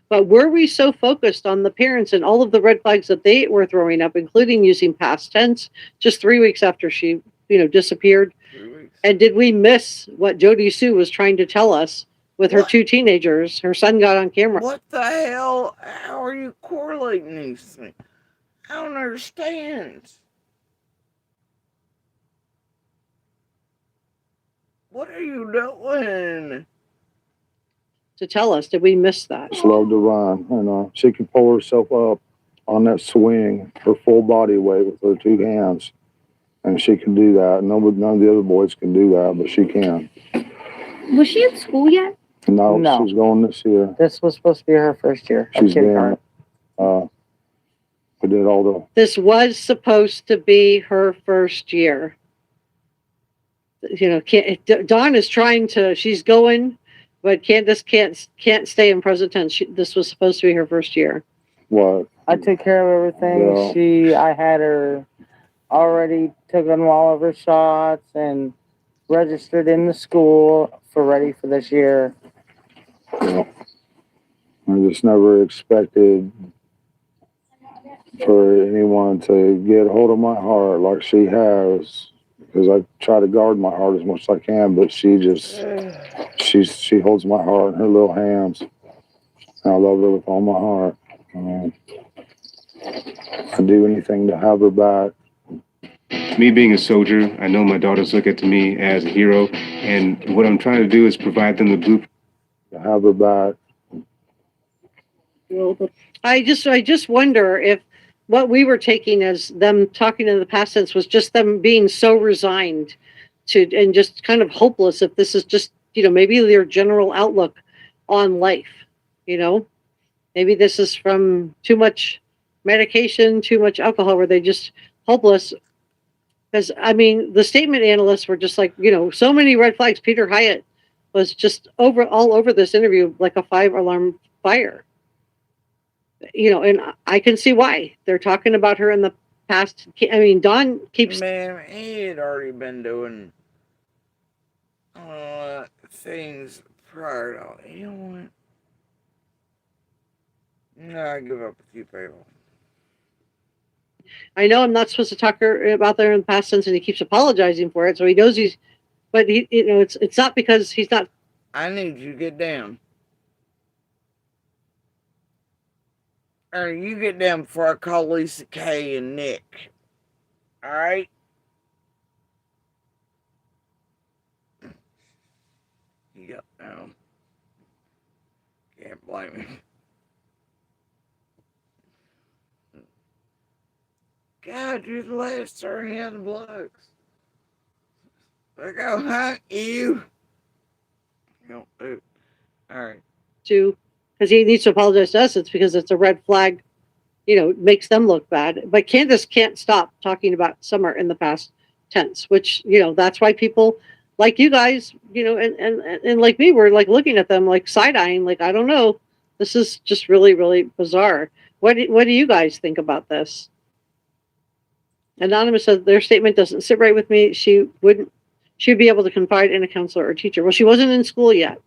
But were we so focused on the parents and all of the red flags that they were throwing up, including using past tense, just 3 weeks after she, disappeared? 3 weeks. And did we miss what Jody Sue was trying to tell us with her two teenagers? Her son got on camera. What the hell? How are you correlating these things? I don't understand. What are you doing? To tell us, did we miss that? She loved to run, and she could pull herself up on that swing, her full body weight with her two hands, and she can do that. None of the other boys can do that, but she can. Was she in school yet? No, she's going this year. This was supposed to be her first year. She's been. We did all the. This was supposed to be her first year. Dawn is trying to. She's going, but Candace can't stay in present tense. This was supposed to be her first year. What? I took care of everything. Yeah. I had her already taken all of her shots and registered in the school ready for this year. Yeah. I just never expected for anyone to get a hold of my heart like she has, because I try to guard my heart as much as I can, but she holds my heart in her little hands. And I love her with all my heart. I'd do anything to have her back. Me being a soldier, I know my daughters look up to me as a hero, and what I'm trying to do is provide them the blueprint to have her back. I just wonder if what we were taking as them talking in the past tense was just them being so resigned and just kind of hopeless if this is just, maybe their general outlook on life, you know? Maybe this is from too much medication, too much alcohol, where they just hopeless. Because I mean, the statement analysts were just like, so many red flags. Peter Hyatt was just all over this interview like a 5 alarm fire. And I can see why they're talking about her in the past. I mean, Don keeps. Man, he had already been doing things prior to. You know what? No, I give up with you people. I know I'm not supposed to talk about there in the past tense, and he keeps apologizing for it. So he knows but it's not because he's not. I need you to get down. Or you get down before I call Lisa Kay and Nick. Alright? You got down. Can't blame me. God, you're the last turning out the blocks. Look how hot you. Don't do it. Alright. Because he needs to apologize to us. It's because it's a red flag, makes them look bad. But Candace can't stop talking about Summer in the past tense, which, that's why people like you guys, and like me, were like looking at them like side-eyeing, like, I don't know. This is just really, really bizarre. What do you guys think about this? Anonymous says their statement doesn't sit right with me. She'd be able to confide in a counselor or teacher. Well, she wasn't in school yet.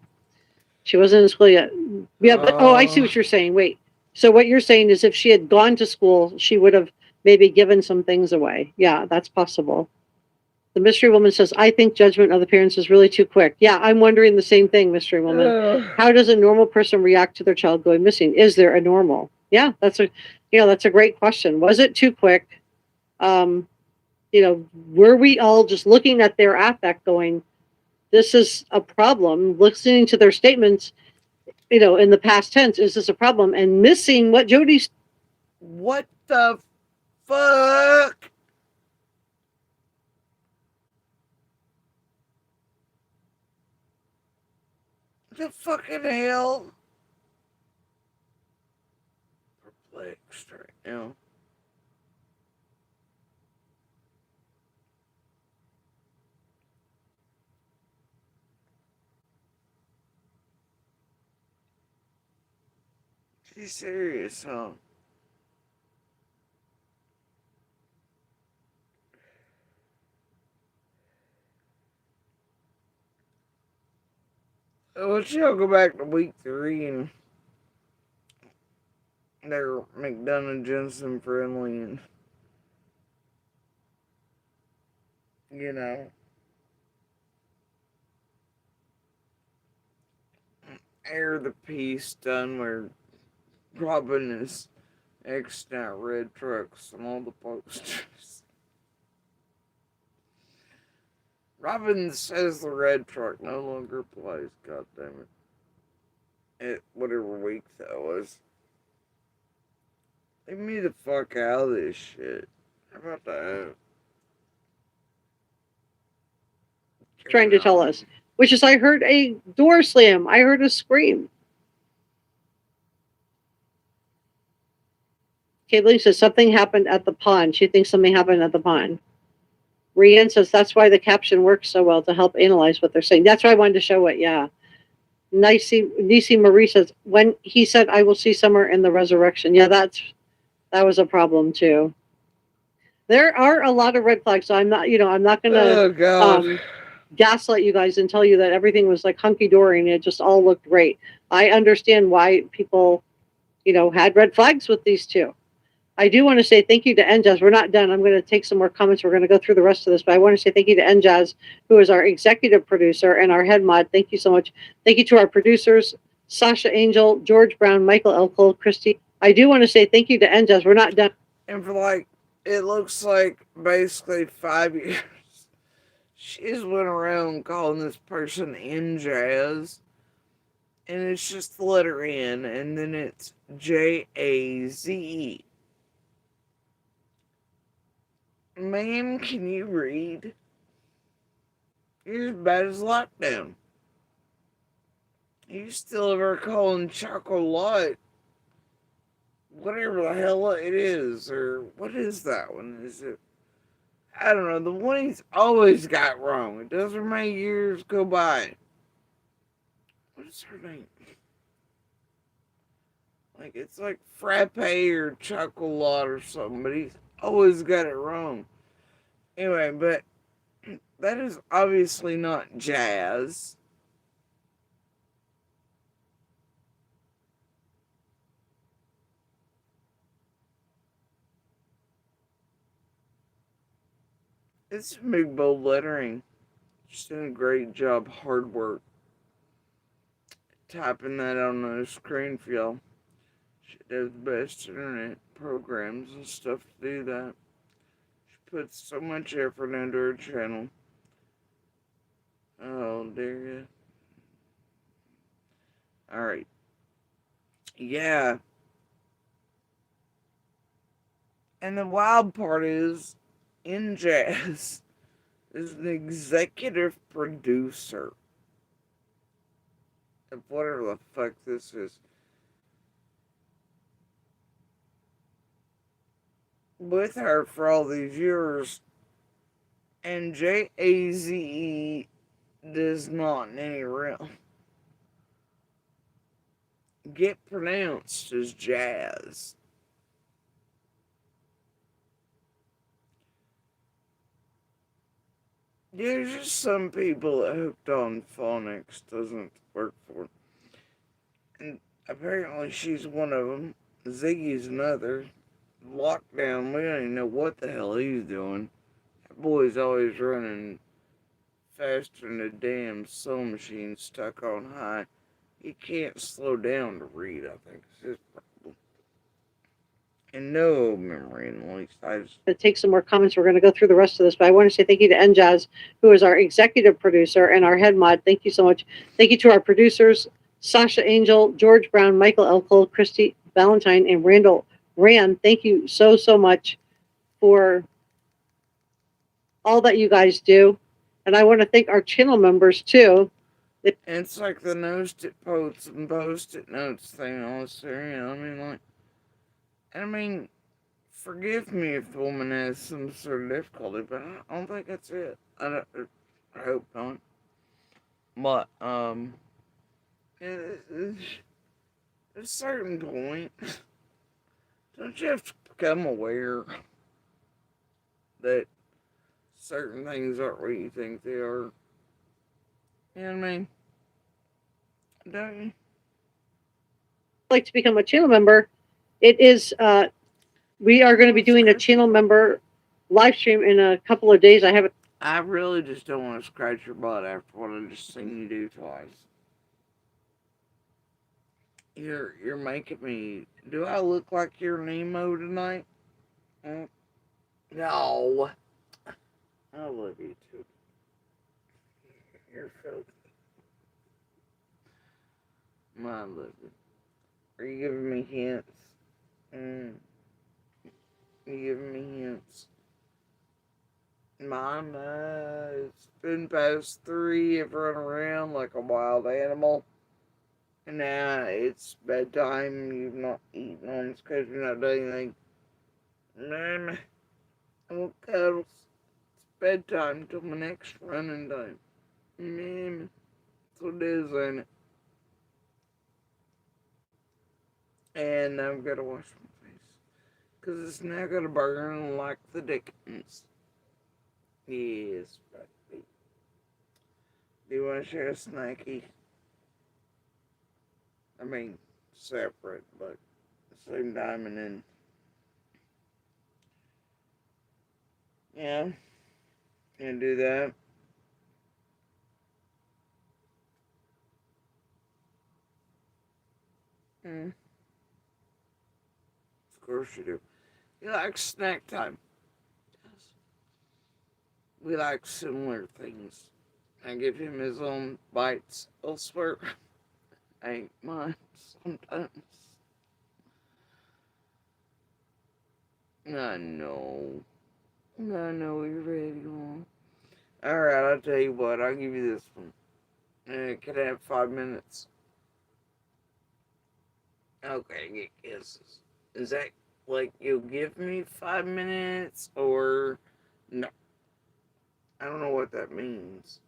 Yeah, but I see what you're saying. Wait. So what you're saying is if she had gone to school, she would have maybe given some things away. Yeah, that's possible. The mystery woman says, I think judgment of the parents is really too quick. Yeah, I'm wondering the same thing, mystery woman. How does a normal person react to their child going missing? Is there a normal? Yeah, that's a great question. Was it too quick? Were we all just looking at their affect going, this is a problem, listening to their statements, in the past tense, is this a problem? And missing what Jody's. What the fuck? The fucking hell? Perplexed right now. She's serious, huh? Let's go back to week 3 and they're McDonough Jensen friendly and air the piece done where Robin is X'd out red trucks on all the posters. Robin says the red truck no longer plays, goddammit. Whatever week that was. Leave me the fuck out of this shit. How about that? Trying to tell us. Which is, I heard a door slam. I heard a scream. Caitlin says something happened at the pond. She thinks something happened at the pond. Rianne says that's why the caption works so well, to help analyze what they're saying. That's why I wanted to show it, yeah. Nisi Marie says, when he said, I will see Summer in the resurrection. Yeah, that was a problem too. There are a lot of red flags, so I'm not going to gaslight you guys and tell you that everything was like hunky-dory and it just all looked great. I understand why people, had red flags with these two. I do want to say thank you to NJazz. We're not done. I'm going to take some more comments. We're going to go through the rest of this, but I want to say thank you to NJazz, who is our executive producer and our head mod. Thank you so much. Thank you to our producers, Sasha Angel, George Brown, Michael L. Cole, Christy. I do want to say thank you to NJazz. We're not done. And for it looks like basically 5 years, she's went around calling this person NJazz. And it's just the letter N, and then it's Jaze. Ma'am, can you read? You're as bad as lockdown. You still ever calling chocolate whatever the hell it is, or what is that one? Is it? I don't know. The one he's always got wrong. It doesn't make years go by. What is her name? Like, it's like frappe or chocolat or something, but he's always got it wrong. Anyway, but that is obviously not jazz. It's big bold lettering. She's doing a great job. Hard work. Typing that on the screen for y'all. She does the best internet programs and stuff to do that. She puts so much effort into her channel. Oh, dear. Alright. Yeah. And the wild part is, in jazz, is an executive producer of whatever the fuck this is. With her for all these years, and Jaze does not in any realm get pronounced as jazz. There's just some people that hooked on phonics doesn't work for. And apparently she's one of them. Ziggy's another. Lockdown, we don't even know what the hell he's doing. That boy's always running faster than a damn sewing machine stuck on high. He can't slow down to read, I think is his problem. And no memory, at least. To take some more comments. We're going to go through the rest of this, but I want to say thank you to NJazz, who is our executive producer and our head mod. Thank you so much. Thank you to our producers, Sasha Angel, George Brown, Michael L. Cole, Christy Valentine, and Randall Rand. Thank you so, so much for all that you guys do. And I want to thank our channel members, too. It's like the Post-it posts and Post-it notes thing also, you know, I mean, forgive me if the woman has some sort of difficulty, but I don't think that's it. I hope not. But, at a certain point, don't you have to become aware that certain things aren't what you think they are? You know what I mean? Don't you? Like to become a channel member, it is, we are going to be doing a channel member live stream in a couple of days. I really just don't want to scratch your butt after what I just seen you do twice. You're making me. Do I look like you're Nemo tonight? No. I love you too. You're filthy. I love you. Are you giving me hints? You giving me hints? Mama, it's been past 3. I've run around like a wild animal. And now it's bedtime. You've not eaten on it's because you're not doing anything. Mama, I want cuddles. It's bedtime till my next running time. Mama, that's what it is, ain't it? And I've got to wash my face. Because it's now going to burn like the Dickens. Yes, baby. Do you want to share a snacky? I mean, separate, but at the same time, and then, yeah, you do that. Of course you do. You like snack time. Yes. We like similar things. I give him his own bites elsewhere. Ain't mine sometimes. I know you're ready, Mom. Alright, I'll tell you what, I'll give you this one. Can I have 5 minutes? Okay, get kisses. Is that like you'll give me 5 minutes or no? I don't know what that means.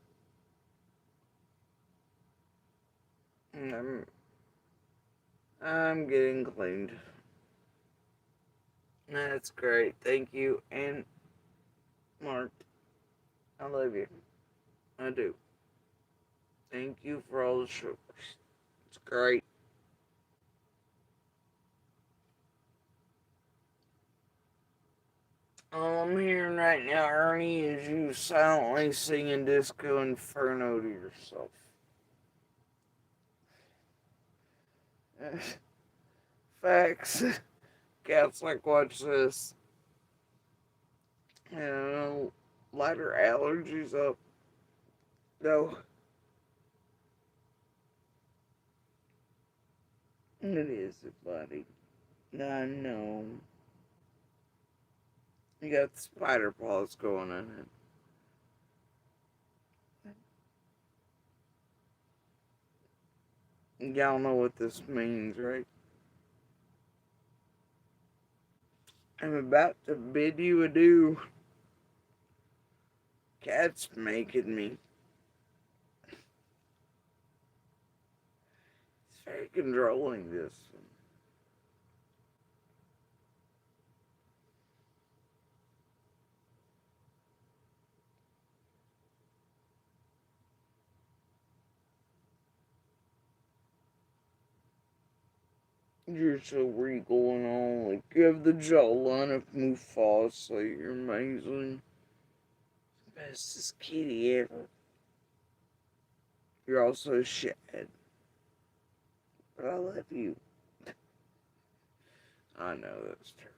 I'm getting cleaned. That's great. Thank you. And Mark, I love you. I do. Thank you for all the sugars. It's great. All I'm hearing right now, Ernie, is you silently singing Disco Inferno to yourself. Facts. Cats like, watch this. Lighter allergies up. No. It is it, buddy. I know. You got spider paws going on it. Y'all know what this means, right? I'm about to bid you adieu. Cat's making me. It's very controlling, this. You're so regal and all. Like, you have the jawline of Mufasa. You're amazing. Bestest kitty ever. You're also shad. But I love you. I know that's true.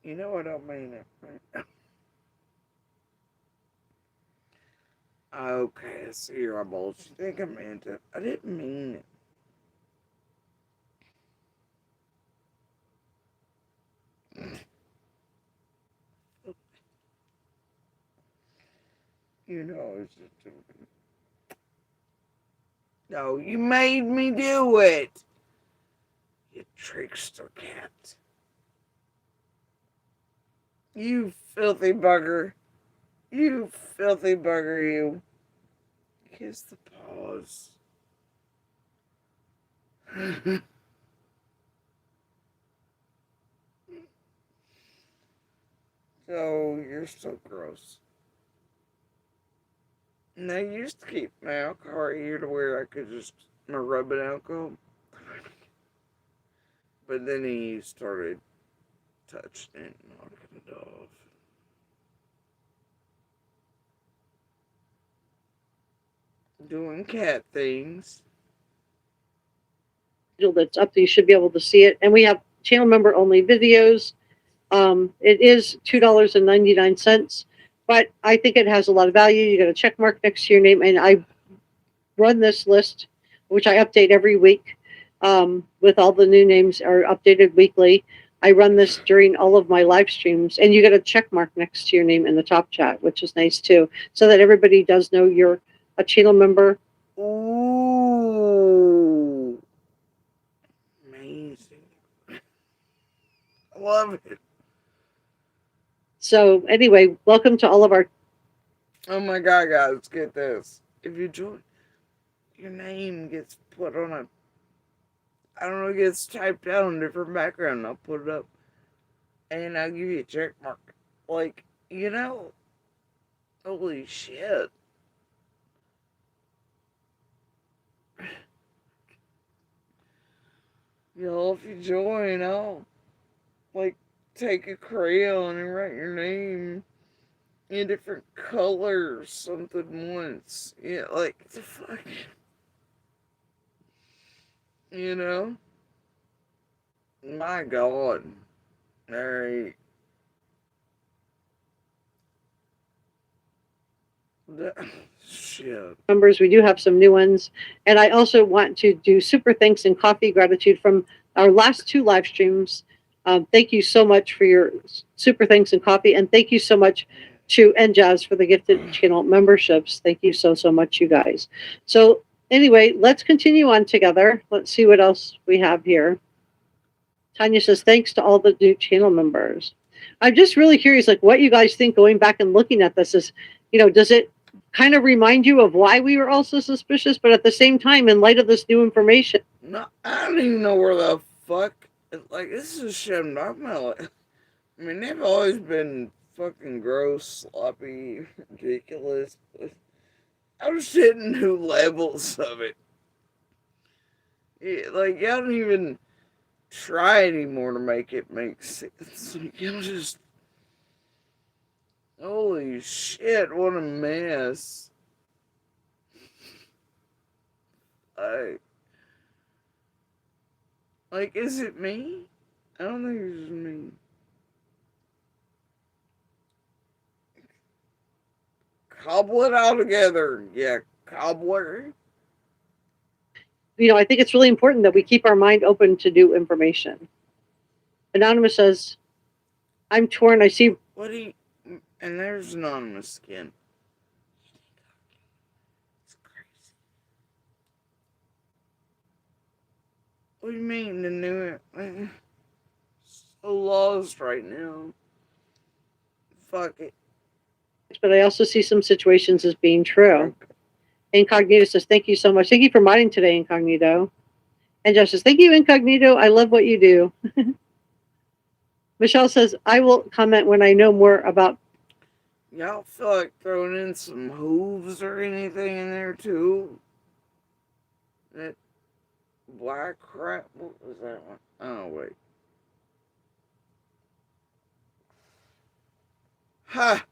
You know I don't mean it, right? Okay, I see your eyeballs. You think I meant it. I didn't mean it. You know I was just joking. No, you made me do it. You trickster cat. You filthy bugger. You filthy bugger, you. Kiss the paws. So, you're so gross. And I used to keep my alcohol right here to where I could just rub it alcohol. But then he started touching it and knocking it off. Doing cat things. That's up there. You should be able to see it. And we have channel member only videos. It is $2.99, but I think it has a lot of value. You got a check mark next to your name, and I run this list, which I update every week, with all the new names are updated weekly. I run this during all of my live streams, and you get a check mark next to your name in the top chat, which is nice too, so that everybody does know you're a channel member. Ooh. Amazing. I love it. So anyway, welcome to all of our... Oh my God, guys, get this. If you join, your name gets put on a... I don't know, it gets typed out on a different background. I'll put it up. And I'll give you a check mark. Like, you know, holy shit. You know, if you join, I'll, like, take a crayon and write your name in different colors something once. Yeah, like, the fuck? You know? My God. Alright. Shit. Numbers, we do have some new ones. And I also want to do super thanks and coffee gratitude from our last two live streams. Thank you so much for your super thanks and coffee. And thank you so much to NJAZ for the gifted channel memberships. Thank you so much, you guys. So anyway, let's continue on together. Let's see what else we have here. Tanya says, thanks to all the new channel members. I'm just really curious, like what you guys think going back and looking at this is, does it kind of remind you of why we were also suspicious, but at the same time, in light of this new information? No, I don't even know where the fuck, like, this is shit I'm talking about. I mean, they've always been fucking gross, sloppy, ridiculous, but I was hitting new levels of it. Like, y'all don't even try anymore to make it make sense. Like, y'all just... Holy shit, what a mess. Like, is it me? I don't think it's me. Cobble it all together. Yeah, cobbler. I think it's really important that we keep our mind open to new information. Anonymous says, I'm torn. I see. What do you... And there's Anonymous skin. It's crazy. What do you mean the new... So lost right now. Fuck it. But I also see some situations as being true. Incognito says, thank you so much. Thank you for modding today, Incognito. And Josh says, thank you, Incognito. I love what you do. Michelle says, I will comment when I know more about... Y'all feel like throwing in some hooves or anything in there, too? That black crap? What was that one? Oh, wait. Ha!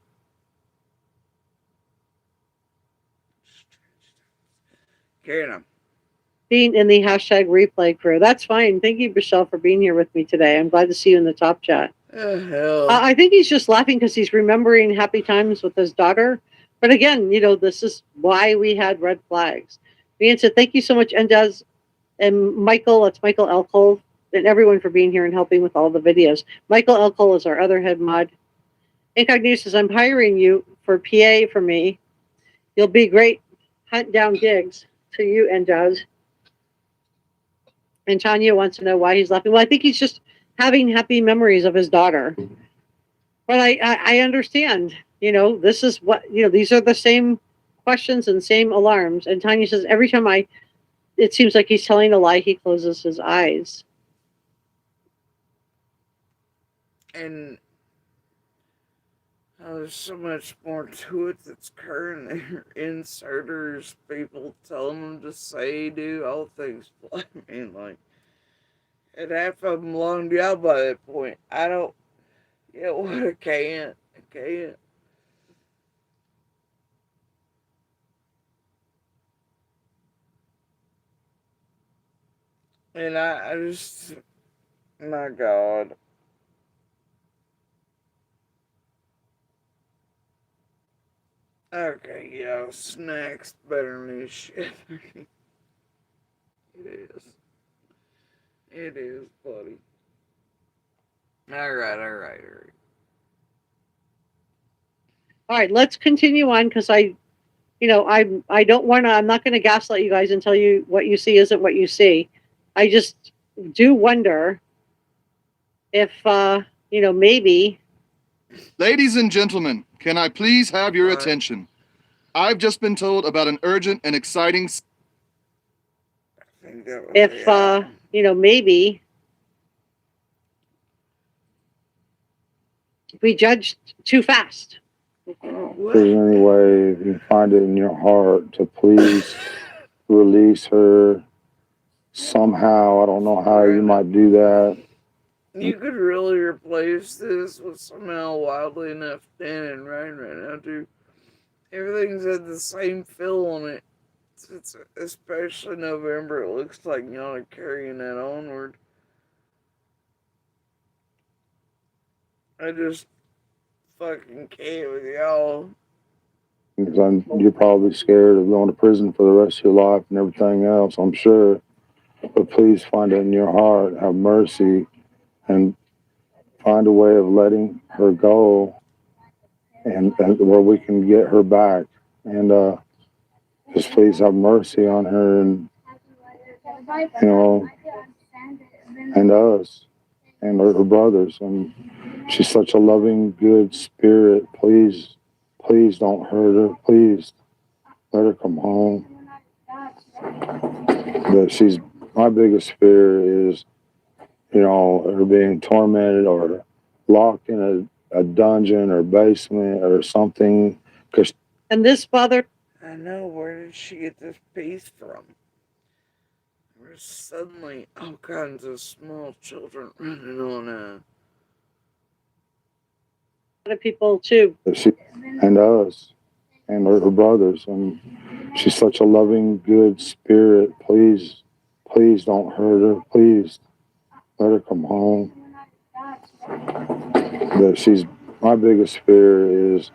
Carrying on. Being in the hashtag replay crew. That's fine. Thank you, Michelle, for being here with me today. I'm glad to see you in the top chat. Hell. I think he's just laughing because he's remembering happy times with his daughter. But again, this is why we had red flags. Ian said, thank you so much, Endaz and Michael. That's Michael Elcole, and everyone for being here and helping with all the videos. Michael Elcole is our other head mod. Incognito says, I'm hiring you for PA for me. You'll be great. Hunt down gigs to you, Endaz. And Tanya wants to know why he's laughing. Well, I think he's just having happy memories of his daughter. But I understand, this is what, these are the same questions and same alarms. And Tanya says, every time it seems like he's telling a lie, he closes his eyes. And there's so much more to it that's current. Their inserters, people telling them to say, do all things. I mean, like, and half of them longed out by that point. I don't, what, I can't. And I just, my God. Okay, snacks better than this shit. It is, buddy. All right. All right, let's continue on because I don't want to, I'm not going to gaslight you guys and tell you what you see isn't what you see. I just do wonder if, maybe. Ladies and gentlemen, can I please have your attention? I've just been told about an urgent and exciting... If, maybe we judged too fast. If there's any way, if you find it in your heart to please release her somehow, I don't know how you might do that. You could really replace this with somehow wildly enough Dan and Ryan right now, too. Everything's had the same feel on it. It's especially November. It looks like y'all are carrying that onward. I just fucking can't with y'all. Because you're probably scared of going to prison for the rest of your life and everything else, I'm sure. But please find it in your heart, have mercy, and find a way of letting her go and where we can get her back. And just please have mercy on her, and and us and her brothers. And she's such a loving, good spirit. Please, please don't hurt her. Please let her come home. But she's my biggest fear is, her being tormented or locked in a dungeon or basement or something. And this bothered. I know, where did she get this piece from? There's suddenly all kinds of small children running on a... lot of people too. And us and her brothers. And she's such a loving, good spirit. Please, please don't hurt her. Please let her come home. But she's my biggest fear is,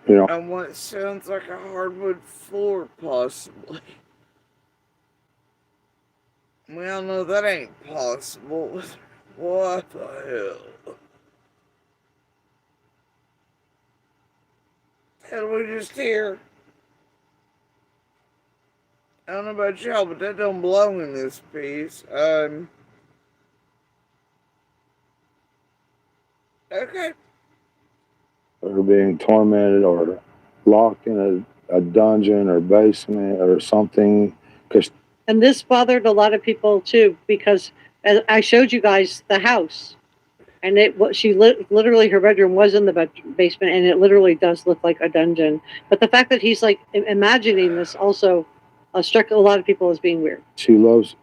And what sounds like a hardwood floor, possibly. We all know that ain't possible. What the hell? Did we just hear? I don't know about y'all, but that don't belong in this piece. Okay. her being tormented or locked in a dungeon or basement or something. And this bothered a lot of people too, because I showed you guys the house, and literally her bedroom was in the basement, and it literally does look like a dungeon. But the fact that he's like imagining this also struck a lot of people as being weird. She loved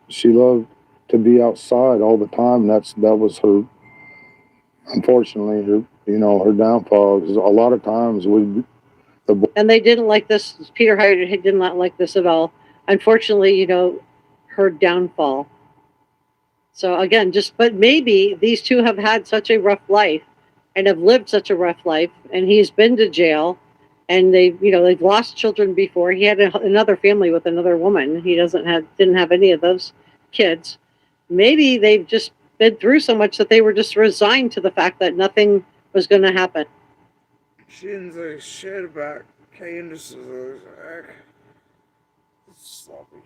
to be outside all the time. That was her. Unfortunately, her downfall. Because a lot of times and they didn't like this. Peter Hyder did not like this at all. Unfortunately, her downfall. So again, but maybe these two have had such a rough life and have lived such a rough life, and he's been to jail, and they've lost children before. He had another family with another woman. He didn't have any of those kids. Maybe they've just been through so much that they were just resigned to the fact that nothing was going to happen. She didn't say shit about Candace's sloppy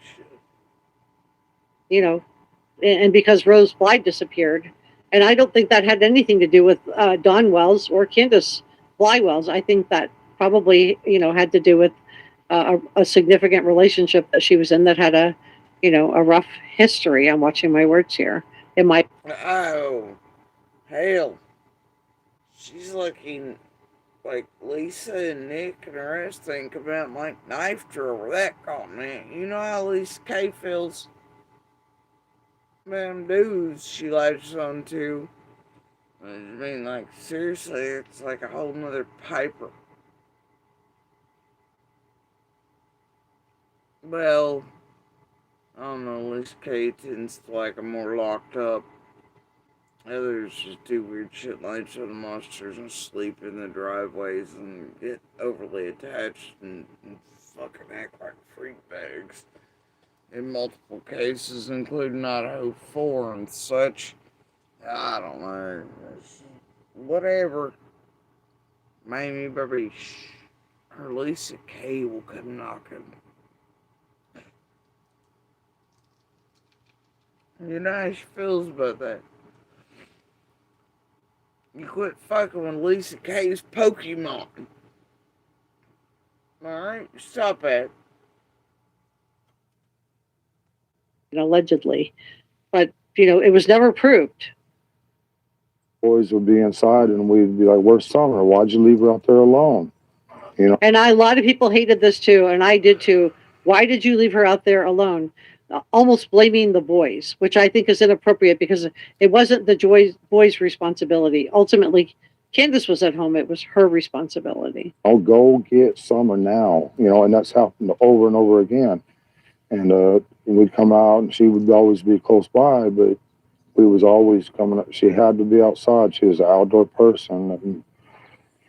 shit. And because Rose Bly disappeared. And I don't think that had anything to do with Dawn Wells or Candace Bly Wells. I think that probably, had to do with a significant relationship that she was in that had a rough history. I'm watching my words here. Oh, hell. She's looking like Lisa and Nick and the rest think about like knifed her over that comment. You know how Lisa K feels. Them dudes she latches on to. I mean, like, seriously, it's like a whole nother Piper. Well, I don't know, Lisa K tends to like them more locked up. Others just do weird shit like show the monsters and sleep in the driveways and get overly attached and fucking act like freak bags. In multiple cases, including Idaho 4 and such. I don't know. Whatever. Mamie, baby, her Lisa K will come knocking. You know how she feels about that. You quit fucking with Lisa K's Pokemon. Alright? Stop it. Allegedly. But, it was never proved. Boys would be inside and we'd be like, "Where's Summer? Why'd you leave her out there alone?" And a lot of people hated this too, and I did too. Why did you leave her out there alone? Almost blaming the boys, which I think is inappropriate because it wasn't the boys' responsibility. Ultimately, Candace was at home. It was her responsibility. I'll go get Summer now, and that's happened over and over again. And we'd come out and she would always be close by, but we was always coming up. She had to be outside. She was an outdoor person.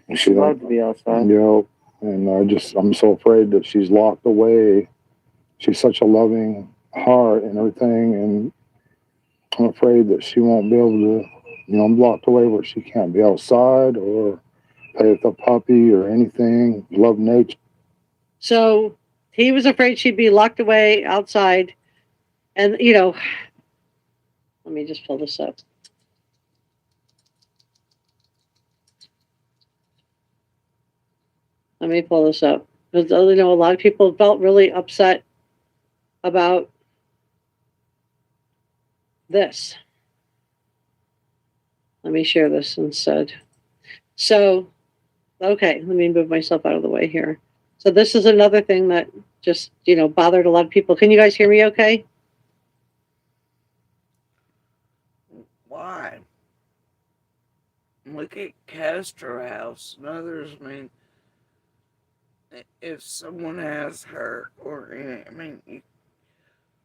And she loved to be outside. And I'm so afraid that she's locked away. She's such a loving heart and everything. And I'm afraid that she won't be able to, I'm locked away where she can't be outside or play with the puppy or anything, love nature. So he was afraid she'd be locked away outside. And, let me just pull this up. Let me pull this up. Because, a lot of people felt really upset about this. Let me share this instead. So, okay, let me move myself out of the way here. So this is another thing that just, bothered a lot of people. Can you guys hear me okay? Why? Look at Castro House and others. I mean, if someone has her, or,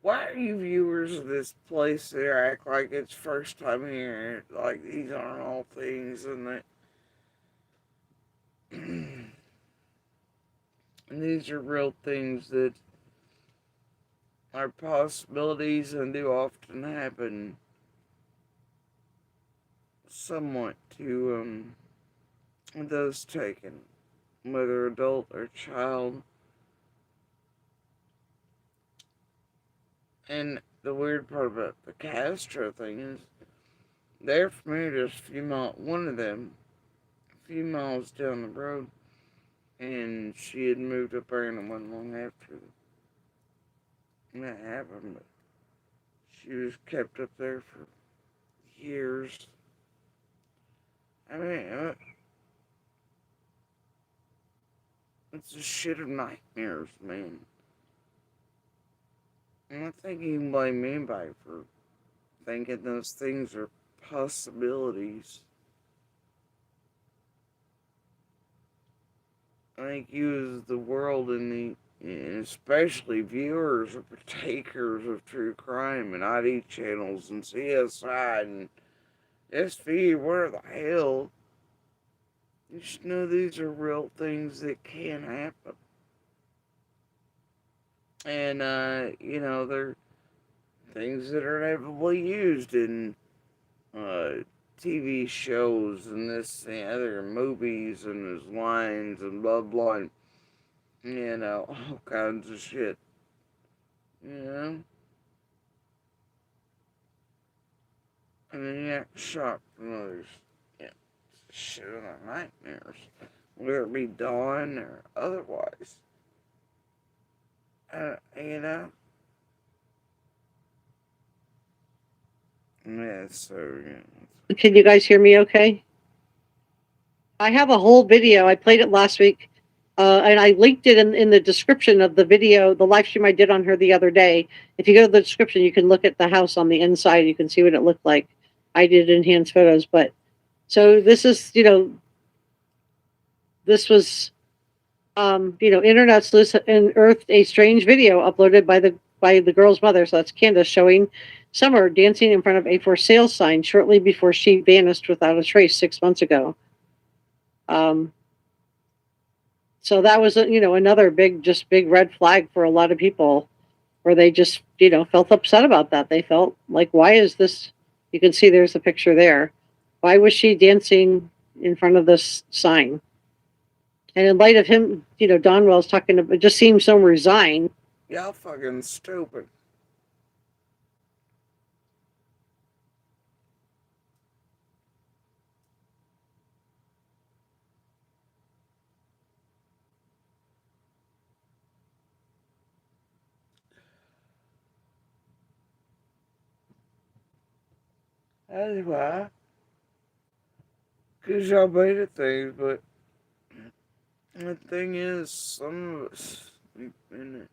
why are you viewers of this place there act like it's first time here? Like these aren't all things, and that. And these are real things that are possibilities and do often happen somewhat to those taken, whether adult or child. And the weird part about the Castro thing is they're from here just a few miles, one of them, a few miles down the road, and she had moved up there and it wasn't long after that happened, but she was kept up there for years. I mean, it's a shit of nightmares, man. And I think you can blame anybody for thinking those things are possibilities. I think you as the world and especially viewers or partakers of true crime and ID channels and CSI and SV, where the hell, you should know these are real things that can happen. And, they're things that are inevitably used in TV shows and this and other movies and his lines and blah blah and, all kinds of shit. And then you act shocked from others. Yeah, shit of their nightmares. Whether it be dawn or otherwise. You know? Yeah, so, yeah. Can you guys hear me okay? I have a whole video. I played it last week, and I linked it in the description of the video, the live stream I did on her the other day. If you go to the description, you can look at the house on the inside. You can see what it looked like. I did enhance photos, but so this is, this was, Internet Sleuth unearthed a strange video uploaded by the girl's mother. So that's Candace showing Summer dancing in front of a for sale sign shortly before she vanished without a trace 6 months ago. So that was, another big red flag for a lot of people where they just, felt upset about that. They felt like, why is this? You can see there's a picture there. Why was she dancing in front of this sign? And in light of him, Don Wells talking about, it just seems so resigned. Y'all fucking stupid. That's why. Because y'all made it things, but the thing is, some of us, we've been it.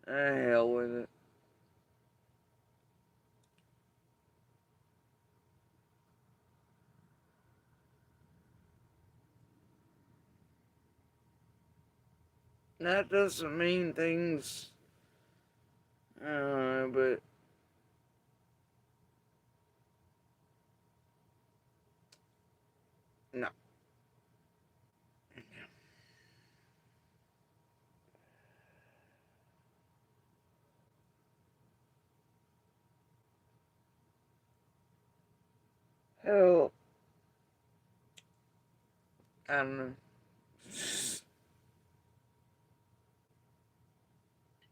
Hell with it. That doesn't mean things, but no. Hell, I don't know.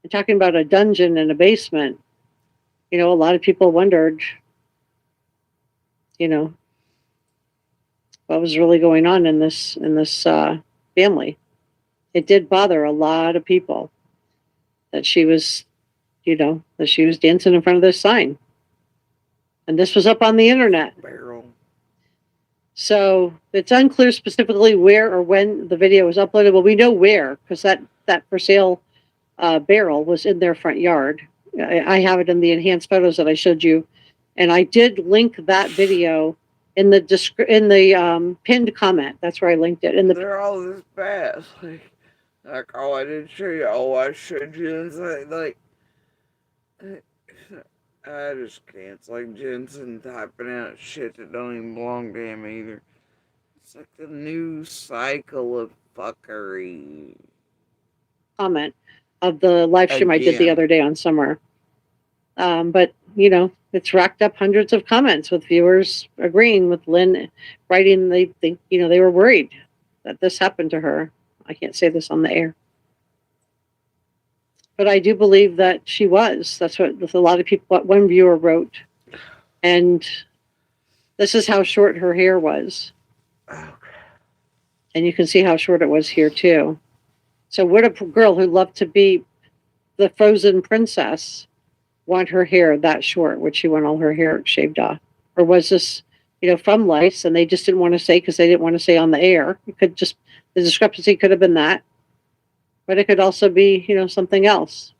And talking about a dungeon and a basement, a lot of people wondered, what was really going on in this family. It did bother a lot of people that she was, that she was dancing in front of this sign. And this was up on the internet. Barrel. So it's unclear specifically where or when the video was uploaded. Well, we know where, because that for sale barrel was in their front yard. I have it in the enhanced photos that I showed you, and I did link that video in the pinned comment. That's where I linked it. They're all this fast. Like, oh, I didn't show you. Oh, I showed you. And it's like, I just can't. It's like Jensen typing out shit that don't even belong to him either. It's like the new cycle of fuckery. Comment of the live stream I did the other day on Summer. But, it's racked up hundreds of comments with viewers agreeing with Lynn, writing they think, they were worried that this happened to her. I can't say this on the air. But I do believe that she was. That's what a lot of people, what one viewer wrote. And this is how short her hair was. And you can see how short it was here too. So would a girl who loved to be the frozen princess want her hair that short? Would she want all her hair shaved off? Or was this, from lice and they just didn't want to say because they didn't want to say on the air? It could just, the discrepancy could have been that. But it could also be, something else.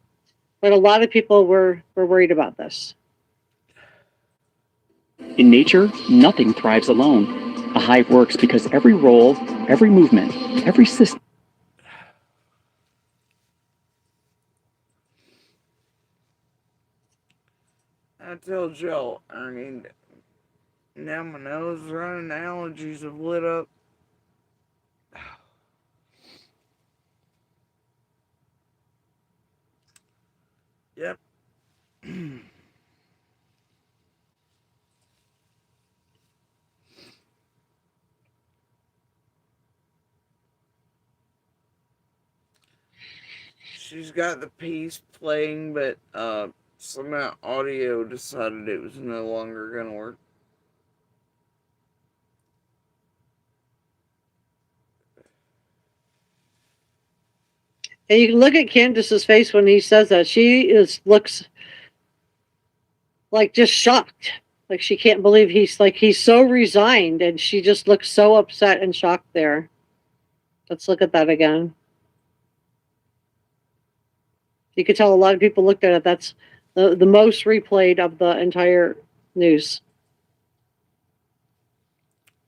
But a lot of people were worried about this. In nature, nothing thrives alone. A hive works because every roll, every movement, every system. I told Joe, now my nose is running, allergies have lit up. Yep. She's got the piece playing, but somehow audio decided it was no longer gonna work. And you can look at Candace's face when he says that. Looks like just shocked. Like she can't believe he's so resigned, and she just looks so upset and shocked there. Let's look at that again. You could tell a lot of people looked at it. That's the most replayed of the entire news.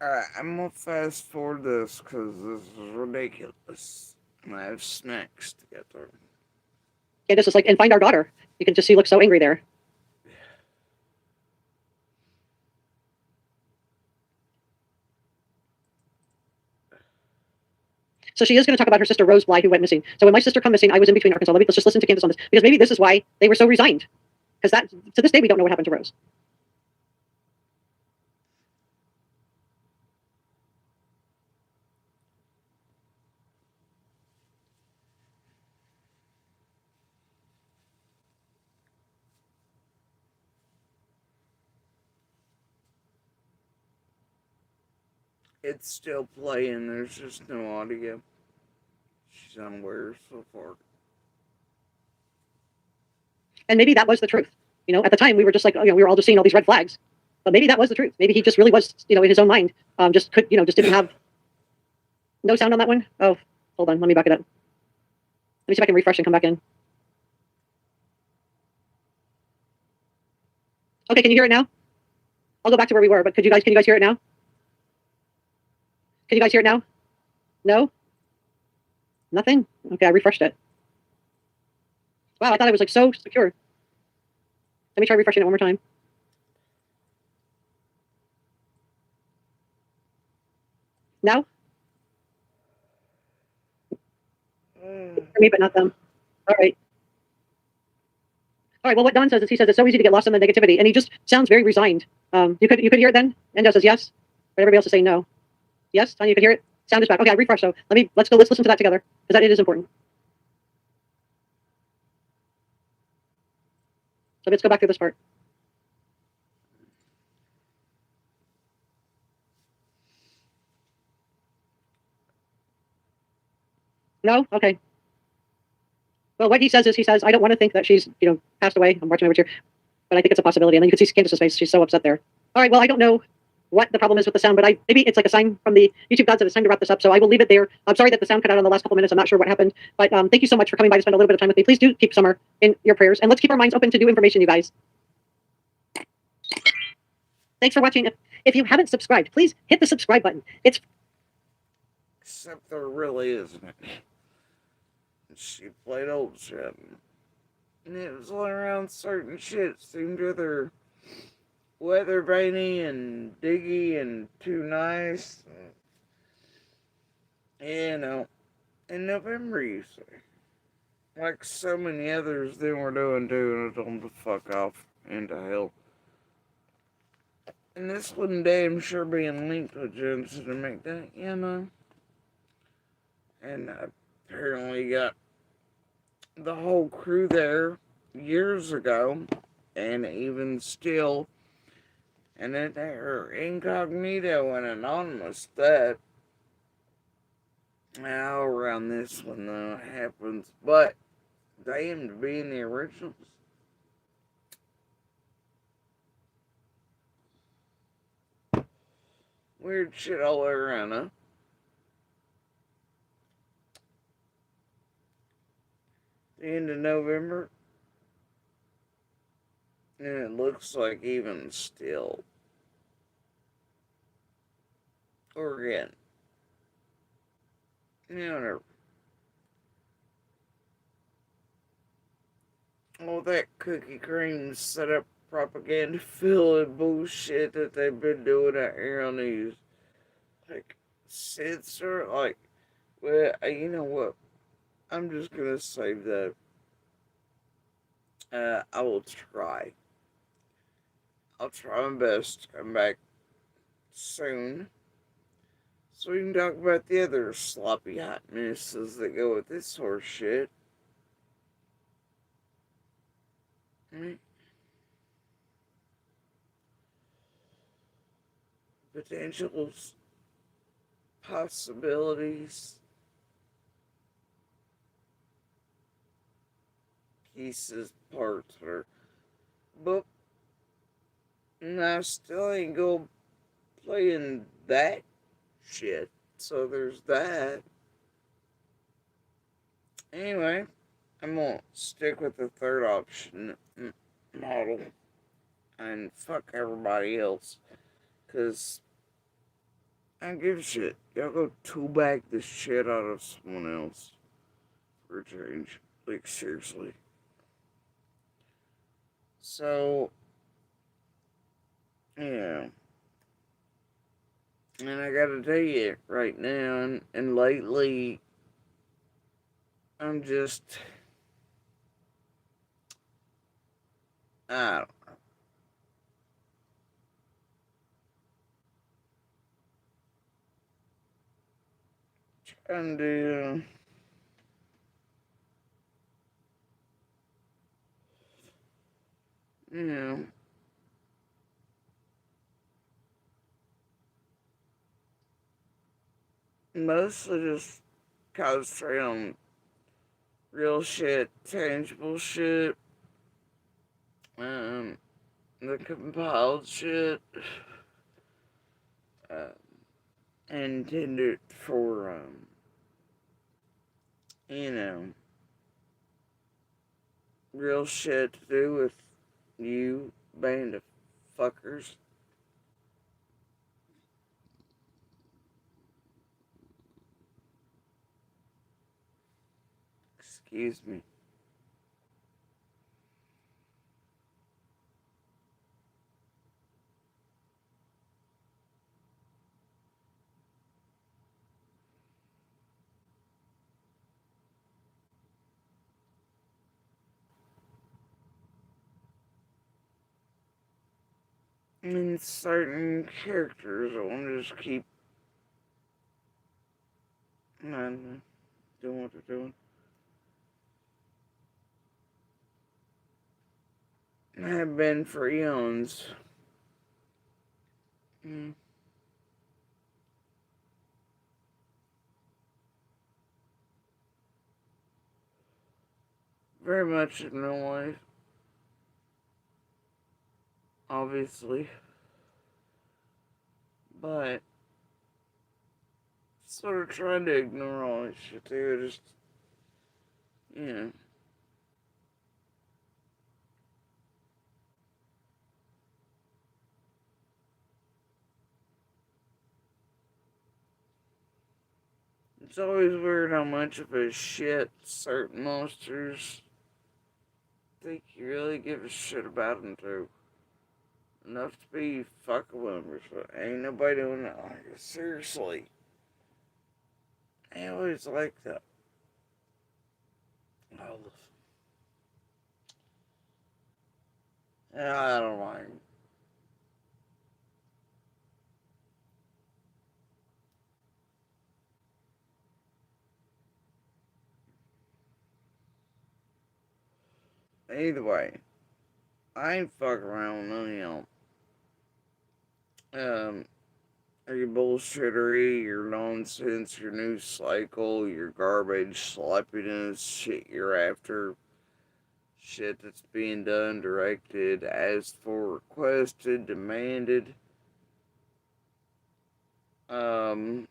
Alright, I'm gonna fast forward this because this is ridiculous. And I have snacks to get through. Candace is like, and find our daughter. You can just see, look so angry there. So she is going to talk about her sister Rose Bly, who went missing. So when my sister come missing, I was in between Arkansas. Let's just listen to Candace on this, because maybe this is why they were so resigned. Because that, to this day, we don't know what happened to Rose. It's still playing, there's just no audio. She's unaware so far. And maybe that was the truth. At the time we were just like, we were all just seeing all these red flags. But maybe that was the truth. Maybe he just really was, in his own mind, just didn't have no sound on that one. Oh, hold on, let me back it up. Let me see if I can refresh and come back in. Okay, can you hear it now? I'll go back to where we were, but can you guys hear it now? Can you guys hear it now? No? Nothing? Okay, I refreshed it. Wow, I thought it was like so secure. Let me try refreshing it one more time. Now? For me, but not them. All right. All right, well, what Don says is he says it's so easy to get lost in the negativity, and he just sounds very resigned. You could hear it then? Endo says yes, but everybody else is saying no. Yes, Tanya, you could hear it? Sound is back. Okay, I refreshed. So let's listen to that together because it is important. So let's go back through this part. No? Okay. Well, what he says is, I don't want to think that she's, passed away. I'm watching over here, but I think it's a possibility. And then you can see Candace's face. She's so upset there. All right. Well, I don't know what the problem is with the sound, but maybe it's like a sign from the YouTube gods that it's time to wrap this up. So I will leave it there. I'm sorry that the sound cut out on the last couple minutes. I'm not sure what happened, but thank you so much for coming by to spend a little bit of time with me. Please do keep Summer in your prayers, and let's keep our minds open to new information, you guys. Thanks for watching. If you haven't subscribed, please hit the subscribe button. Except there really isn't. She played old shit. And it was all around certain shit. Seemed rather weather veiny and diggy and too nice. You know, in November, you say. Like so many others they were doing too, and I told them to fuck off into hell. And this one damn sure being linked with Jensen to make that, And I apparently got the whole crew there years ago, and even still, and then they're incognito and anonymous. That now around this one happens, but they aim to be in the originals. Weird shit all the way around, huh? The end of November, and it looks like even still, Oregon, whatever. All that cookie cream set up propaganda filled bullshit that they've been doing out here on these, like, censor, like, well, you know what? I'm just gonna save that. I will try. I'll try my best to come back soon, so we can talk about the other sloppy hot messes that go with this horse shit. Right? Potentials, possibilities, pieces, parts, or but I still ain't go playing that shit. So there's that. Anyway, I'm gonna stick with the third option model and fuck everybody else, cause I don't give a shit. Y'all go two-bag the shit out of someone else for a change. Like, seriously. So, yeah. And I gotta tell you, right now, and lately, I'm just, I don't know. Trying to, you know, mostly just concentrate on real shit, tangible shit, the compiled shit, intended for, you know, real shit to do with you, band of fuckers. Excuse me. And certain characters, I want to just keep And doing what they're doing. Have been for eons. Mm. Very much in real life. Obviously. But sort of trying to ignore all this shit too. Just, you know. It's always weird how much of a shit certain monsters think you really give a shit about them too. Enough to be fucking members, but ain't nobody doing that. Like, seriously. I always like that. Yeah, I don't mind. Either way, I ain't fucking around with none of y'all. Your bullshittery, your nonsense, your news cycle, your garbage, sloppiness, shit you're after, shit that's being done, directed, asked for, requested, demanded. On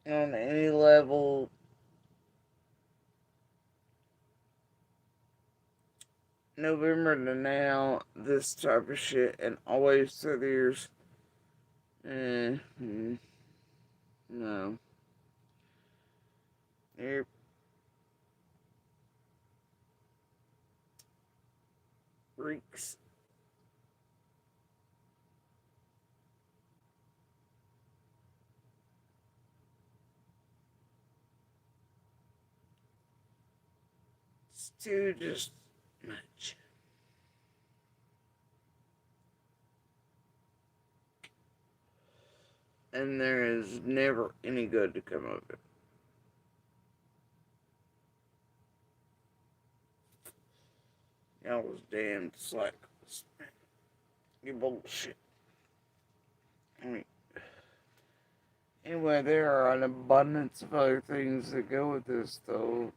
any level, November to now, this type of shit, and always through the years, no. Yep. Freaks. It's too just much. And there is never any good to come of it. Y'all was damn slackers. You bullshit. I mean, anyway, there are an abundance of other things that go with this, though,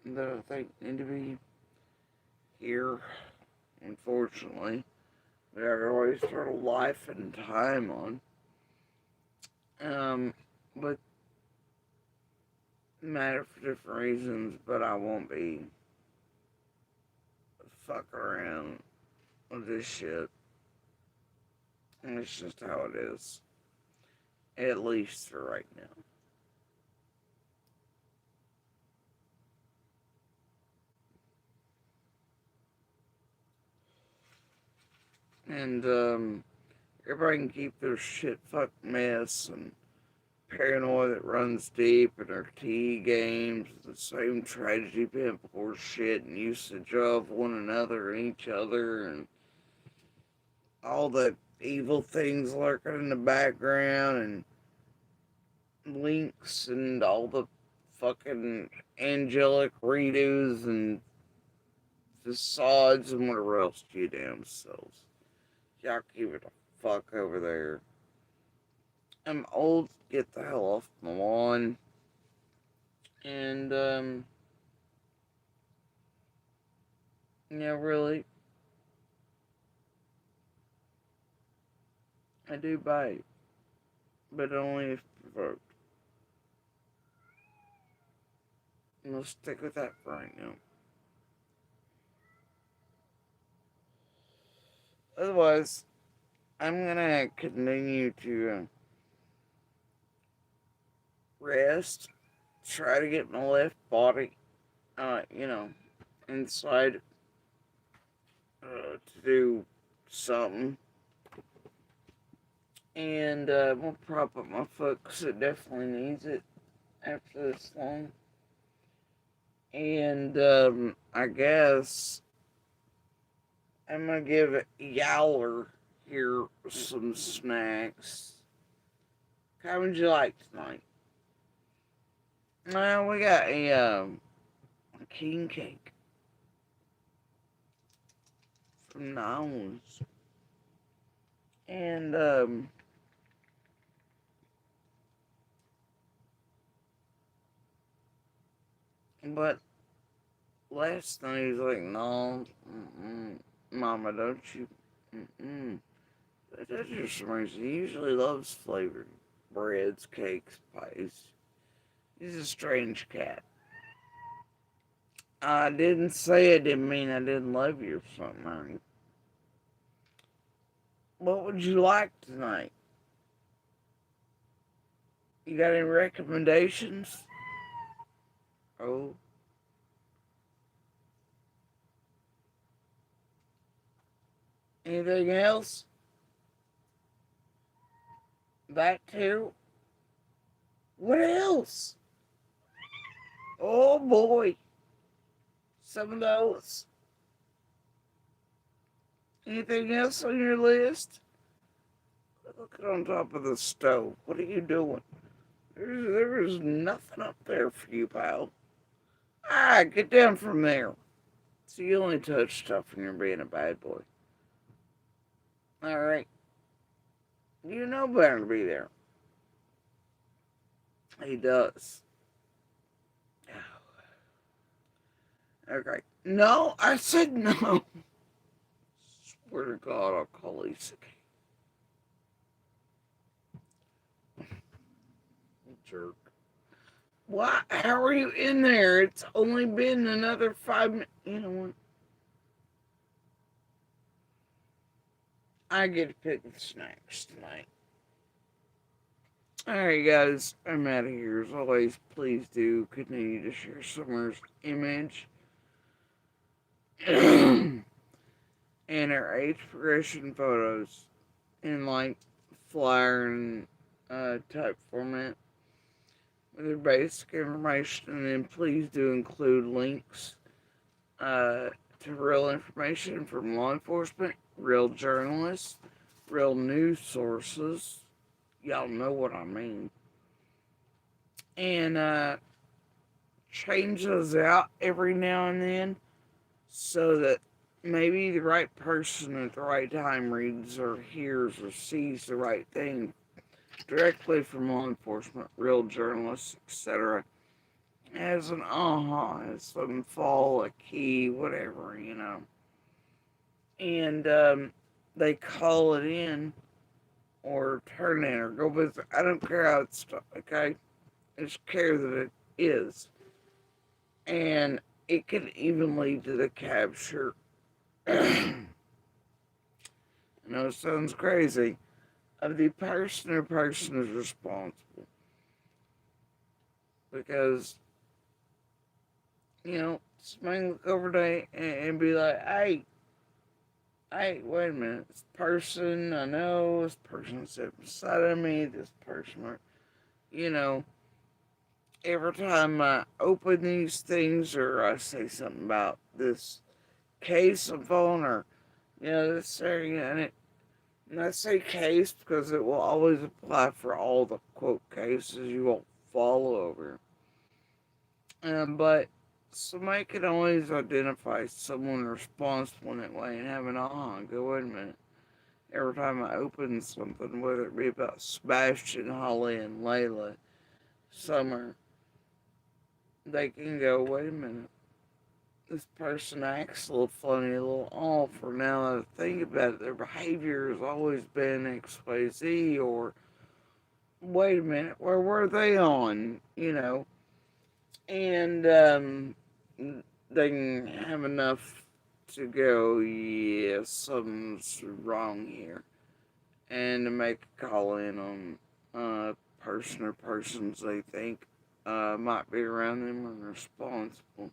that I think need to be here, unfortunately. That I could always throw life and time on. But matter for different reasons, but I won't be fucking around with this shit. And it's just how it is. At least for right now. And, everybody can keep their shit fucked mess and paranoia that runs deep in their tea games, the same tragedy, pimp horse shit, and usage of one another and each other, and all the evil things lurking in the background, and links, and all the fucking angelic redos, and facades, and whatever else you damn selves. Y'all keep it the fuck over there. I'm old, get the hell off my lawn. And, yeah, really, I do bite, but only if provoked. And we'll stick with that for right now. Otherwise, I'm gonna continue to rest, try to get my left body, inside to do something. And we'll prop up my foot because it definitely needs it after this long. And I guess I'm gonna give Yowler here some snacks. How would you like tonight? We got a king cake from Niles. And, but last night he was like, no, Mama, don't you, But that's just some reason. He usually loves flavored breads, cakes, pies. He's a strange cat. I didn't say it didn't mean I didn't love you or something, honey. What would you like tonight? You got any recommendations? Oh. Anything else? That too? What else? Oh boy. Some of those. Anything else on your list? Look on top of the stove. What are you doing? There's nothing up there for you, pal. Ah, get down from there. So you only touch stuff when you're being a bad boy. Alright. You know better to be there. He does. Okay. No, I said no. Swear to God, I'll call Lisa. Jerk. Why? How are you in there? It's only been another 5 minutes. You know what? I get to pick the snacks tonight. Alright, guys. I'm out of here. As always, please do continue to share Summer's image and our age progression photos in like flyer and type format with their basic information, and then please do include links to real information from law enforcement, real journalists, real news sources. Y'all know what I mean. And change those out every now and then so that maybe the right person at the right time reads or hears or sees the right thing directly from law enforcement, real journalists, etc. As an as some fall, a key, whatever, you know. And they call it in or turn in or go visit. I don't care how it's done, okay? I just care that it is. And it can even lead to the capture. I know it sounds crazy, of the person or person is responsible. Because, you know, somebody look over there and be like, hey, wait a minute, this person I know, this person sat beside of me, this person, you know, every time I open these things or I say something about this case on phone or, you know, this area, and I say case because it will always apply for all the quote cases you won't fall over. But somebody can always identify someone responsible in that way and have an go, wait a minute. Every time I open something, whether it be about Sebastian, Holly, and Layla, Summer, they can go, wait a minute. This person acts a little funny, a little off, or now that I think about it, their behavior has always been XYZ, or wait a minute, where were they on, you know? And they can have enough to go, yeah, something's wrong here, and to make a call in on person or persons they think might be around them and responsible.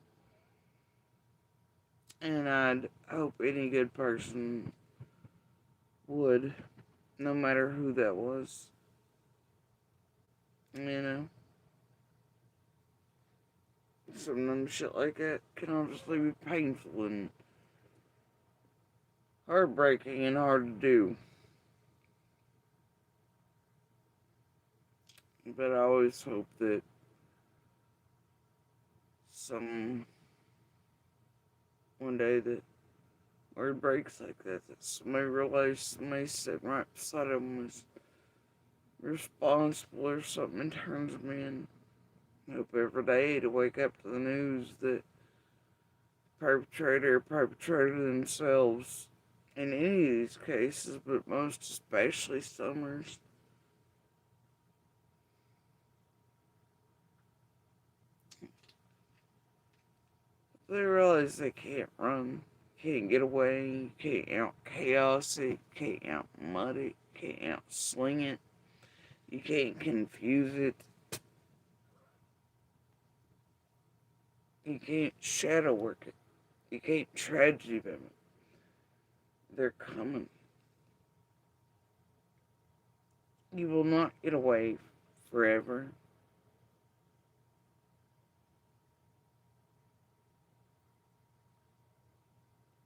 And I'd hope any good person would, no matter who that was. You know? Sometimes shit like that can obviously be painful and heartbreaking and hard to do. But I always hope that one day that word breaks like that somebody realizes somebody sitting right beside them was responsible or something and turns them in. I hope every day to wake up to the news that perpetrator or perpetrator themselves in any of these cases, but most especially Summers. They realize they can't run, can't get away, can't out chaos it, can't out mud it, can't out sling it, you can't confuse it, you can't shadow work it, you can't tragedy them it. They're coming. You will not get away forever.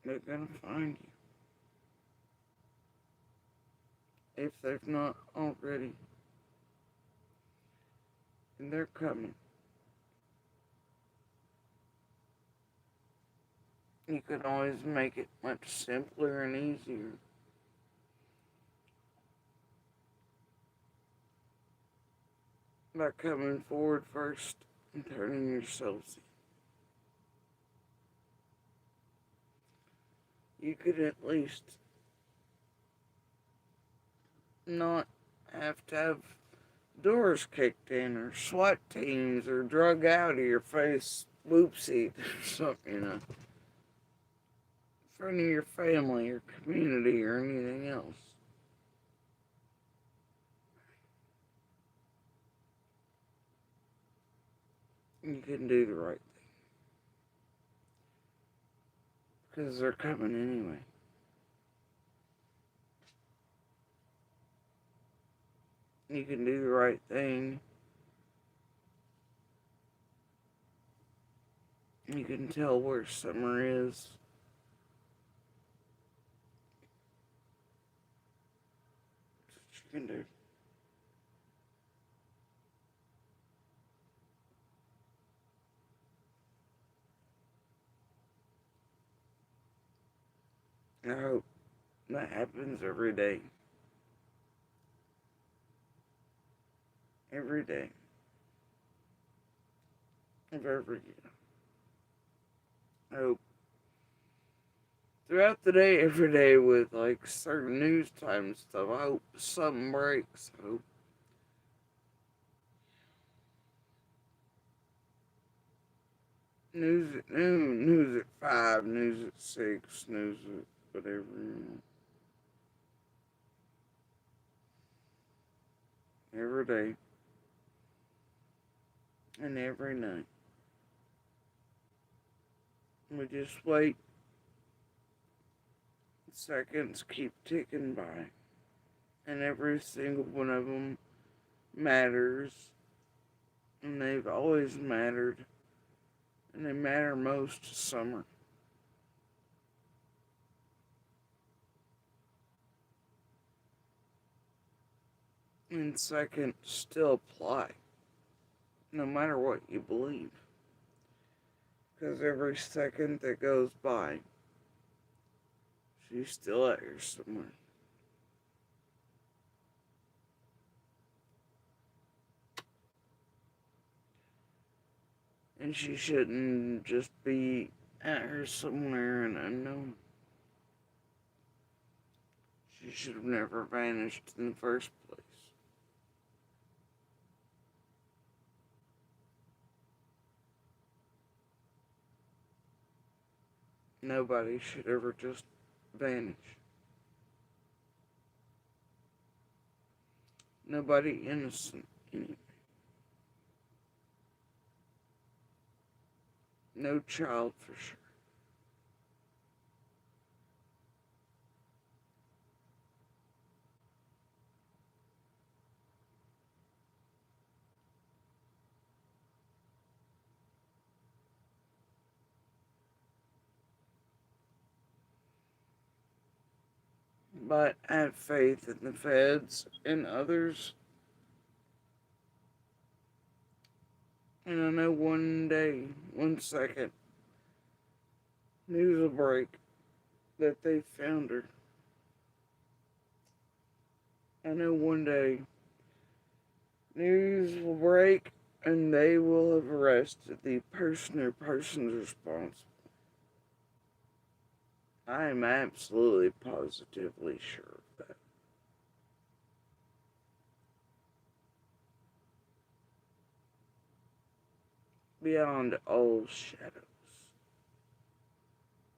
They're gonna find you. If they've not already. And they're coming. You can always make it much simpler and easier. By coming forward first and turning yourselves in. You could at least not have to have doors kicked in or SWAT teams or drug out of your face whoopsie or something, in front of your family or community or anything else. You can do the right thing. Because they're coming anyway. You can do the right thing. You can tell where Summer is. That's what you can do. I hope that happens every day. Every day. Of every year. I hope throughout the day, every day with like certain news time stuff, I hope something breaks. I hope news at noon, news at 5, news at 6, news at whatever, Every day. And every night. We just wait. Seconds keep ticking by. And every single one of them matters. And they've always mattered. And they matter most to Summer. And seconds still apply. No matter what you believe. Because every second that goes by, she's still out here somewhere. And she shouldn't just be out here somewhere and unknown. She should have never vanished in the first place. Nobody should ever just vanish. Nobody innocent anyway. No child for sure. But I have faith in the feds and others And I know one day, 1 second, news will break that they found her. I know one day news will break and they will have arrested the person or persons responsible. I am absolutely positively sure of that. Beyond all shadows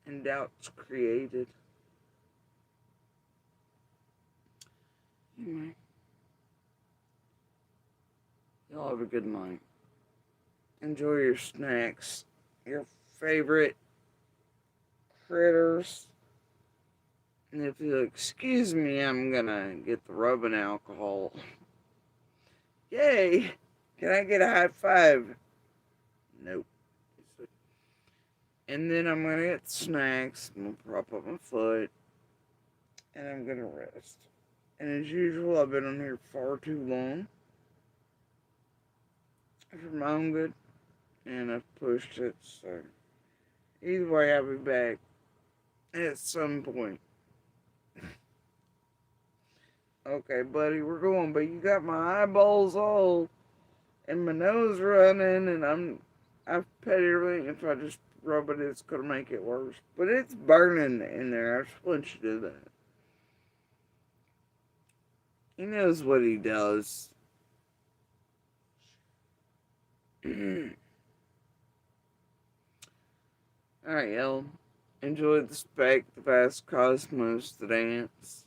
and doubts created. Anyway, y'all have a good night. Enjoy your snacks, your favorite critters. And if you'll excuse me, I'm gonna get the rubbing alcohol. Yay! Can I get a high five? Nope. And then I'm gonna get snacks, I'm gonna prop up my foot, and I'm gonna rest. And as usual, I've been on here far too long for my own good, and I've pushed it, so either way, I'll be back at some point. Okay, buddy, we're going, but you got my eyeballs all and my nose running, and I've petted everything. If I just rub it, it's gonna make it worse. But it's burning in there. I just want you to do that. He knows what he does. Alright, y'all. Enjoy the spec, the vast cosmos, the dance.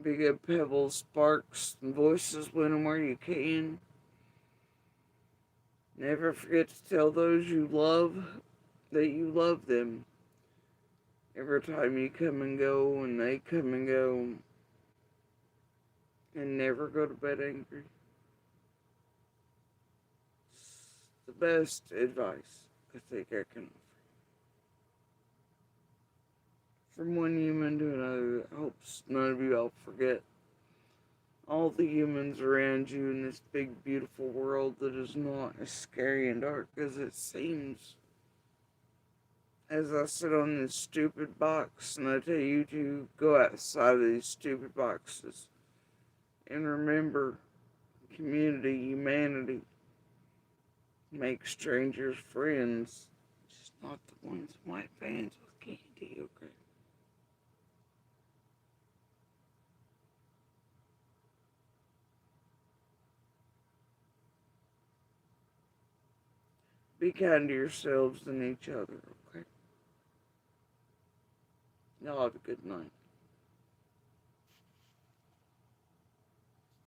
Be good pebbles, sparks, and voices when where you can. Never forget to tell those you love that you love them. Every time you come and go and they come and go. And never go to bed angry. It's the best advice I think I can offer. From one human to another, I hope none of you all forget all the humans around you in this big, beautiful world that is not as scary and dark as it seems. As I sit on this stupid box and I tell you to go outside of these stupid boxes and remember community, humanity, make strangers friends, just not the ones in white vans with candy, okay? Be kind to yourselves and each other, okay? Y'all have a good night.